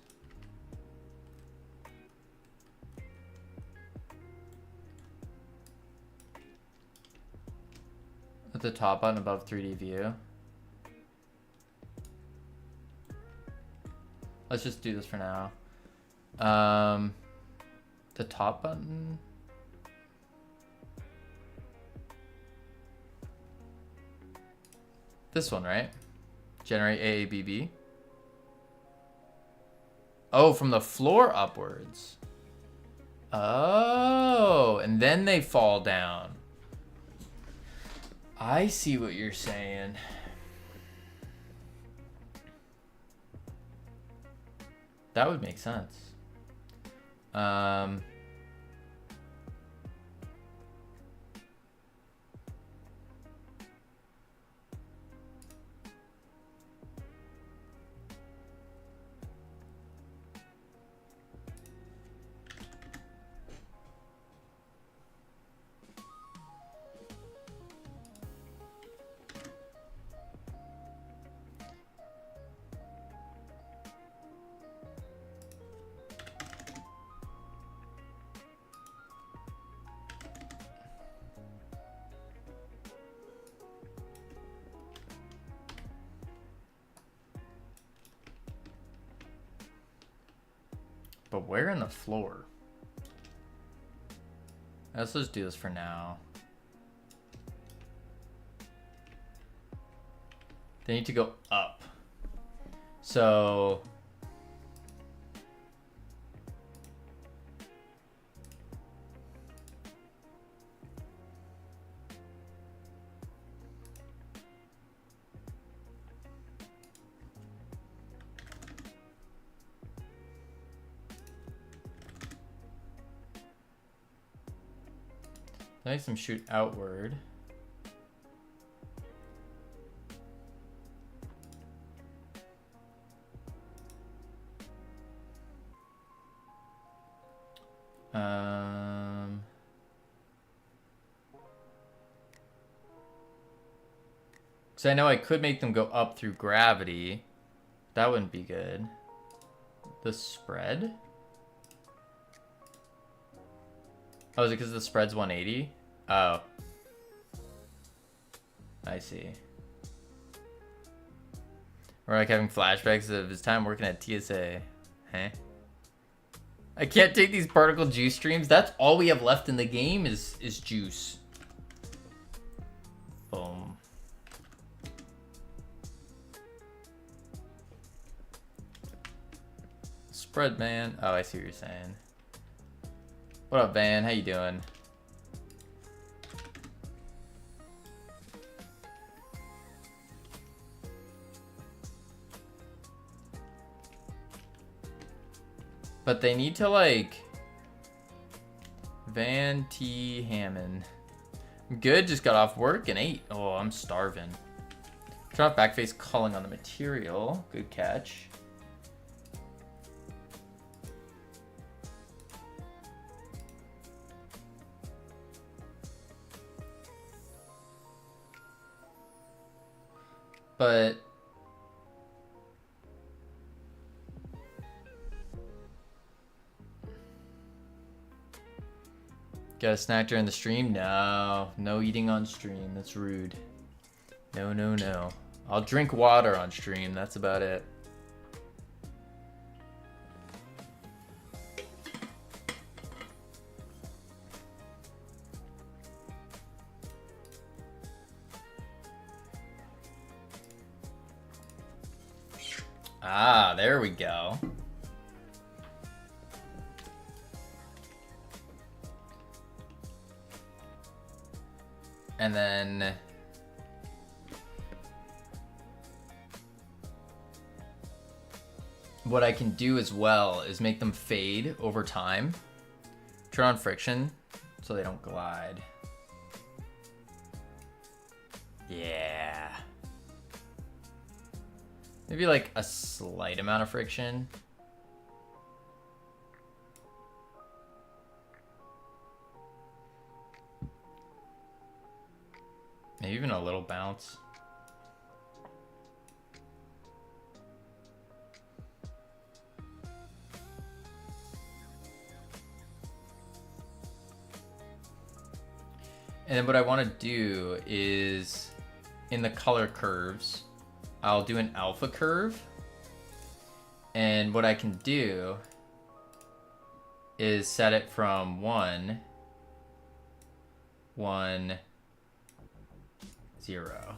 At the top button above 3D view. Let's just do this for now. The top button. This one, right? Generate AABB. Oh, from the floor upwards. Oh, and then they fall down. I see what you're saying. That would make sense. But where in the floor? Let's just do this for now. They need to go up. So... That makes them shoot outward. So I know I could make them go up through gravity. That wouldn't be good. The spread? Oh, is it because the spread's 180? Oh. I see. We're like having flashbacks of his time working at TSA. Huh? I can't take these particle juice streams. That's all we have left in the game is juice. Boom. Spread, man. Oh, I see what you're saying. What up, Van? How you doing? But they need to, like... Van T. Hammond. I'm good, just got off work and ate. Oh, I'm starving. Turn off backface culling on the material. Good catch. But... Got a snack during the stream? No. No eating on stream. That's rude. No, no, no. I'll drink water on stream. That's about it. Ah, there we go. And then what I can do as well is make them fade over time. Turn on friction so they don't glide. Yeah. Maybe like a slight amount of friction. Maybe even a little bounce. And then what I want to do is in the color curves, I'll do an alpha curve. And what I can do is set it from 1, 1, 0.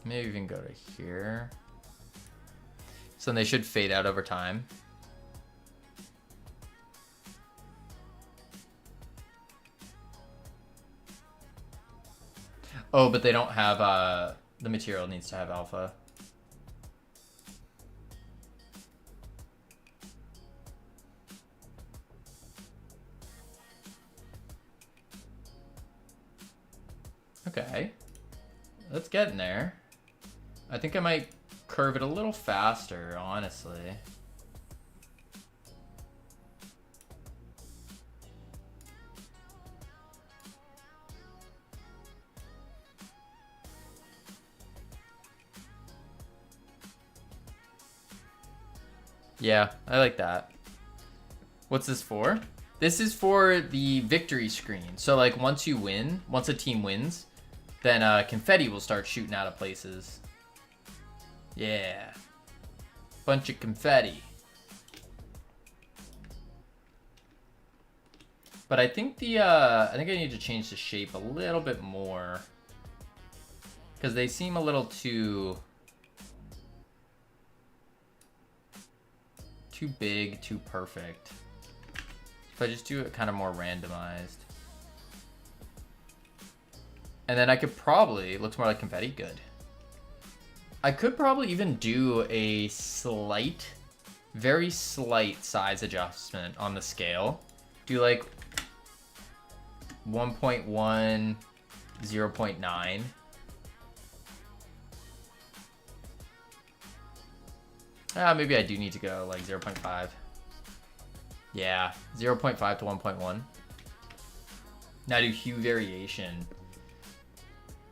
Maybe even go to here. So then they should fade out over time. Oh, but they don't have, the material needs to have alpha. Okay. Let's get in there. I think I might curve it a little faster, honestly. Yeah, I like that. What's this for? This is for the victory screen. So like once you win, once a team wins, then confetti will start shooting out of places. Yeah. Bunch of confetti. But I think I need to change the shape a little bit more. Because they seem a little too big, too perfect. If I just do it kind of more randomized. And then I could probably, it looks more like confetti, good. I could probably even do a slight, very slight size adjustment on the scale. Do like 1.1, 0.9. Maybe I do need to go like 0.5. Yeah, 0.5 to 1.1. Now do hue variation.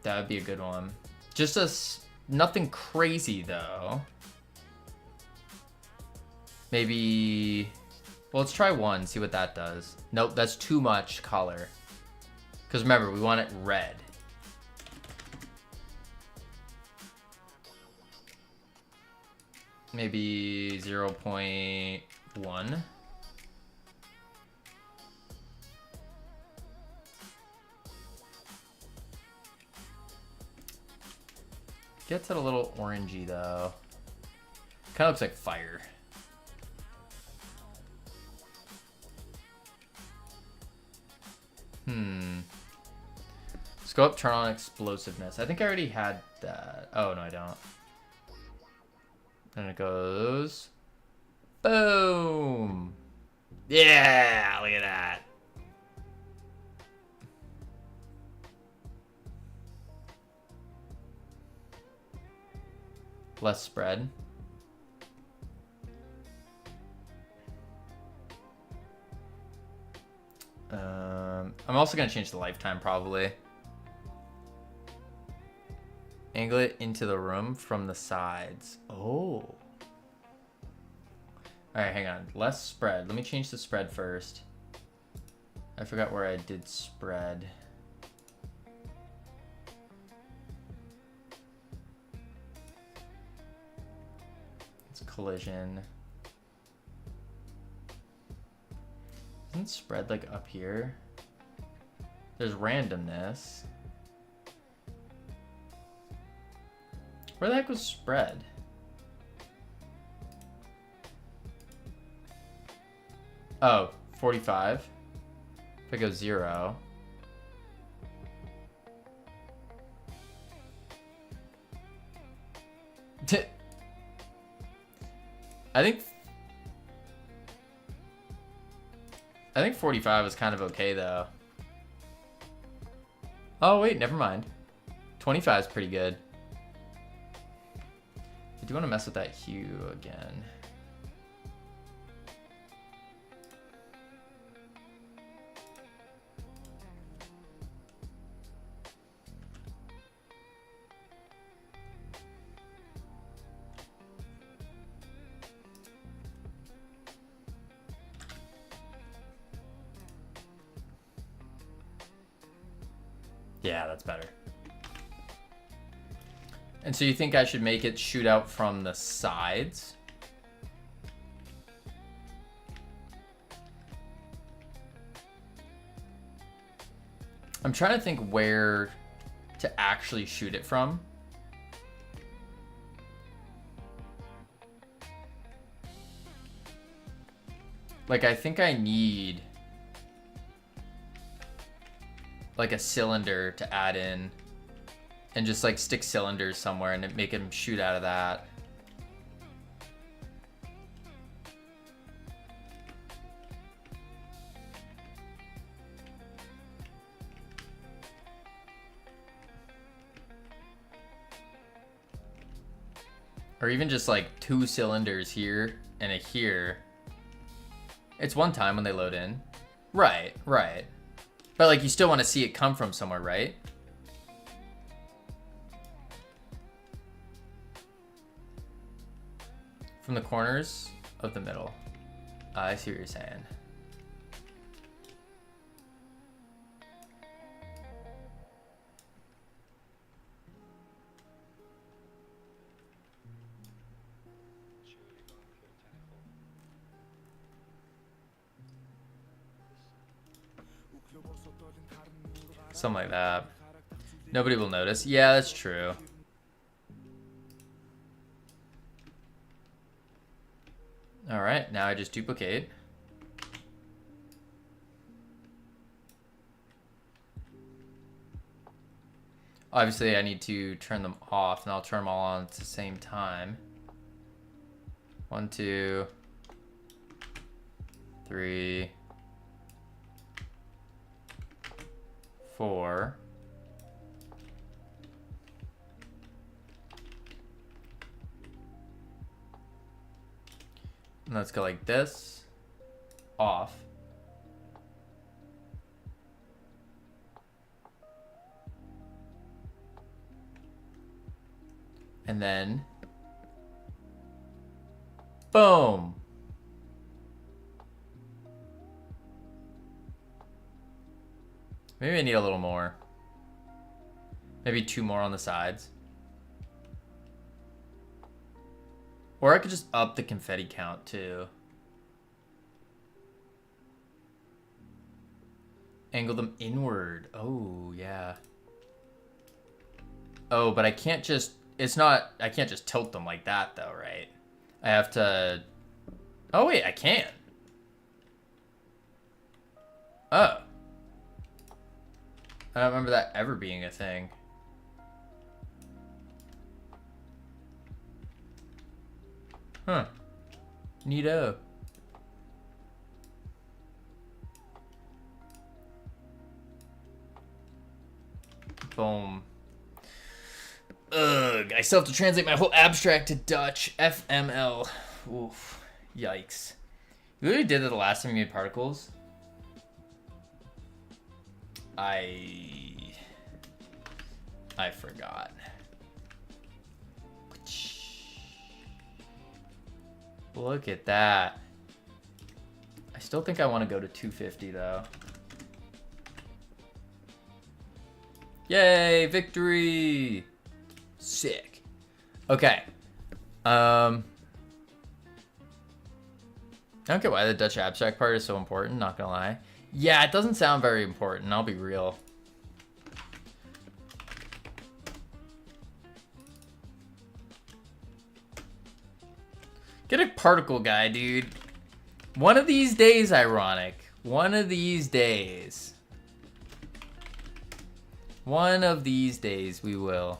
That would be a good one. Just nothing crazy though. Maybe, well, let's try one, see what that does. Nope, that's too much color. Because remember, we want it red. Maybe 0.1. Gets it a little orangey though. Kind of looks like fire. Let's go up, turn on explosiveness. I think I already had that. Oh, no, I don't. And it goes. Boom. Yeah, look at that. Less spread. I'm also going to change the lifetime probably. Angle it into the room from the sides. Oh. Alright, hang on. Less spread. Let me change the spread first. I forgot where I did spread. It's collision. Isn't spread like up here? There's randomness. Where the heck was spread? Oh, 45. If I go 0. I think 45 is kind of okay though. Oh wait, never mind. 25 is pretty good. I do want to mess with that hue again. Yeah, that's better. And so you think I should make it shoot out from the sides? I'm trying to think where to actually shoot it from. Like, I think I need like a cylinder to add in and just like stick cylinders somewhere and make him shoot out of that. Or even just like 2 cylinders here and a here. It's one time when they load in. Right, right. But like you still want to see it come from somewhere, right? From the corners of the middle. I see what you're saying. Something like that. Nobody will notice. Yeah, that's true. All right, now I just duplicate. Obviously, I need to turn them off, and I'll turn them all on at the same time. 1, 2, 3, 4. And let's go like this. Off. And then, boom. Maybe I need a little more. Maybe 2 more on the sides. Or I could just up the confetti count too. Angle them inward. Oh, yeah. Oh, but I can't just... I can't just tilt them like that though, right? I have to... Oh, wait, I can. Oh. I don't remember that ever being a thing. Huh. Neato. Boom. Ugh, I still have to translate my whole abstract to Dutch. FML. Oof. Yikes. You literally did that the last time you made particles? I forgot. Look at that. I still think I want to go to 250 though. Yay, victory! Sick. Okay. I don't get why the Dutch abstract part is so important, not gonna lie. Yeah, it doesn't sound very important, I'll be real. Get a particle guy, dude. One of these days, ironic. One of these days. One of these days we will.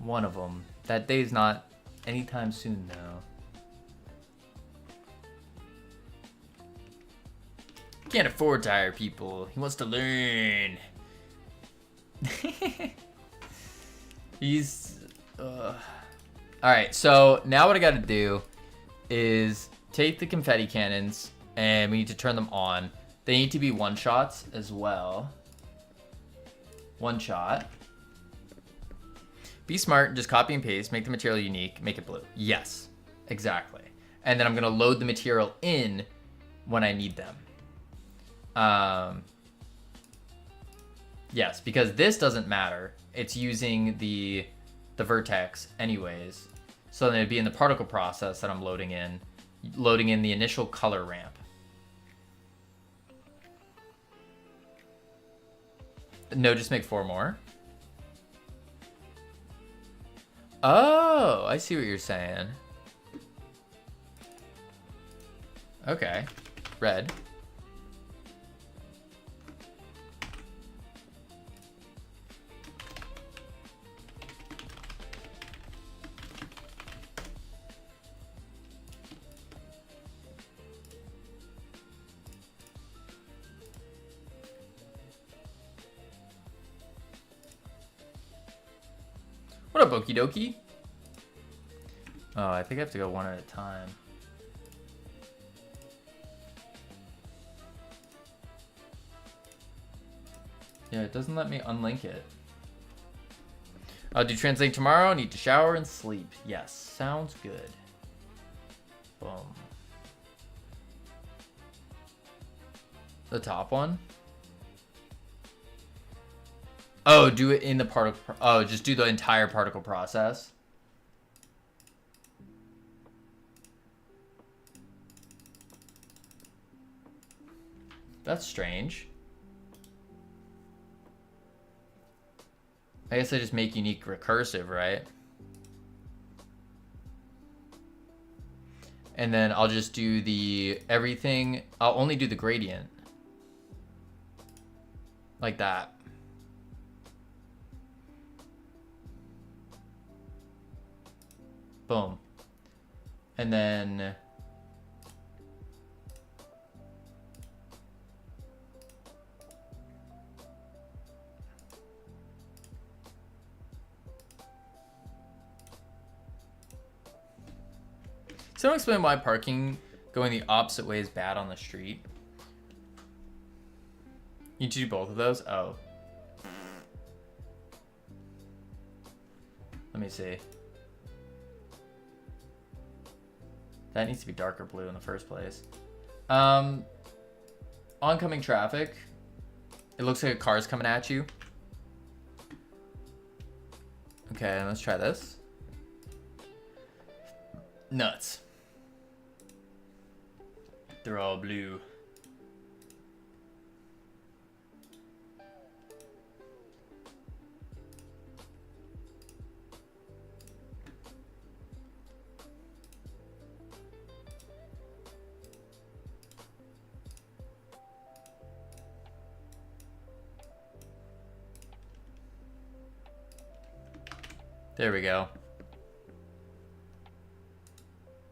One of them. That day's not anytime soon, though. Can't afford to hire people. He wants to learn. He's... Alright, so now what I gotta do is take the confetti cannons and we need to turn them on. They need to be one-shots as well. One shot. Be smart, just copy and paste, make the material unique, make it blue. Yes, exactly. And then I'm gonna load the material in when I need them. Yes, because this doesn't matter. It's using the vertex anyways. So then it'd be in the particle process that I'm loading in the initial color ramp. No, just make 4 more. Oh, I see what you're saying. Okay, red. What up, okie dokie? Oh, I think I have to go one at a time. Yeah, it doesn't let me unlink it. I'll do translate tomorrow. Need to shower and sleep. Yes, sounds good. Boom. The top one? Oh, do it in the particle. Oh, just do the entire particle process. That's strange. I guess I just make unique recursive, right? And then I'll just do the everything. I'll only do the gradient. Like that. Boom. And then someone explain why parking going the opposite way is bad on the street. You need to do both of those? Oh. me see. That needs to be darker blue in the first place. Oncoming traffic. It looks like a car's coming at you. Okay, let's try this. Nuts. They're all blue. There we go.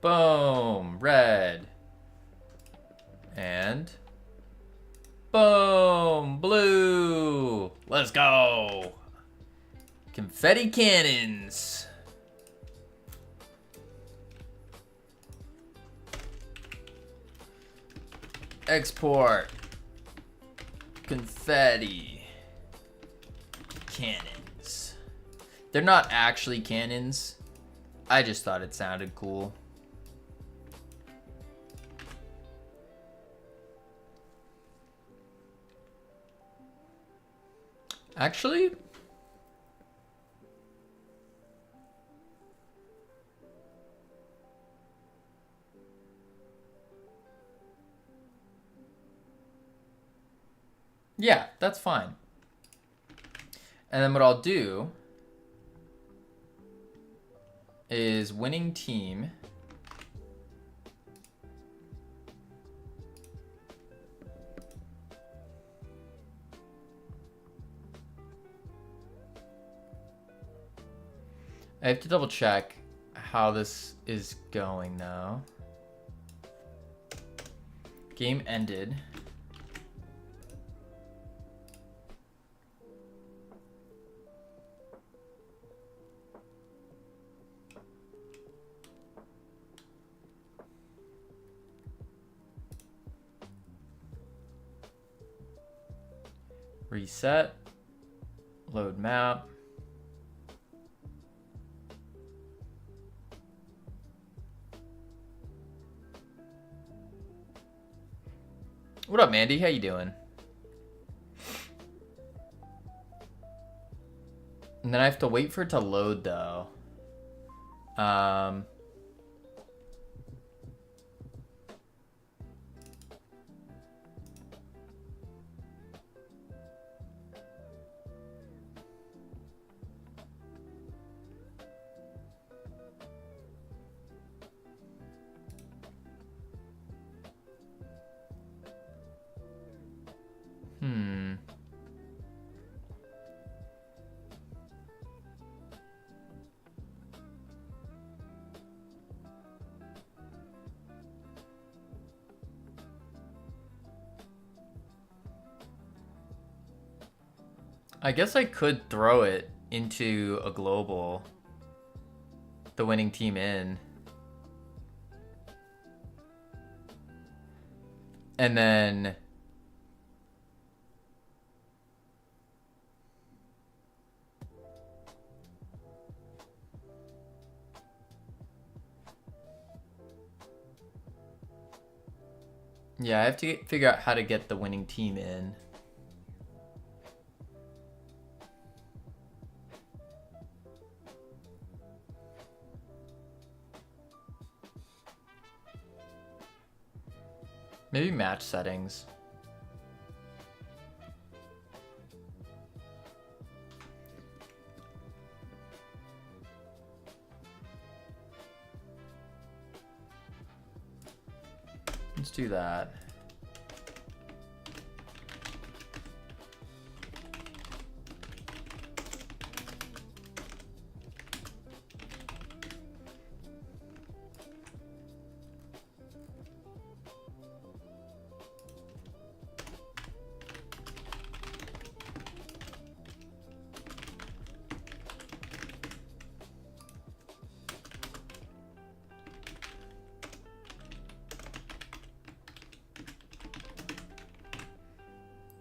Boom, red. And boom, blue. Let's go. Confetti cannons. Export. Confetti cannons. They're not actually cannons. I just thought it sounded cool. Actually, yeah, that's fine. And then what I'll do is winning team. I have to double check how this is going though. Game ended. Reset. Load map. What up, Mandy? How you doing? And then I have to wait for it to load though. I guess I could throw it into a global. The winning team in. And then yeah, I have to figure out how to get the winning team in. Maybe match settings. Let's do that.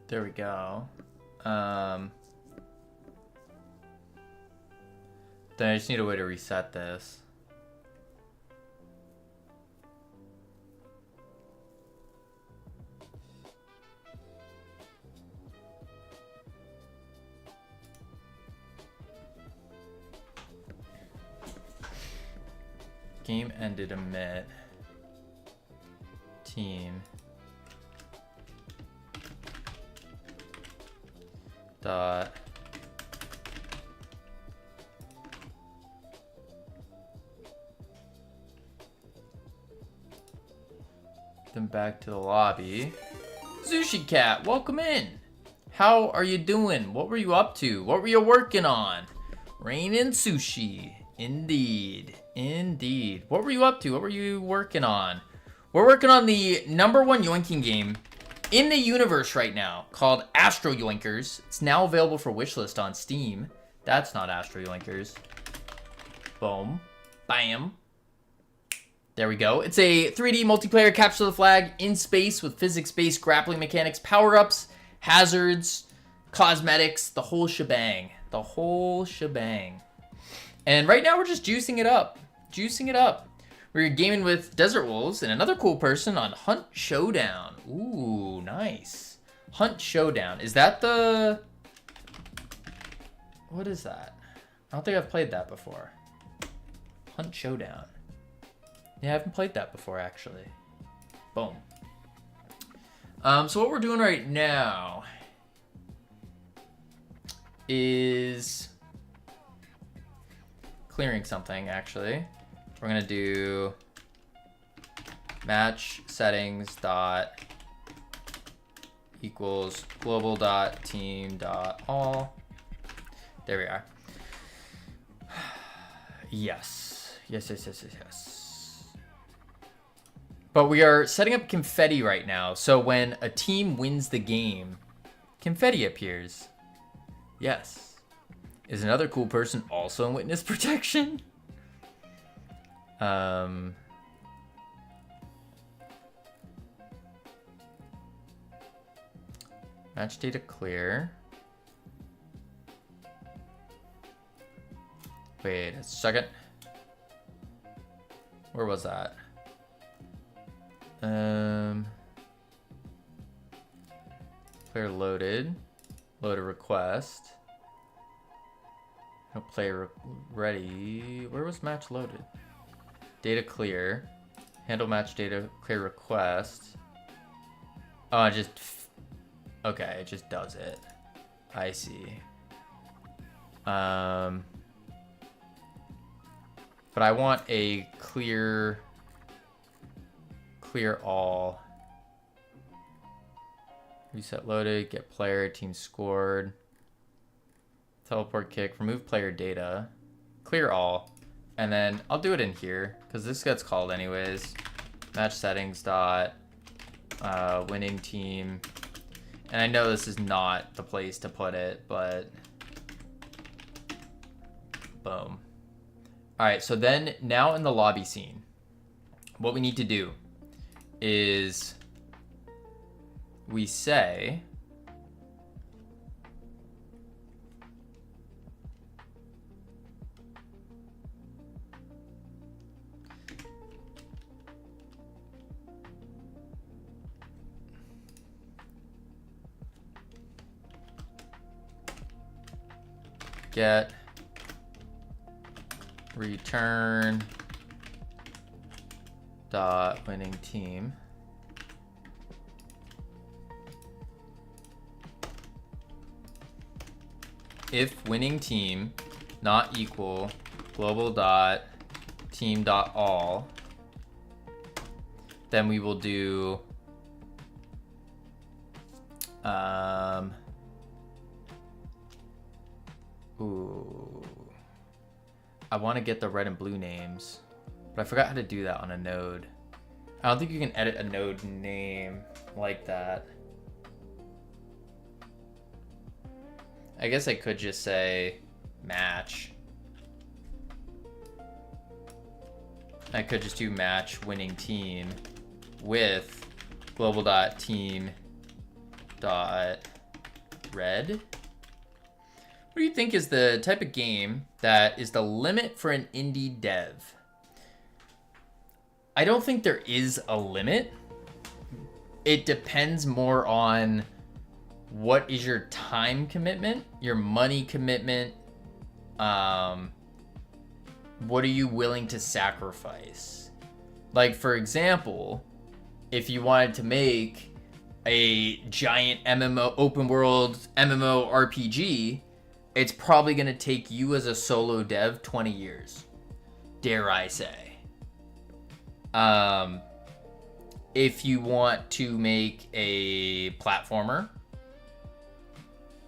There we go. Then I just need a way to reset this. Game ended emit. Team. Dot. Then back to the lobby. Sushi Cat, welcome in. How are you doing? What were you up to? What were you working on? Rain and sushi. Indeed. Indeed. What were you up to? What were you working on? We're working on the #1 yoinking game in the universe right now called Astro Yoinkers. It's now available for wishlist on Steam. That's not Astro Yoinkers. Boom. Bam. There we go. It's a 3D multiplayer capture the flag in space with physics-based grappling mechanics, power-ups, hazards, cosmetics, the whole shebang. The whole shebang. And right now we're just juicing it up. Juicing it up. We're gaming with Desert Wolves and another cool person on Hunt Showdown. Ooh, nice. Hunt Showdown. Is that the... What is that? I don't think I've played that before. Hunt Showdown. Yeah, I haven't played that before, actually. Boom. So what we're doing right now is clearing something, actually. We're gonna do match settings dot equals global dot team dot all. There we are. Yes. Yes, yes, yes, yes, yes. But we are setting up confetti right now, so when a team wins the game, confetti appears. Yes. Is another cool person also in witness protection? Match data clear. Wait a second. Where was that? Player loaded. Load a request. No player ready. Where was match loaded? Data clear. Handle match data clear request. Oh, it just... Okay, it just does it. I see. But I want a clear all. Reset loaded, get player, team scored. Teleport kick, remove player data. Clear all. And then I'll do it in here because this gets called anyways. Match settings dot winning team. And I know this is not the place to put it, but boom. All right, so then now in the lobby scene, what we need to do is we say get return dot winning team. If winning team not equal global dot team dot all, then we will do ooh, I want to get the red and blue names, but I forgot how to do that on a node. I don't think you can edit a node name like that. I guess I could just say match. I could just do match winning team with global dot team dot red. What do you think is the type of game that is the limit for an indie dev? I don't think there is a limit. It depends more on what is your time commitment, your money commitment, what are you willing to sacrifice? Like, for example, if you wanted to make a giant MMO, open world MMO RPG, it's probably going to take you as a solo dev 20 years, dare I say. If you want to make a platformer,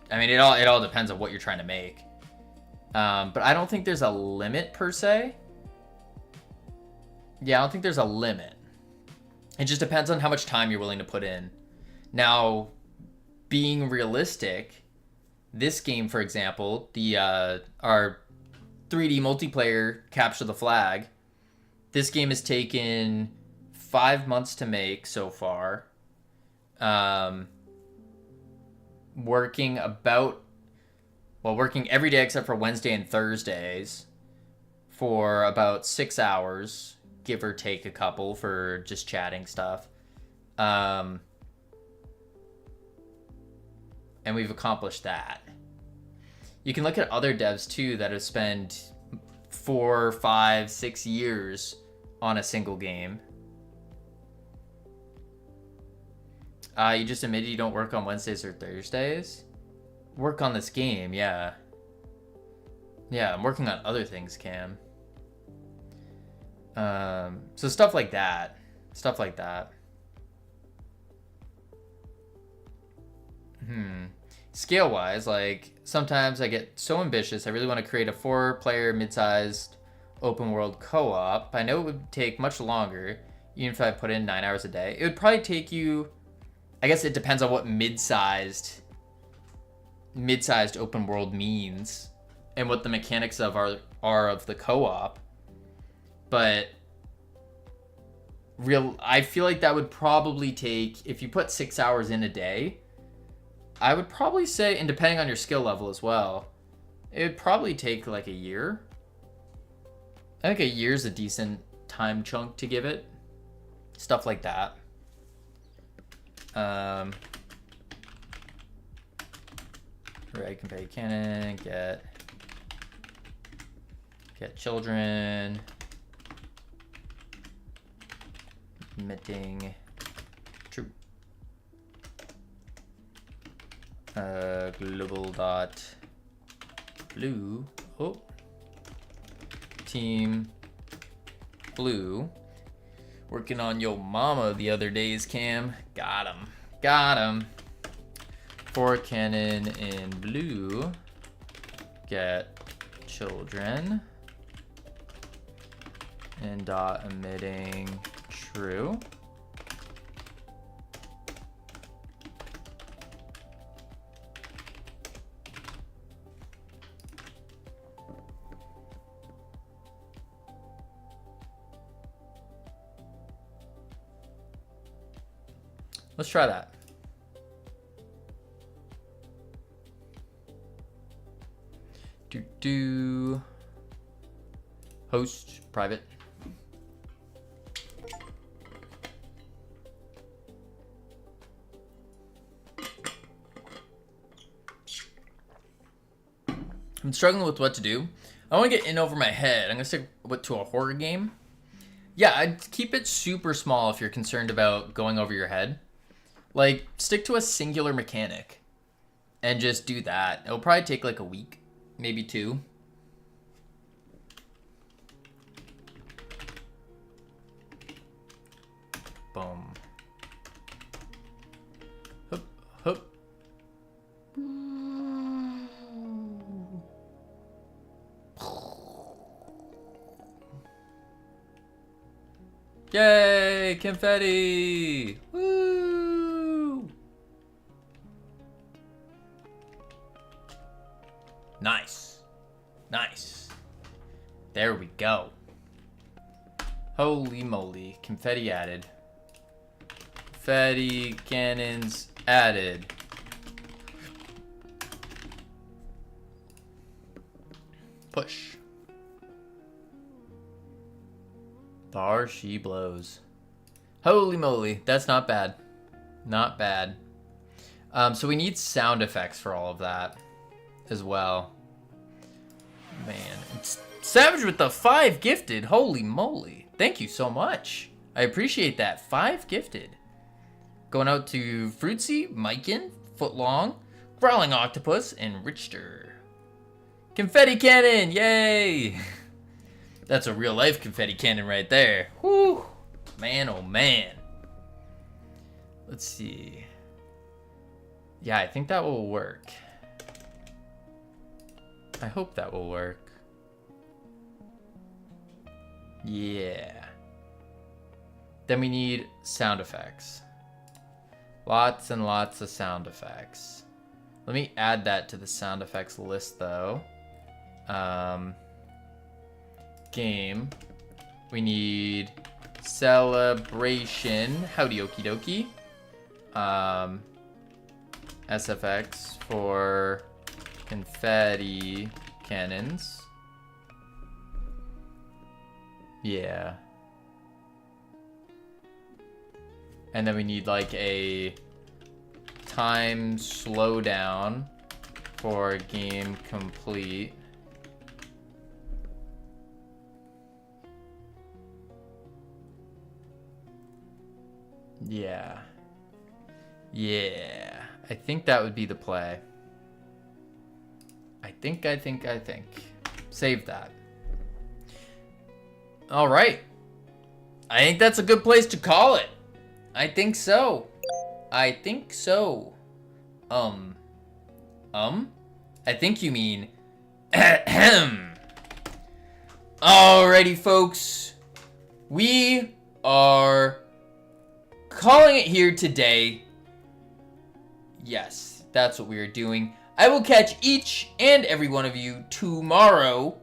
I mean, it all depends on what you're trying to make. But I don't think there's a limit per se. Yeah, I don't think there's a limit. It just depends on how much time you're willing to put in. Now, being realistic, this game, for example, our 3D multiplayer Capture the Flag, this game has taken 5 months to make so far. Working every day except for Wednesday and Thursdays for about 6 hours, give or take a couple for just chatting stuff. And we've accomplished that. You can look at other devs too that have spent 4, 5, 6 years on a single game. You just admitted you don't work on Wednesdays or Thursdays? Work on this game, yeah. Yeah, I'm working on other things, Cam. So stuff like that. Stuff like that. Scale-wise, like, sometimes I get so ambitious, I really want to create a 4-player, mid-sized, open-world co-op. I know it would take much longer, even if I put in 9 hours a day. It would probably take you... I guess it depends on what mid-sized open world means and what the mechanics of are of the co-op. But I feel like that would probably take, if you put 6 hours in a day, I would probably say, and depending on your skill level as well, it would probably take like a year. I think a year's a decent time chunk to give it. Stuff like that. Right, convey cannon, get children, emitting true, global dot blue, team blue, working on your mama the other days, Cam, got him. For cannon in blue, get children, and dot emitting true. Let's try that. Host private. I'm struggling with what to do. I want to get in over my head. I'm gonna stick to a horror game. Yeah, I'd keep it super small if you're concerned about going over your head. Like, stick to a singular mechanic and just do that. It'll probably take like a week, maybe 2. Boom. Hup, hup. Yay, confetti! Woo! Nice. Nice. There we go. Holy moly, confetti added. Confetti cannons added. Push. Bar she blows. Holy moly, that's not bad. Not bad. So we need sound effects for all of that as well. Man, it's Savage with the 5 gifted. Holy moly. Thank you so much. I appreciate that. 5 gifted. Going out to Fruitsy, Miken, Footlong, Growling Octopus, and Richter. Confetti Cannon! Yay! That's a real life confetti cannon right there. Whew. Man, oh man. Let's see. Yeah, I think that will work. I hope that will work. Yeah. Then we need sound effects. Lots and lots of sound effects. Let me add that to the sound effects list though. Game. We need celebration. Howdy okie dokie. SFX for confetti cannons. Yeah. And then we need like a time slowdown for game complete. Yeah. Yeah. I think that would be the play. I think. Save that. All right. I think that's a good place to call it. I think so. I think so. I think you mean ahem. Alrighty, folks. We are calling it here today. Yes, that's what we are doing. I will catch each and every one of you tomorrow,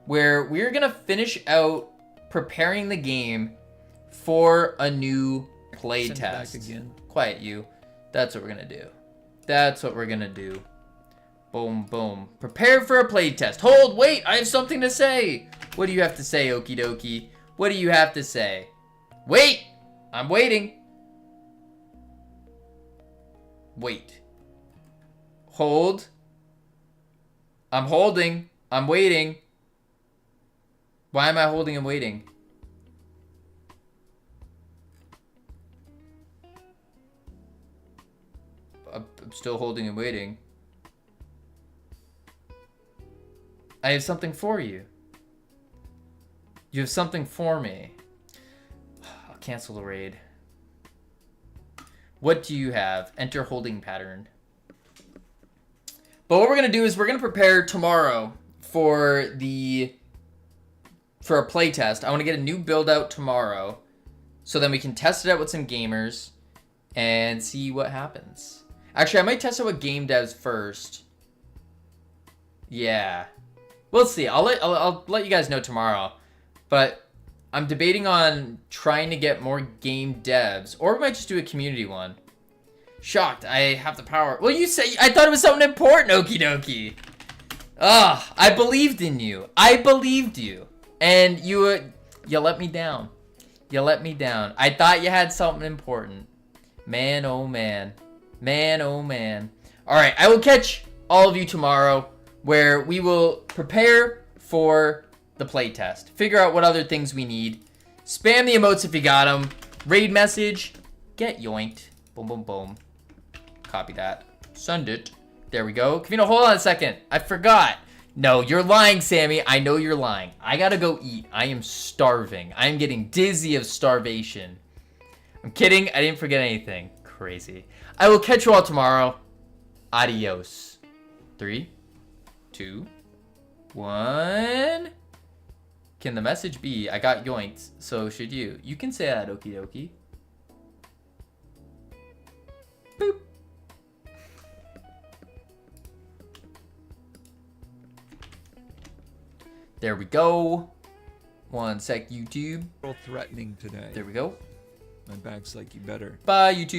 where we're gonna finish out preparing the game for a new play test. Again. Quiet you. That's what we're gonna do. That's what we're gonna do. Boom, boom. Prepare for a play test. Hold, wait, I have something to say. What do you have to say, okie dokie? What do you have to say? Wait, I'm waiting. Wait. Hold. I'm holding. I'm waiting. Why am I holding and waiting? I'm still holding and waiting. I have something for you. You have something for me. I'll cancel the raid. What do you have? Enter holding pattern. But what we're going to do is we're going to prepare tomorrow for a play test. I want to get a new build out tomorrow so then we can test it out with some gamers and see what happens. Actually, I might test it with game devs first. Yeah. We'll see. I'll let you guys know tomorrow. But I'm debating on trying to get more game devs, or we might just do a community one. Shocked, I have the power. Well, you say, I thought it was something important, okie dokie. Ugh, I believed in you. I believed you. And you let me down. You let me down. I thought you had something important. Man, oh man. Man, oh man. Alright, I will catch all of you tomorrow, where we will prepare for the playtest. Figure out what other things we need. Spam the emotes if you got them. Raid message. Get yoinked. Boom, boom, boom. Copy that. Send it. There we go. Kavino, hold on a second. I forgot. No, you're lying, Sammy. I know you're lying. I gotta go eat. I am starving. I am getting dizzy of starvation. I'm kidding. I didn't forget anything. Crazy. I will catch you all tomorrow. Adios. 3, 2, 1. Can the message be, I got yoinked, so should you? You can say that, okie dokie. Boop. There we go. One sec, YouTube. Threatening today. There we go. My back's like, you better. Bye, YouTube.